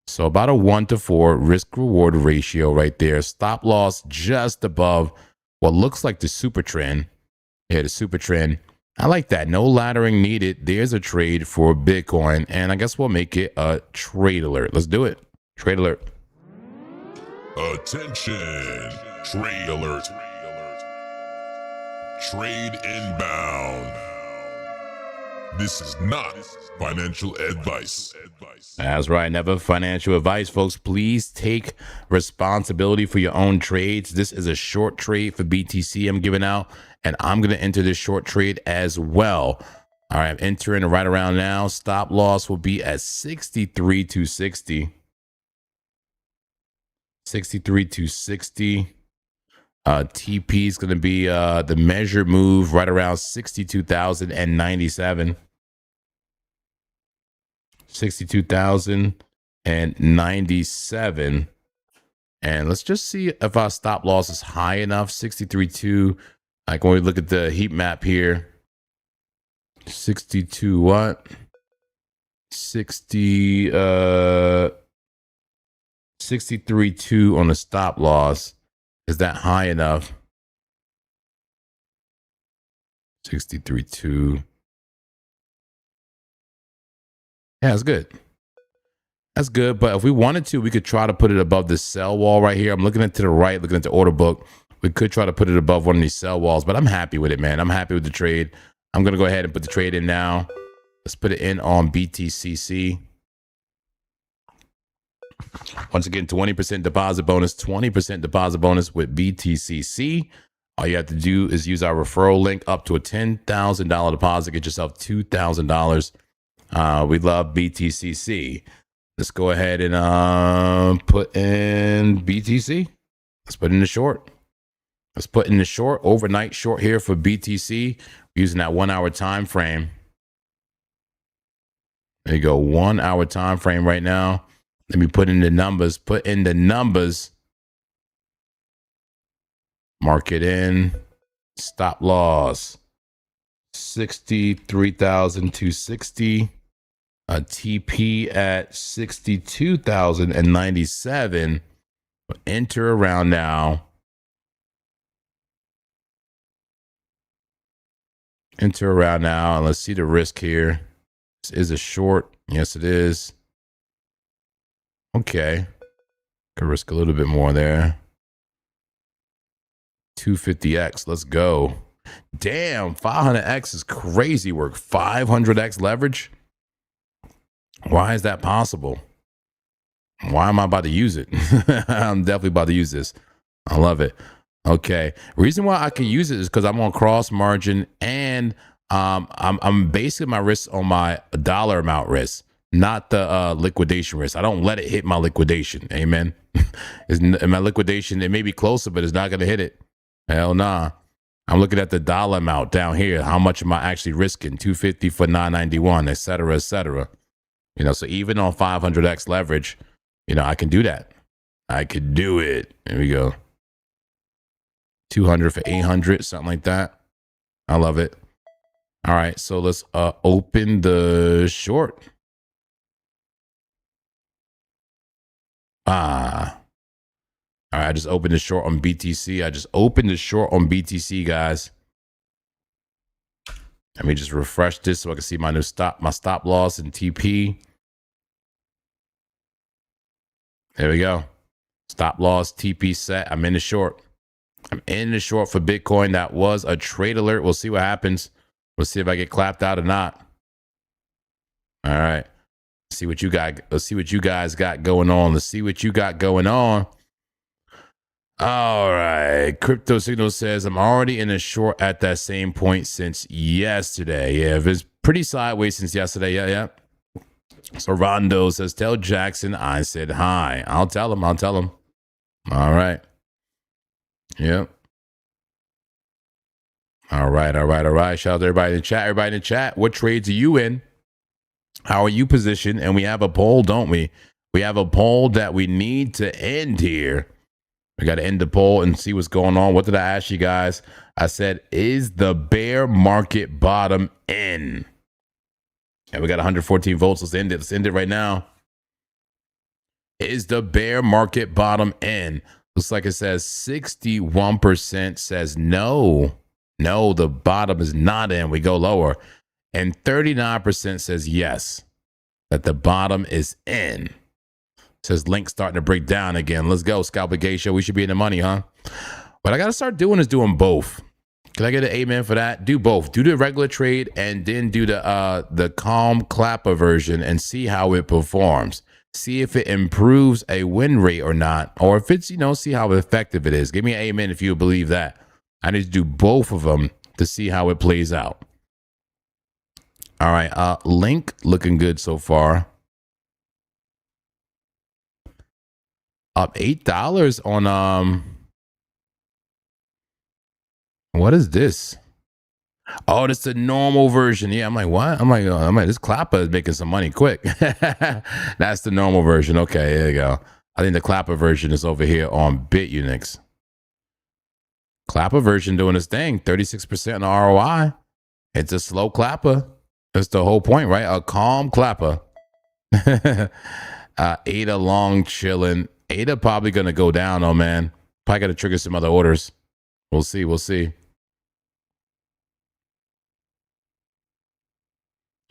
So about a 1-to-4 risk reward ratio right there. Stop loss just above what looks like the super trend. Yeah, the super trend. I like that. No laddering needed. There's a trade for Bitcoin. And I guess we'll make it a trade alert. Let's do it. Trade alert. Attention! Trade alert. Trade inbound. This is not financial advice. That's right. Never financial advice, folks. Please take responsibility for your own trades. This is a short trade for BTC I'm giving out, and I'm going to enter this short trade as well. All right, I'm entering right around now. Stop loss will be at 63,260. 63,260. TP is going to be the measured move right around 62,097. 62,097. And let's just see if our stop loss is high enough. 63.2. Like when we look at the heat map here. 62 what? 63.2 on the stop loss. Is that high enough? 63.2. Yeah, that's good. That's good. But if we wanted to, we could try to put it above this sell wall right here. I'm looking at to the right, looking at the order book. We could try to put it above one of these sell walls, but I'm happy with it, man. I'm happy with the trade. I'm going to go ahead and put the trade in now. Let's put it in on BTCC. Once again, 20% deposit bonus, 20% deposit bonus with BTCC. All you have to do is use our referral link up to a $10,000 deposit. Get yourself $2,000. We love BTCC. Let's go ahead and put in BTC. Let's put in the short. Let's put in the short, overnight short here for BTC using that 1 hour time frame. There you go, 1 hour time frame right now. Let me put in the numbers. Put in the numbers. Mark it in. Stop loss. 63,260. A TP at 62,097. Enter around now. Enter around now. And let's see the risk here. This is a short. Yes, it is. Okay. Could risk a little bit more there. 250x. Let's go. Damn, 500x is crazy work. 500x leverage. Why is that possible? Why am I about to use it? I'm definitely about to use this. I love it. Okay. Reason why I can use it is because I'm on cross margin and I'm basing my risk on my dollar amount risk, not the liquidation risk. I don't let it hit my liquidation. Amen. In my liquidation, it may be closer, but it's not going to hit it. Hell nah. I'm looking at the dollar amount down here. How much am I actually risking? 250 for 991, et cetera, et cetera. You know, so even on 500x leverage, you know, I can do that. I could do it. There we go. 200 for 800, something like that. I love it. All right, so let's open the short. All right, I just opened the short on BTC. I just opened the short on BTC, guys. Let me just refresh this so I can see my new my stop loss and TP. There we go. Stop loss, TP set. I'm in the short. I'm in the short for Bitcoin. That was a trade alert. We'll see what happens. We'll see if I get clapped out or not. All right. Let's see what you got. Let's see what you guys got going on. Let's see what you got going on. All right. Crypto Signal says I'm already in a short at that same point since yesterday. Yeah, if it's pretty sideways since yesterday. Yeah. So Rondo says, tell Jackson I said hi. I'll tell him. All right. Yep. All right. Shout out to everybody in the chat. Everybody in the chat, what trades are you in? How are you positioned? And we have a poll, don't we? We have a poll that we need to end here. We got to end the poll and see what's going on. What did I ask you guys? I said, is the bear market bottom in? And we got 114 votes. Let's end it. Let's end it right now. Is the bear market bottom in? Looks like it says 61% says no. No, the bottom is not in. We go lower. And 39% says yes, that the bottom is in. Says link starting to break down again. Let's go, Scalper Gay Show. We should be in the money, huh? What I got to start doing is doing both. Can I get an amen for that? Do both. Do the regular trade and then do the calm clapper version and see how it performs. See if it improves a win rate or not, or if it's, see how effective it is. Give me an amen if you believe that. I need to do both of them to see how it plays out. All right, link looking good so far. Up $8 on what is this? Oh, that's the normal version. Yeah, I'm like, what? I'm like, this clapper is making some money quick. That's the normal version. Okay, there you go. I think the clapper version is over here on BitUnix. Clapper version doing its thing, 36% on ROI. It's a slow clapper. That's the whole point, right? A calm clapper. ADA long chilling. ADA probably gonna go down, oh man. Probably gotta trigger some other orders. We'll see, we'll see.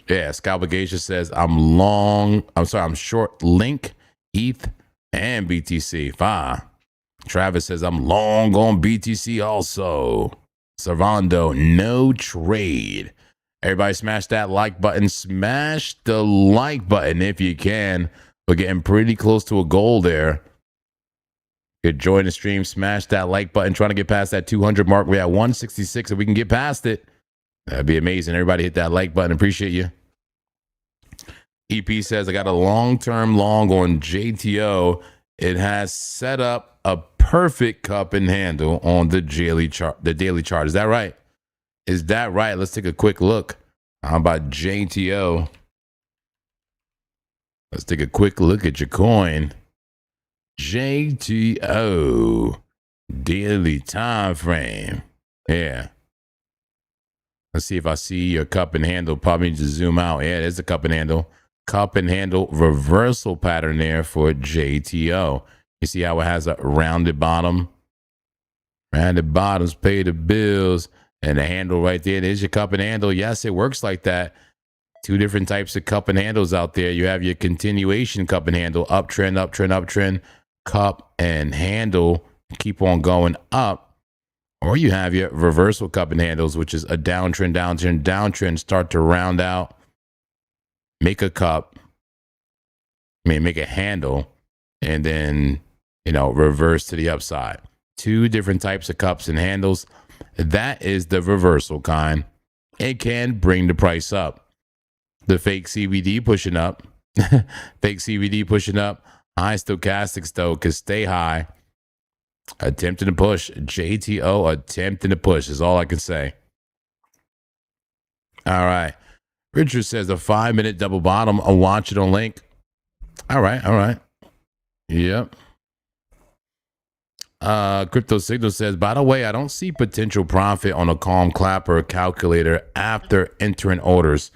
Yeah, Scalpagation says I'm short Link, ETH, and BTC. Fine. Travis says I'm long on BTC also. Servando, no trade. Everybody smash that like button. Smash the like button if you can. We're getting pretty close to a goal there. You join the stream, smash that like button, trying to get past that 200 mark. We're at 166. If we can get past it, that'd be amazing. Everybody hit that like button. Appreciate you. EP says, I got a long-term long on JTO. It has set up a perfect cup and handle on the daily chart. Is that right? Is that right? Let's take a quick look. How about JTO? Let's take a quick look at your coin. JTO daily time frame. Yeah. Let's see if I see your cup and handle. Probably need to zoom out. Yeah, there's a cup and handle. Cup and handle reversal pattern there for JTO. You see how it has a rounded bottom? Rounded bottoms pay the bills. And the handle right there. There's your cup and handle. Yes, it works like that. Two different types of cup and handles out there. You have your continuation cup and handle, uptrend, uptrend, uptrend, cup and handle, keep on going up. Or you have your reversal cup and handles, which is a downtrend, downtrend, downtrend, start to round out, make a cup, make a handle, and then, reverse to the upside. Two different types of cups and handles. That is the reversal kind. It can bring the price up. The fake CBD pushing up. Fake CBD pushing up. High stochastics, though, can stay high. Attempting to push. JTO attempting to push is all I can say. All right. Richard says a 5-minute double bottom. I'll watch it on link. All right. All right. Yep. Crypto Signal says, by the way, I don't see potential profit on a calm clapper calculator after entering orders.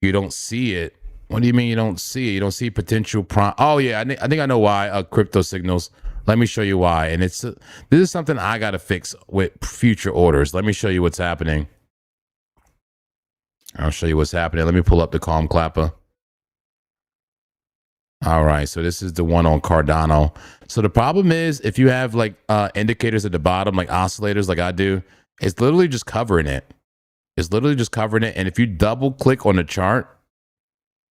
You don't see it. What do you mean you don't see it? You don't see potential Oh yeah, I think I know why. Crypto Signals. Let me show you why. And this is something I got to fix with future orders. Let me show you what's happening. I'll show you what's happening. Let me pull up the calm clapper. All right, so this is the one on Cardano. So the problem is if you have like indicators at the bottom, like oscillators like I do, it's literally just covering it. It's literally just covering it. And if you double click on the chart,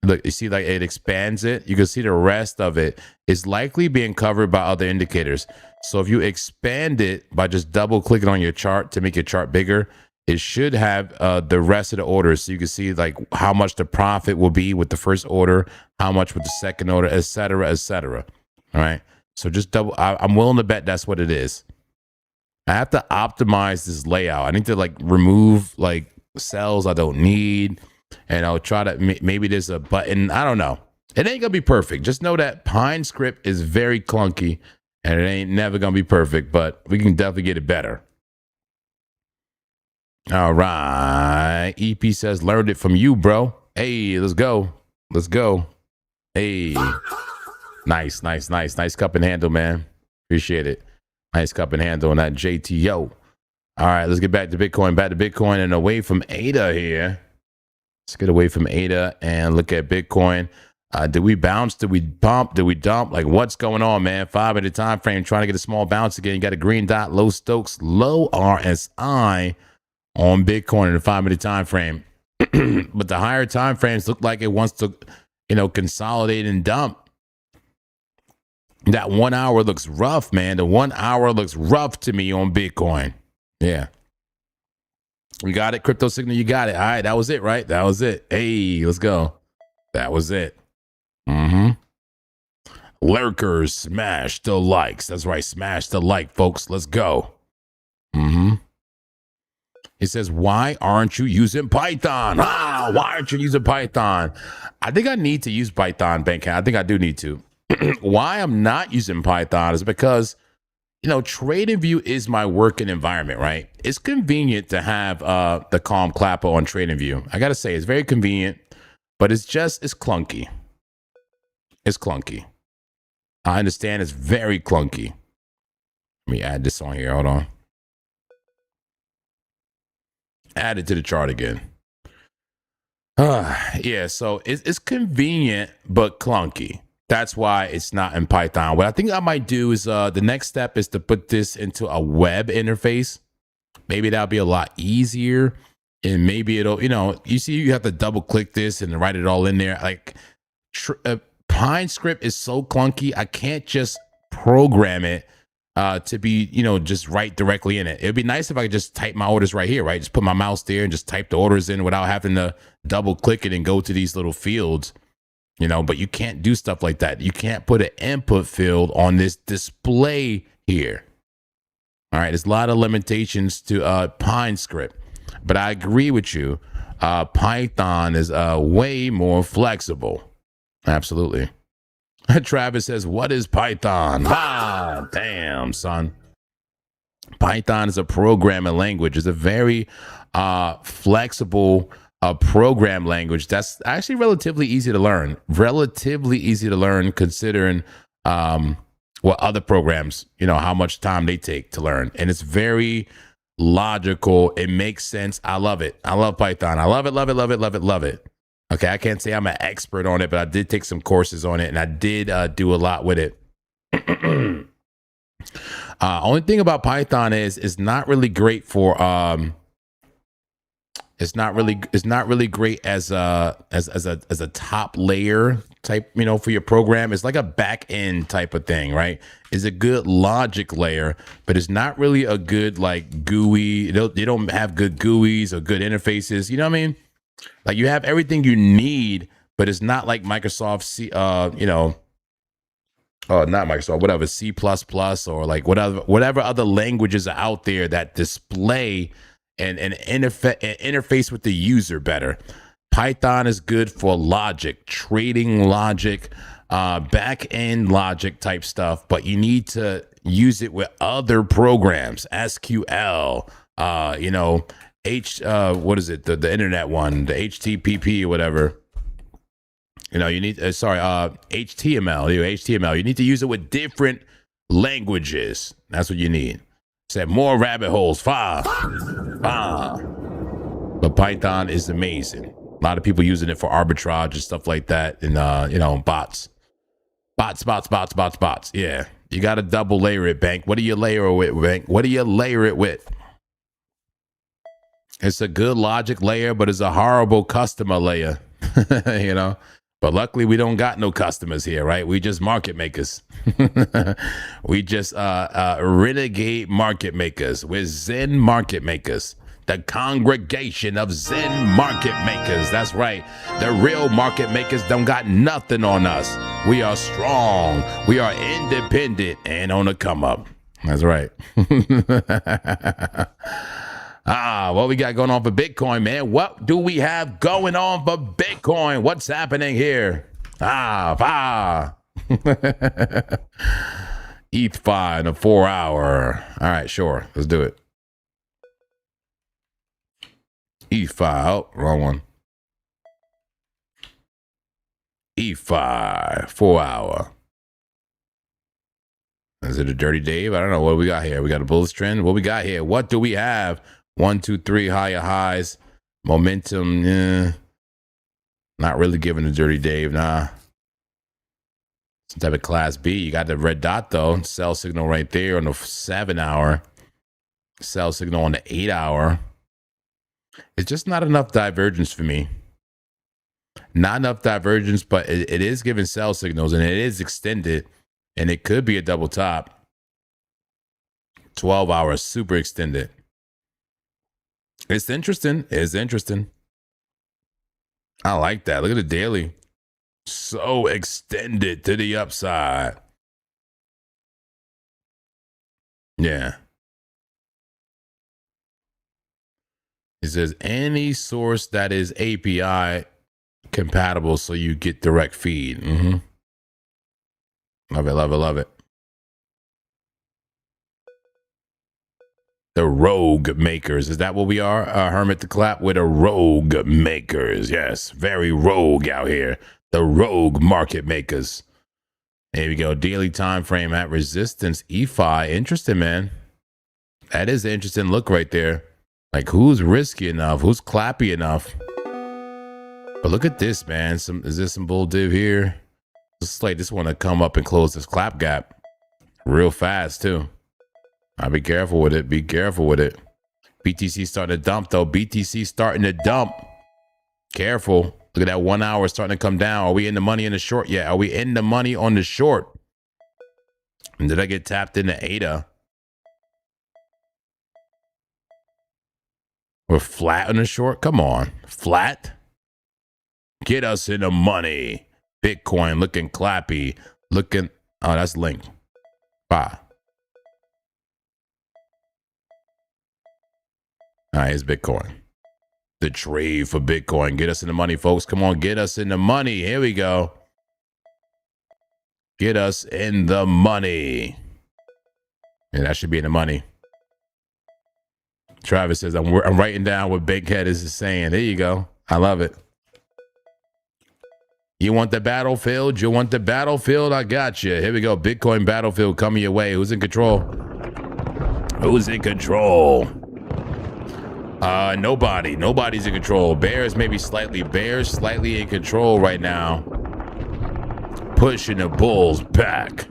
look, you see like it expands it. You can see the rest of it is likely being covered by other indicators. So if you expand it by just double clicking on your chart to make your chart bigger, it should have the rest of the orders. So you can see like how much the profit will be with the first order, how much with the second order, et cetera, et cetera. All right. So just I'm willing to bet that's what it is. I have to optimize this layout. I need to like remove like cells I don't need. And I'll try to, maybe there's a button. I don't know. It ain't going to be perfect. Just know that Pine script is very clunky and it ain't never going to be perfect, but we can definitely get it better. All right. EP says, learned it from you, bro. Hey, let's go. Let's go. Hey. Nice, nice, nice. Nice cup and handle, man. Appreciate it. Nice cup and handle on that JTO. All right, let's get back to Bitcoin, and away from ADA here. Let's get away from ADA and look at Bitcoin. Did we bounce? Did we pump? Did we dump? Like, what's going on, man? 5-minute time frame, trying to get a small bounce again. You got a green dot, low Stokes, low RSI on Bitcoin in the 5-minute time frame. But the higher time frames look like it wants to, consolidate and dump. That 1 hour looks rough, man. The 1 hour looks rough to me on Bitcoin. Yeah. We got it. Crypto signal, you got it. All right, that was it, right? That was it. Hey, let's go. That was it. Lurkers, smash the likes. That's right. Smash the like, folks. Let's go. It says, why aren't you using Python? Why aren't you using Python? I think I need to use Python, Bank. I think I do need to. Why I'm not using Python is because, TradingView is my working environment, right? It's convenient to have the Calm Clapper on TradingView. I got to say, it's very convenient, but it's clunky. It's clunky. I understand it's very clunky. Let me add this on here. Hold on. Add it to the chart again. Yeah, so it's convenient, but clunky. That's why it's not in Python. What I think I might do is the next step is to put this into a web interface. Maybe that'll be a lot easier. And maybe it'll, you see, you have to double click this and write it all in there. Like Pine script is so clunky. I can't just program it to be, just write directly in it. It'd be nice if I could just type my orders right here, right? Just put my mouse there and just type the orders in without having to double click it and go to these little fields. But you can't do stuff like that. You can't put an input field on this display here. All right, there's a lot of limitations to Pine script, but I agree with you. Python is way more flexible. Absolutely. Travis says, what is Python? Damn, son. Python is a programming language. It's a very flexible program language that's actually relatively easy to learn. Considering what other programs, how much time they take to learn. And it's very logical. It makes sense. I love it. I love Python. I love it. Okay, I can't say I'm an expert on it, but I did take some courses on it, and I did do a lot with it. Only thing about Python is it's not really great for it's not really great as a top layer type, for your program. It's like a back end type of thing, right? It's a good logic layer, but it's not really a good like GUI. They don't have good GUIs or good interfaces. You know what I mean? Like you have everything you need, but it's not like Microsoft C, not Microsoft, whatever, C++ or like whatever other languages are out there that display and interface with the user better. Python is good for logic, trading logic, back end logic type stuff, but you need to use it with other programs, SQL, what is it? The internet one, the HTTP or whatever. You need, HTML, HTML. You need to use it with different languages. That's what you need. Said more rabbit holes. But Python is amazing. A lot of people using it for arbitrage and stuff like that. And, bots. Yeah. You got to double layer it, Bank. What do you layer it with, Bank? What do you layer it with? It's a good logic layer, but it's a horrible customer layer, But luckily, we don't got no customers here, right? We just market makers. We just renegade market makers. We're Zen market makers. The congregation of Zen market makers. That's right. The real market makers don't got nothing on us. We are strong. We are independent and on the come up. That's right. What we got going on for Bitcoin, man? What do we have going on for Bitcoin? What's happening here? ETH5 in a 4 hour. All right, sure. Let's do it. ETH5. Oh, wrong one. ETH5, 4 hour. Is it a dirty Dave? I don't know. What do we got here? We got a bullish trend. What we got here? What do we have? 1, 2, 3 higher highs. Momentum. Not really giving a dirty Dave. Nah. Some type of class B. You got the red dot though. Sell signal right there on the 7 hour. Sell signal on the 8 hour. It's just not enough divergence for me. Not enough divergence, but it is giving sell signals and it is extended. And it could be a double top. 12 hours, super extended. It's interesting. It's interesting. I like that. Look at the daily. So extended to the upside. Yeah. It says any source that is API compatible so you get direct feed. Love it, love it, love it. The rogue makers. Is that what we are? Hermit the Clap? We're the rogue makers. Yes, very rogue out here. The rogue market makers. There we go. Daily time frame at resistance. EFI. Interesting, man. That is an interesting look right there. Like, who's risky enough? Who's clappy enough? But look at this, man. Is there some bull div here? Looks like this want to come up and close this clap gap real fast, too. I'll be careful with it. Be careful with it. BTC starting to dump, though. BTC starting to dump. Careful. Look at that 1 hour starting to come down. Are we in the money in the short yet? Are we in the money on the short? And did I get tapped into ADA? We're flat on the short? Come on. Flat? Get us in the money. Bitcoin looking clappy. Looking. Oh, that's linked. Bye. All right, here's Bitcoin. The trade for Bitcoin. Get us in the money, folks. Come on, get us in the money. Here we go. Get us in the money. And that should be in the money. Travis says, I'm writing down what Big Head is saying. There you go. I love it. You want the battlefield? You want the battlefield? I got you. Here we go. Bitcoin battlefield coming your way. Who's in control? Who's in control? Nobody. Nobody's in control. Bears maybe slightly. Bears slightly in control right now. Pushing the bulls back.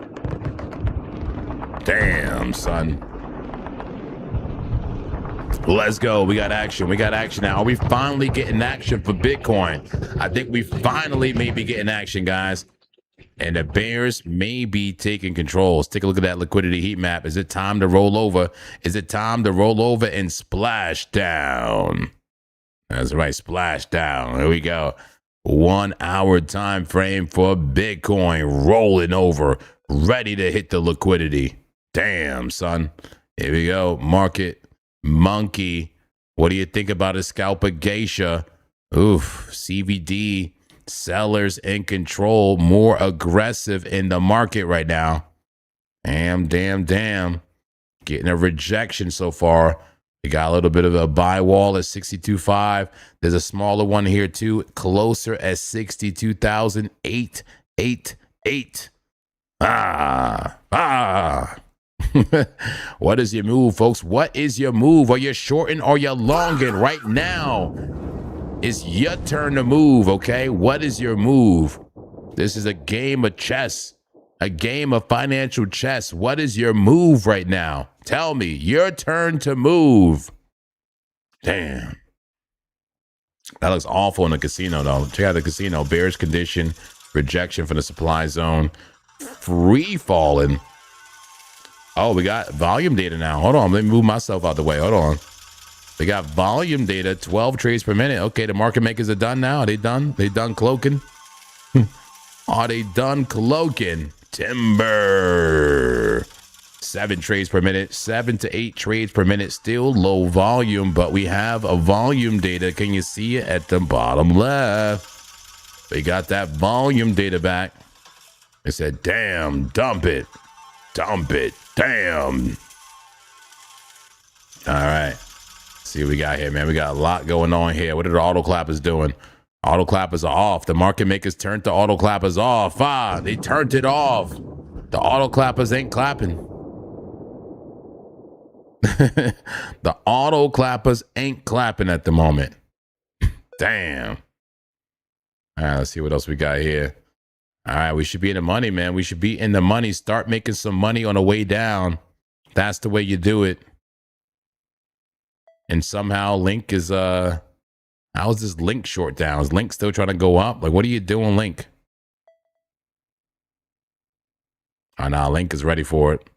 Damn, son. Let's go. We got action. We got action now. Are we finally getting action for Bitcoin? I think we finally may be getting action, guys. And the bears may be taking control. Let's take a look at that liquidity heat map. Is it time to roll over? Is it time to roll over and splash down? That's right, splash down. Here we go. 1 hour time frame for Bitcoin rolling over, ready to hit the liquidity. Damn, son. Here we go. Market monkey. What do you think about a scalper geisha? Oof. CVD. Sellers in control, more aggressive in the market right now. Damn. Getting a rejection so far. We got a little bit of a buy wall at 62.5. There's a smaller one here too, closer at 62,888. What is your move, folks? What is your move? Are you shorting or you longing right now? It's your turn to move, okay? What is your move? This is a game of chess, a game of financial chess. What is your move right now? Tell me, your turn to move. Damn. That looks awful in the casino, though. Check out the casino. Bearish condition, rejection from the supply zone, free falling. Oh, we got volume data now. Hold on, let me move myself out the way. Hold on. We got volume data, 12 trades per minute. Okay, the market makers are done now. Are they done? They done cloaking? Are they done cloaking? Timber. 7 trades per minute, 7 to 8 trades per minute. Still low volume, but we have a volume data. Can you see it at the bottom left? We got that volume data back. It said, damn, dump it. Dump it. Damn. All right. See what we got here, man. We got a lot going on here. What are the auto clappers doing? Auto clappers are off. The market makers turned the auto clappers off. They turned it off. The auto clappers ain't clapping. The auto clappers ain't clapping at the moment. Damn. All right, let's see what else we got here. All right, we should be in the money, man. We should be in the money. Start making some money on the way down. That's the way you do it. And somehow Link is how is this Link short down? Is Link still trying to go up? Like, what are you doing, Link? Oh, no, Link is ready for it.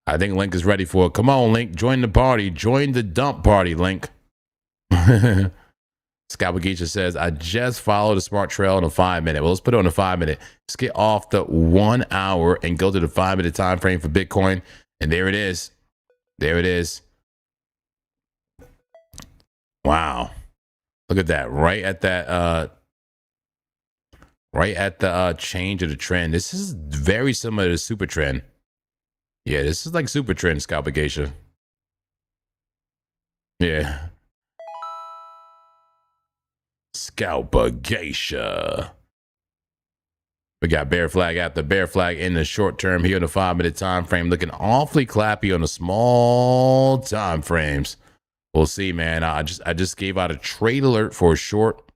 I think Link is ready for it. Come on, Link. Join the party. Join the dump party, Link. Scalpageisha says, I just followed a smart trail in a 5-minute. Well, let's put it on a 5-minute. Let's get off the 1 hour and go to the 5-minute time frame for Bitcoin. And there it is. There it is. Wow. Look at that. Right at the change of the trend. This is very similar to super trend. Yeah, this is like super trend, Scalpageisha. Yeah. Scalpageisha. We got bear flag after bear flag in the short term here in the 5-minute time frame, looking awfully clappy on the small time frames. We'll see, man. I just gave out a trade alert for a short.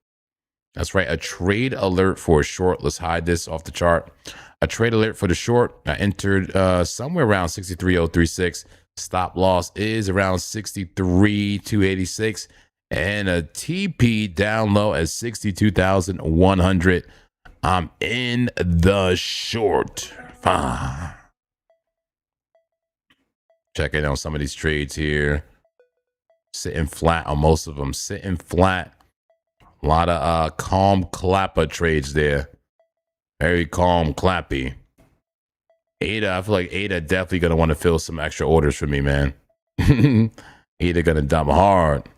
That's right, a trade alert for a short. Let's hide this off the chart. A trade alert for the short. I entered somewhere around 63.036. Stop loss is around 63.286. And a TP down low at 62,100. I'm in the short. Checking on some of these trades here. Sitting flat on most of them. Sitting flat. A lot of calm clapper trades there. Very calm clappy. ADA, I feel like ADA definitely going to want to fill some extra orders for me, man. ADA going to dump hard.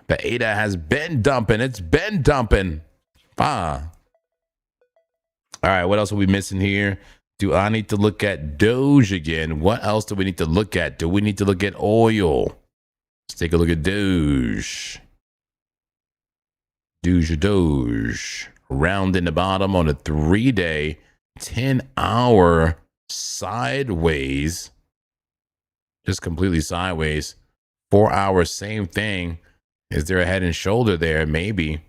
But ADA has been dumping. It's been dumping. All right, what else are we missing here? Do I need to look at Doge again? What else do we need to look at? Do we need to look at oil? Let's take a look at Doge. Doge. Round in the bottom on a 3-day, 10-hour sideways. Just completely sideways. 4 hours, same thing. Is there a head and shoulder there? Maybe.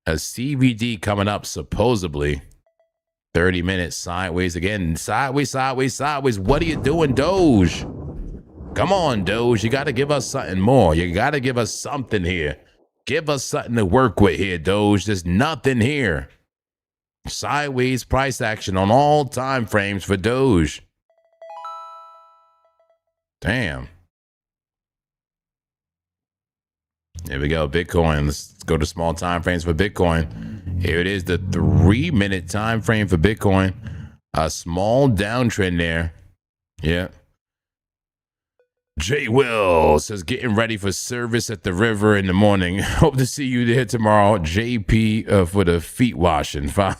A CVD coming up, supposedly. 30 minutes sideways again. Sideways. What are you doing, Doge? Come on, Doge. You got to give us something more. You got to give us something here. Give us something to work with here, Doge. There's nothing here. Sideways price action on all time frames for Doge. Damn. There we go. Bitcoin. Let's go to small time frames for Bitcoin. Here it is, the 3-minute time frame for Bitcoin. A small downtrend there. Yeah. J Will says, getting ready for service at the river in the morning. Hope to see you there tomorrow. JP for the feet washing. Oh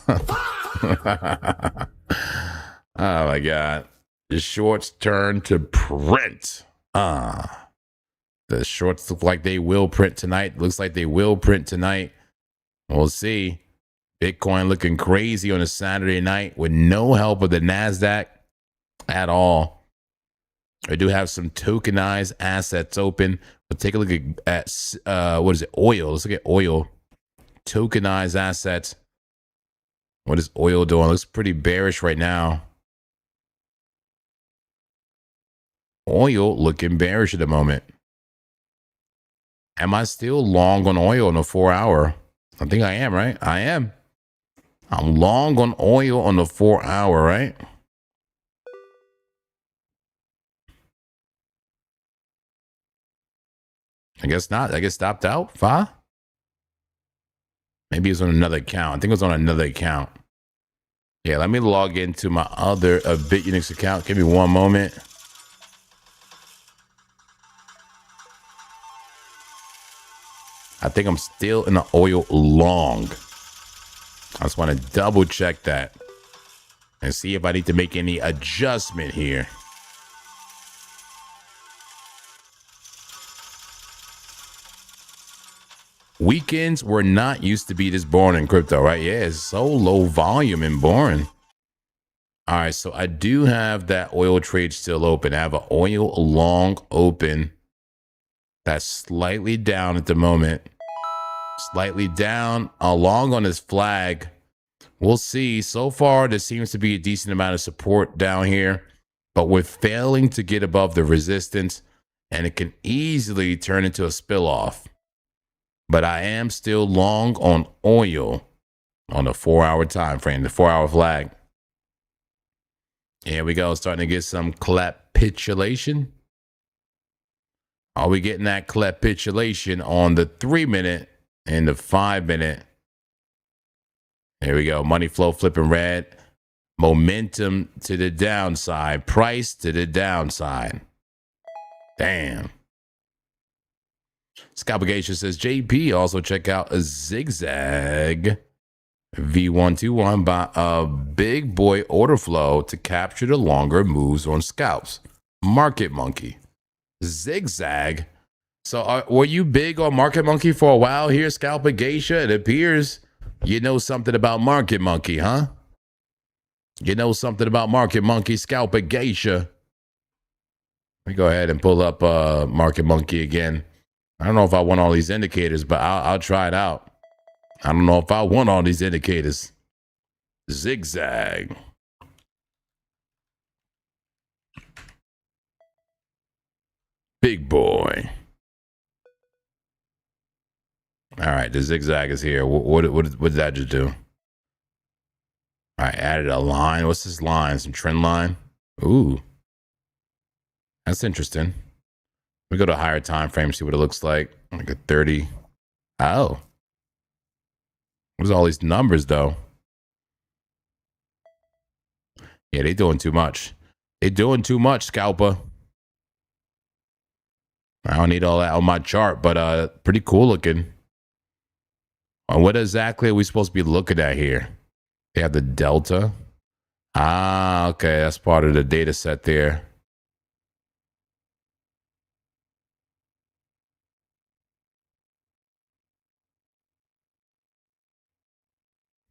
my God. The shorts turn to print. The shorts look like they will print tonight. Looks like they will print tonight. We'll see. Bitcoin looking crazy on a Saturday night with no help of the NASDAQ at all. I do have some tokenized assets open. We'll take a look at what is it? Oil. Let's look at oil. Tokenized assets. What is oil doing? Looks pretty bearish right now. Oil looking bearish at the moment. Am I still long on oil on the 4 hour? I think I am, right? I am. I'm long on oil on the 4 hour, right? I guess not. I guess stopped out. Fa? Maybe it's on another account. I think it was on another account. Yeah, let me log into my other BitUnix account. Give me one moment. I think I'm still in the oil long. I just want to double check that and see if I need to make any adjustment here. Weekends were not used to be this boring in crypto, right? Yeah, it's so low volume and boring. All right, so I do have that oil trade still open. I have an oil long open That's slightly down at the moment. Slightly down, long on his flag. We'll see. So far, there seems to be a decent amount of support down here, but we're failing to get above the resistance, and it can easily turn into a spill-off. But I am still long on oil on the 4-hour time frame, the 4-hour flag. Here we go, starting to get some capitulation. Are we getting that capitulation on the 3-minute and the 5-minute? Here we go, money flow flipping red. Momentum to the downside, price to the downside. Damn. Scalpagation says, JP, also check out a zigzag V121 by a big boy order flow to capture the longer moves on scalps. Market Monkey. Zigzag. So were you big on Market Monkey for a while here, Scalpagation? It appears you know something about Market Monkey, huh? You know something about Market Monkey, Scalpagation. Let me go ahead and pull up Market Monkey again. I don't know if I want all these indicators, but I'll try it out. I don't know if I want all these indicators. Zigzag. Big boy. All right, the zigzag is here. What did that just do? All right, added a line. What's this line? Some trend line? Ooh. That's interesting. We go to a higher time frame, see what it looks like. Like a 30. Oh. What's all these numbers, though? Yeah, they doing too much. They doing too much, scalper. I don't need all that on my chart, but pretty cool looking. What exactly are we supposed to be looking at here? They have the delta. Ah, okay, that's part of the data set there.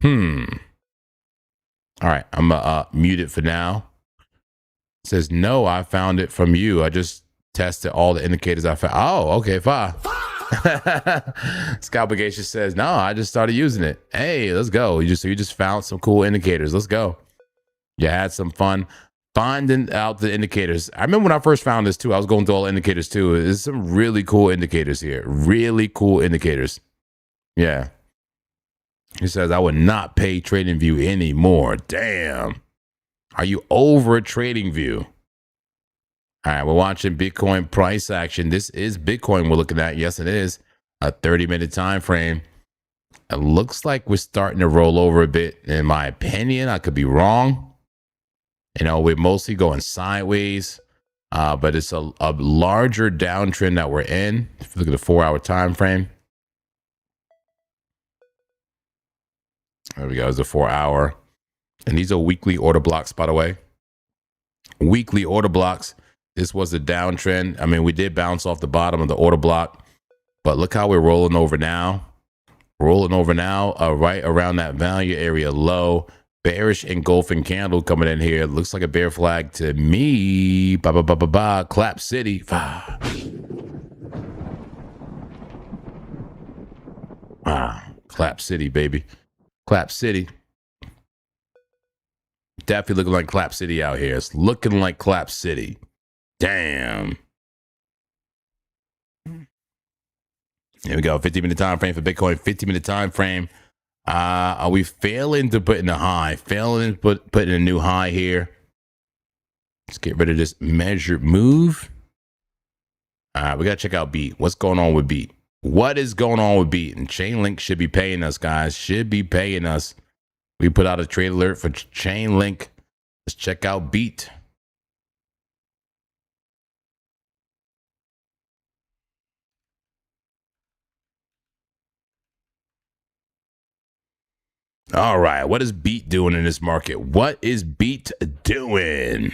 All right, I'm mute it for now. It says, no, I found it from you. I just tested all the indicators I found. Oh, okay, fine. Scalpagation says, no, I just started using it. Hey, let's go. You just found some cool indicators. Let's go. You had some fun finding out the indicators. I remember when I first found this too. I was going through all the indicators too. There's some really cool indicators here. Really cool indicators. Yeah. He says, I would not pay TradingView anymore. Damn. Are you over TradingView? All right, we're watching Bitcoin price action. This is Bitcoin we're looking at. Yes, it is. A 30-minute time frame. It looks like we're starting to roll over a bit. In my opinion, I could be wrong. You know, we're mostly going sideways, but it's a larger downtrend that we're in. If you look at the 4-hour time frame. There we go. It's a 4-hour. And these are weekly order blocks, by the way. Weekly order blocks. This was a downtrend. I mean, we did bounce off the bottom of the order block, but look how we're rolling over now. Rolling over now, right around that value area low. Bearish engulfing candle coming in here. Looks like a bear flag to me. Ba ba ba ba ba. Clap City. Wow. Clap City, baby. Clap City. Definitely looking like Clap City out here. It's looking like Clap City. Damn. Here we go. 50-minute time frame for Bitcoin. 50-minute time frame. Are we failing to put in a high? Failing to put in a new high here. Let's get rid of this measured move. All right, we got to check out Beat. What's going on with Beat? What is going on with Beat? And Chainlink should be paying us, guys. Should be paying us. We put out a trade alert for Chainlink. Let's check out Beat. All right, what is Beat doing in this market? What is Beat doing?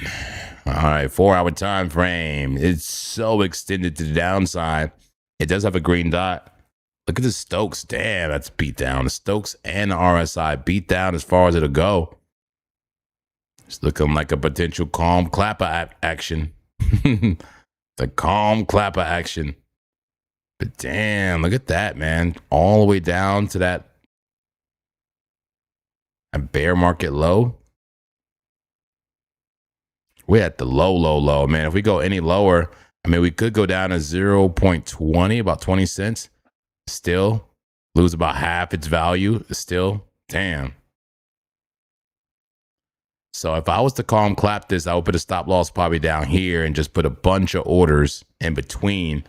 All right, 4-hour time frame. It's so extended to the downside. It does have a green dot. Look at the Stokes. Damn, that's beat down. The Stokes and the RSI beat down as far as it'll go. It's looking like a potential calm clapper action. The calm clapper action. But damn, look at that, man. All the way down to that a bear market low. We're at the low, man. If we go any lower, I mean, we could go down to 0.20, about 20 cents. Still lose about half its value. Still, damn. So if I was to calm clap this, I would put a stop loss probably down here and just put a bunch of orders in between.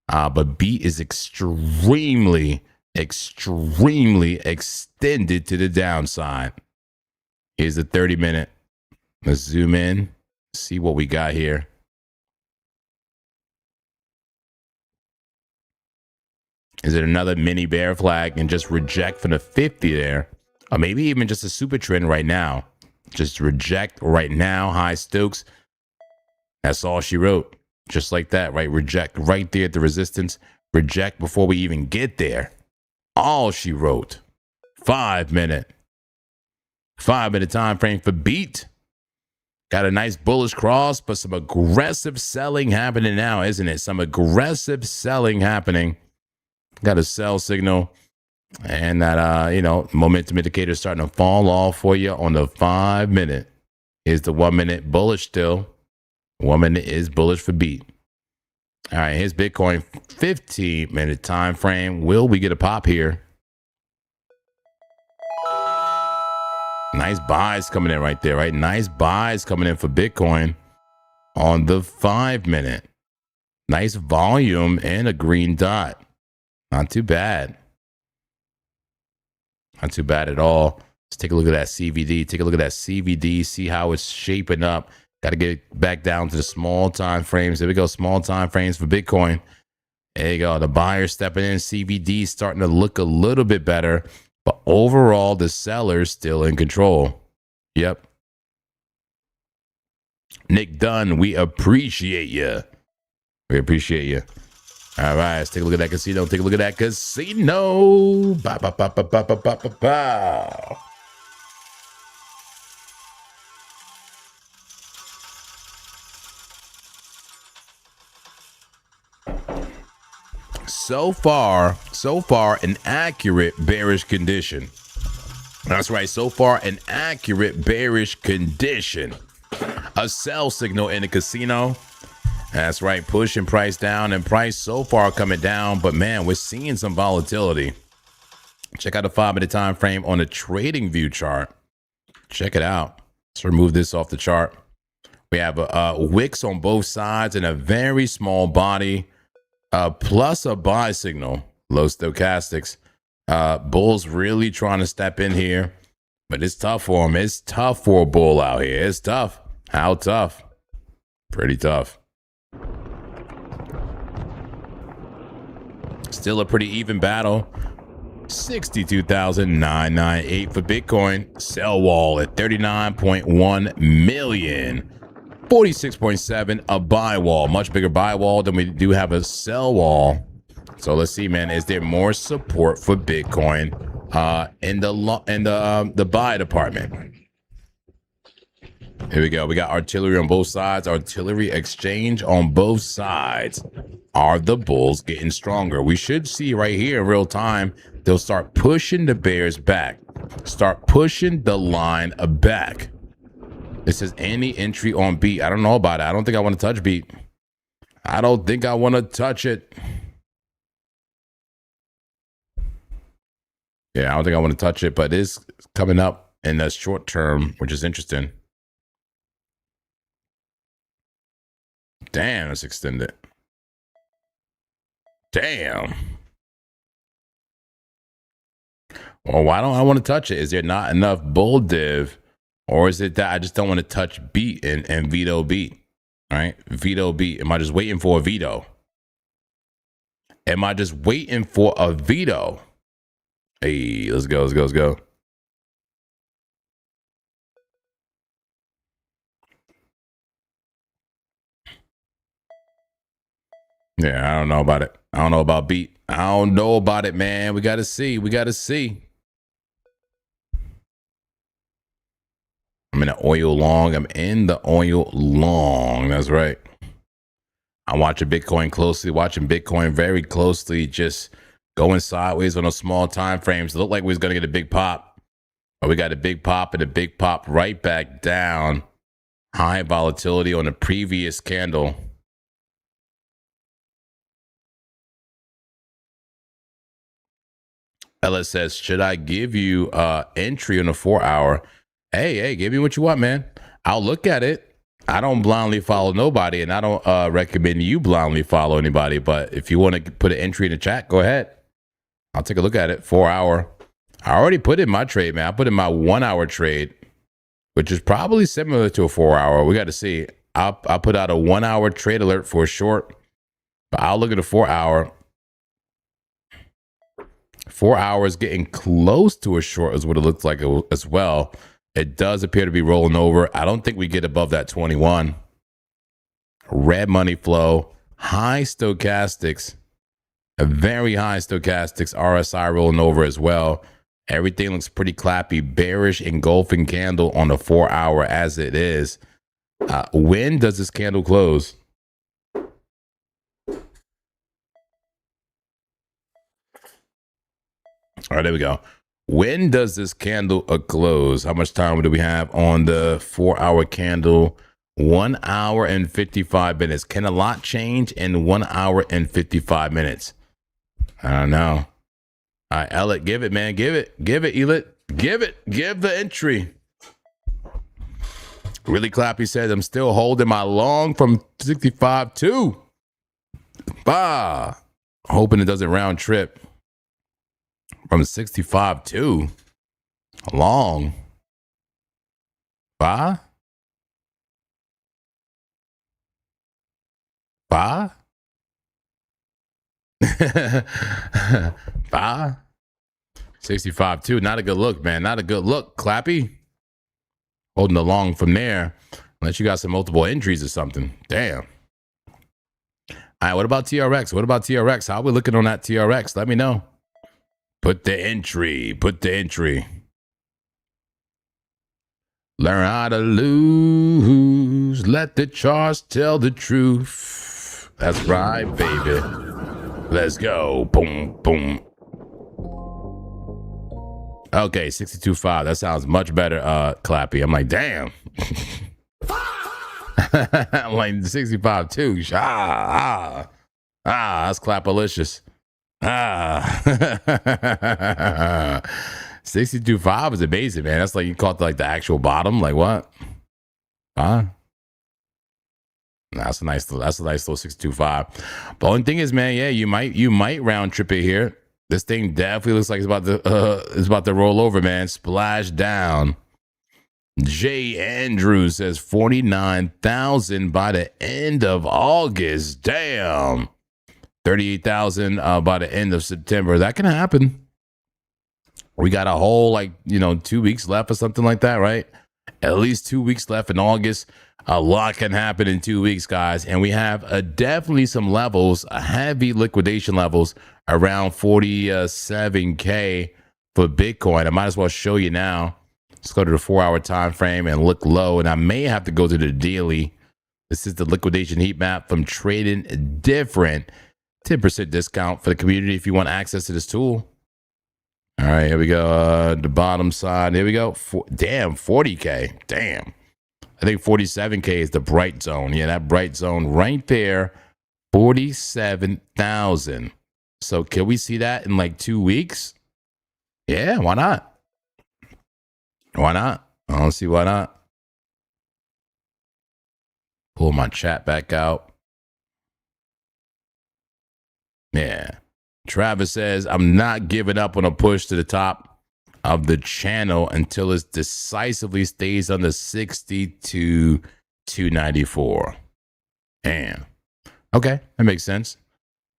But beat is extremely extended to the downside. Here's the 30-minute. Let's zoom in, see what we got here. Is it another mini bear flag and just reject from the 50 there? Or maybe even just a super trend right now. Just reject right now, high Stokes. That's all she wrote. Just like that, right? Reject right there at the resistance. Reject before we even get there. All she wrote. 5 minute. 5 minute time frame for beat. Got a nice bullish cross, but some aggressive selling happening now, isn't it? Some aggressive selling happening. Got a sell signal. And that, momentum indicator starting to fall off for you on the 5 minute. Is the 1 minute bullish still? 1 minute is bullish for beat. All right, here's Bitcoin 15-minute time frame. Will we get a pop here? Nice buys coming in right there, right? Nice buys coming in for Bitcoin on the 5 minute. Nice volume and a green dot. Not too bad. Not too bad at all. Let's take a look at that CVD. Take a look at that CVD. See how it's shaping up. Got to get back down to the small time frames. There we go. Small time frames for Bitcoin. There you go. The buyer stepping in. CVD starting to look a little bit better. But overall, the seller's still in control. Yep. Nick Dunn, we appreciate you. We appreciate you. All right, let's take a look at that casino. Take a look at that casino. Bow, bow, bow, bow, bow, bow, bow, bow, bow. So far, an accurate bearish condition. That's right. So far, an accurate bearish condition. A sell signal in the casino. That's right. Pushing price down, and price so far coming down. But man, we're seeing some volatility. Check out the 5 minute time frame on the trading view chart. Check it out. Let's remove this off the chart. We have a wicks on both sides and a very small body. Plus a buy signal, low stochastics. Bulls really trying to step in here, but it's tough for them. It's tough for a bull out here. It's tough. How tough? Pretty tough. Still a pretty even battle. 62,998 for Bitcoin. Sell wall at 39.1 million. 46.7, a buy wall, much bigger buy wall than we do have a sell wall. So let's see, man, is there more support for Bitcoin in the buy department? Here we go. We got artillery on both sides. Artillery exchange on both sides. Are the bulls getting stronger? We should see right here in real time. They'll start pushing the bears back. Start pushing the line back. It says any entry on beat. I don't know about it. I don't think I want to touch beat. I don't think I want to touch it. Yeah, I don't think I want to touch it, but it is coming up in the short term, which is interesting. Damn, it's extended. Damn. Well, why don't I want to touch it? Is there not enough bull div? Or is it that I just don't want to touch beat and veto beat? All right, veto beat. Am I just waiting for a veto? Am I just waiting for a veto? Hey, let's go, let's go, let's go. Yeah, I don't know about it. I don't know about beat. I don't know about it, man. We got to see. We got to see. I'm in the oil long. I'm in the oil long. That's right. I'm watching Bitcoin closely, watching Bitcoin very closely, just going sideways on a small time frames. It looked like we was going to get a big pop. But we got a big pop and a big pop right back down. High volatility on the previous candle. Ella says, should I give you entry on a 4 hour? Hey, give me what you want, man. I'll look at it. I don't blindly follow nobody, and I don't recommend you blindly follow anybody. But if you want to put an entry in the chat, go ahead. I'll take a look at it. 4 hour. I already put in my trade, man. I put in my 1 hour trade, which is probably similar to a 4 hour. We got to see. I'll put out a 1 hour trade alert for a short, but I'll look at a 4 hour. 4 hours getting close to a short is what it looks like as well. It does appear to be rolling over. I don't think we get above that 21. Red money flow, high stochastics, a very high stochastics, RSI rolling over as well. Everything looks pretty clappy, bearish engulfing candle on the 4 hour as it is. When does this candle close? All right, there we go. When does this candle close? How much time do we have on the 4 hour candle? 1 hour and 55 minutes. Can a lot change in 1 hour and 55 minutes? I don't know. All right, Elliot, give it, man. Give it, Elliot. Give it. Give the entry. Really Clappy says, I'm still holding my long from 65 to. Bah. Hoping it doesn't round trip. From 65 to long. Bah? Bah? Bah? 65 2. Not a good look, man. Not a good look. Clappy. Holding the long from there. Unless you got some multiple entries or something. Damn. All right, what about TRX? What about TRX? How are we looking on that TRX? Let me know. Put the entry. Put the entry. Learn how to lose. Let the charts tell the truth. That's right, baby. Let's go. Boom, boom. Okay, 62.5. That sounds much better, Clappy. I'm like, damn. I'm like 65 too. That's Clapalicious. 62.5 is amazing, man. That's like you caught like the actual bottom. Like what? That's a nice little 62.5. The only thing is, man, yeah, you might round trip it here. This thing definitely looks like it's about to roll over, man. Splash down. Jay Andrews says 49,000 by the end of August. Damn. 38,000 by the end of September. That can happen. We got a whole 2 weeks left or something like that, right? At least 2 weeks left in August. A lot can happen in 2 weeks, guys. And we have definitely some levels, heavy liquidation levels around 47K for Bitcoin. I might as well show you now. Let's go to the 4 hour time frame and look low. And I may have to go to the daily. This is the liquidation heat map from Trading Different. 10% discount for the community if you want access to this tool. All right, here we go. The bottom side. Here we go. Damn, 40K. Damn. I think 47K is the bright zone. Yeah, that bright zone right there. 47,000. So can we see that in like 2 weeks? Yeah, why not? Why not? I don't see why not. Pull my chat back out. Yeah. Travis says, I'm not giving up on a push to the top of the channel until it decisively stays under 62 294. Damn. Okay, that makes sense.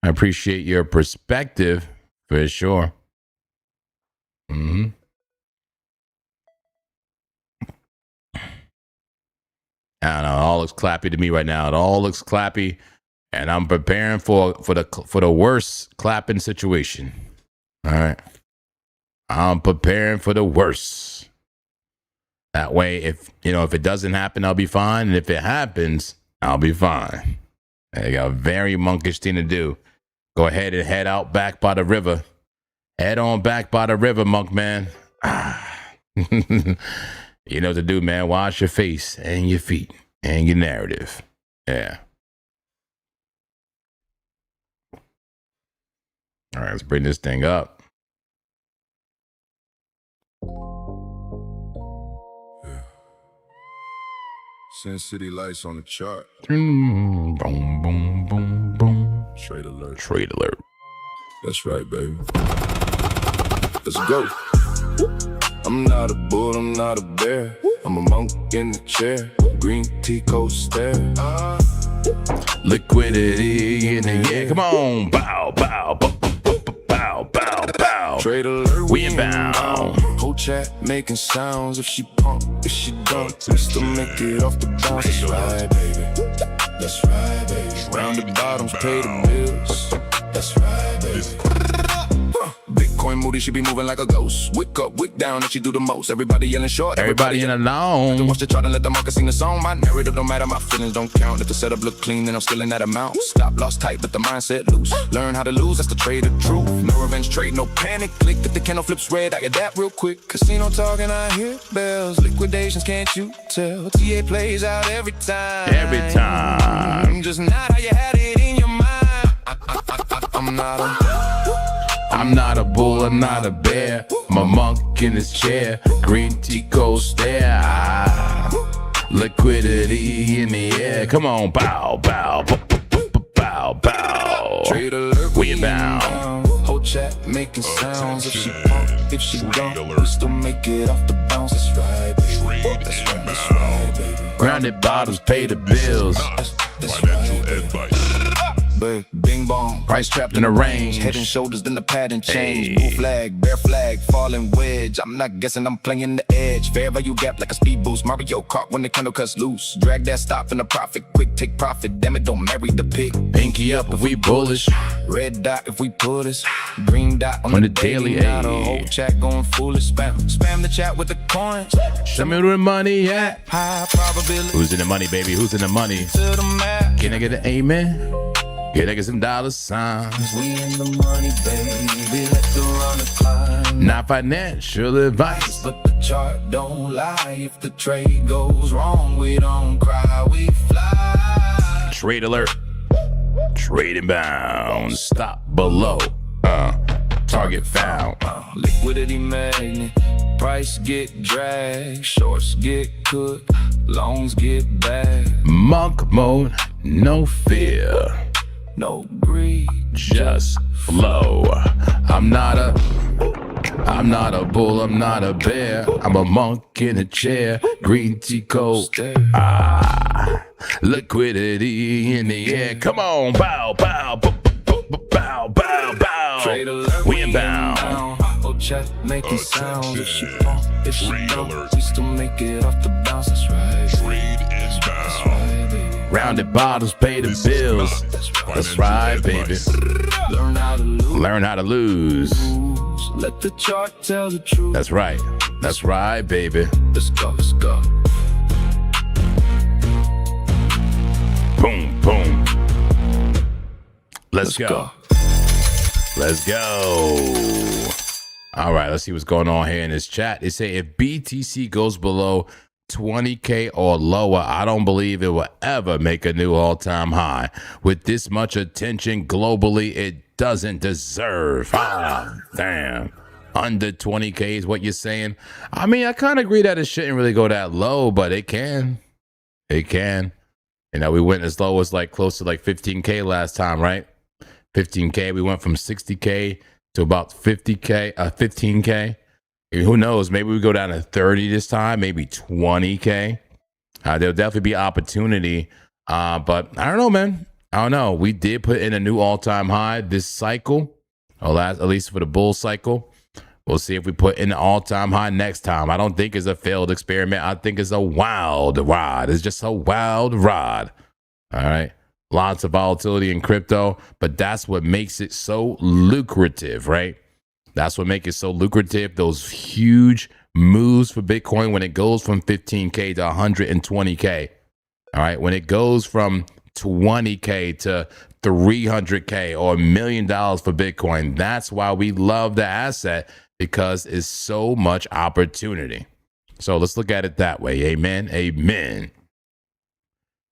I appreciate your perspective for sure. I don't know. It all looks clappy to me right now. It all looks clappy. And I'm preparing for the worst clapping situation. All right. I'm preparing for the worst. That way, if it doesn't happen, I'll be fine. And if it happens, I'll be fine. They got a very monkish thing to do. Go ahead and head out back by the river. Head on back by the river, monk man. You know what to do, man. Wash your face and your feet and your narrative. Yeah. All right, let's bring this thing up. Sin City lights on the chart. Boom, boom, boom, boom. Trade alert. Trade alert. That's right, baby. Let's go. I'm not a bull, I'm not a bear. I'm a monk in the chair. Green tea coat stare. Liquidity in the air. Come on. Bow, bow, bow, bow, bow, bow. Trade alert. We inbound. Whole chat making sounds. If she pump, if she dunk, we still make it off the bounce. That's right, baby. That's right, baby. Round the bottoms, pay the bills. That's right, baby. Bitcoin moody, she be moving like a ghost. Wick up, wick down, and she do the most. Everybody yelling short. Everybody in alone. Watch the chart and let the market sing the song. My narrative don't matter, my feelings don't count. If the setup look clean, then I'm still in that amount. Stop loss tight, but the mindset loose. Learn how to lose, that's the trade of truth. No revenge trade, no panic. Click if the candle flips red, I adapt real quick. Casino talking, I hear bells. Liquidations, can't you tell? TA plays out every time. Every time. Just not how you had it in your mind. I'm not a bull, I'm not a bear. I'm a monk in his chair. Green tea coat stare. Liquidity in the air. Come on, bow, bow, bow, bow. Trade alert, we inbound. Whole chat making sounds. If she pump, if she don't, we still make it off the bounce. That's right, baby. That's right, that's right, baby. Grounded bottles pay the bills. That's Financial right, advice. Bing bong, Price trapped in the range. Head and shoulders, then the pattern change. Hey. Blue flag, bear flag, falling wedge. I'm not guessing, I'm playing the edge. Fair value gap like a speed boost. Mario Kart when the candle cuts loose. Drag that stop in the profit, quick take profit. Damn it, don't marry the pig. Pinky up if we bullish. Red dot if we put us. Green dot on On the the daily, Now the ayy. whole chat going foolish. Spam the chat with the coins. Show me where the money at. High probability Who's in the money, baby? Who's in the money? to the max. Can I get an amen? Can I get some dollar signs? We in the money, baby. Let the runner climb. Not financial advice. But the chart don't lie. If the trade goes wrong, we don't cry, we fly. Trade alert. Trade inbound. Stop below. Target found. Liquidity magnet. Price get dragged. Shorts get cooked. Longs get bagged. Monk mode. No fear. No greed. Just flow. I'm not a bull, I'm not a bear. I'm a monk in a chair. Green tea coat. Liquidity in the air. Come on, bow, bow, bow, bow, bow. Trade alert, We inbound. Oh, chat making sounds. If she pump, if she Trade don't, alert. we still make it off the bounce. That's right. Trade That's inbound. right, baby. Rounded bottles pay the bills. That's right, baby. Learn how to lose. Learn how to lose. Let the chart tell the truth. That's right. That's right, baby. Let's go, let's go. Boom, boom. Let's go. Let's go. All right, let's see what's going on here in this chat. They say if BTC goes below 20K or lower, I don't believe it will ever make a new all-time high. With this much attention globally, it doesn't deserve. Damn. Under 20K is what you're saying? I mean, I kind of agree that it shouldn't really go that low, but it can. It can. You know, we went as low as like close to like 15K last time, right? 15K. We went from 60K to about 50K, 15K. Who knows? Maybe we go down to 30 this time, maybe 20K. There'll definitely be opportunity. But I don't know, man. I don't know. We did put in a new all-time high this cycle, or at least for the bull cycle. We'll see if we put in an all-time high next time. I don't think it's a failed experiment. I think it's a wild ride. It's just a wild ride. All right. Lots of volatility in crypto, but that's what makes it so lucrative, right? That's what makes it so lucrative. Those huge moves for Bitcoin when it goes from 15K to 120K. All right. When it goes from 20K to 300K or $1 million for Bitcoin. That's why we love the asset, because it's so much opportunity. So let's look at it that way. Amen. Amen.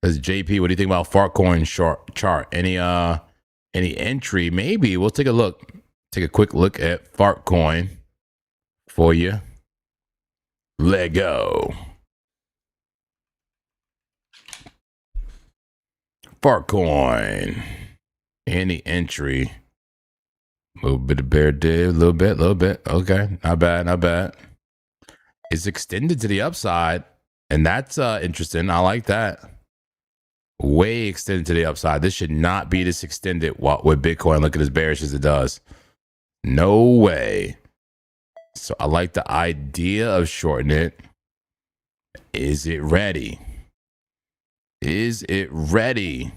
Says JP, what do you think about Fartcoin chart? Any entry? Maybe we'll take a look. Take a quick look at Fartcoin for you. Let go. Fartcoin. Any entry? A little bit of bear div, a little bit. Okay, not bad. It's extended to the upside, and that's interesting. I like that. Way extended to the upside. This should not be this extended with Bitcoin looking as bearish as it does. No way. So I like the idea of shorting it. Is it ready? Is it ready?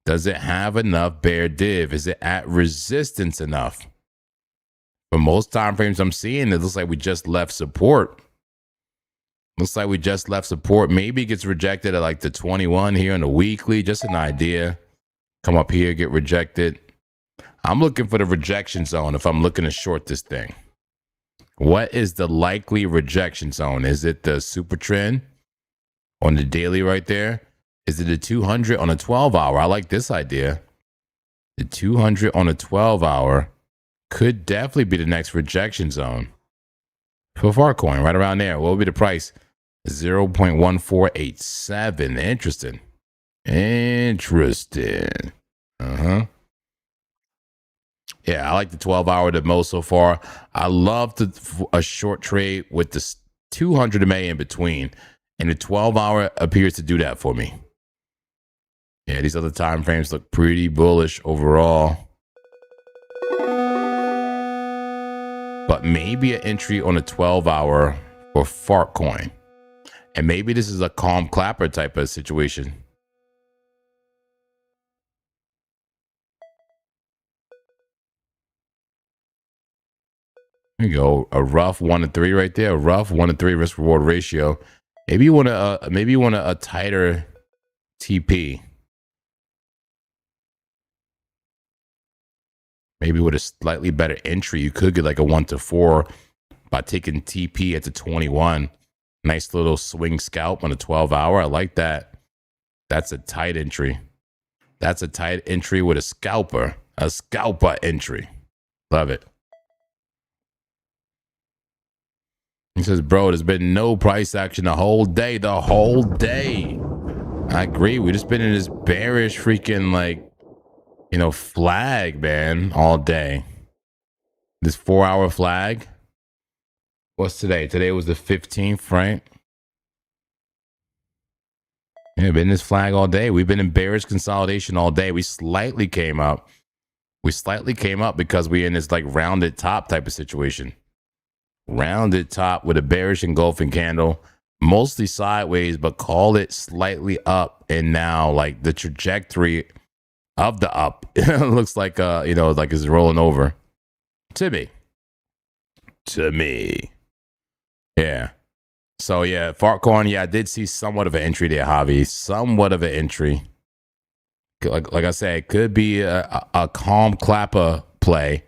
Does it have enough bear div? Is it at resistance enough? For most time frames I'm seeing, it looks like we just left support. Maybe it gets rejected at like the 21 here on the weekly. Just an idea. Come up here, get rejected. I'm looking for the rejection zone if I'm looking to short this thing. What is the likely rejection zone? Is it the super trend on the daily right there? Is it the 200 on a 12-hour? I like this idea. The 200 on a 12-hour could definitely be the next rejection zone for Fartcoin, right around there. What would be the price? 0.1487. Interesting. Yeah, I like the 12-hour the most so far. I love a short trade with the 200 MA in between, and the 12-hour appears to do that for me. Yeah, these other time frames look pretty bullish overall. But maybe an entry on a 12-hour for Fartcoin. And maybe this is a calm clapper type of situation. There you go. A rough 1 to 3 right there. A rough 1 to 3 risk reward ratio. Maybe you want a tighter TP. Maybe with a slightly better entry, you could get like a 1 to 4 by taking TP at the 21. Nice little swing scalp on a 12-hour. I like that. That's a tight entry. That's a tight entry with a scalper entry. Love it. He says, bro, there's been no price action the whole day. I agree. We've just been in this bearish freaking flag, man, all day. This 4-hour flag. What's today? Today was the 15th, right? Yeah, been in this flag all day. We've been in bearish consolidation all day. We slightly came up. Because we're in this rounded top type of situation. Rounded top with a bearish engulfing candle, mostly sideways, but call it slightly up. And now the trajectory of the up looks like it's rolling over to me. Yeah. So yeah, Fartcoin, I did see somewhat of an entry there, Javi. Somewhat of an entry. Like I said, it could be a calm clapper play.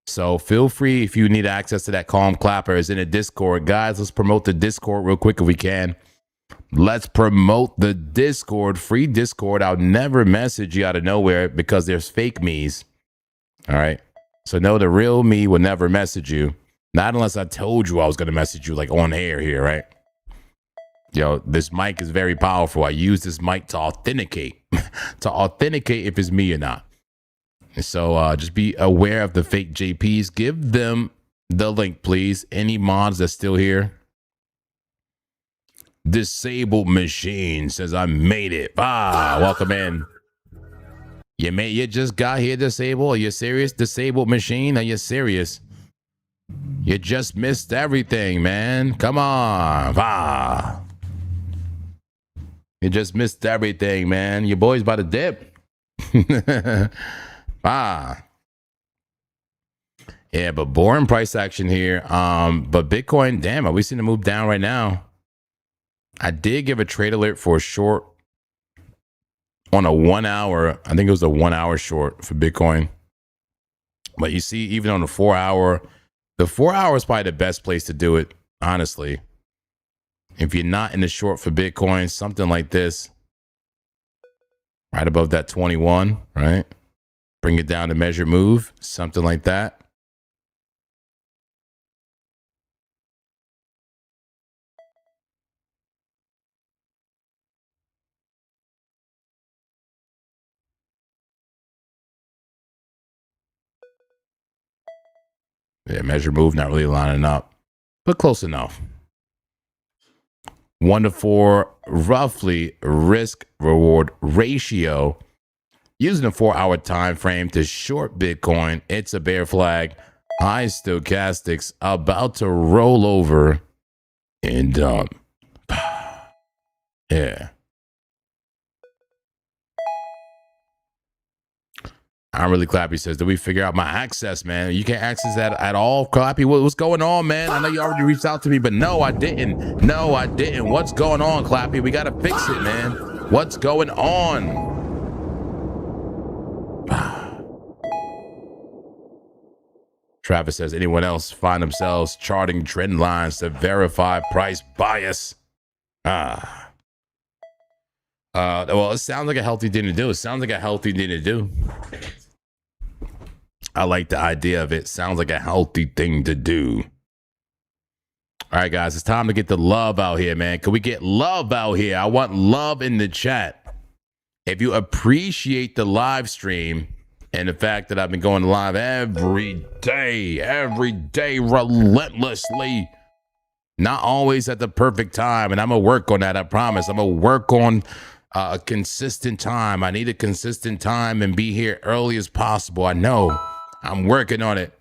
So feel free, if you need access to that calm clapper, is in a Discord. Guys, let's promote the Discord real quick if we can. Let's promote the Discord, free Discord. I'll never message you out of nowhere because there's fake me's. All right. So no, the real me will never message you. Not unless I told you I was going to message you on air here, right? This mic is very powerful. I use this mic to authenticate, if it's me or not. So just be aware of the fake JPs. Give them the link, please. Any mods that's still here. Disabled Machine says, I made it. Welcome in. You just got here disabled? Are you serious? Disabled Machine? Are you serious? You just missed everything, man. Come on. You just missed everything, man. Your boy's about to dip. Yeah, but boring price action here. But Bitcoin, damn, are we seeing it move down right now? I did give a trade alert for a short on a 1 hour. I think it was a 1 hour short for Bitcoin. But you see, even on the 4 hour, the 4 hour is probably the best place to do it, honestly. If you're not in the short for Bitcoin, something like this, right above that 21, right? Bring it down to measured move, something like that. Yeah, measure move, not really lining up, but close enough. 1 to 4, roughly risk reward ratio. Using a 4 hour time frame to short Bitcoin, it's a bear flag. High stochastics about to roll over and dump. Yeah. I'm really Clappy says, did we figure out my access, man? You can't access that at all, Clappy. What's going on, man? I know you already reached out to me, but no, I didn't. No, I didn't. What's going on, Clappy? We got to fix it, man. What's going on? Travis says, anyone else find themselves charting trend lines to verify price bias? Well, it sounds like a healthy thing to do. It sounds like a healthy thing to do. I like the idea of it. Sounds like a healthy thing to do. All right, guys, it's time to get the love out here, man. Can we get love out here? I want love in the chat. If you appreciate the live stream and the fact that I've been going live every day, relentlessly, not always at the perfect time, and I'm going to work on that, I promise. I'm going to work on a consistent time. I need a consistent time and be here early as possible. I know. I'm working on it.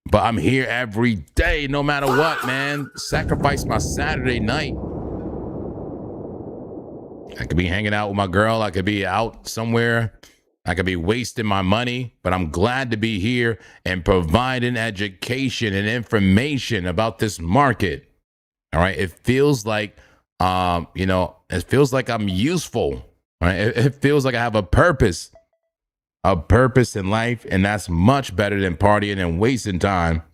But I'm here every day, no matter what, man. Sacrifice my Saturday night. I could be hanging out with my girl. I could be out somewhere. I could be wasting my money. But I'm glad to be here and providing education and information about this market. All right. It feels like, it feels like I'm useful. Right? It feels like I have a purpose in life, and that's much better than partying and wasting time.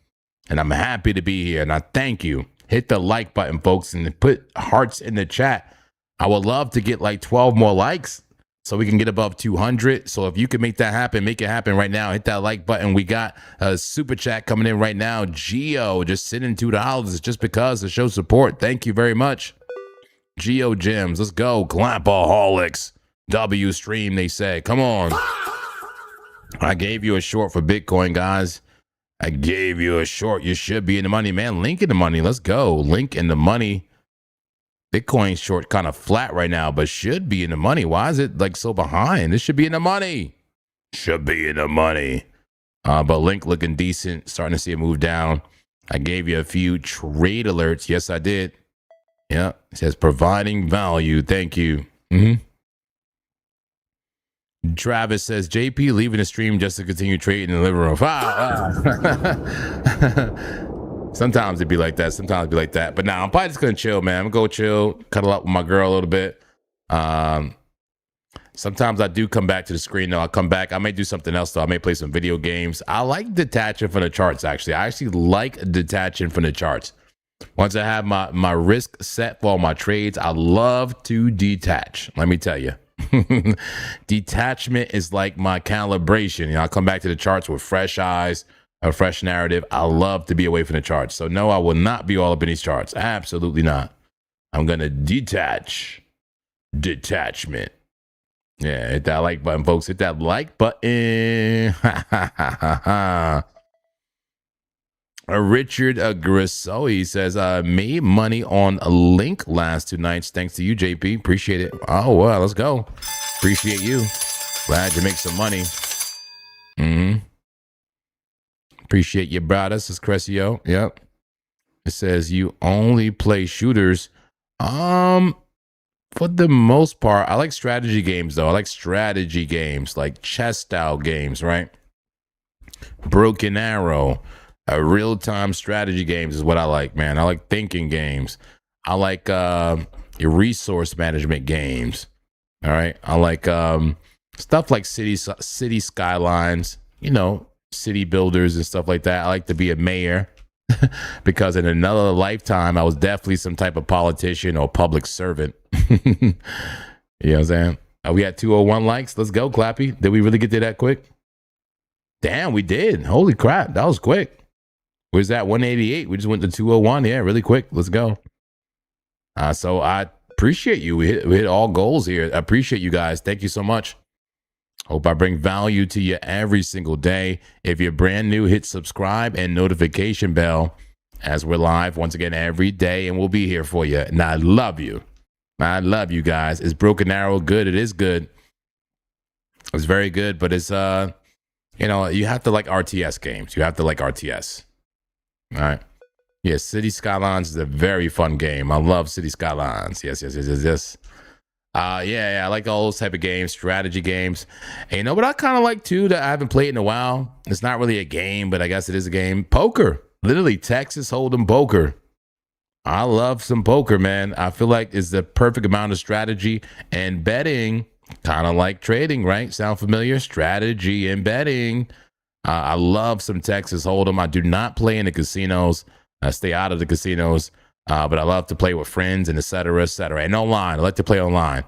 And I'm happy to be here, and I thank you. Hit the like button, folks, and put hearts in the chat. I would love to get like 12 more likes so we can get above 200. So if you can make that happen, make it happen right now. Hit that like button. We got a super chat coming in right now. Geo just sending $2 just because to show support. Thank you very much. Geo Gems, let's go. Clapaholics. W stream, they say. Come on. I gave you a short for Bitcoin, guys. I gave you a short. You should be in the money, man. Link in the money. Let's go. Link in the money. Bitcoin short kind of flat right now, but should be in the money. Why is it like so behind? This should be in the money. Should be in the money. But Link looking decent. Starting to see it move down. I gave you a few trade alerts. Yes, I did. Yeah. It says providing value. Thank you. Travis says, JP leaving the stream just to continue trading in the living room. Sometimes it'd be like that. Sometimes it'd be like that. But now I'm probably just going to chill, man. I'm going to go chill, cuddle up with my girl a little bit. Sometimes I do come back to the screen, though. I'll come back. I may do something else, though. I may play some video games. I like detaching from the charts, actually. I actually like detaching from the charts. Once I have my risk set for all my trades, I love to detach. Let me tell you. Detachment is like my calibration. I'll come back to the charts with fresh eyes, a fresh narrative. I love to be away from the charts. So no, I will not be all up in these charts. Absolutely not. I'm going to detach. Detachment. Yeah, hit that like button, folks. Hit that like button. Richard Grisoi says, made money on a link last 2 nights. Thanks to you, JP. Appreciate it. Oh, well, let's go. Appreciate you. Glad you make some money. Appreciate you, brother. This is Crescio. Yep. It says you only play shooters. For the most part, I like strategy games, though. I like strategy games, like chess style games, right? Broken Arrow. Real-time strategy games is what I like, man. I like thinking games. I like your resource management games. All right. I like stuff like city skylines, you know, city builders and stuff like that. I like to be a mayor because in another lifetime, I was definitely some type of politician or public servant. You know what I'm saying? We had 201 likes. Let's go, Clappy. Did we really get to that quick? Damn, we did. Holy crap. That was quick. Where's that? 188. We just went to 201. Yeah, really quick. Let's go. So I appreciate you. We hit all goals here. I appreciate you guys. Thank you so much. Hope I bring value to you every single day. If you're brand new, hit subscribe and notification bell as we're live once again every day, and we'll be here for you. And I love you. I love you guys. Is Broken Arrow good? It is good. It's very good, but it's you know, you have to like RTS games. You have to like RTS. All right. Yeah, City Skylines is a very fun game. I love City Skylines. Yes. Yeah, I like all those type of games, strategy games. And you know what I kind of like too that I haven't played in a while? It's not really a game, but I guess it is a game. Poker. Literally Texas Hold'em poker. I love some poker, man. I feel like it's the perfect amount of strategy and betting, kind of like trading, right? Sound familiar? Strategy and betting. I love some Texas Hold'em. I do not play in the casinos. I stay out of the casinos, but I love to play with friends and et cetera, and online. I like to play online.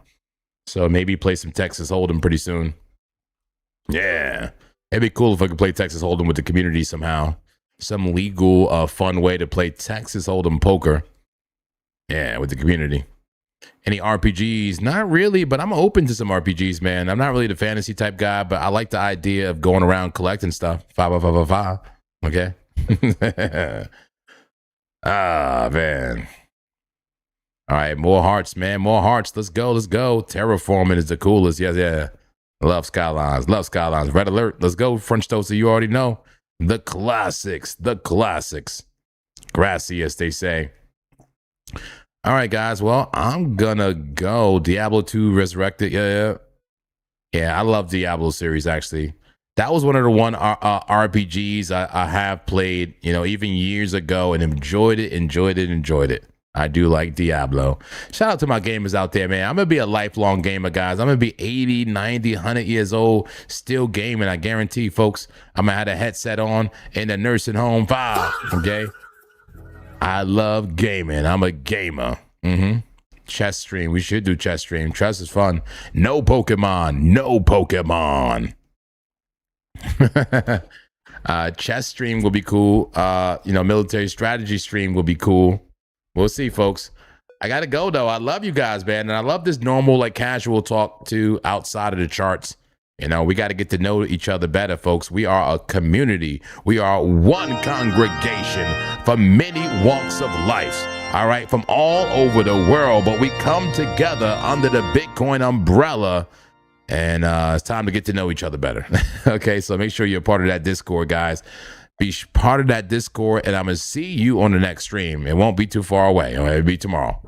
So maybe play some Texas Hold'em pretty soon. Yeah. It'd be cool if I could play Texas Hold'em with the community somehow. Some legal, fun way to play Texas Hold'em poker. Yeah, with the community. Any RPGs? Not really, but I'm open to some RPGs, man. I'm not really the fantasy type guy, but I like the idea of going around collecting stuff. 55555. Okay. Ah, man. All right, more hearts, man. More hearts. Let's go. Terraforming is the coolest. Yeah. Love Skylines. Red alert. Let's go. French toaster, you already know. The classics. Gracias, they say. All right, guys. Well, I'm gonna go. Diablo 2 Resurrected. Yeah. I love Diablo series, actually. That was one of the RPGs I have played, you know, even years ago and enjoyed it. I do like Diablo. Shout out to my gamers out there, man. I'm going to be a lifelong gamer, guys. I'm going to be 80, 90, 100 years old, still gaming. I guarantee, folks, I'm going to have a headset on in the nursing home vibe, okay? I love gaming. I'm a gamer. Chess stream. We should do chess stream. Chess is fun. No Pokemon. Chess stream will be cool. You know, military strategy stream will be cool. We'll see, folks. I gotta go though. I love you guys, man, and I love this normal, like, casual talk too, outside of the charts. You know, we got to get to know each other better, folks. We are a community. We are one congregation from many walks of life. All right, from all over the world, but we come together under the Bitcoin umbrella. And it's time to get to know each other better. Okay, so make sure you're part of that Discord, guys. Be part of that Discord, and I'm going to see you on the next stream. It won't be too far away. It'll be tomorrow.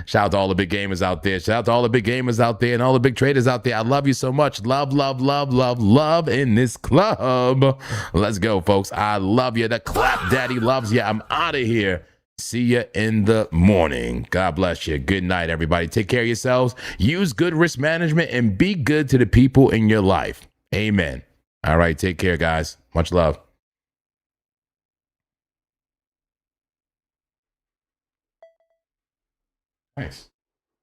Shout out to all the big gamers out there. Shout out to all the big gamers out there and all the big traders out there. I love you so much. Love in this club. Let's go, folks. I love you. The Clap Daddy loves you. I'm out of here. See you in the morning. God bless you. Good night, everybody. Take care of yourselves. Use good risk management and be good to the people in your life. Amen. All right. Take care, guys. Much love. Nice.